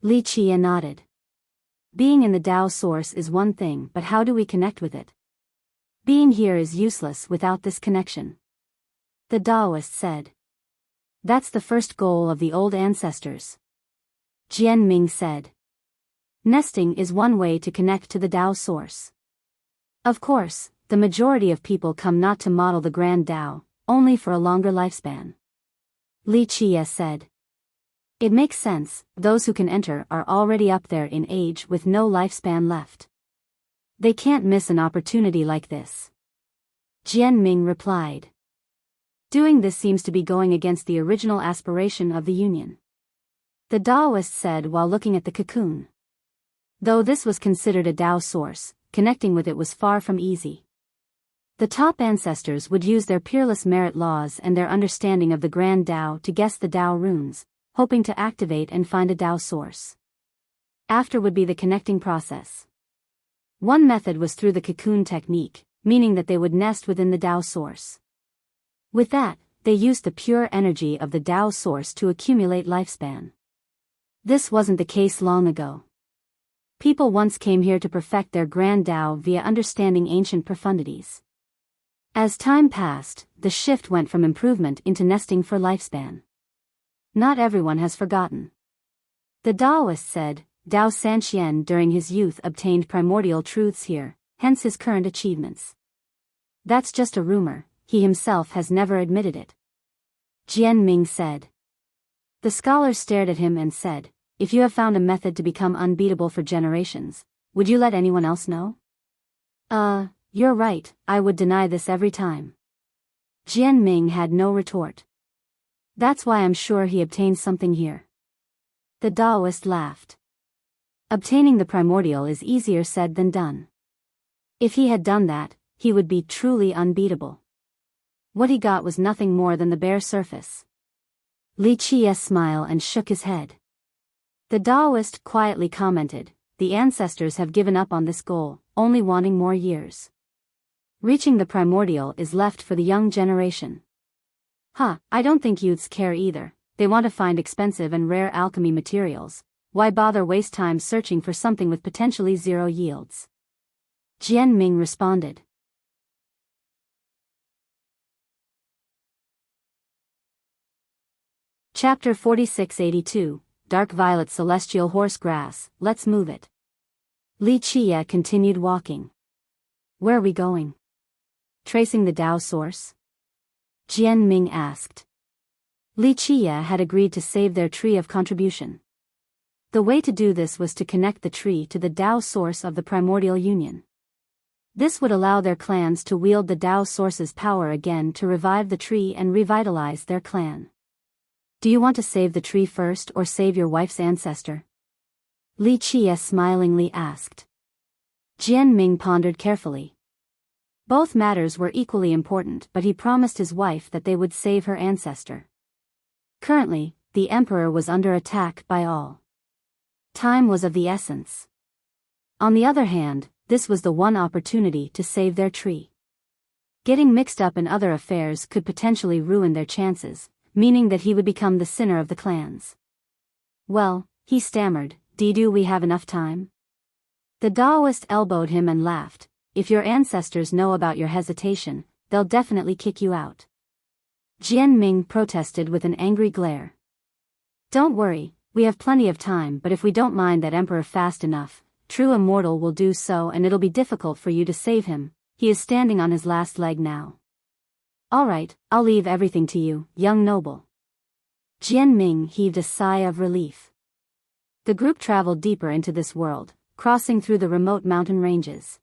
Li Qia nodded. Being in the Tao source is one thing, but how do we connect with it? Being here is useless without this connection. The Taoist said. That's the first goal of the old ancestors. Jian Ming said. Nesting is one way to connect to the Tao source. Of course, the majority of people come not to model the Grand Tao, only for a longer lifespan. Li Qia said. It makes sense, those who can enter are already up there in age with no lifespan left. They can't miss an opportunity like this. Jian Ming replied. Doing this seems to be going against the original aspiration of the Union. The Taoist said while looking at the cocoon. Though this was considered a Tao source, connecting with it was far from easy. The top ancestors would use their peerless merit laws and their understanding of the Grand Tao to guess the Tao runes, hoping to activate and find a Tao source. After would be the connecting process. One method was through the cocoon technique, meaning that they would nest within the Tao source. With that, they used the pure energy of the Tao source to accumulate lifespan. This wasn't the case long ago. People once came here to perfect their Grand Tao via understanding ancient profundities. As time passed, the shift went from improvement into nesting for lifespan. Not everyone has forgotten. The Taoist said, Tao Sanxian during his youth obtained primordial truths here, hence his current achievements. That's just a rumor, he himself has never admitted it. Jian Ming said. The scholar stared at him and said, if you have found a method to become unbeatable for generations, would you let anyone else know? You're right, I would deny this every time. Jian Ming had no retort. That's why I'm sure he obtained something here. The Taoist laughed. Obtaining the primordial is easier said than done. If he had done that, he would be truly unbeatable. What he got was nothing more than the bare surface. Li Qia smiled and shook his head. The Taoist quietly commented, the ancestors have given up on this goal, only wanting more years. Reaching the primordial is left for the young generation. I don't think youths care either, they want to find expensive and rare alchemy materials, why bother waste time searching for something with potentially zero yields? Jian Ming responded. Chapter 4682, Dark Violet Celestial Horse Grass, let's move it. Li Qia continued walking. Where are we going? Tracing the Tao source? Jian Ming asked. Li Qia had agreed to save their tree of contribution. The way to do this was to connect the tree to the Tao source of the primordial union. This would allow their clans to wield the Tao source's power again to revive the tree and revitalize their clan. Do you want to save the tree first or save your wife's ancestor? Li Qia smilingly asked. Jian Ming pondered carefully. Both matters were equally important, but he promised his wife that they would save her ancestor. Currently, the emperor was under attack by all. Time was of the essence. On the other hand, this was the one opportunity to save their tree. Getting mixed up in other affairs could potentially ruin their chances, meaning that he would become the sinner of the clans. Well, he stammered, do we have enough time? The Taoist elbowed him and laughed, if your ancestors know about your hesitation, they'll definitely kick you out. Jian Ming protested with an angry glare. Don't worry, we have plenty of time, but if we don't mind that emperor fast enough, true immortal will do so and it'll be difficult for you to save him, he is standing on his last leg now. All right, I'll leave everything to you, young noble. Jian Ming heaved a sigh of relief. The group traveled deeper into this world, crossing through the remote mountain ranges.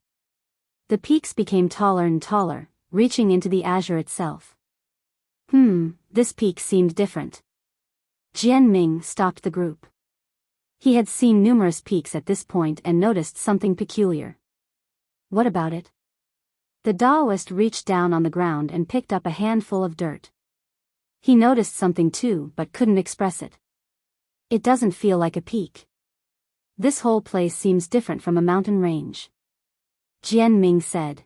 The peaks became taller and taller, reaching into the azure itself. This peak seemed different. Jian Ming stopped the group. He had seen numerous peaks at this point and noticed something peculiar. What about it? The Taoist reached down on the ground and picked up a handful of dirt. He noticed something too, but couldn't express it. It doesn't feel like a peak. This whole place seems different from a mountain range. Jian Ming said.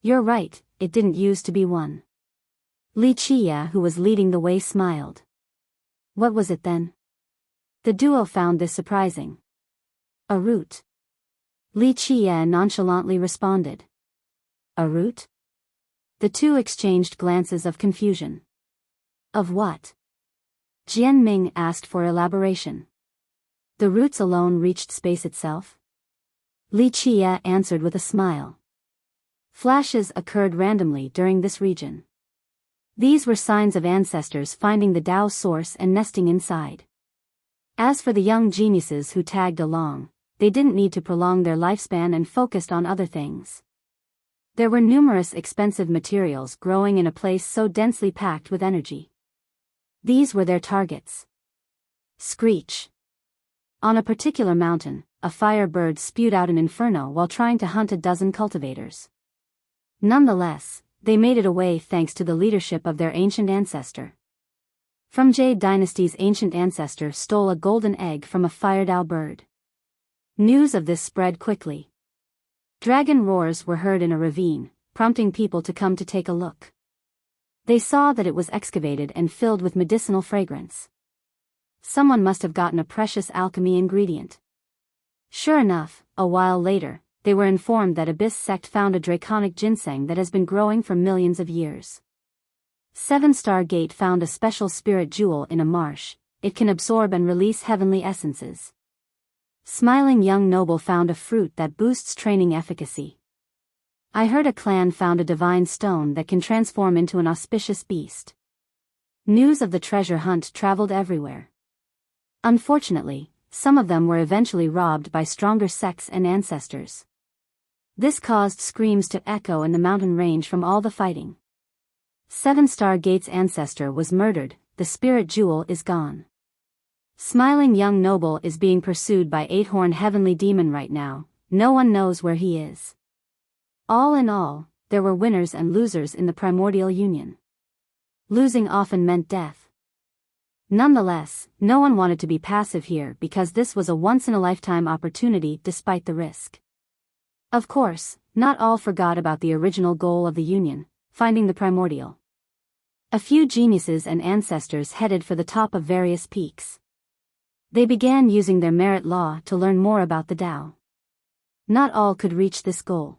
You're right, it didn't used to be one. Li Qia, who was leading the way, smiled. What was it then? The duo found this surprising. A root. Li Qia nonchalantly responded. A root? The two exchanged glances of confusion. Of what? Jian Ming asked for elaboration. The roots alone reached space itself? Li Qia answered with a smile. Flashes occurred randomly during this region. These were signs of ancestors finding the Tao source and nesting inside. As for the young geniuses who tagged along, they didn't need to prolong their lifespan and focused on other things. There were numerous expensive materials growing in a place so densely packed with energy. These were their targets. Screech. On a particular mountain, a firebird spewed out an inferno while trying to hunt a dozen cultivators. Nonetheless, they made it away thanks to the leadership of their ancient ancestor. From Jade Dynasty's ancient ancestor stole a golden egg from a firedao bird. News of this spread quickly. Dragon roars were heard in a ravine, prompting people to come to take a look. They saw that it was excavated and filled with medicinal fragrance. Someone must have gotten a precious alchemy ingredient. Sure enough, a while later, they were informed that Abyss sect found a draconic ginseng that has been growing for millions of years. 7-Star Gate found a special spirit jewel in a marsh. It can absorb and release heavenly essences. Smiling Young Noble found a fruit that boosts training efficacy. I heard a clan found a divine stone that can transform into an auspicious beast. News of the treasure hunt traveled everywhere. Unfortunately, some of them were eventually robbed by stronger sects and ancestors. This caused screams to echo in the mountain range from all the fighting. 7-Star Gate's ancestor was murdered, the spirit jewel is gone. Smiling Young Noble is being pursued by 8-Horn Heavenly Demon right now, no one knows where he is. All in all, there were winners and losers in the primordial union. Losing often meant death. Nonetheless, no one wanted to be passive here because this was a once-in-a-lifetime opportunity despite the risk. Of course, not all forgot about the original goal of the union, finding the primordial. A few geniuses and ancestors headed for the top of various peaks. They began using their merit law to learn more about the Tao. Not all could reach this goal.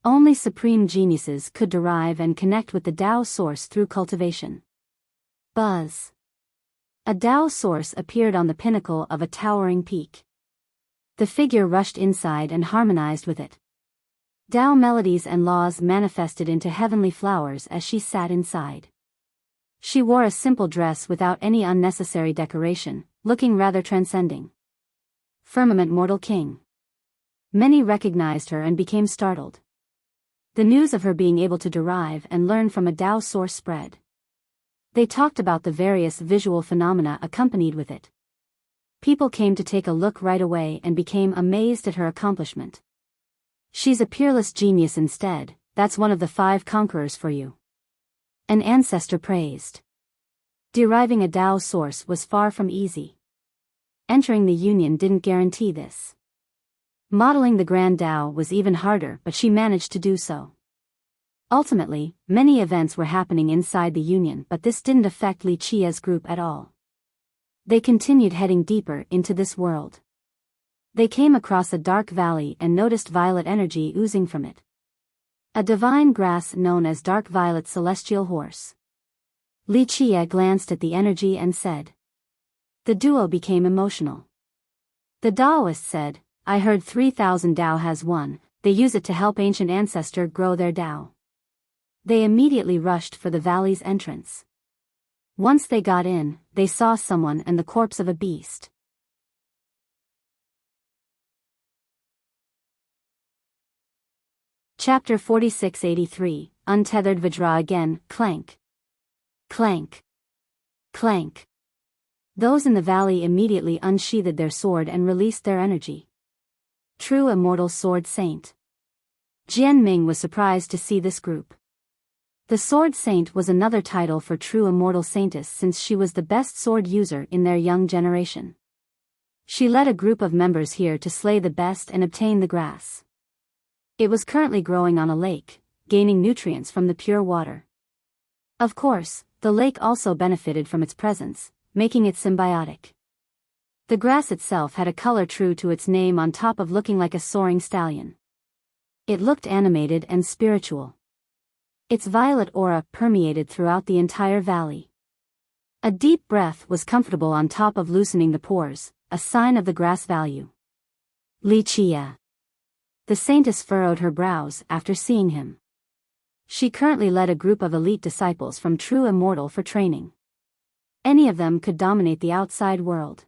Only supreme geniuses could derive and connect with the Tao source through cultivation. Buzz. A Tao source appeared on the pinnacle of a towering peak. The figure rushed inside and harmonized with it. Tao melodies and laws manifested into heavenly flowers as she sat inside. She wore a simple dress without any unnecessary decoration, looking rather transcending. Firmament Mortal King. Many recognized her and became startled. The news of her being able to derive and learn from a Tao source spread. They talked about the various visual phenomena accompanied with it. People came to take a look right away and became amazed at her accomplishment. She's a peerless genius instead, that's one of the 5 conquerors for you. An ancestor praised. Deriving a Tao source was far from easy. Entering the union didn't guarantee this. Modeling the Grand Tao was even harder, but she managed to do so. Ultimately, many events were happening inside the union, but this didn't affect Li Qia's group at all. They continued heading deeper into this world. They came across a dark valley and noticed violet energy oozing from it. A divine grass known as Dark Violet Celestial Horse. Li Qia glanced at the energy and said. The duo became emotional. The Taoist said, I heard 3,000 Tao has one, they use it to help ancient ancestor grow their Tao. They immediately rushed for the valley's entrance. Once they got in, they saw someone and the corpse of a beast. Chapter 4683, Untethered Vajra again, clank. Clank. Clank. Those in the valley immediately unsheathed their sword and released their energy. True immortal sword saint. Jian Ming was surprised to see this group. The Sword Saint was another title for true immortal saintess since she was the best sword user in their young generation. She led a group of members here to slay the best and obtain the grass. It was currently growing on a lake, gaining nutrients from the pure water. Of course, the lake also benefited from its presence, making it symbiotic. The grass itself had a color true to its name on top of looking like a soaring stallion. It looked animated and spiritual. Its violet aura permeated throughout the entire valley. A deep breath was comfortable on top of loosening the pores, a sign of the grass value. Wuxia. The saintess furrowed her brows after seeing him. She currently led a group of elite disciples from True Immortal for training. Any of them could dominate the outside world.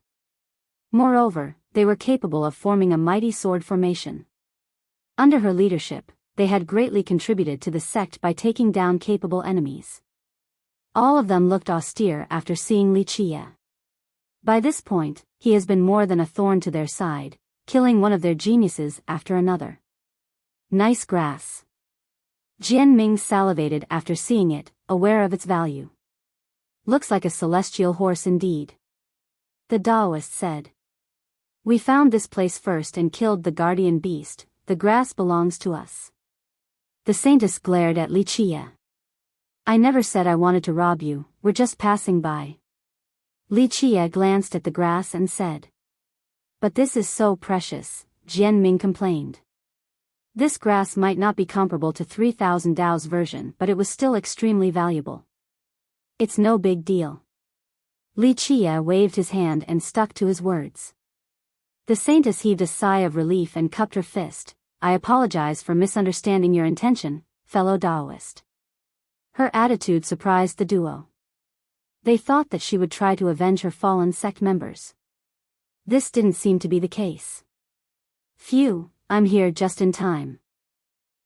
Moreover, they were capable of forming a mighty sword formation. Under her leadership, they had greatly contributed to the sect by taking down capable enemies. All of them looked austere after seeing Wuxia. By this point, he has been more than a thorn to their side, killing one of their geniuses after another. Nice grass. Jianming salivated after seeing it, aware of its value. Looks like a celestial horse indeed. The Taoist said. We found this place first and killed the guardian beast, the grass belongs to us. The saintess glared at Wuxia. I never said I wanted to rob you, we're just passing by. Wuxia glanced at the grass and said. But this is so precious, Jianming complained. This grass might not be comparable to 3000 Dao's version, but it was still extremely valuable. It's no big deal. Wuxia waved his hand and stuck to his words. The saintess heaved a sigh of relief and cupped her fist. I apologize for misunderstanding your intention, fellow Taoist. Her attitude surprised the duo. They thought that she would try to avenge her fallen sect members. This didn't seem to be the case. Phew, I'm here just in time.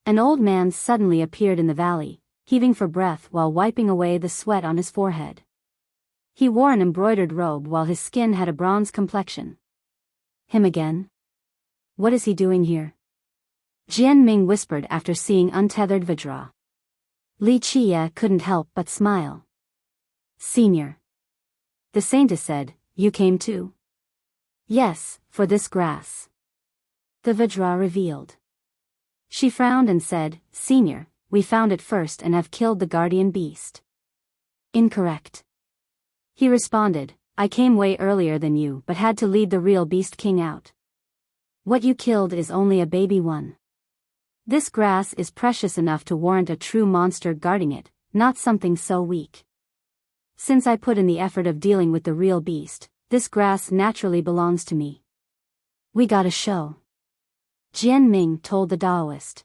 An old man suddenly appeared in the valley, heaving for breath while wiping away the sweat on his forehead. He wore an embroidered robe while his skin had a bronze complexion. Him again? What is he doing here? Jianming whispered after seeing untethered Vajra. Wuxia couldn't help but smile. Senior. The saintess said, you came too? Yes, for this grass. The Vajra revealed. She frowned and said, Senior, we found it first and have killed the guardian beast. Incorrect. He responded, I came way earlier than you but had to lead the real beast king out. What you killed is only a baby one. This grass is precious enough to warrant a true monster guarding it, not something so weak. Since I put in the effort of dealing with the real beast, this grass naturally belongs to me. We got a show. Jianming told the Taoist.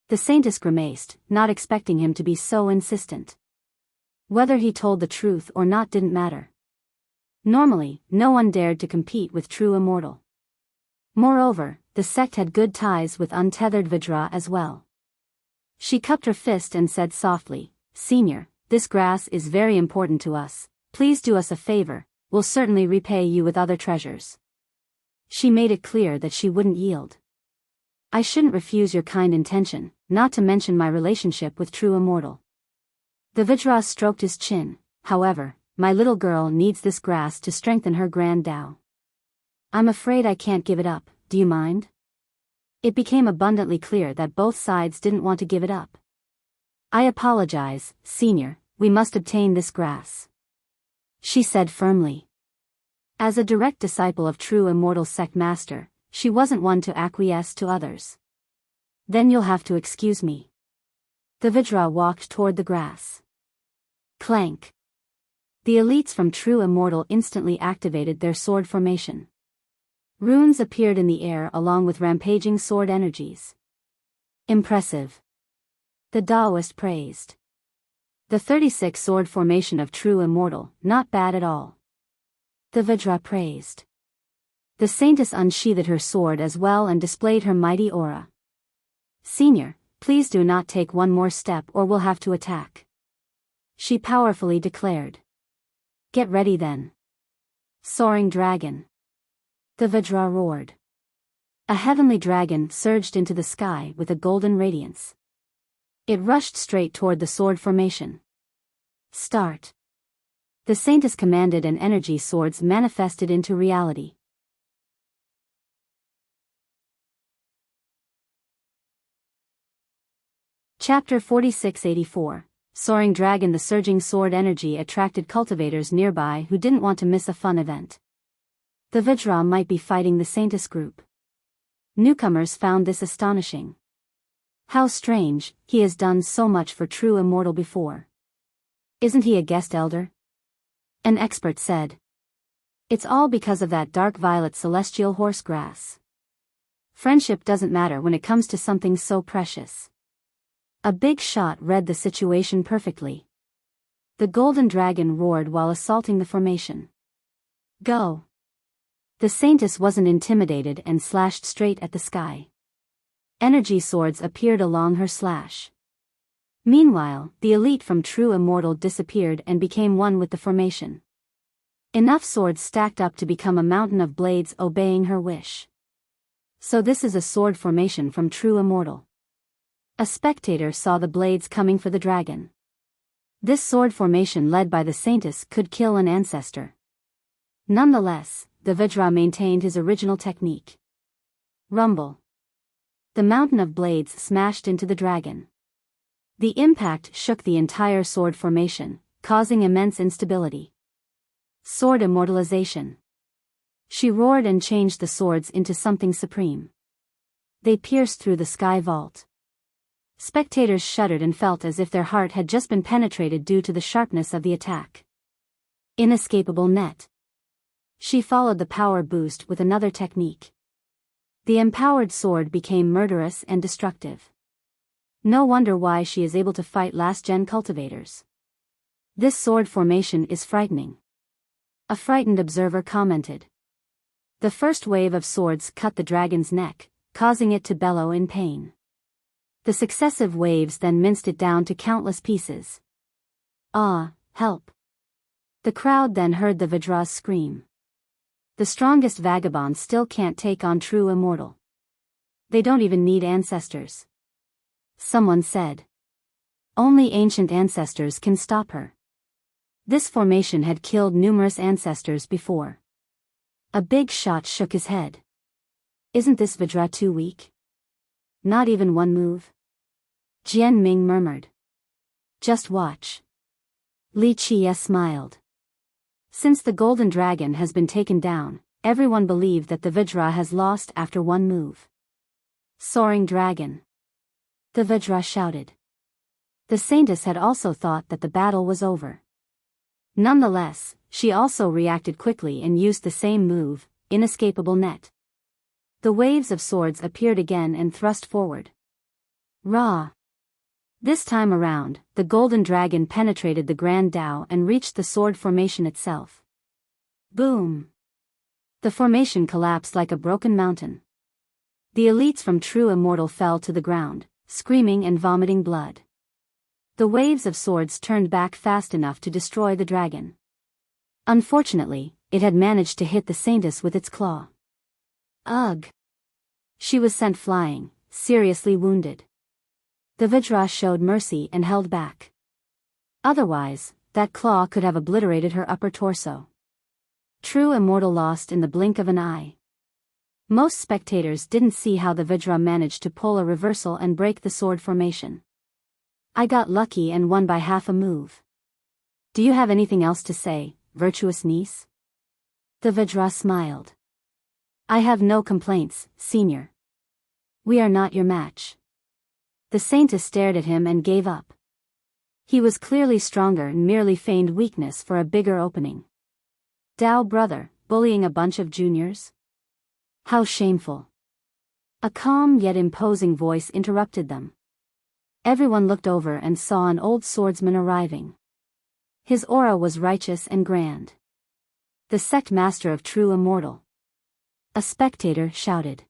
The saintess grimaced, not expecting him to be so insistent. Whether he told the truth or not didn't matter. Normally, no one dared to compete with True Immortal. Moreover, the sect had good ties with untethered Vajra as well. She cupped her fist and said softly, Senior, this grass is very important to us, please do us a favor, we'll certainly repay you with other treasures. She made it clear that she wouldn't yield. I shouldn't refuse your kind intention, not to mention my relationship with True Immortal. The Vajra stroked his chin, however, my little girl needs this grass to strengthen her grand Tao. I'm afraid I can't give it up, do you mind? It became abundantly clear that both sides didn't want to give it up. I apologize, Senior, we must obtain this grass. She said firmly. As a direct disciple of True Immortal Sect Master, she wasn't one to acquiesce to others. Then you'll have to excuse me. The Vajra walked toward the grass. Clank. The elites from True Immortal instantly activated their sword formation. Runes appeared in the air along with rampaging sword energies. Impressive. The Taoist praised. The 36 sword formation of True Immortal, not bad at all. The Vajra praised. The saintess unsheathed her sword as well and displayed her mighty aura. Senior, please do not take one more step or we'll have to attack. She powerfully declared. Get ready then. Soaring dragon. The Vajra roared. A heavenly dragon surged into the sky with a golden radiance. It rushed straight toward the sword formation. Start. The Saintess commanded, and energy swords manifested into reality. Chapter 4684. Soaring Dragon. The surging sword energy attracted cultivators nearby who didn't want to miss a fun event. The Vajra might be fighting the Saintess group. Newcomers found this astonishing. How strange, he has done so much for true immortal before. Isn't he a guest elder? An expert said. It's all because of that dark violet celestial horse grass. Friendship doesn't matter when it comes to something so precious. A big shot read the situation perfectly. The golden dragon roared while assaulting the formation. Go! The Saintess wasn't intimidated and slashed straight at the sky. Energy swords appeared along her slash. Meanwhile, the elite from True Immortal disappeared and became one with the formation. Enough swords stacked up to become a mountain of blades obeying her wish. So this is a sword formation from True Immortal. A spectator saw the blades coming for the dragon. This sword formation led by the Saintess could kill an ancestor. Nonetheless, the Vajra maintained his original technique. Rumble. The mountain of blades smashed into the dragon. The impact shook the entire sword formation, causing immense instability. Sword immortalization. She roared and changed the swords into something supreme. They pierced through the sky vault. Spectators shuddered and felt as if their heart had just been penetrated due to the sharpness of the attack. Inescapable net. She followed the power boost with another technique. The empowered sword became murderous and destructive. No wonder why she is able to fight last-gen cultivators. This sword formation is frightening. A frightened observer commented. The first wave of swords cut the dragon's neck, causing it to bellow in pain. The successive waves then minced it down to countless pieces. Ah, help! The crowd then heard the Vajra scream. The strongest vagabond still can't take on True Immortal. They don't even need ancestors. Someone said. Only ancient ancestors can stop her. This formation had killed numerous ancestors before. A big shot shook his head. Isn't this Vajra too weak? Not even one move? Jian Ming murmured. Just watch. Li Qie smiled. Since the golden dragon has been taken down, everyone believed that the Vajra has lost after one move. Soaring Dragon. The Vajra shouted. The Saintess had also thought that the battle was over. Nonetheless, she also reacted quickly and used the same move, Inescapable Net. The waves of swords appeared again and thrust forward. Rah! This time around, the golden dragon penetrated the Grand Dao and reached the sword formation itself. Boom! The formation collapsed like a broken mountain. The elites from True Immortal fell to the ground, screaming and vomiting blood. The waves of swords turned back fast enough to destroy the dragon. Unfortunately, it had managed to hit the Saintess with its claw. Ugh! She was sent flying, seriously wounded. The Vajra showed mercy and held back. Otherwise, that claw could have obliterated her upper torso. True Immortal lost in the blink of an eye. Most spectators didn't see how the Vajra managed to pull a reversal and break the sword formation. I got lucky and won by half a move. Do you have anything else to say, virtuous niece? The Vajra smiled. I have no complaints, senior. We are not your match. The Saintess stared at him and gave up. He was clearly stronger and merely feigned weakness for a bigger opening. Dao brother, bullying a bunch of juniors? How shameful. A calm yet imposing voice interrupted them. Everyone looked over and saw an old swordsman arriving. His aura was righteous and grand. The sect master of True Immortal. A spectator shouted.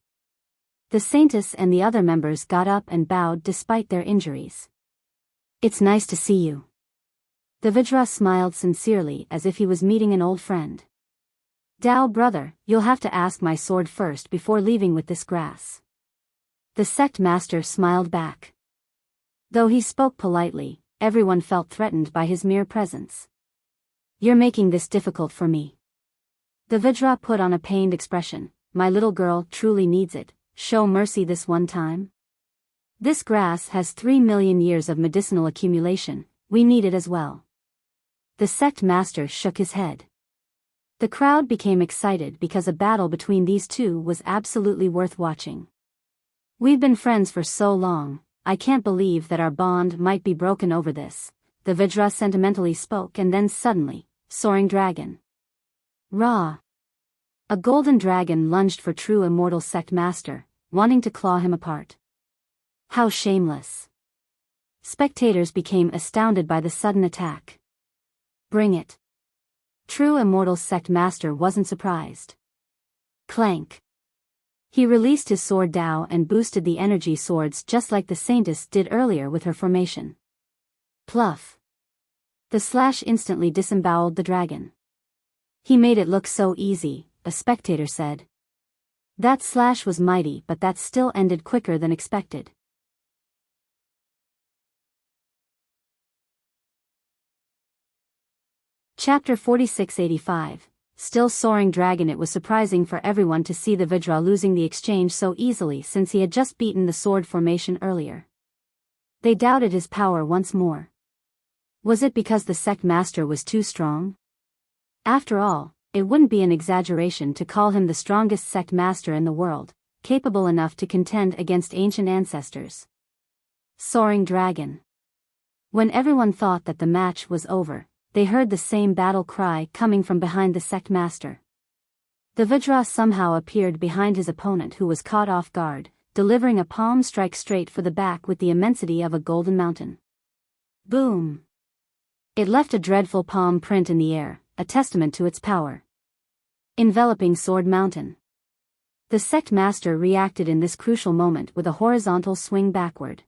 The Saintess and the other members got up and bowed despite their injuries. It's nice to see you. The Vajra smiled sincerely as if he was meeting an old friend. Dao brother, you'll have to ask my sword first before leaving with this grass. The sect master smiled back. Though he spoke politely, everyone felt threatened by his mere presence. "You're making this difficult for me." The Vidra put on a pained expression. "My little girl truly needs it. Show mercy this one time. This grass has 3 million years of medicinal accumulation, we need it as well." The sect master shook his head. The crowd became excited because a battle between these two was absolutely worth watching. "We've been friends for so long, I can't believe that our bond might be broken over this," the Vidra sentimentally spoke, and then suddenly, "Soaring dragon. Ra!" A golden dragon lunged for true immortal sect master, wanting to claw him apart. How shameless. Spectators became astounded by the sudden attack. "Bring it." True immortal sect master wasn't surprised. Clank. He released his sword Dao and boosted the energy swords just like the Saintess did earlier with her formation. Pluff. The slash instantly disemboweled the dragon. "He made it look so easy," a spectator said. "That slash was mighty, but that still ended quicker than expected." Chapter 4685. Still soaring dragon. It was surprising for everyone to see the Vidra losing the exchange so easily since he had just beaten the sword formation earlier. They doubted his power once more. Was it because the sect master was too strong? After all, it wouldn't be an exaggeration to call him the strongest sect master in the world, capable enough to contend against ancient ancestors. Soaring dragon. When everyone thought that the match was over, they heard the same battle cry coming from behind the sect master. The Vidra somehow appeared behind his opponent, who was caught off guard, delivering a palm strike straight for the back with the immensity of a golden mountain. Boom! It left a dreadful palm print in the air, a testament to its power. Enveloping sword mountain. The sect master reacted in this crucial moment with a horizontal swing backward.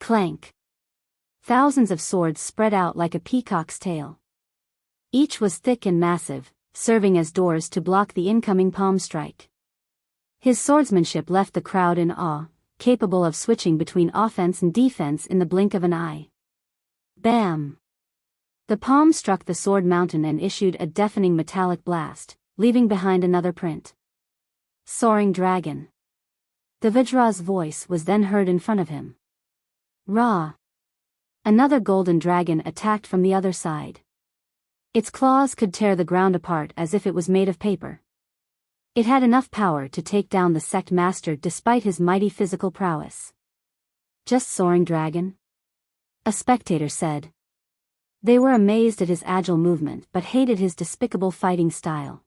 Clank. Thousands of swords spread out like a peacock's tail. Each was thick and massive, serving as doors to block the incoming palm strike. His swordsmanship left the crowd in awe, capable of switching between offense and defense in the blink of an eye. Bam! The palm struck the sword mountain and issued a deafening metallic blast, leaving behind another print. Soaring dragon. The Vidra's voice was then heard in front of him. Ra! Another golden dragon attacked from the other side. Its claws could tear the ground apart as if it was made of paper. It had enough power to take down the sect master despite his mighty physical prowess. "Just soaring dragon?" a spectator said. They were amazed at his agile movement but hated his despicable fighting style.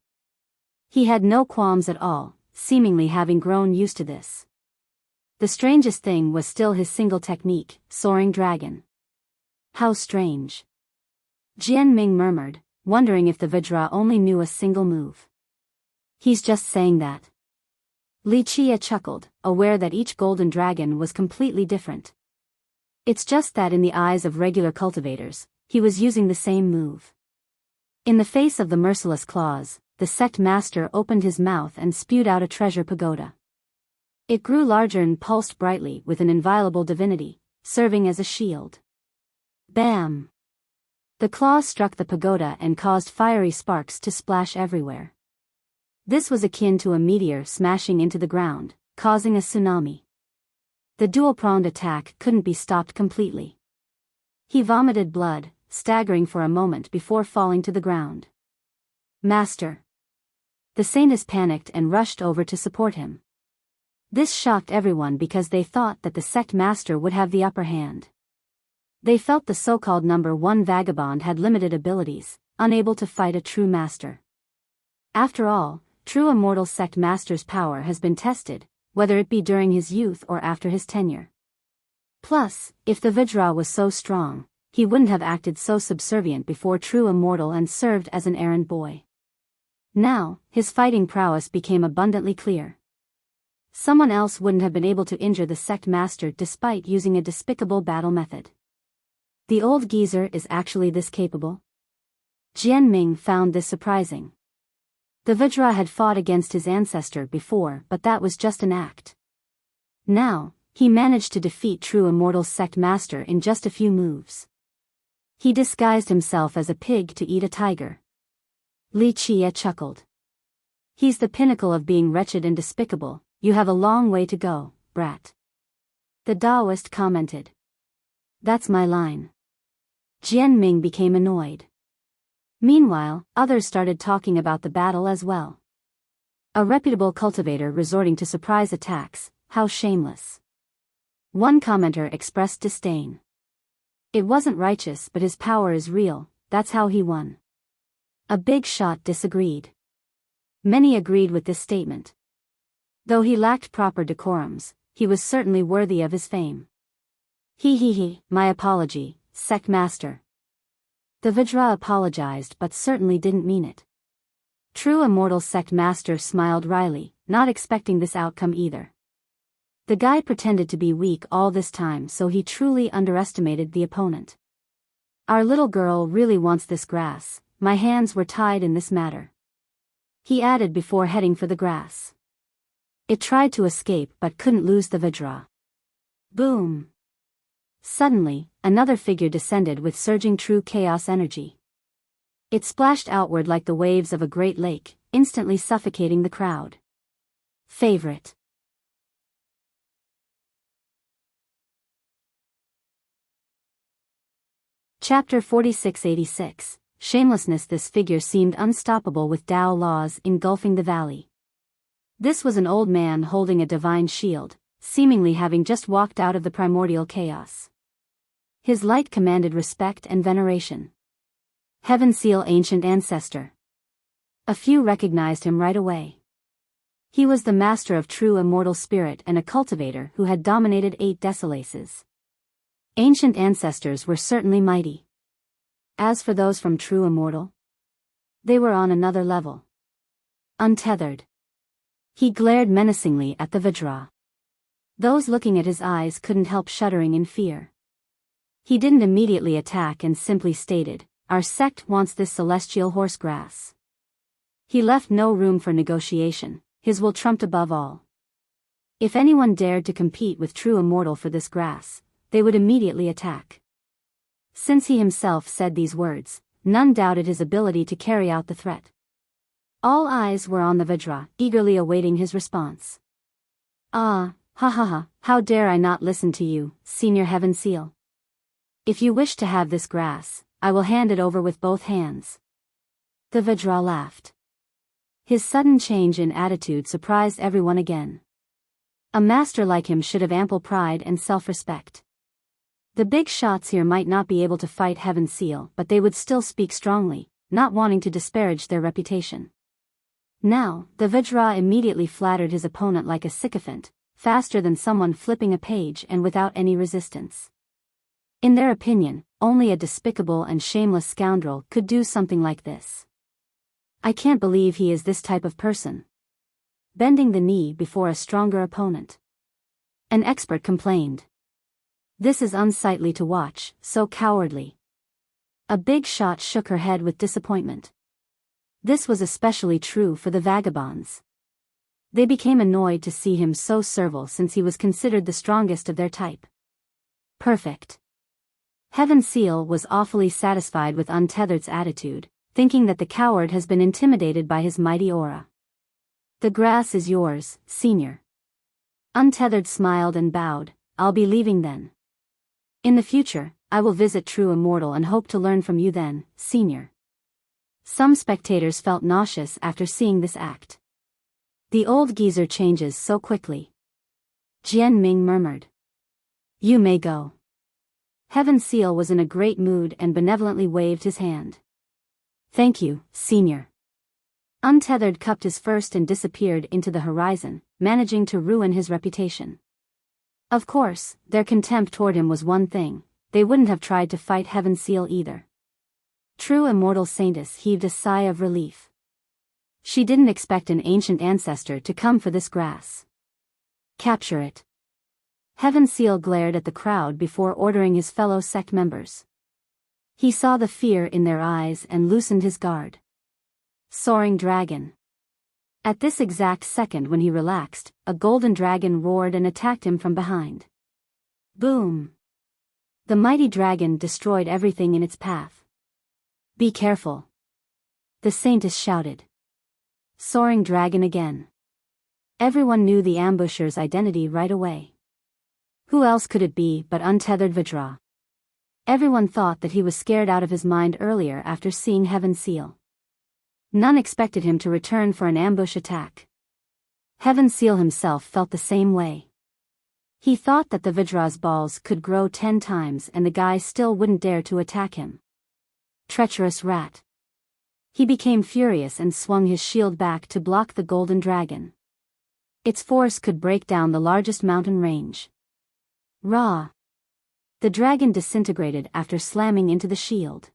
He had no qualms at all, seemingly having grown used to this. The strangest thing was still his single technique, soaring dragon. How strange. Jian Ming murmured, wondering if the Vidra only knew a single move. "He's just saying that." Li Chia chuckled, aware that each golden dragon was completely different. It's just that in the eyes of regular cultivators, he was using the same move. In the face of the merciless claws, the sect master opened his mouth and spewed out a treasure pagoda. It grew larger and pulsed brightly with an inviolable divinity, serving as a shield. Bam! The claws struck the pagoda and caused fiery sparks to splash everywhere. This was akin to a meteor smashing into the ground, causing a tsunami. The dual-pronged attack couldn't be stopped completely. He vomited blood, staggering for a moment before falling to the ground. "Master!" The Saintess panicked and rushed over to support him. This shocked everyone because they thought that the sect master would have the upper hand. They felt the so-called number one vagabond had limited abilities, unable to fight a true master. After all, true immortal sect master's power has been tested, whether it be during his youth or after his tenure. Plus, if the Vidra was so strong, he wouldn't have acted so subservient before true immortal and served as an errand boy. Now, his fighting prowess became abundantly clear. Someone else wouldn't have been able to injure the sect master despite using a despicable battle method. The old geezer is actually this capable? Jian Ming found this surprising. The Vidra had fought against his ancestor before, but that was just an act. Now, He managed to defeat True Immortal's sect master in just a few moves. He disguised himself as a pig to eat a tiger. Li Chia chuckled. He's the pinnacle of being wretched and despicable. You have a long way to go, brat. The Taoist commented. That's my line. Jian Ming became annoyed. Meanwhile, others started talking about the battle as well. A reputable cultivator resorting to surprise attacks, how shameless. One commenter expressed disdain. It wasn't righteous, but his power is real, that's how he won. A big shot disagreed. Many agreed with this statement. Though he lacked proper decorums, he was certainly worthy of his fame. He, my apology, sect master. The Vajra apologized but certainly didn't mean it. True Immortal sect master smiled wryly, not expecting this outcome either. The guy pretended to be weak all this time, so he truly underestimated the opponent. Our little girl really wants this grass, my hands were tied in this matter. He added before heading for the grass. It tried to escape but couldn't lose the Vajra. Boom! Suddenly, another figure descended with surging true chaos energy. It splashed outward like the waves of a great lake, instantly suffocating the crowd. Favorite. Chapter 4686, Shamelessness. This figure seemed unstoppable with Tao laws engulfing the valley. This was an old man holding a divine shield, seemingly having just walked out of the primordial chaos. His light commanded respect and veneration. Heaven Seal, ancient ancestor. A few recognized him right away. He was the master of True Immortal spirit and a cultivator who had dominated 8 desolaces. Ancient ancestors were certainly mighty. As for those from True Immortal, they were on another level. Untethered. He glared menacingly at the Vajra. Those looking at his eyes couldn't help shuddering in fear. He didn't immediately attack and simply stated, "Our sect wants this celestial horsegrass." He left no room for negotiation, his will trumped above all. If anyone dared to compete with True Immortal for this grass, they would immediately attack. Since he himself said these words, none doubted his ability to carry out the threat. All eyes were on the Vajra, eagerly awaiting his response. Ha ha ha, how dare I not listen to you, Senior Heaven Seal. If you wish to have this grass, I will hand it over with both hands. The Vajra laughed. His sudden change in attitude surprised everyone again. A master like him should have ample pride and self-respect. The big shots here might not be able to fight Heaven Seal, but they would still speak strongly, not wanting to disparage their reputation. Now, the Vajra immediately flattered his opponent like a sycophant, faster than someone flipping a page and without any resistance. In their opinion, only a despicable and shameless scoundrel could do something like this. I can't believe he is this type of person. Bending the knee before a stronger opponent. An expert complained. This is unsightly to watch, so cowardly. A big shot shook her head with disappointment. This was especially true for the vagabonds. They became annoyed to see him so servile since he was considered the strongest of their type. Perfect. Heaven Seal was awfully satisfied with Untethered's attitude, thinking that the coward has been intimidated by his mighty aura. The grass is yours, Senior. Untethered smiled and bowed, I'll be leaving then. In the future, I will visit True Immortal and hope to learn from you then, Senior. Some spectators felt nauseous after seeing this act. The old geezer changes so quickly. Jian Ming murmured. You may go. Heaven Seal was in a great mood and benevolently waved his hand. Thank you, Senior. Untethered cupped his fist and disappeared into the horizon, managing to ruin his reputation. Of course, their contempt toward him was one thing, they wouldn't have tried to fight Heaven Seal either. True Immortal Saintess heaved a sigh of relief. She didn't expect an ancient ancestor to come for this grass. Capture it. Heaven Seal glared at the crowd before ordering his fellow sect members. He saw the fear in their eyes and loosened his guard. Soaring Dragon. At this exact second when he relaxed, a golden dragon roared and attacked him from behind. Boom! The mighty dragon destroyed everything in its path. Be careful! The saintess shouted. Soaring dragon again. Everyone knew the ambusher's identity right away. Who else could it be but untethered Vajra? Everyone thought that he was scared out of his mind earlier after seeing Heaven's Seal. None expected him to return for an ambush attack. Heaven's Seal himself felt the same way. He thought that the Vajra's balls could grow 10 times and the guy still wouldn't dare to attack him. Treacherous rat. He became furious and swung his shield back to block the golden dragon. Its force could break down the largest mountain range. Rah! The dragon disintegrated after slamming into the shield.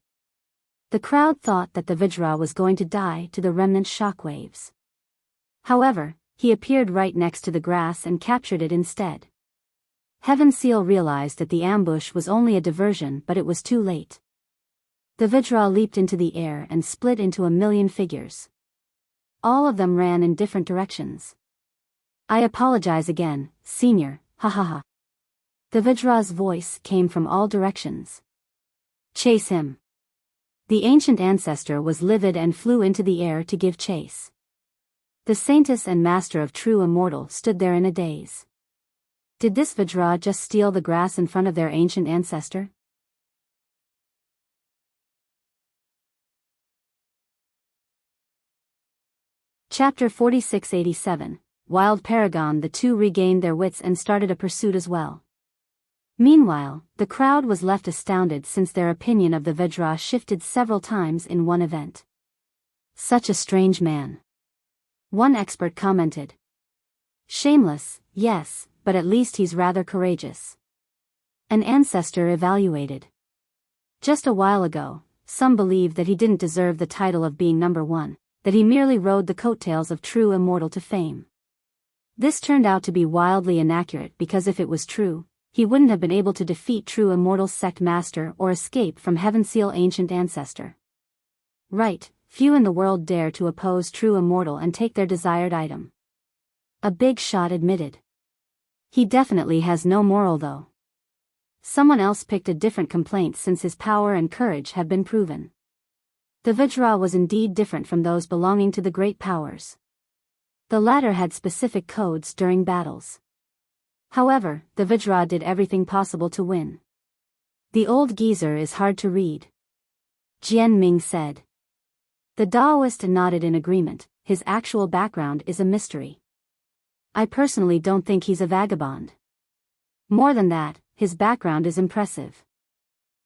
The crowd thought that the Vajra was going to die to the remnant shockwaves. However, he appeared right next to the grass and captured it instead. Heaven's Seal realized that the ambush was only a diversion, but it was too late. The Vajra leaped into the air and split into a million figures. All of them ran in different directions. I apologize again, Senior, ha ha ha. The Vajra's voice came from all directions. Chase him. The ancient ancestor was livid and flew into the air to give chase. The saintess and master of true immortal stood there in a daze. Did this Vajra just steal the grass in front of their ancient ancestor? Chapter 4687, Wild Paragon. The two regained their wits and started a pursuit as well. Meanwhile, the crowd was left astounded since their opinion of the Vajra shifted several times in one event. Such a strange man. One expert commented. Shameless, yes, but at least he's rather courageous. An ancestor evaluated. Just a while ago, some believed that he didn't deserve the title of being number one, that he merely rode the coattails of true immortal to fame. This turned out to be wildly inaccurate because if it was true, he wouldn't have been able to defeat true immortal sect master or escape from Heaven's Seal ancient ancestor. Right, few in the world dare to oppose true immortal and take their desired item. A big shot admitted. He definitely has no moral though. Someone else picked a different complaint since his power and courage have been proven. The Vajra was indeed different from those belonging to the great powers. The latter had specific codes during battles. However, the Vajra did everything possible to win. The old geezer is hard to read. Jian Ming said. The Taoist nodded in agreement. His actual background is a mystery. I personally don't think he's a vagabond. More than that, his background is impressive.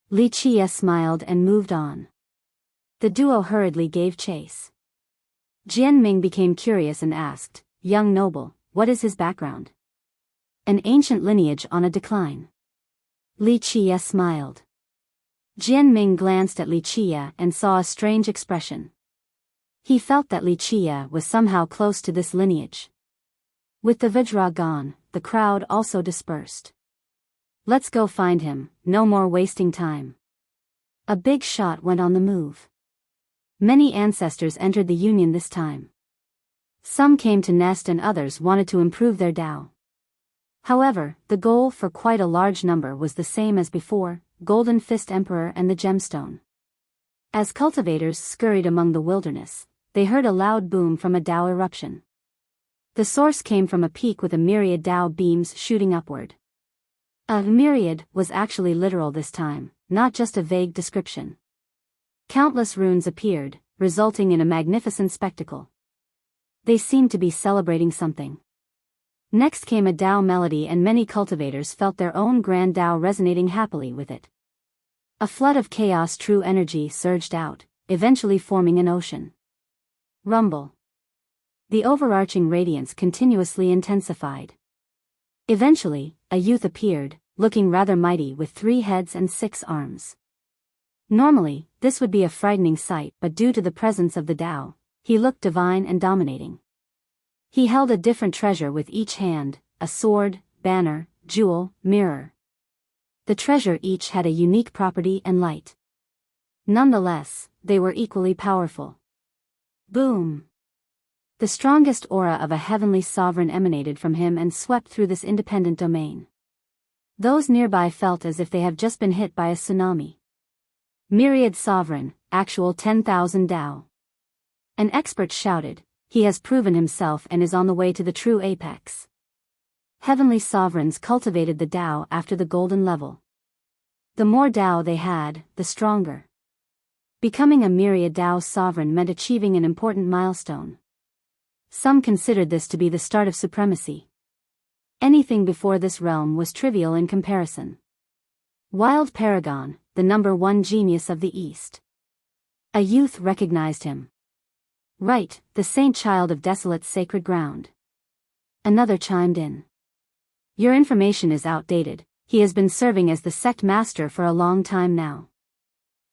Li Chia smiled and moved on. The duo hurriedly gave chase. Jian Ming became curious and asked, Young noble, what is his background? An ancient lineage on a decline. Li Chia smiled. Jian Ming glanced at Li Chia and saw a strange expression. He felt that Li Chia was somehow close to this lineage. With the Vajra gone, the crowd also dispersed. Let's go find him, no more wasting time. A big shot went on the move. Many ancestors entered the Union this time. Some came to nest and others wanted to improve their Tao. However, the goal for quite a large number was the same as before, Golden Fist Emperor and the Gemstone. As cultivators scurried among the wilderness, they heard a loud boom from a Tao eruption. The source came from a peak with a myriad Tao beams shooting upward. A myriad was actually literal this time, not just a vague description. Countless runes appeared, resulting in a magnificent spectacle. They seemed to be celebrating something. Next came a Tao melody and many cultivators felt their own grand Tao resonating happily with it. A flood of chaos true energy surged out, eventually forming an ocean. Rumble. The overarching radiance continuously intensified. Eventually, a youth appeared, looking rather mighty with 3 heads and 6 arms. Normally, this would be a frightening sight, but due to the presence of the Tao, he looked divine and dominating. He held a different treasure with each hand, a sword, banner, jewel, mirror. The treasure each had a unique property and light. Nonetheless, they were equally powerful. Boom! The strongest aura of a heavenly sovereign emanated from him and swept through this independent domain. Those nearby felt as if they have just been hit by a tsunami. Myriad Sovereign, actual 10,000 Tao. An expert shouted, he has proven himself and is on the way to the true apex. Heavenly sovereigns cultivated the Tao after the golden level. The more Tao they had, the stronger. Becoming a myriad Tao sovereign meant achieving an important milestone. Some considered this to be the start of supremacy. Anything before this realm was trivial in comparison. Wild Paragon, the #1 genius of the East. A youth recognized him. Right, the saint child of desolate sacred ground. Another chimed in. Your information is outdated, he has been serving as the sect master for a long time now.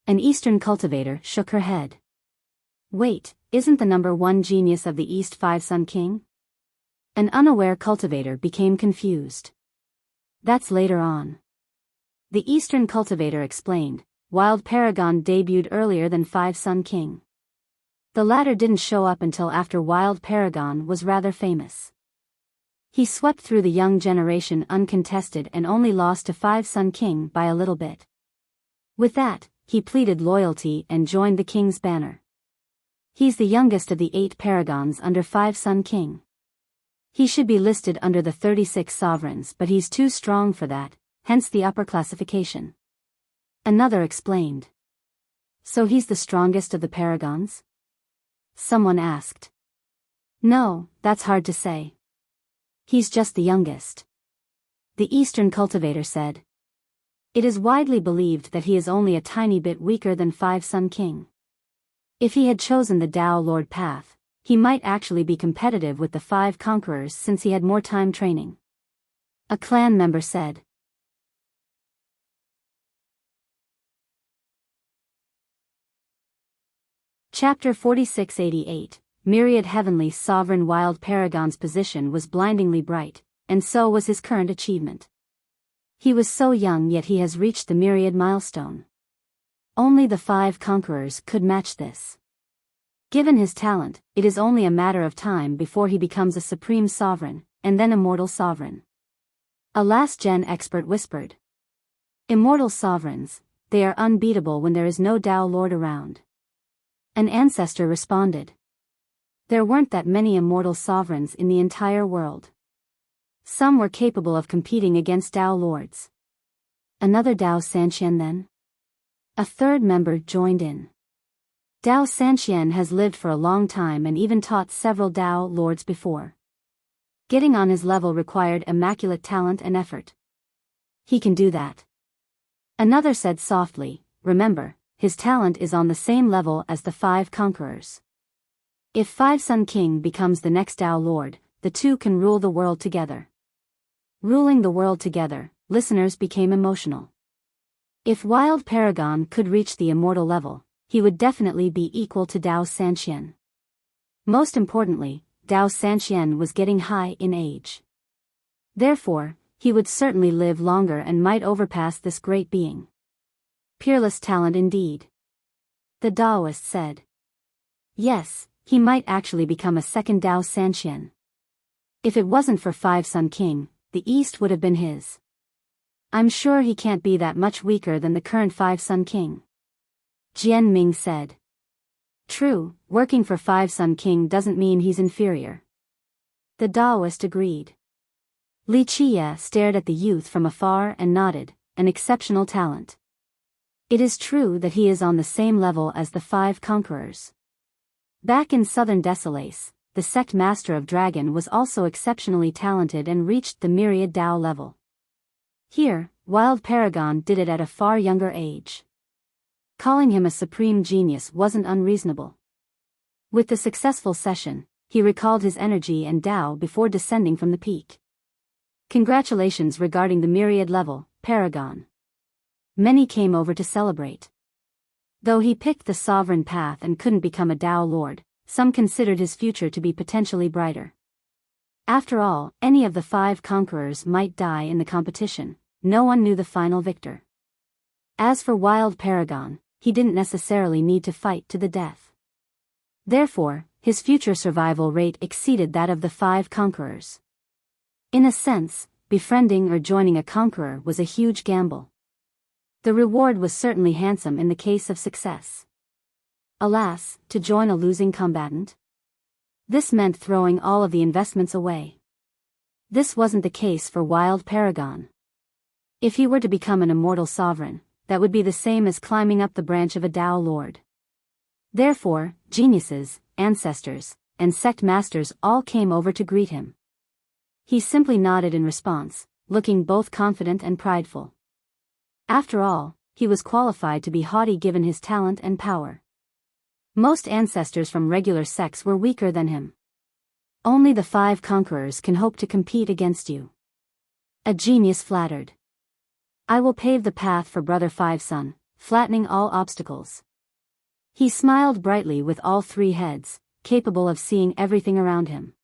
An Eastern cultivator shook her head. Wait, isn't the #1 genius of the East Five-Sun King? An unaware cultivator became confused. That's later on. The Eastern cultivator explained, Wild Paragon debuted earlier than Five-Sun King. The latter didn't show up until after Wild Paragon was rather famous. He swept through the young generation uncontested and only lost to Five-Sun King by a little bit. With that, he pleaded loyalty and joined the king's banner. He's the youngest of the 8 paragons under Five-Sun King. He should be listed under the 36 sovereigns, but he's too strong for that, hence the upper classification. Another explained. So he's the strongest of the paragons? Someone asked. No, that's hard to say. He's just the youngest. The Eastern cultivator said. It is widely believed that he is only a tiny bit weaker than Five-Sun King. If he had chosen the Tao Lord path, he might actually be competitive with the 5 Conquerors since he had more time training. A clan member said. Chapter 4688, Myriad Heavenly Sovereign Wild Paragon's position was blindingly bright, and so was his current achievement. He was so young yet he has reached the Myriad milestone. Only the 5 Conquerors could match this. Given his talent, it is only a matter of time before he becomes a Supreme Sovereign, and then Immortal Sovereign. A last-gen expert whispered. Immortal Sovereigns, they are unbeatable when there is no Tao Lord around. An ancestor responded. There weren't that many immortal sovereigns in the entire world. Some were capable of competing against Tao Lords. Another Tao Sanqian then? A third member joined in. Tao Sanqian has lived for a long time and even taught several Tao Lords before. Getting on his level required immaculate talent and effort. He can do that. Another said softly, remember, his talent is on the same level as the 5 Conquerors. If Five-Sun King becomes the next Tao Lord, the two can rule the world together. Ruling the world together, listeners became emotional. If Wild Paragon could reach the immortal level, he would definitely be equal to Tao Sanqian. Most importantly, Tao Sanqian was getting high in age. Therefore, he would certainly live longer and might overpass this great being. Peerless talent indeed. The Taoist said. Yes, he might actually become a second Tao Sanqian. If it wasn't for Five-Sun King, the East would have been his. I'm sure he can't be that much weaker than the current Five-Sun King. Jian Ming said. True, working for Five-Sun King doesn't mean he's inferior. The Taoist agreed. Li Qie stared at the youth from afar and nodded, an exceptional talent. It is true that he is on the same level as the 5 Conquerors. Back in southern Desolace, the sect master of Dragon was also exceptionally talented and reached the Myriad Tao level. Here, Wild Paragon did it at a far younger age. Calling him a supreme genius wasn't unreasonable. With the successful session, he recalled his energy and Tao before descending from the peak. Congratulations regarding the Myriad level, Paragon. Many came over to celebrate. Though he picked the sovereign path and couldn't become a Tao Lord, some considered his future to be potentially brighter. After all, any of the 5 Conquerors might die in the competition, no one knew the final victor. As for Wild Paragon, he didn't necessarily need to fight to the death. Therefore, his future survival rate exceeded that of the 5 conquerors. In a sense, befriending or joining a conqueror was a huge gamble. The reward was certainly handsome in the case of success. Alas, to join a losing combatant? This meant throwing all of the investments away. This wasn't the case for Wild Paragon. If he were to become an immortal sovereign, that would be the same as climbing up the branch of a Tao Lord. Therefore, geniuses, ancestors, and sect masters all came over to greet him. He simply nodded in response, looking both confident and prideful. After all, he was qualified to be haughty given his talent and power. Most ancestors from regular sects were weaker than him. Only the 5 conquerors can hope to compete against you. A genius flattered. I will pave the path for Brother Five Sun, flattening all obstacles. He smiled brightly with all 3 heads, capable of seeing everything around him.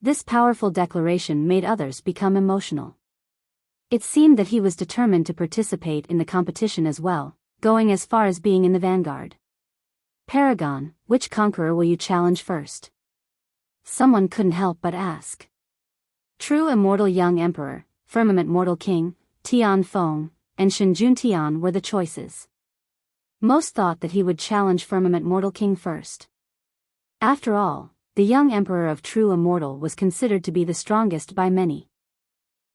This powerful declaration made others become emotional. It seemed that he was determined to participate in the competition as well, going as far as being in the vanguard. Paragon, which conqueror will you challenge first? Someone couldn't help but ask. True Immortal Young Emperor, Firmament Mortal King, Tian Feng, and Shenjun Tian were the choices. Most thought that he would challenge Firmament Mortal King first. After all, the young emperor of True Immortal was considered to be the strongest by many.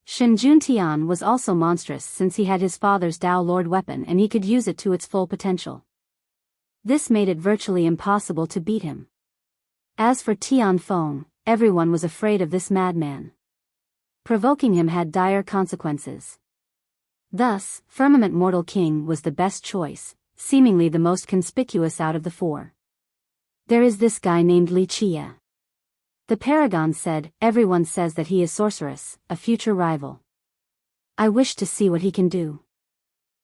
Shenjun Tian was also monstrous since he had his father's Tao Lord weapon and he could use it to its full potential. This made it virtually impossible to beat him. As for Tian Feng, everyone was afraid of this madman. Provoking him had dire consequences. Thus, Firmament Mortal King was the best choice, seemingly the most conspicuous out of the 4. There is this guy named Wuxia. The Paragon said, everyone says that he is sorceress, a future rival. I wish to see what he can do.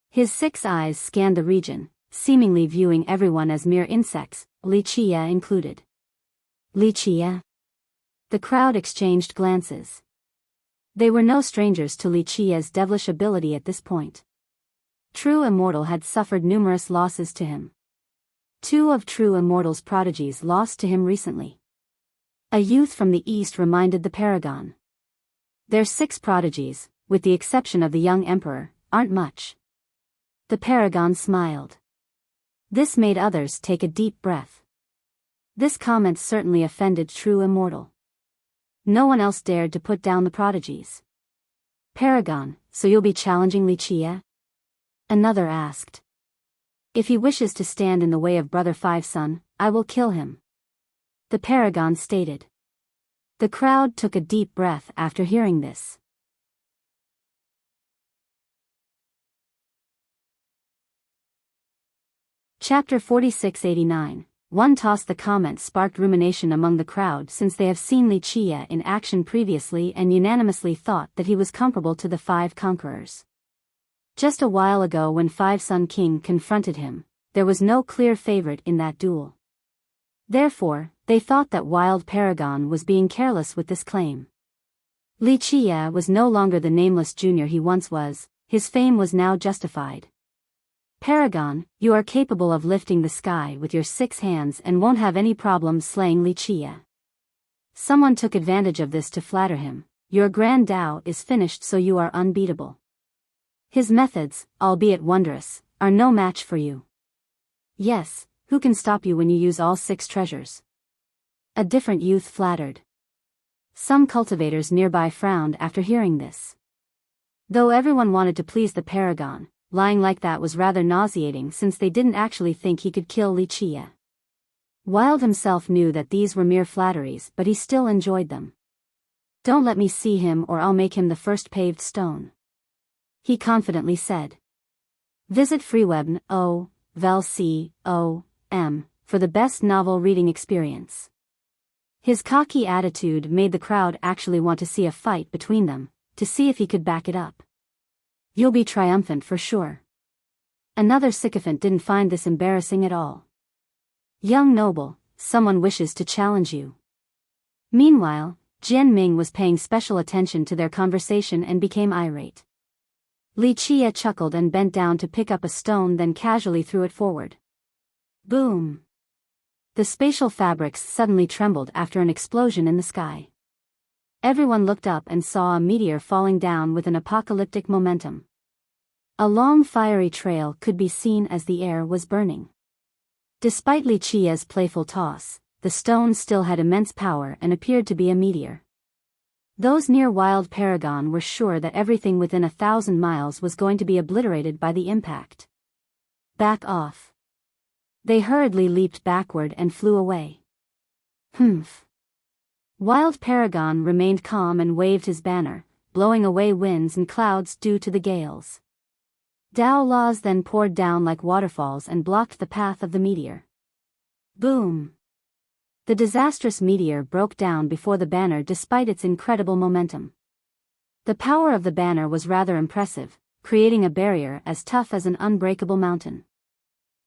His 6 eyes scanned the region, seemingly viewing everyone as mere insects, Wuxia included. Wuxia? The crowd exchanged glances. They were no strangers to Wuxia's devilish ability at this point. True Immortal had suffered numerous losses to him. 2 of True Immortal's prodigies lost to him recently. A youth from the east reminded the Paragon. Their 6 prodigies, with the exception of the young emperor, aren't much. The Paragon smiled. This made others take a deep breath. This comment certainly offended True Immortal. No one else dared to put down the prodigies. Paragon, so you'll be challenging Wuxia? Another asked. If he wishes to stand in the way of Brother Five Sun, I will kill him. The Paragon stated. The crowd took a deep breath after hearing this. Chapter 4689. One toss. The comment sparked rumination among the crowd since they have seen Wuxia in action previously and unanimously thought that he was comparable to the 5 conquerors. Just a while ago when Five Sun King confronted him, there was no clear favorite in that duel. Therefore, they thought that Wild Paragon was being careless with this claim. Wuxia was no longer the nameless junior he once was, his fame was now justified. Paragon, you are capable of lifting the sky with your 6 hands and won't have any problem slaying Wuxia. Someone took advantage of this to flatter him. Your Grand Tao is finished, so you are unbeatable. His methods, albeit wondrous, are no match for you. Yes, who can stop you when you use all 6 treasures? A different youth flattered. Some cultivators nearby frowned after hearing this. Though everyone wanted to please the Paragon, lying like that was rather nauseating since they didn't actually think he could kill Wuxia. Wild himself knew that these were mere flatteries, but he still enjoyed them. Don't let me see him or I'll make him the first paved stone, he confidently said. Visit freewebn.com for the best novel reading experience. His cocky attitude made the crowd actually want to see a fight between them, to see if he could back it up. You'll be triumphant for sure. Another sycophant didn't find this embarrassing at all. Young noble, someone wishes to challenge you. Meanwhile, Jian Ming was paying special attention to their conversation and became irate. Wuxia chuckled and bent down to pick up a stone, then casually threw it forward. Boom! The spatial fabrics suddenly trembled after an explosion in the sky. Everyone looked up and saw a meteor falling down with an apocalyptic momentum. A long fiery trail could be seen as the air was burning. Despite Li Qia's playful toss, the stone still had immense power and appeared to be a meteor. Those near Wild Paragon were sure that everything within 1,000 miles was going to be obliterated by the impact. Back off. They hurriedly leaped backward and flew away. Humph. Wild Paragon remained calm and waved his banner, blowing away winds and clouds due to the gales. Dao laws then poured down like waterfalls and blocked the path of the meteor. Boom! The disastrous meteor broke down before the banner despite its incredible momentum. The power of the banner was rather impressive, creating a barrier as tough as an unbreakable mountain.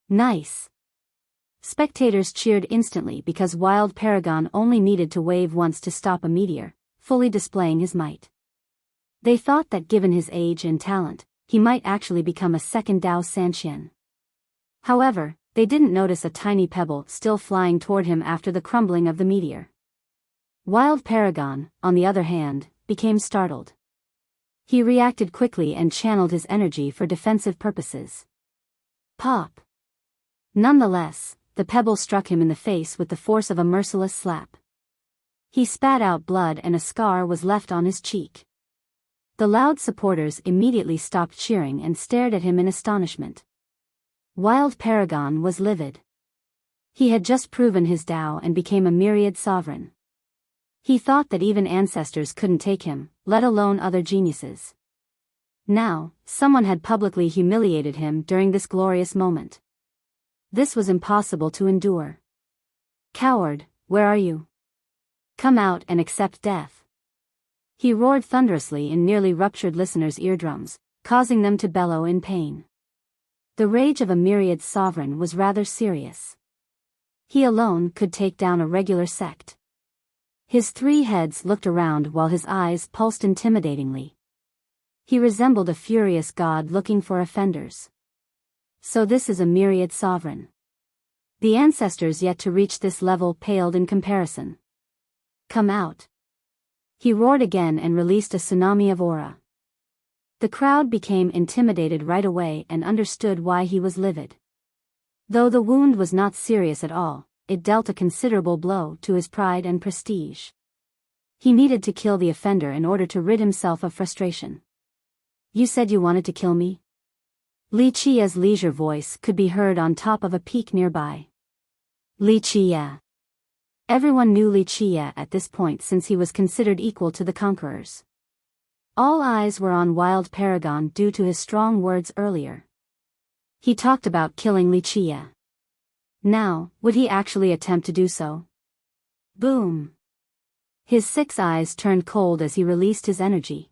Nice! Spectators cheered instantly because Wild Paragon only needed to wave once to stop a meteor, fully displaying his might. They thought that given his age and talent, he might actually become a second Dao Sanqian. However, they didn't notice a tiny pebble still flying toward him after the crumbling of the meteor. Wild Paragon, on the other hand, became startled. He reacted quickly and channeled his energy for defensive purposes. Pop! Nonetheless, the pebble struck him in the face with the force of a merciless slap. He spat out blood and a scar was left on his cheek. The loud supporters immediately stopped cheering and stared at him in astonishment. Wild Paragon was livid. He had just proven his Dao and became a myriad sovereign. He thought that even ancestors couldn't take him, let alone other geniuses. Now, someone had publicly humiliated him during this glorious moment. This was impossible to endure. Coward, where are you? Come out and accept death. He roared thunderously in nearly ruptured listeners' eardrums, causing them to bellow in pain. The rage of a myriad sovereign was rather serious. He alone could take down a regular sect. His 3 heads looked around while his eyes pulsed intimidatingly. He resembled a furious god looking for offenders. So this is a myriad sovereign. The ancestors yet to reach this level paled in comparison. Come out. He roared again and released a tsunami of aura. The crowd became intimidated right away and understood why he was livid. Though the wound was not serious at all, it dealt a considerable blow to his pride and prestige. He needed to kill the offender in order to rid himself of frustration. You said you wanted to kill me? Li Qia's leisure voice could be heard on top of a peak nearby. Li Qia. Everyone knew Li Qia at this point since he was considered equal to the conquerors. All eyes were on Wild Paragon due to his strong words earlier. He talked about killing Li Qia. Now, would he actually attempt to do so? Boom! His 6 eyes turned cold as he released his energy.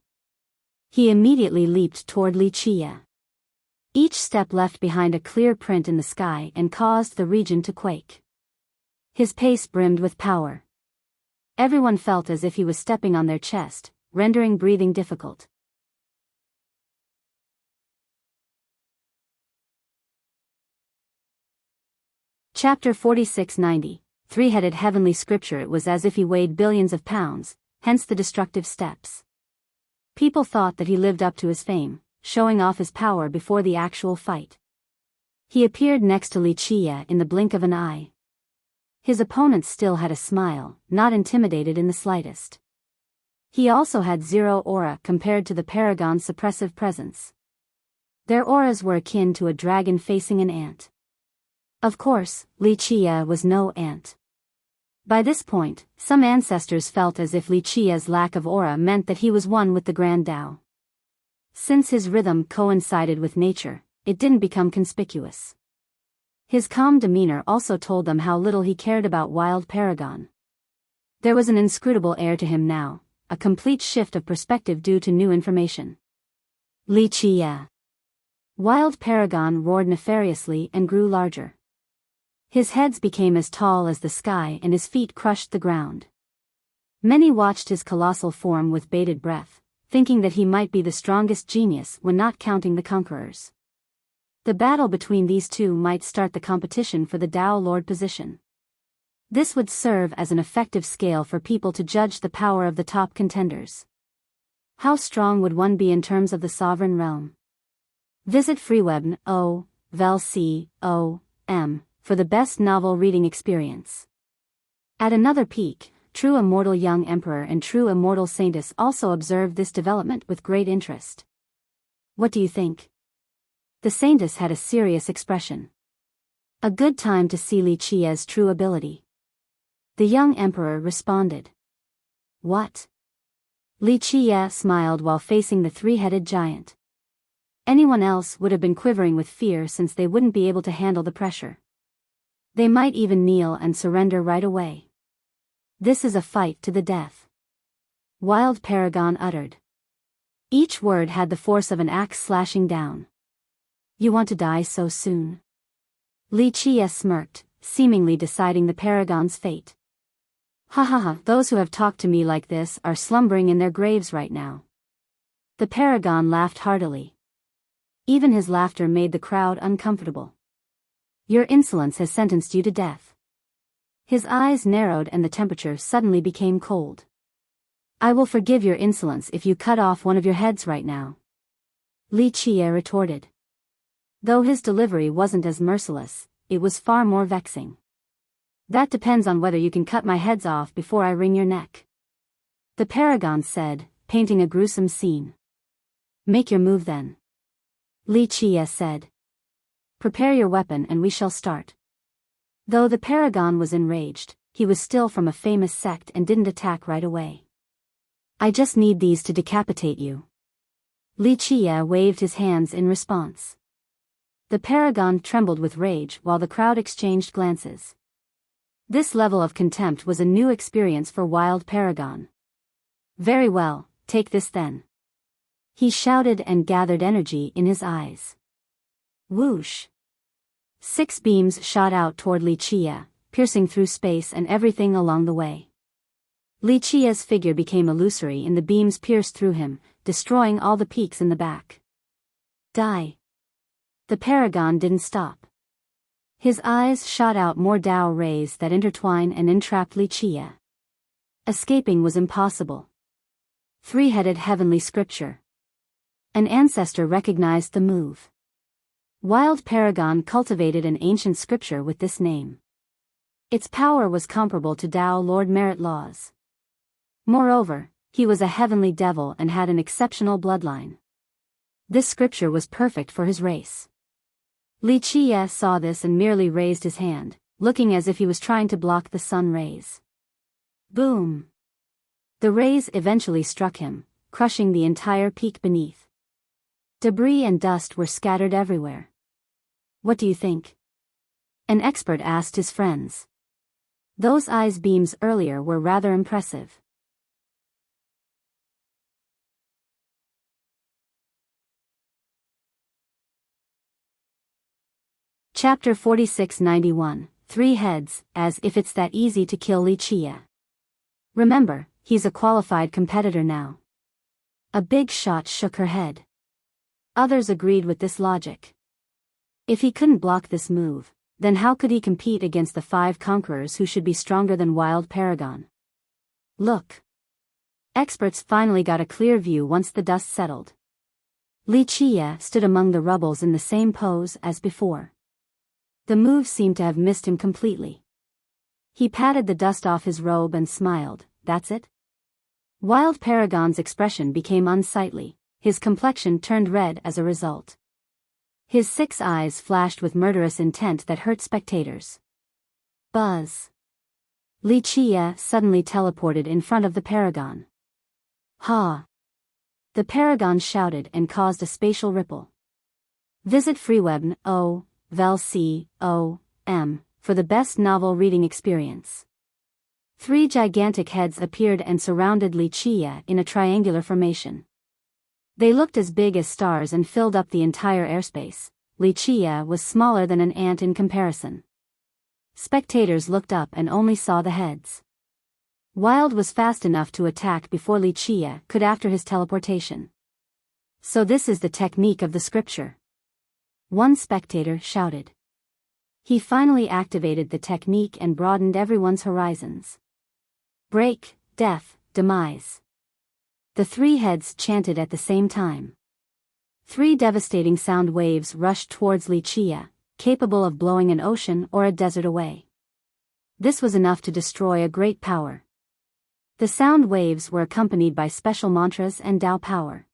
He immediately leaped toward Li Qia. Each step left behind a clear print in the sky and caused the region to quake. His pace brimmed with power. Everyone felt as if he was stepping on their chest, rendering breathing difficult. Chapter 4690, Three-Headed Heavenly Scripture. It was as if he weighed billions of pounds, hence the destructive steps. People thought that he lived up to his fame, showing off his power before the actual fight. He appeared next to Li Qia in the blink of an eye. His opponent still had a smile, not intimidated in the slightest. He also had 0 aura compared to the Paragon's suppressive presence. Their auras were akin to a dragon facing an ant. Of course, Li Qia was no ant. By this point, some ancestors felt as if Li Qia's lack of aura meant that he was one with the Grand Dao. Since his rhythm coincided with nature, it didn't become conspicuous. His calm demeanor also told them how little he cared about Wild Paragon. There was an inscrutable air to him now, a complete shift of perspective due to new information. Li Qia. Wild Paragon roared nefariously and grew larger. His heads became as tall as the sky and his feet crushed the ground. Many watched his colossal form with bated breath, thinking that he might be the strongest genius when not counting the conquerors. The battle between these two might start the competition for the Dao Lord position. This would serve as an effective scale for people to judge the power of the top contenders. How strong would one be in terms of the sovereign realm? Visit freewebn.com for the best novel reading experience. At another peak, True Immortal Young Emperor and True Immortal Saintess also observed this development with great interest. What do you think? The Saintess had a serious expression. A good time to see Li Qia's true ability. The young emperor responded. What? Li Qia smiled while facing the three-headed giant. Anyone else would have been quivering with fear since they wouldn't be able to handle the pressure. They might even kneel and surrender right away. This is a fight to the death. Wild Paragon uttered. Each word had the force of an axe slashing down. You want to die so soon? Li Qia smirked, seemingly deciding the Paragon's fate. Ha ha ha, those who have talked to me like this are slumbering in their graves right now. The Paragon laughed heartily. Even his laughter made the crowd uncomfortable. Your insolence has sentenced you to death. His eyes narrowed and the temperature suddenly became cold. I will forgive your insolence if you cut off one of your heads right now. Li Qia retorted. Though his delivery wasn't as merciless, it was far more vexing. That depends on whether you can cut my heads off before I wring your neck. The Paragon said, painting a gruesome scene. Make your move then. Li Qia said. Prepare your weapon and we shall start. Though the Paragon was enraged, he was still from a famous sect and didn't attack right away. I just need these to decapitate you. Li Qia waved his hands in response. The Paragon trembled with rage while the crowd exchanged glances. This level of contempt was a new experience for Wild Paragon. Very well, take this then. He shouted and gathered energy in his eyes. Whoosh! 6 beams shot out toward Li Qia, piercing through space and everything along the way. Li Qia's figure became illusory and the beams pierced through him, destroying all the peaks in the back. Die! The Paragon didn't stop. His eyes shot out more Dao rays that intertwined and entrapped Li Qia. Escaping was impossible. Three-headed heavenly scripture. An ancestor recognized the move. Wild Paragon cultivated an ancient scripture with this name. Its power was comparable to Dao Lord Merit laws. Moreover, he was a heavenly devil and had an exceptional bloodline. This scripture was perfect for his race. Li Qia saw this and merely raised his hand, looking as if he was trying to block the sun rays. Boom! The rays eventually struck him, crushing the entire peak beneath. Debris and dust were scattered everywhere. What do you think? An expert asked his friends. Those eyes beams earlier were rather impressive. Chapter 4691, 3 Heads, as if it's that easy to kill Li Qia. Remember, he's a qualified competitor now. A big shot shook her head. Others agreed with this logic. If he couldn't block this move, then how could he compete against the 5 conquerors who should be stronger than Wild Paragon? Look. Experts finally got a clear view once the dust settled. Li Qia stood among the rubbles in the same pose as before. The move seemed to have missed him completely. He patted the dust off his robe and smiled. That's it? Wild Paragon's expression became unsightly, his complexion turned red as a result. His 6 eyes flashed with murderous intent that hurt spectators. Buzz! Li Qia suddenly teleported in front of the Paragon. Ha! The Paragon shouted and caused a spatial ripple. Visit freewebn.com for the best novel reading experience. 3 gigantic heads appeared and surrounded Li Qia in a triangular formation. They looked as big as stars and filled up the entire airspace. Li Qia was smaller than an ant in comparison. Spectators looked up and only saw the heads. Wild was fast enough to attack before Li Qia could after his teleportation. So this is the technique of the scripture. One spectator shouted. He finally activated the technique and broadened everyone's horizons. Break, death, demise. The three heads chanted at the same time. Three devastating sound waves rushed towards Wuxia, capable of blowing an ocean or a desert away. This was enough to destroy a great power. The sound waves were accompanied by special mantras and Tao power.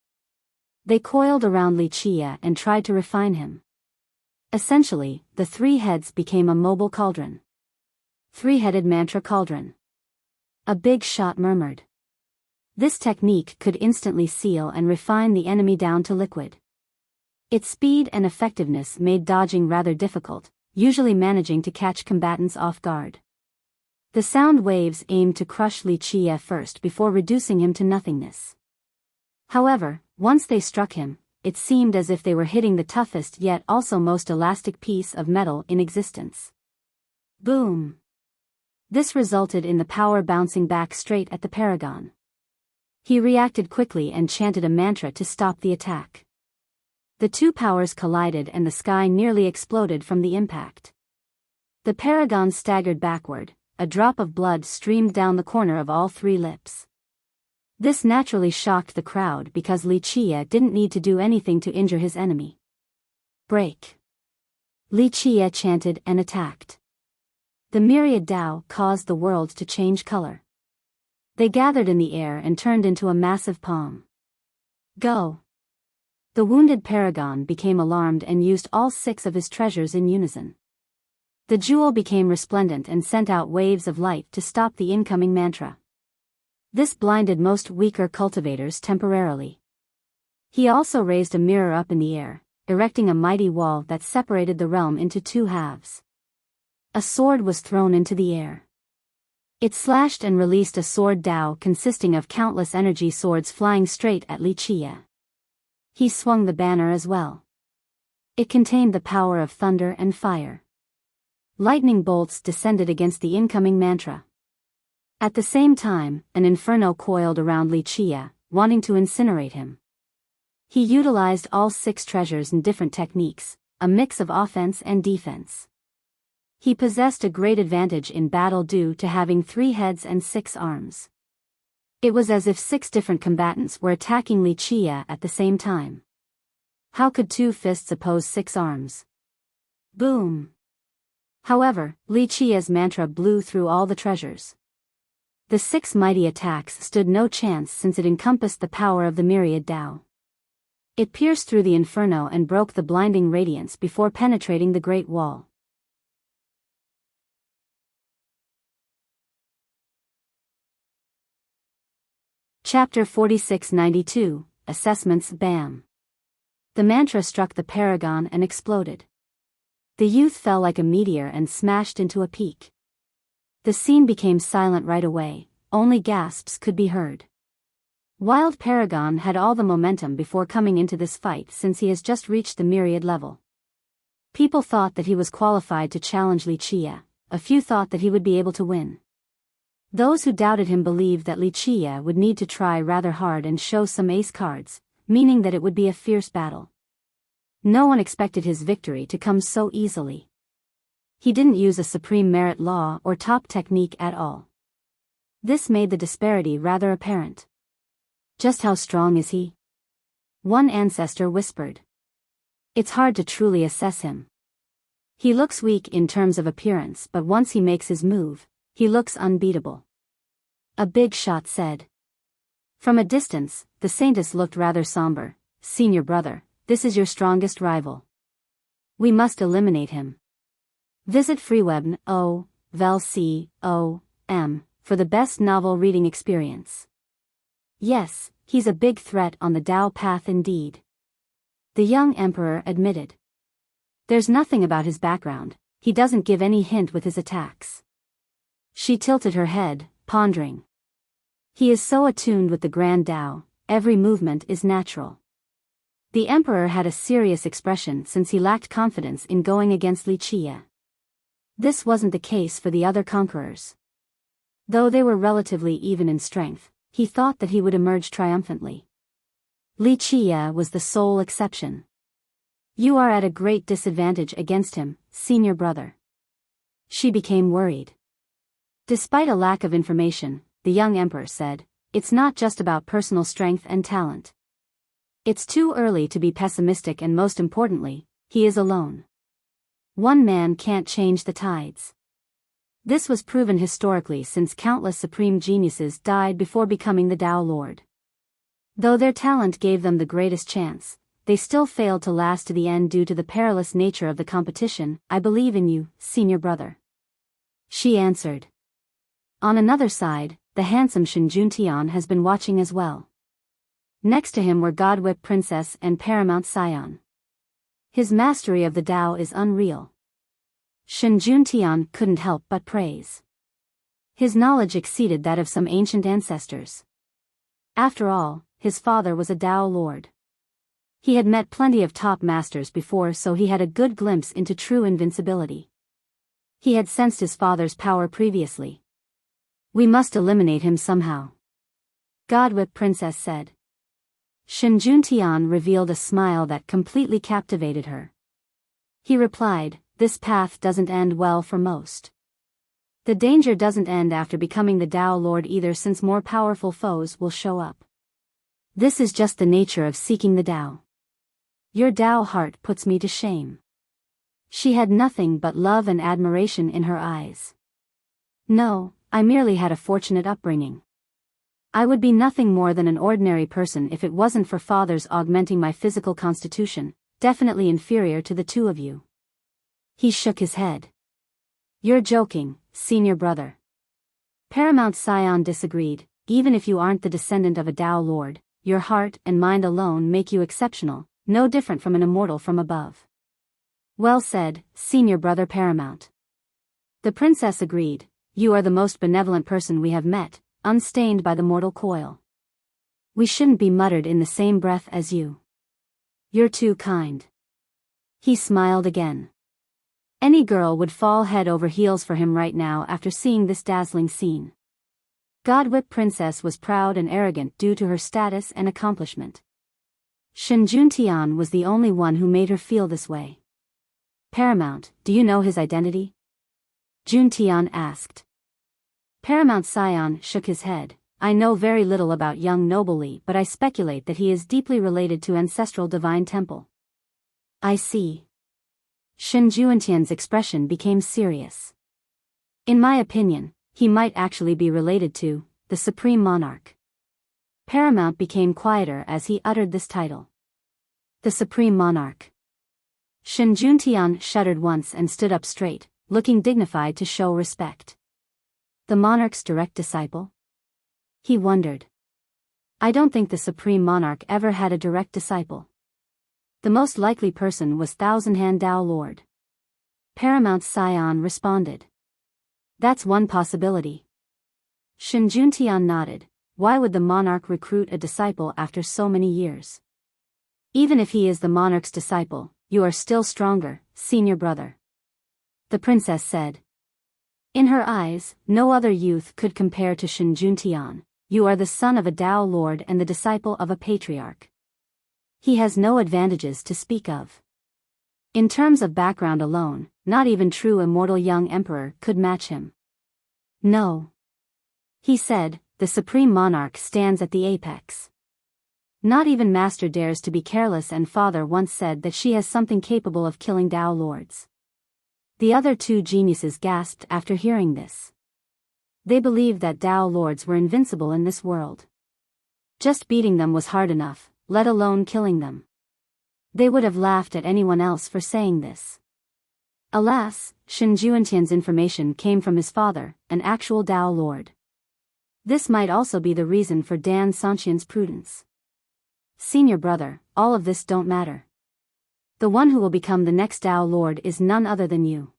They coiled around Wuxia and tried to refine him. Essentially, the three heads became a mobile cauldron. Three-headed mantra cauldron. A big shot murmured. This technique could instantly seal and refine the enemy down to liquid. Its speed and effectiveness made dodging rather difficult, usually managing to catch combatants off guard. The sound waves aimed to crush Wuxia first before reducing him to nothingness. However, once they struck him, it seemed as if they were hitting the toughest yet also most elastic piece of metal in existence. Boom! This resulted in the power bouncing back straight at the paragon. He reacted quickly and chanted a mantra to stop the attack. The two powers collided and the sky nearly exploded from the impact. The paragon staggered backward, a drop of blood streamed down the corner of all three lips. This naturally shocked the crowd because Wuxia didn't need to do anything to injure his enemy. Break. Wuxia chanted and attacked. The myriad Tao caused the world to change color. They gathered in the air and turned into a massive palm. Go! The wounded paragon became alarmed and used all 6 of his treasures in unison. The jewel became resplendent and sent out waves of light to stop the incoming mantra. This blinded most weaker cultivators temporarily. He also raised a mirror up in the air, erecting a mighty wall that separated the realm into 2 halves. A sword was thrown into the air. It slashed and released a sword Tao consisting of countless energy swords flying straight at Wuxia. He swung the banner as well. It contained the power of thunder and fire. Lightning bolts descended against the incoming mantra. At the same time, an inferno coiled around Wuxia, wanting to incinerate him. He utilized all 6 treasures in different techniques, a mix of offense and defense. He possessed a great advantage in battle due to having 3 heads and 6 arms. It was as if 6 different combatants were attacking Wuxia at the same time. How could 2 fists oppose 6 arms? Boom! However, Wuxia's mantra blew through all the treasures. The 6 mighty attacks stood no chance since it encompassed the power of the myriad Tao. It pierced through the inferno and broke the blinding radiance before penetrating the Great Wall. Chapter 4692, Assessments. Bam! The mantra struck the paragon and exploded. The youth fell like a meteor and smashed into a peak. The scene became silent right away, only gasps could be heard. Wild Paragon had all the momentum before coming into this fight since he has just reached the myriad level. People thought that he was qualified to challenge Wuxia, a few thought that he would be able to win. Those who doubted him believed that Wuxia would need to try rather hard and show some ace cards, meaning that it would be a fierce battle. No one expected his victory to come so easily. He didn't use a supreme merit law or top technique at all. This made the disparity rather apparent. Just how strong is he? One ancestor whispered. It's hard to truly assess him. He looks weak in terms of appearance, but once he makes his move, he looks unbeatable. A big shot said. From a distance, the saintess looked rather somber. Senior brother, this is your strongest rival. We must eliminate him. Visit freewebn.com for the best novel reading experience. Yes, he's a big threat on the Tao path indeed. The young emperor admitted. There's nothing about his background, he doesn't give any hint with his attacks. She tilted her head, pondering. He is so attuned with the grand Tao, every movement is natural. The emperor had a serious expression since he lacked confidence in going against Wuxia. This wasn't the case for the other conquerors. Though they were relatively even in strength, he thought that he would emerge triumphantly. Wuxia was the sole exception. You are at a great disadvantage against him, senior brother. She became worried. Despite a lack of information, the young emperor said, "It's not just about personal strength and talent. It's too early to be pessimistic, and most importantly, he is alone. One man can't change the tides." This was proven historically, since countless supreme geniuses died before becoming the Tao Lord. Though their talent gave them the greatest chance, they still failed to last to the end due to the perilous nature of the competition. "I believe in you, senior brother," she answered. On another side, the handsome Shinjuntian has been watching as well. Next to him were Godwhip Princess and Paramount Scion. His mastery of the Tao is unreal. Shinjuntian couldn't help but praise. His knowledge exceeded that of some ancient ancestors. After all, his father was a Tao Lord. He had met plenty of top masters before, so he had a good glimpse into true invincibility. He had sensed his father's power previously. "We must eliminate him somehow," Godwhip Princess said. Shinjuntian revealed a smile that completely captivated her. He replied, "This path doesn't end well for most. The danger doesn't end after becoming the Tao Lord either, since more powerful foes will show up. This is just the nature of seeking the Tao. Your Tao heart puts me to shame." She had nothing but love and admiration in her eyes. "No, I merely had a fortunate upbringing. I would be nothing more than an ordinary person if it wasn't for father's augmenting my physical constitution, definitely inferior to the two of you." He shook his head. "You're joking, senior brother." Paramount Scion disagreed. "Even if you aren't the descendant of a Tao Lord, your heart and mind alone make you exceptional, no different from an immortal from above." "Well said, senior brother Paramount." The princess agreed. "You are the most benevolent person we have met, unstained by the mortal coil. We shouldn't be muttered in the same breath as you. You're too kind." He smiled again. Any girl would fall head over heels for him right now after seeing this dazzling scene. Godwhip Princess was proud and arrogant due to her status and accomplishment. Shinjuntian was the only one who made her feel this way. "Paramount, do you know his identity?" Juntian asked. Paramount Scion shook his head. "I know very little about young Nobly, but I speculate that he is deeply related to ancestral divine temple." "I see." Shinjuntian's expression became serious. "In my opinion, he might actually be related to the Supreme Monarch." Paramount became quieter as he uttered this title. The Supreme Monarch. Shinjuntian shuddered once and stood up straight, looking dignified to show respect. The monarch's direct disciple? He wondered. "I don't think the Supreme Monarch ever had a direct disciple. The most likely person was Thousand Hand Tao Lord." Paramount Scion responded. "That's one possibility." Shinjuntian nodded. "Why would the monarch recruit a disciple after so many years? Even if he is the monarch's disciple, you are still stronger, senior brother," the princess said. In her eyes, no other youth could compare to Shinjuntian. "You are the son of a Tao Lord and the disciple of a patriarch. He has no advantages to speak of. In terms of background alone, not even true immortal young emperor could match him." "No," he said, "the Supreme Monarch stands at the apex. Not even Master dares to be careless, and father once said that she has something capable of killing Tao Lords." The other two geniuses gasped after hearing this. They believed that Tao Lords were invincible in this world. Just beating them was hard enough, let alone killing them. They would have laughed at anyone else for saying this. Alas, Shinjuntian's information came from his father, an actual Tao Lord. This might also be the reason for Dan Sanqian's prudence. "Senior brother, all of this don't matter. The one who will become the next Tao Lord is none other than you."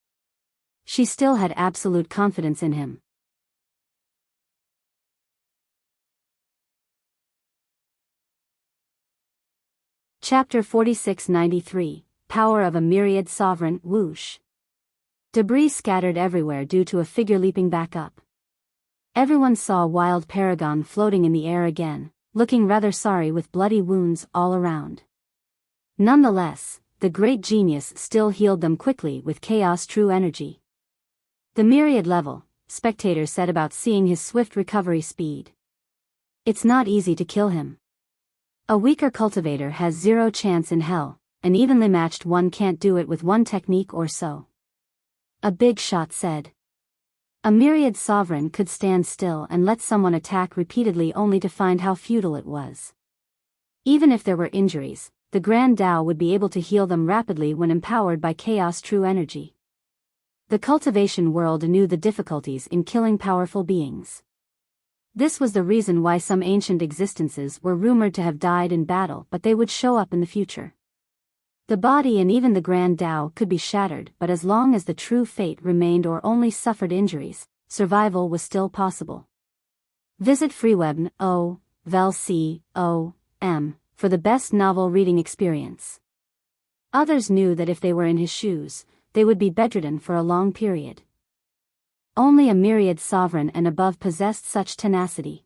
She still had absolute confidence in him. Chapter 4693, Power of a Myriad Sovereign, Whoosh. Debris scattered everywhere due to a figure leaping back up. Everyone saw Wild Paragon floating in the air again, looking rather sorry with bloody wounds all around. Nonetheless, the great genius still healed them quickly with Chaos True Energy. The myriad level, spectators said about seeing his swift recovery speed. It's not easy to kill him. A weaker cultivator has zero chance in hell, an evenly matched one can't do it with one technique or so. A big shot said. A myriad sovereign could stand still and let someone attack repeatedly only to find how futile it was. Even if there were injuries, the Grand Tao would be able to heal them rapidly when empowered by chaos true energy. The cultivation world knew the difficulties in killing powerful beings. This was the reason why some ancient existences were rumored to have died in battle, but they would show up in the future. The body and even the Grand Tao could be shattered, but as long as the true fate remained or only suffered injuries, survival was still possible. Visit freewebn.com for the best novel reading experience. Others knew that if they were in his shoes, they would be bedridden for a long period. Only a myriad sovereign and above possessed such tenacity.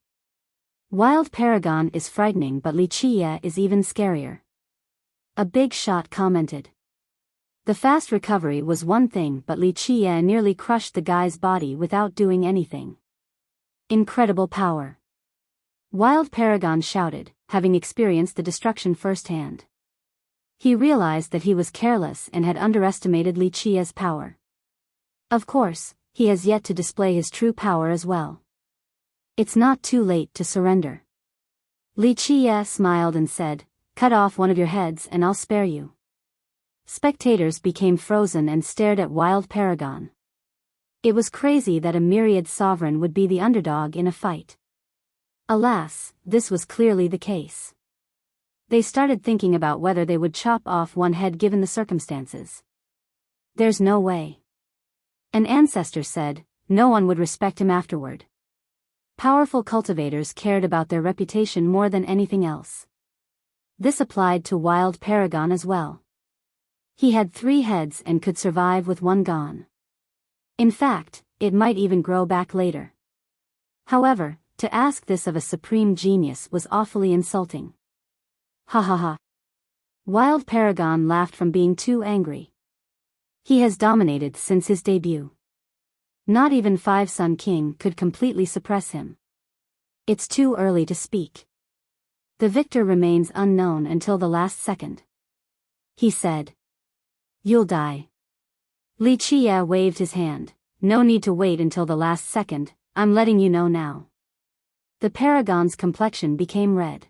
Wild Paragon is frightening, but Li Qie is even scarier. A big shot commented. The fast recovery was one thing, but Li Qie nearly crushed the guy's body without doing anything. Incredible power. Wild Paragon shouted, having experienced the destruction firsthand. He realized that he was careless and had underestimated Li Qie's power. Of course, he has yet to display his true power as well. It's not too late to surrender. Li Qie smiled and said, "Cut off one of your heads and I'll spare you." Spectators became frozen and stared at Wild Paragon. It was crazy that a myriad sovereign would be the underdog in a fight. Alas, this was clearly the case. They started thinking about whether they would chop off one head given the circumstances. There's no way. An ancestor said, no one would respect him afterward. Powerful cultivators cared about their reputation more than anything else. This applied to Wild Paragon as well. He had 3 heads and could survive with one gone. In fact, it might even grow back later. However, to ask this of a supreme genius was awfully insulting. Ha ha ha. Wild Paragon laughed from being too angry. He has dominated since his debut. Not even Five-Sun King could completely suppress him. It's too early to speak. The victor remains unknown until the last second. He said. You'll die. Li Qie waved his hand. No need to wait until the last second, I'm letting you know now. The Paragon's complexion became red.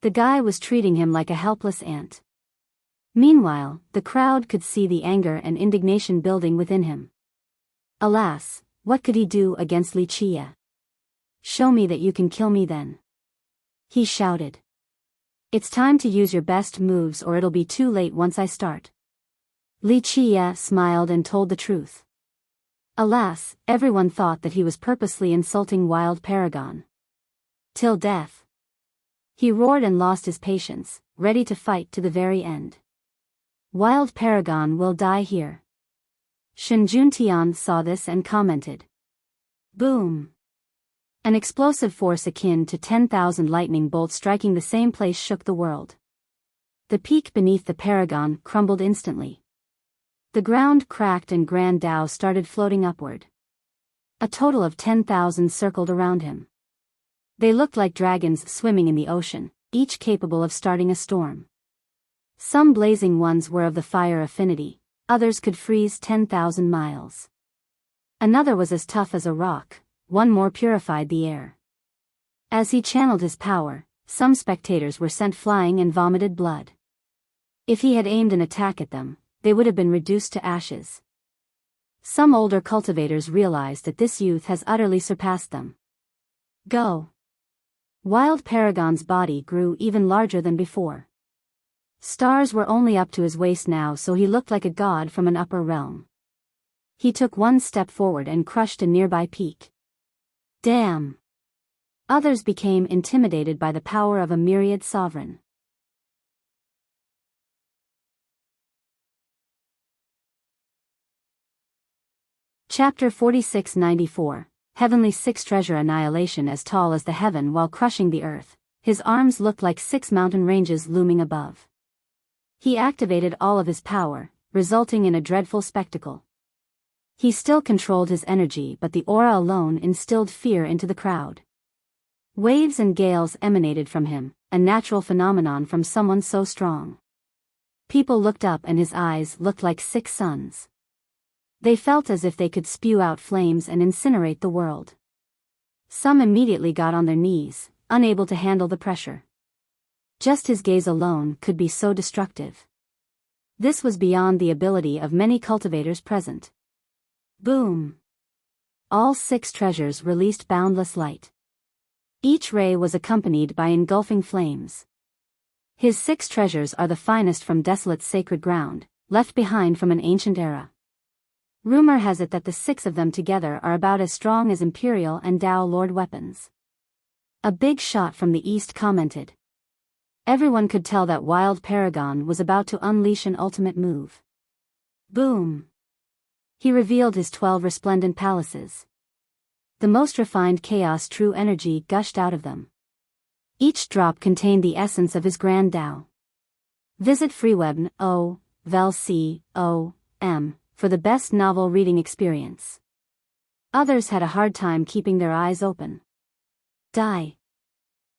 The guy was treating him like a helpless ant. Meanwhile, the crowd could see the anger and indignation building within him. Alas, what could he do against Li Qie? Show me that you can kill me then. He shouted. It's time to use your best moves or it'll be too late once I start. Li Qie smiled and told the truth. Alas, everyone thought that he was purposely insulting Wild Paragon. Till death. He roared and lost his patience, ready to fight to the very end. Wild Paragon will die here. Shen Juntian saw this and commented. Boom. An explosive force akin to 10,000 lightning bolts striking the same place shook the world. The peak beneath the Paragon crumbled instantly. The ground cracked and Grand Tao started floating upward. A total of 10,000 circled around him. They looked like dragons swimming in the ocean, each capable of starting a storm. Some blazing ones were of the fire affinity, others could freeze 10,000 miles. Another was as tough as a rock, one more purified the air. As he channeled his power, some spectators were sent flying and vomited blood. If he had aimed an attack at them, they would have been reduced to ashes. Some older cultivators realized that this youth has utterly surpassed them. Go. Wild Paragon's body grew even larger than before. Stars were only up to his waist now, so he looked like a god from an upper realm. He took one step forward and crushed a nearby peak. Damn! Others became intimidated by the power of a myriad sovereign. Chapter 4694, Heavenly Six Treasure Annihilation. As tall as the heaven while crushing the earth, his arms looked like 6 mountain ranges looming above. He activated all of his power, resulting in a dreadful spectacle. He still controlled his energy, but the aura alone instilled fear into the crowd. Waves and gales emanated from him, a natural phenomenon from someone so strong. People looked up and his eyes looked like 6 suns. They felt as if they could spew out flames and incinerate the world. Some immediately got on their knees, unable to handle the pressure. Just his gaze alone could be so destructive. This was beyond the ability of many cultivators present. Boom! All 6 treasures released boundless light. Each ray was accompanied by engulfing flames. His 6 treasures are the finest from desolate sacred ground, left behind from an ancient era. Rumor has it that the 6 of them together are about as strong as Imperial and Dao Lord weapons. A big shot from the east commented. Everyone could tell that Wild Paragon was about to unleash an ultimate move. Boom! He revealed his 12 resplendent palaces. The most refined chaos true energy gushed out of them. Each drop contained the essence of his grand Tao. Visit freewebn.com for the best novel reading experience. Others had a hard time keeping their eyes open. Die.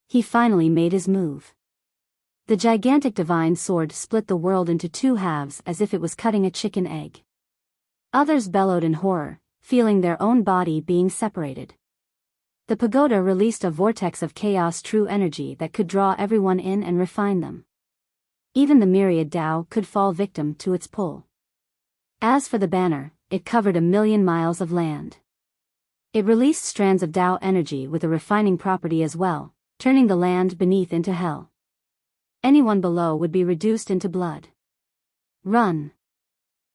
He finally made his move. The gigantic divine sword split the world into 2 halves as if it was cutting a chicken egg. Others bellowed in horror, feeling their own body being separated. The pagoda released a vortex of chaos true energy that could draw everyone in and refine them. Even the myriad Tao could fall victim to its pull. As for the banner, it covered 1,000,000 miles of land. It released strands of Tao energy with a refining property as well, turning the land beneath into hell. Anyone below would be reduced into blood. Run!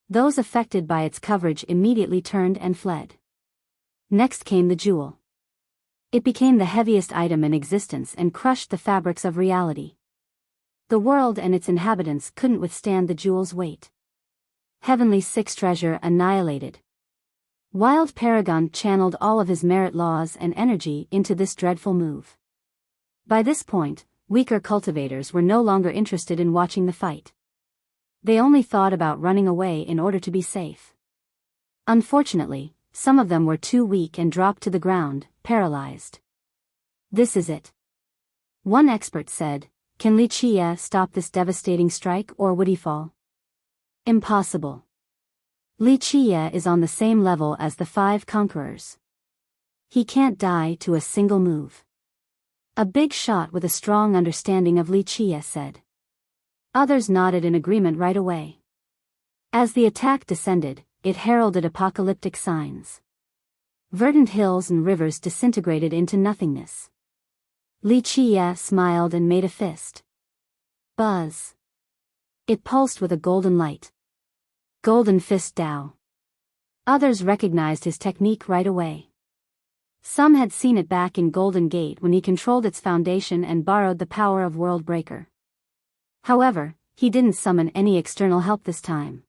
Those affected by its coverage immediately turned and fled. Next came the jewel. It became the heaviest item in existence and crushed the fabrics of reality. The world and its inhabitants couldn't withstand the jewel's weight. Heavenly 6 treasure annihilated. Wild Paragon channeled all of his merit laws and energy into this dreadful move. By this point, weaker cultivators were no longer interested in watching the fight. They only thought about running away in order to be safe. Unfortunately, some of them were too weak and dropped to the ground, paralyzed. This is it. One expert said, "Can Li Qie stop this devastating strike or would he fall?" Impossible. Li Qie is on the same level as the 5 conquerors. He can't die to a single move. A big shot with a strong understanding of Li Qie said. Others nodded in agreement right away. As the attack descended, it heralded apocalyptic signs. Verdant hills and rivers disintegrated into nothingness. Li Qie smiled and made a fist. Buzz. It pulsed with a golden light. Golden Fist Tao. Others recognized his technique right away. Some had seen it back in Golden Gate when he controlled its foundation and borrowed the power of World Breaker. However, he didn't summon any external help this time.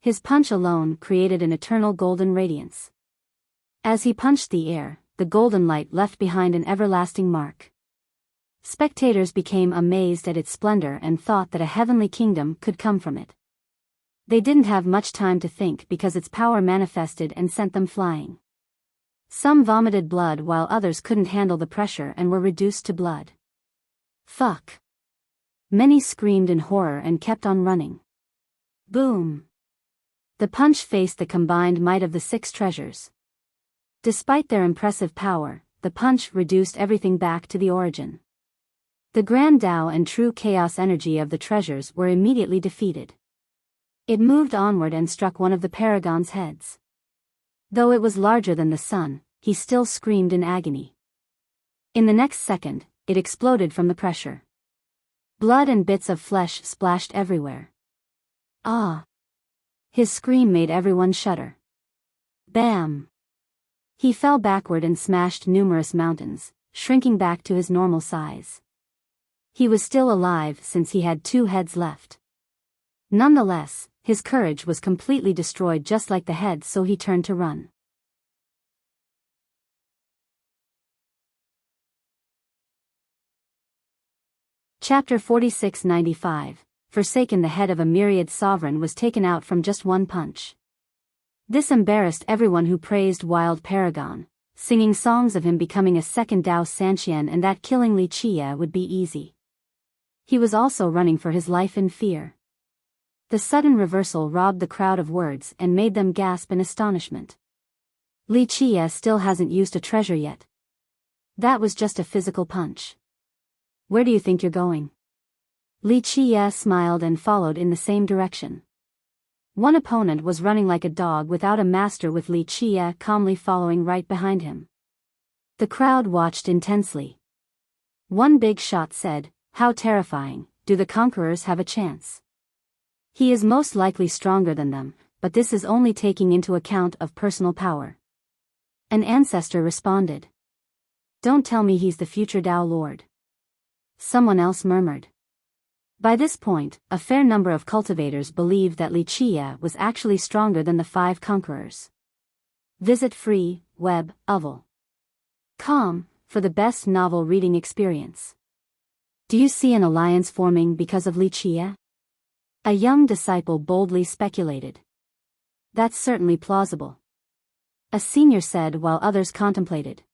His punch alone created an eternal golden radiance. As he punched the air, the golden light left behind an everlasting mark. Spectators became amazed at its splendor and thought that a heavenly kingdom could come from it. They didn't have much time to think because its power manifested and sent them flying. Some vomited blood while others couldn't handle the pressure and were reduced to blood. Fuck. Many screamed in horror and kept on running. Boom. The punch faced the combined might of the 6 treasures. Despite their impressive power, the punch reduced everything back to the origin. The grand Tao and true chaos energy of the treasures were immediately defeated. It moved onward and struck one of the paragon's heads. Though it was larger than the sun, he still screamed in agony. In the next second, it exploded from the pressure. Blood and bits of flesh splashed everywhere. Ah! His scream made everyone shudder. Bam! He fell backward and smashed numerous mountains, shrinking back to his normal size. He was still alive since he had 2 heads left. Nonetheless, his courage was completely destroyed just like the head, so he turned to run. Chapter 4695. Forsaken. The head of a myriad sovereign was taken out from just one punch. This embarrassed everyone who praised Wild Paragon, singing songs of him becoming a second Dao Sanqian and that killing Li Qie would be easy. He was also running for his life in fear. The sudden reversal robbed the crowd of words and made them gasp in astonishment. Li Qie still hasn't used a treasure yet. That was just a physical punch. Where do you think you're going? Li Qie smiled and followed in the same direction. One opponent was running like a dog without a master, with Li Qie calmly following right behind him. The crowd watched intensely. One big shot said, "How terrifying, do the Conquerors have a chance? He is most likely stronger than them, but this is only taking into account of personal power." An ancestor responded. "Don't tell me he's the future Dao Lord." Someone else murmured. By this point, a fair number of cultivators believed that Li Qie was actually stronger than the 5 Conquerors. Visit free, web, .com, for the best novel reading experience. Do you see an alliance forming because of Li Qie? A young disciple boldly speculated. That's certainly plausible. A senior said while others contemplated.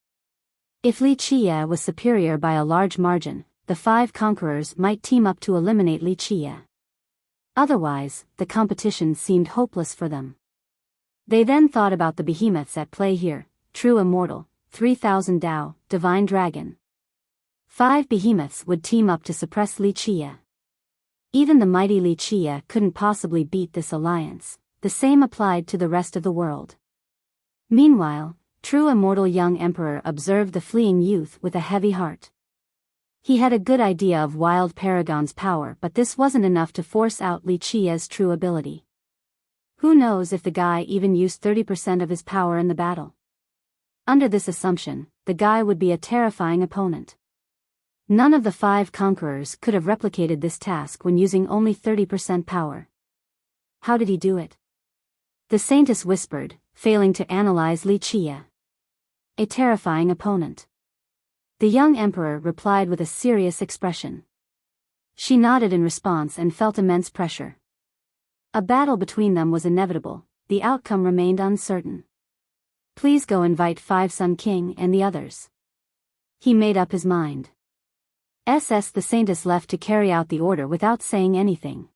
If Li Qie was superior by a large margin, the 5 Conquerors might team up to eliminate Li Qie. Otherwise, the competition seemed hopeless for them. They then thought about the behemoths at play here: True Immortal, 3000 Dao, Divine Dragon. 5 behemoths would team up to suppress Li Qie. Even the mighty Li Qie couldn't possibly beat this alliance. The same applied to the rest of the world. Meanwhile, True Immortal Young Emperor observed the fleeing youth with a heavy heart. He had a good idea of Wild Paragon's power, but this wasn't enough to force out Li Qie's true ability. Who knows if the guy even used 30% of his power in the battle? Under this assumption, the guy would be a terrifying opponent. None of the 5 Conquerors could have replicated this task when using only 30% power. How did he do it? The Saintess whispered, failing to analyze Li Qie. A terrifying opponent. The young emperor replied with a serious expression. She nodded in response and felt immense pressure. A battle between them was inevitable, the outcome remained uncertain. Please go invite 5 Sun King and the others. He made up his mind. The Saintess left to carry out the order without saying anything.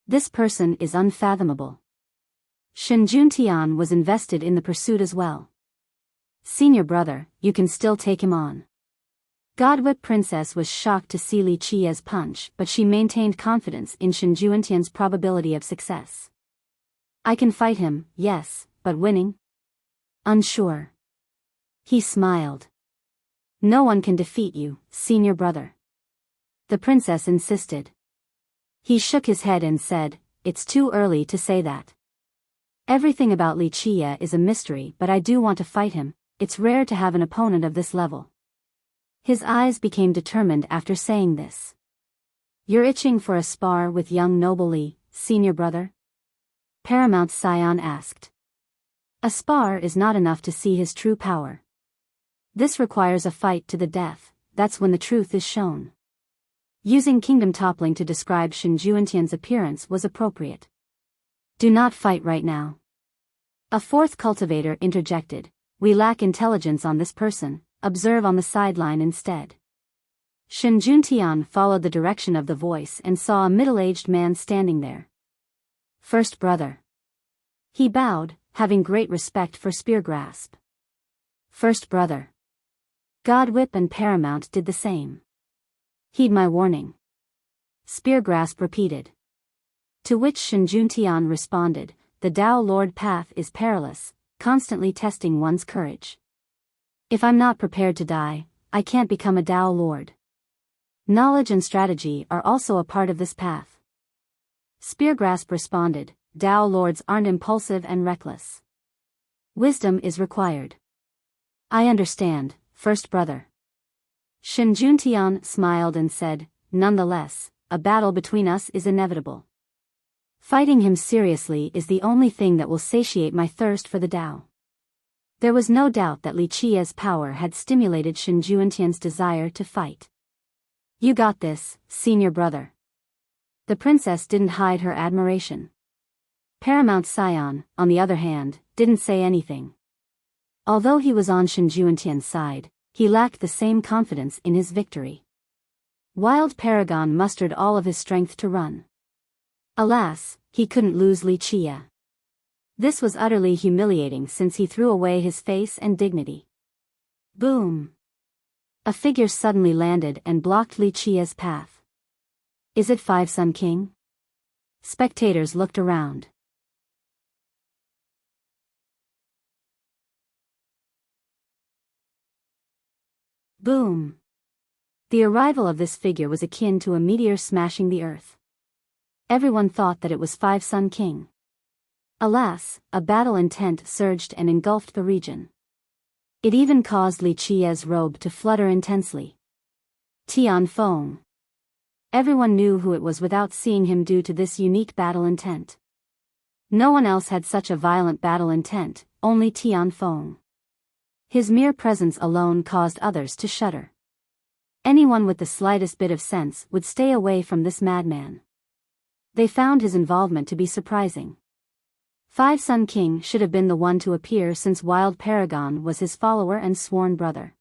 This person is unfathomable. Shenjuntian was invested in the pursuit as well. Senior brother, you can still take him on. Godwhip Princess was shocked to see Li Qie's punch, but she maintained confidence in Shenjuntian's probability of success. I can fight him, yes, but winning? Unsure. He smiled. No one can defeat you, senior brother. The princess insisted. He shook his head and said, it's too early to say that. Everything about Li Qie is a mystery, but I do want to fight him. It's rare to have an opponent of this level. His eyes became determined after saying this. You're itching for a spar with young noble Li, senior brother? Paramount Scion asked. A spar is not enough to see his true power. This requires a fight to the death. That's when the truth is shown. Using kingdom toppling to describe Shenjuntian's appearance was appropriate. Do not fight right now. A 4th cultivator interjected. We lack intelligence on this person, observe on the sideline instead. Shenjuntian followed the direction of the voice and saw a middle-aged man standing there. First brother. He bowed, having great respect for Spear Grasp. First brother. Godwhip and Paramount did the same. Heed my warning. Spear Grasp repeated. To which Shenjuntian responded, the Dao Lord path is perilous, constantly testing one's courage. If I'm not prepared to die, I can't become a Dao Lord. Knowledge and strategy are also a part of this path. Spear Grasp responded, Dao Lords aren't impulsive and reckless. Wisdom is required. I understand, first brother. Shenjuntian smiled and said, nonetheless, a battle between us is inevitable. Fighting him seriously is the only thing that will satiate my thirst for the Dao. There was no doubt that Li Qie's power had stimulated Shenjuntian's desire to fight. You got this, senior brother. The princess didn't hide her admiration. Paramount Scion, on the other hand, didn't say anything. Although he was on Shen Juantian's side, he lacked the same confidence in his victory. Wild Paragon mustered all of his strength to run. Alas, he couldn't lose Li Qie. This was utterly humiliating since he threw away his face and dignity. Boom! A figure suddenly landed and blocked Li Qie's path. Is it Five Sun King? Spectators looked around. Boom! The arrival of this figure was akin to a meteor smashing the earth. Everyone thought that it was Five Sun King. Alas, a battle intent surged and engulfed the region. It even caused Li Qie's robe to flutter intensely. Tian Feng. Everyone knew who it was without seeing him due to this unique battle intent. No one else had such a violent battle intent, only Tian Feng. His mere presence alone caused others to shudder. Anyone with the slightest bit of sense would stay away from this madman. They found his involvement to be surprising. Five Sun King should have been the one to appear since Wild Paragon was his follower and sworn brother.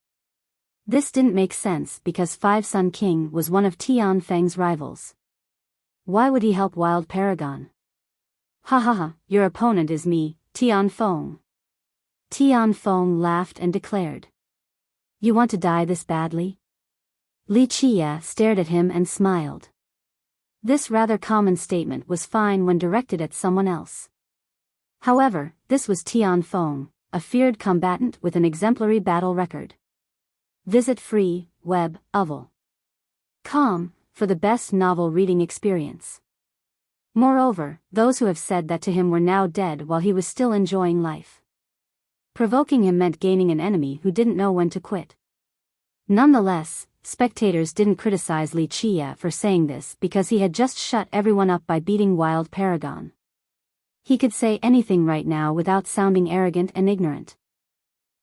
This didn't make sense because Five Sun King was one of Tian Feng's rivals. Why would he help Wild Paragon? Ha ha ha, your opponent is me, Tian Feng. Tian Feng laughed and declared. You want to die this badly? Li Qie stared at him and smiled. This rather common statement was fine when directed at someone else. However, this was Tian Feng, a feared combatant with an exemplary battle record. Visit free web .com for the best novel reading experience. Moreover, those who have said that to him were now dead while he was still enjoying life. Provoking him meant gaining an enemy who didn't know when to quit. Nonetheless, spectators didn't criticize Li Qie for saying this because he had just shut everyone up by beating Wild Paragon. He could say anything right now without sounding arrogant and ignorant.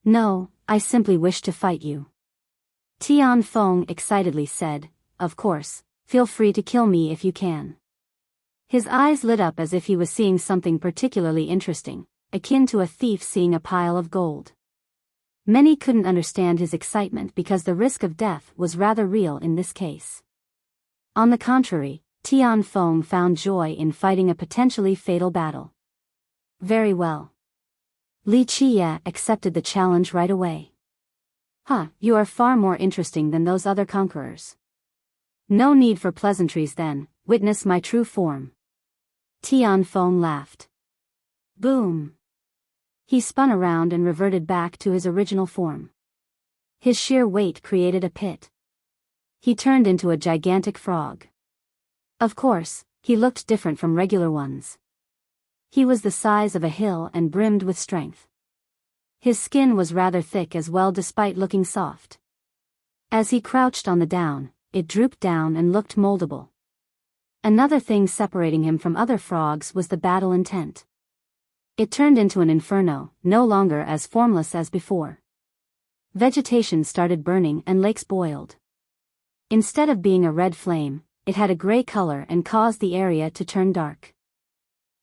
No, I simply wish to fight you. Tian Feng excitedly said, of course, feel free to kill me if you can. His eyes lit up as if he was seeing something particularly interesting, akin to a thief seeing a pile of gold. Many couldn't understand his excitement because the risk of death was rather real in this case. On the contrary, Tian Feng found joy in fighting a potentially fatal battle. Very well. Li Qie accepted the challenge right away. You are far more interesting than those other conquerors. No need for pleasantries then, witness my true form. Tian Feng laughed. Boom. He spun around and reverted back to his original form. His sheer weight created a pit. He turned into a gigantic frog. Of course, he looked different from regular ones. He was the size of a hill and brimmed with strength. His skin was rather thick as well despite looking soft. As he crouched on the down, it drooped down and looked moldable. Another thing separating him from other frogs was the battle intent. It turned into an inferno, no longer as formless as before. Vegetation started burning and lakes boiled. Instead of being a red flame, it had a gray color and caused the area to turn dark.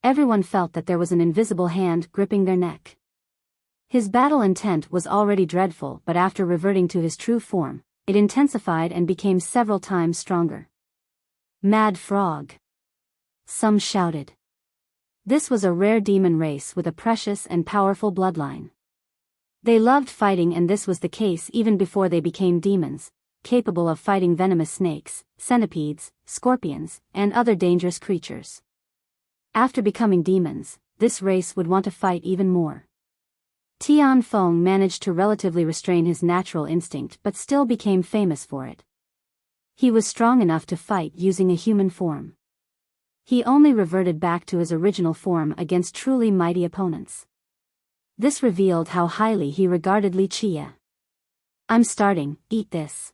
Everyone felt that there was an invisible hand gripping their neck. His battle intent was already dreadful, but after reverting to his true form, it intensified and became several times stronger. Mad Frog! Some shouted. This was a rare demon race with a precious and powerful bloodline. They loved fighting, and this was the case even before they became demons, capable of fighting venomous snakes, centipedes, scorpions, and other dangerous creatures. After becoming demons, this race would want to fight even more. Tian Feng managed to relatively restrain his natural instinct but still became famous for it. He was strong enough to fight using a human form. He only reverted back to his original form against truly mighty opponents. This revealed how highly he regarded Li Qie. I'm starting, eat this.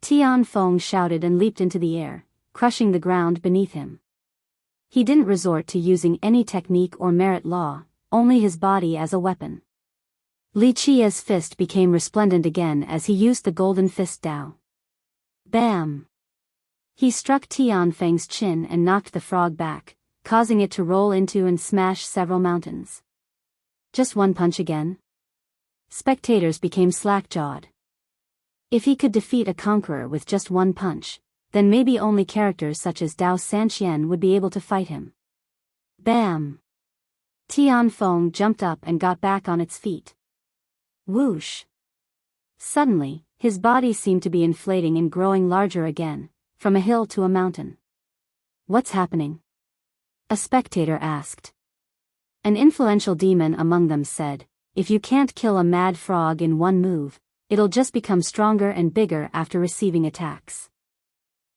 Tian Feng shouted and leaped into the air, crushing the ground beneath him. He didn't resort to using any technique or merit law, only his body as a weapon. Li Qie's fist became resplendent again as he used the golden fist Dao. Bam! He struck Tian Feng's chin and knocked the frog back, causing it to roll into and smash several mountains. Just one punch again? Spectators became slack-jawed. If he could defeat a conqueror with just one punch, then maybe only characters such as Dao Sanqian would be able to fight him. Bam! Tianfeng jumped up and got back on its feet. Whoosh! Suddenly, his body seemed to be inflating and growing larger again, from a hill to a mountain. What's happening? A spectator asked. An influential demon among them said, if you can't kill a mad frog in one move, it'll just become stronger and bigger after receiving attacks.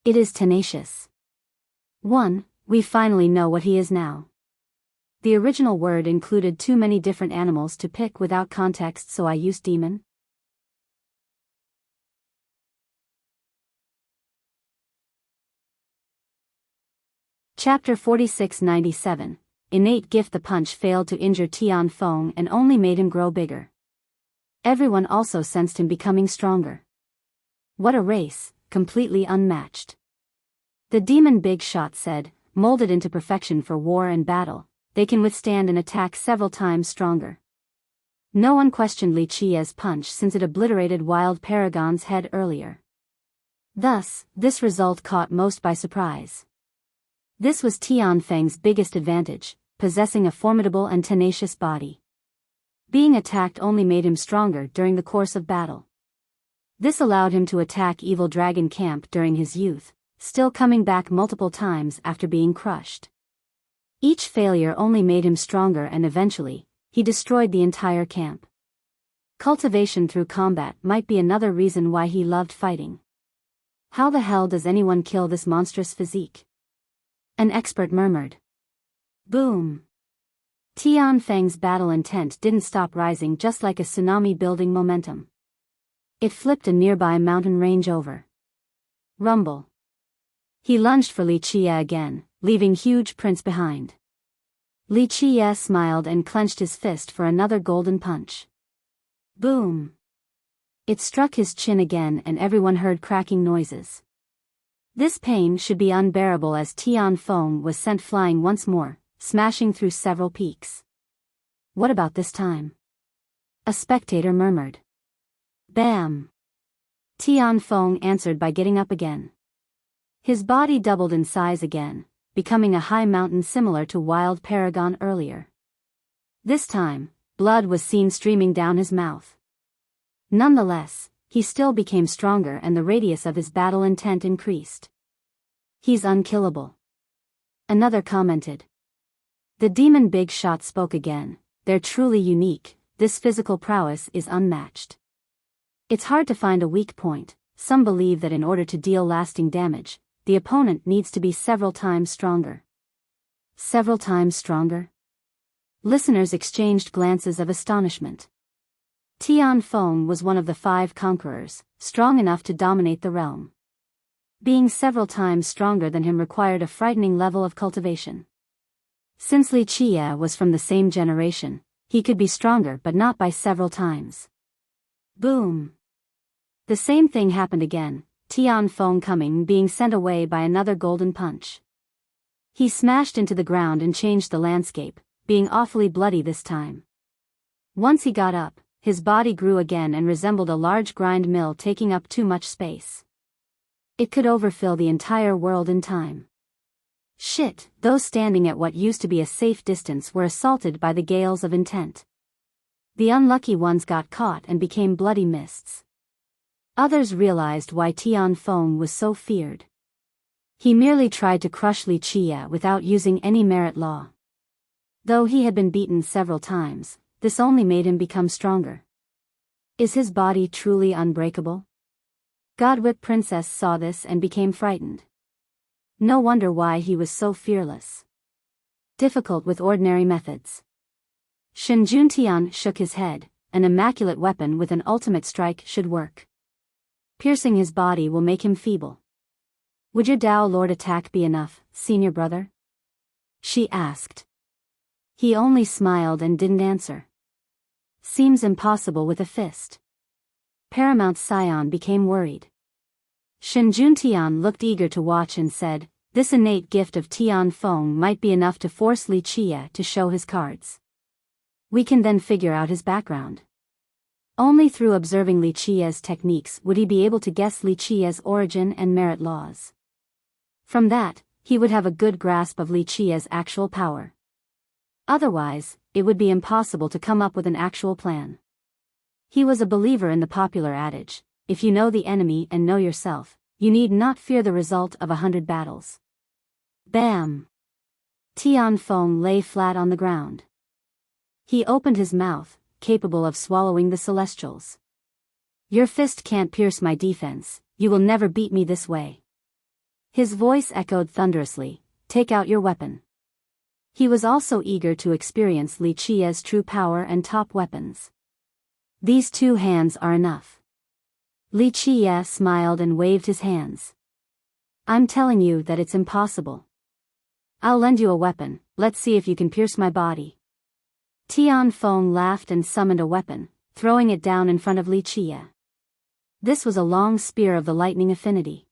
It is tenacious. 1. We finally know what he is now. The original word included too many different animals to pick without context, so I used demon. Chapter 4697. Innate gift. The punch failed to injure Tianfeng and only made him grow bigger. Everyone also sensed him becoming stronger. What a race, completely unmatched. The demon Big Shot said, molded into perfection for war and battle, they can withstand an attack several times stronger. No one questioned Li Qia's punch since it obliterated Wild Paragon's head earlier. Thus, this result caught most by surprise. This was Tianfeng's biggest advantage, possessing a formidable and tenacious body. Being attacked only made him stronger during the course of battle. This allowed him to attack Evil Dragon Camp during his youth, still coming back multiple times after being crushed. Each failure only made him stronger, and eventually, he destroyed the entire camp. Cultivation through combat might be another reason why he loved fighting. How the hell does anyone kill this monstrous physique? An expert murmured. Boom! Tianfeng's battle intent didn't stop rising, just like a tsunami building momentum. It flipped a nearby mountain range over. Rumble. He lunged for Li Qia again, leaving huge prints behind. Li Qia smiled and clenched his fist for another golden punch. Boom! It struck his chin again and everyone heard cracking noises. This pain should be unbearable as Tianfeng was sent flying once more, smashing through several peaks. What about this time? A spectator murmured. Bam! Tianfeng answered by getting up again. His body doubled in size again, becoming a high mountain similar to Wild Paragon earlier. This time, blood was seen streaming down his mouth. Nonetheless, he still became stronger and the radius of his battle intent increased. He's unkillable. Another commented. The demon Big Shot spoke again. They're truly unique, this physical prowess is unmatched. It's hard to find a weak point. Some believe that in order to deal lasting damage, the opponent needs to be several times stronger. Several times stronger? Listeners exchanged glances of astonishment. Tianfeng was one of the 5 conquerors, strong enough to dominate the realm. Being several times stronger than him required a frightening level of cultivation. Since Li Qia was from the same generation, he could be stronger but not by several times. Boom! The same thing happened again, Tianfeng coming being sent away by another golden punch. He smashed into the ground and changed the landscape, being awfully bloody this time. Once he got up, his body grew again and resembled a large grind mill taking up too much space. It could overfill the entire world in time. Shit, those standing at what used to be a safe distance were assaulted by the gales of intent. The unlucky ones got caught and became bloody mists. Others realized why Tianfeng was so feared. He merely tried to crush Li Qia without using any merit law. Though he had been beaten several times, this only made him become stronger. Is his body truly unbreakable? Godwhip Princess saw this and became frightened. No wonder why he was so fearless. Difficult with ordinary methods. Shen Juntian shook his head. An immaculate weapon with an ultimate strike should work. Piercing his body will make him feeble. Would your Dao Lord attack be enough, senior brother? She asked. He only smiled and didn't answer. Seems impossible with a fist. Paramount Scion became worried. Shen Juntian looked eager to watch and said, This innate gift of Tianfeng might be enough to force Li Qie to show his cards. We can then figure out his background. Only through observing Li Qie's techniques would he be able to guess Li Qie's origin and merit laws. From that, he would have a good grasp of Li Qie's actual power. Otherwise, it would be impossible to come up with an actual plan. He was a believer in the popular adage, if you know the enemy and know yourself, you need not fear the result of 100 battles. Bam! Tianfeng lay flat on the ground. He opened his mouth, capable of swallowing the celestials. Your fist can't pierce my defense, you will never beat me this way. His voice echoed thunderously, take out your weapon. He was also eager to experience Li Qie's true power and top weapons. These 2 hands are enough. Li Qie smiled and waved his hands. I'm telling you that it's impossible. I'll lend you a weapon, let's see if you can pierce my body. Tianfeng laughed and summoned a weapon, throwing it down in front of Li Qie. This was a long spear of the lightning affinity.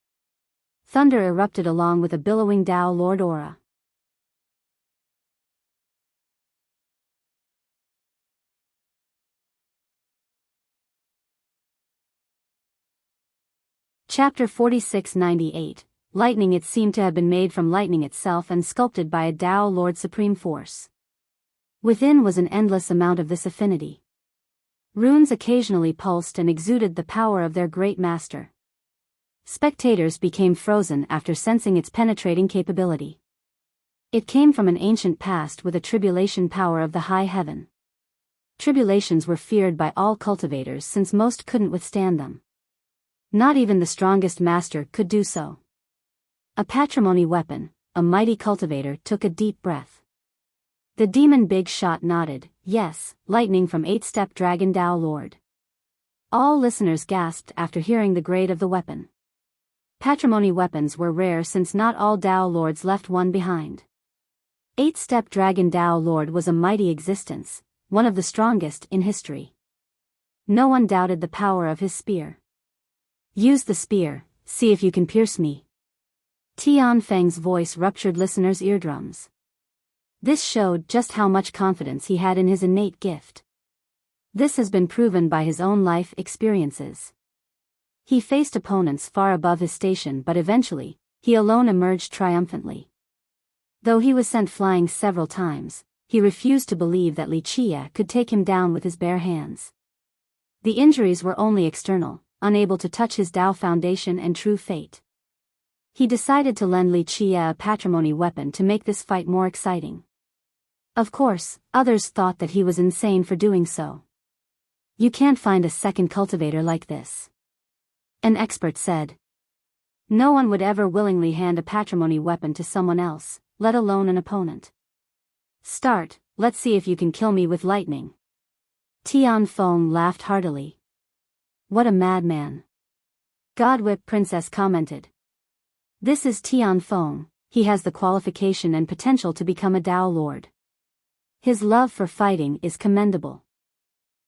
Thunder erupted along with a billowing Dao Lord aura. Chapter 4698, Lightning. It seemed to have been made from lightning itself and sculpted by a Dao Lord Supreme Force. Within was an endless amount of this affinity. Runes occasionally pulsed and exuded the power of their great master. Spectators became frozen after sensing its penetrating capability. It came from an ancient past with a tribulation power of the high heaven. Tribulations were feared by all cultivators since most couldn't withstand them. Not even the strongest master could do so. A patrimony weapon, a mighty cultivator took a deep breath. The demon Big Shot nodded, yes, lightning from 8-step Dragon Dao Lord. All listeners gasped after hearing the grade of the weapon. Patrimony weapons were rare since not all Dao Lords left one behind. 8-step Dragon Dao Lord was a mighty existence, one of the strongest in history. No one doubted the power of his spear. Use the spear, see if you can pierce me. Tianfeng's voice ruptured listeners' eardrums. This showed just how much confidence he had in his innate gift. This has been proven by his own life experiences. He faced opponents far above his station, but eventually, he alone emerged triumphantly. Though he was sent flying several times, he refused to believe that Li Qie could take him down with his bare hands. The injuries were only external, unable to touch his Dao foundation and true fate. He decided to lend Li Qie a patrimony weapon to make this fight more exciting. Of course, others thought that he was insane for doing so. You can't find a second cultivator like this. An expert said. No one would ever willingly hand a patrimony weapon to someone else, let alone an opponent. Start, let's see if you can kill me with lightning. Tianfeng laughed heartily. What a madman. Godwhip Princess commented. This is Tianfeng, he has the qualification and potential to become a Dao Lord. His love for fighting is commendable.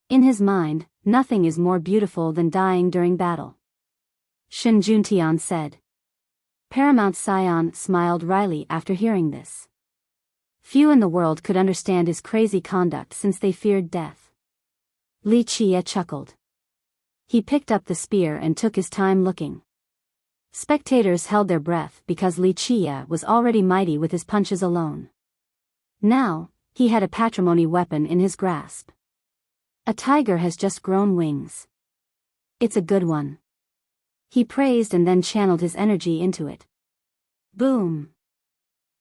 In his mind, nothing is more beautiful than dying during battle. Shen Juntian said. Paramount Scion smiled wryly after hearing this. Few in the world could understand his crazy conduct since they feared death. Li Qie chuckled. He picked up the spear and took his time looking. Spectators held their breath because Li Qie was already mighty with his punches alone. Now, he had a patrimony weapon in his grasp. A tiger has just grown wings. It's a good one. He praised and then channeled his energy into it. Boom!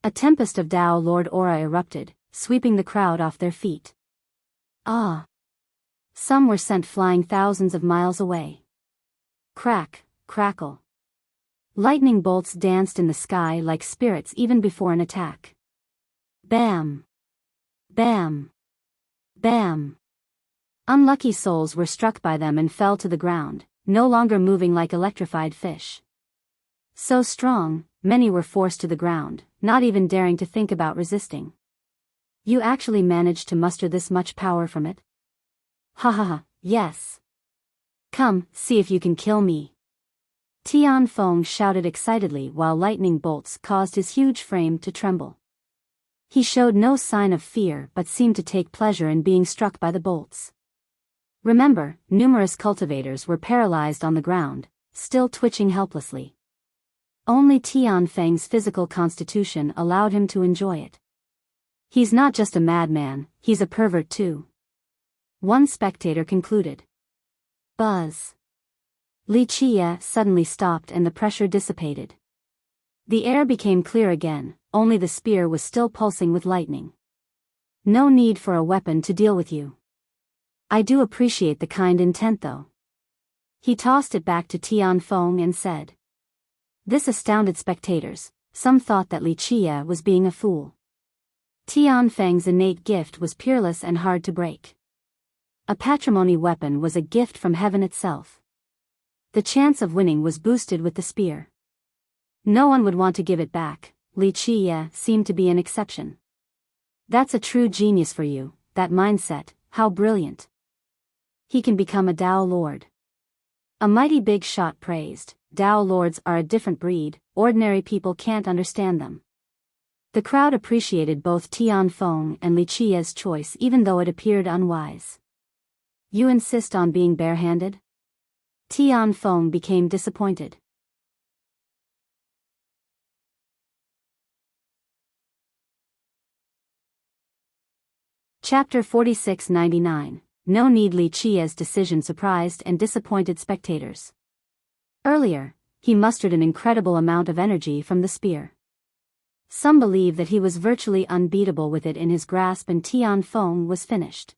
A tempest of Dao Lord aura erupted, sweeping the crowd off their feet. Ah! Some were sent flying thousands of miles away. Crack, crackle. Lightning bolts danced in the sky like spirits even before an attack. Bam! Bam! Bam! Unlucky souls were struck by them and fell to the ground, no longer moving like electrified fish. So strong, many were forced to the ground, not even daring to think about resisting. You actually managed to muster this much power from it? Ha ha ha, yes. Come, see if you can kill me. Tianfeng shouted excitedly while lightning bolts caused his huge frame to tremble. He showed no sign of fear but seemed to take pleasure in being struck by the bolts. Remember, numerous cultivators were paralyzed on the ground, still twitching helplessly. Only Tianfeng's physical constitution allowed him to enjoy it. He's not just a madman, he's a pervert too. One spectator concluded. Buzz. Li Qie suddenly stopped and the pressure dissipated. The air became clear again, only the spear was still pulsing with lightning. No need for a weapon to deal with you. I do appreciate the kind intent though. He tossed it back to Tianfeng and said. This astounded spectators, some thought that Li Qie was being a fool. Tianfeng's innate gift was peerless and hard to break. A patrimony weapon was a gift from heaven itself. The chance of winning was boosted with the spear. No one would want to give it back. Li Qie seemed to be an exception. That's a true genius for you, that mindset, how brilliant. He can become a Dao Lord. A mighty big shot praised. Dao Lords are a different breed, ordinary people can't understand them. The crowd appreciated both Tianfeng and Li Qie's choice even though it appeared unwise. You insist on being barehanded? Tianfeng became disappointed. Chapter 4699. No need. Li Qie's decision surprised and disappointed spectators. Earlier, he mustered an incredible amount of energy from the spear. Some believe that he was virtually unbeatable with it in his grasp and Tianfeng was finished.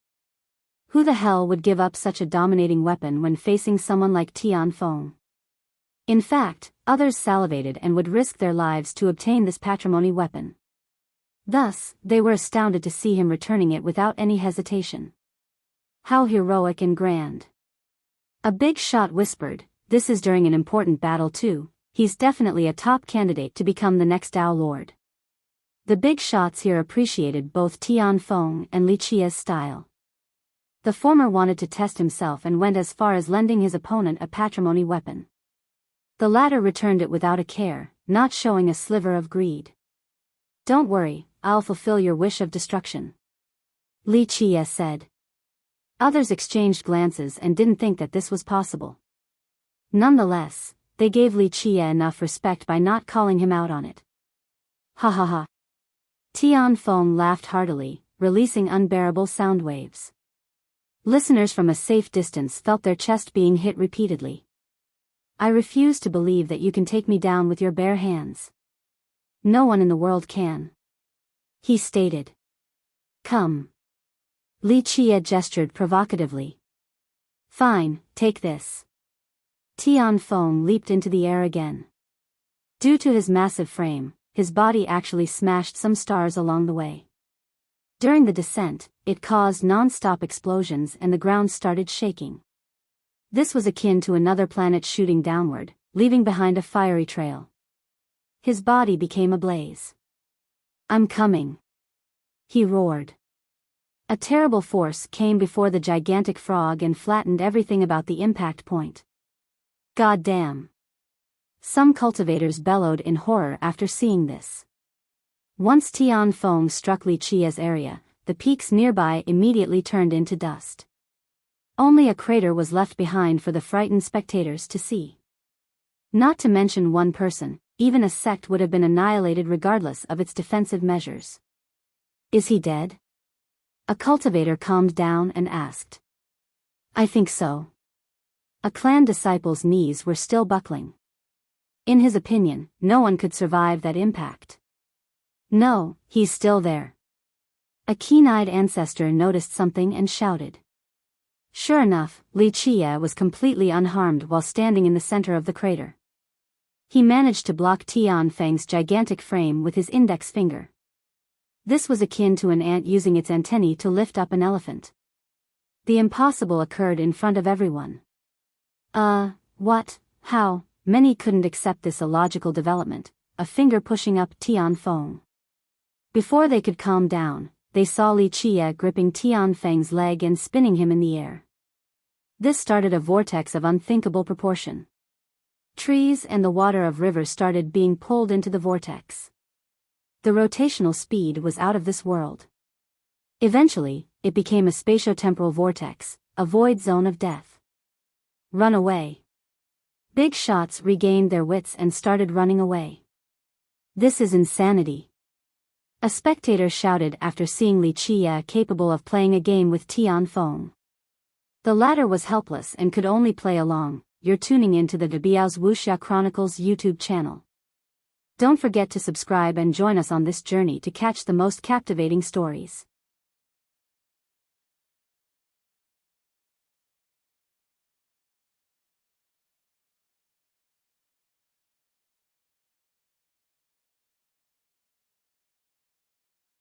Who the hell would give up such a dominating weapon when facing someone like Tianfeng? In fact, others salivated and would risk their lives to obtain this patrimony weapon. Thus, they were astounded to see him returning it without any hesitation. How heroic and grand. A big shot whispered, this is during an important battle too, he's definitely a top candidate to become the next Dao Lord. The big shots here appreciated both Tianfeng and Li Qie's style. The former wanted to test himself and went as far as lending his opponent a patrimony weapon. The latter returned it without a care, not showing a sliver of greed. Don't worry, I'll fulfill your wish of destruction. Li Qie said. Others exchanged glances and didn't think that this was possible. Nonetheless, they gave Li Qie enough respect by not calling him out on it. Ha ha ha. Tianfeng laughed heartily, releasing unbearable sound waves. Listeners from a safe distance felt their chest being hit repeatedly. I refuse to believe that you can take me down with your bare hands. No one in the world can. He stated. Come. Li Qie gestured provocatively. Fine, take this. Tianfeng leaped into the air again. Due to his massive frame, his body actually smashed some stars along the way. During the descent, it caused non-stop explosions and the ground started shaking. This was akin to another planet shooting downward, leaving behind a fiery trail. His body became ablaze. I'm coming. He roared. A terrible force came before the gigantic frog and flattened everything about the impact point. God damn. Some cultivators bellowed in horror after seeing this. Once Tianfeng struck Li Qie's area, the peaks nearby immediately turned into dust. Only a crater was left behind for the frightened spectators to see. Not to mention one person, even a sect would have been annihilated regardless of its defensive measures. Is he dead? A cultivator calmed down and asked. I think so. A clan disciple's knees were still buckling. In his opinion, no one could survive that impact. No, he's still there. A keen-eyed ancestor noticed something and shouted. Sure enough, Li Qie was completely unharmed while standing in the center of the crater. He managed to block Tianfeng's gigantic frame with his index finger. This was akin to an ant using its antennae to lift up an elephant. The impossible occurred in front of everyone. What? How? Many couldn't accept this illogical development, a finger pushing up Tianfeng. Before they could calm down, they saw Li Qie gripping Tianfeng's leg and spinning him in the air. This started a vortex of unthinkable proportion. Trees and the water of rivers started being pulled into the vortex. The rotational speed was out of this world. Eventually, it became a spatiotemporal vortex, a void zone of death. Run away. Big shots regained their wits and started running away. This is insanity. A spectator shouted after seeing Li Qie capable of playing a game with Tian Feng. The latter was helpless and could only play along. You're tuning into the Biyao's Wuxia Chronicles YouTube channel. Don't forget to subscribe and join us on this journey to catch the most captivating stories.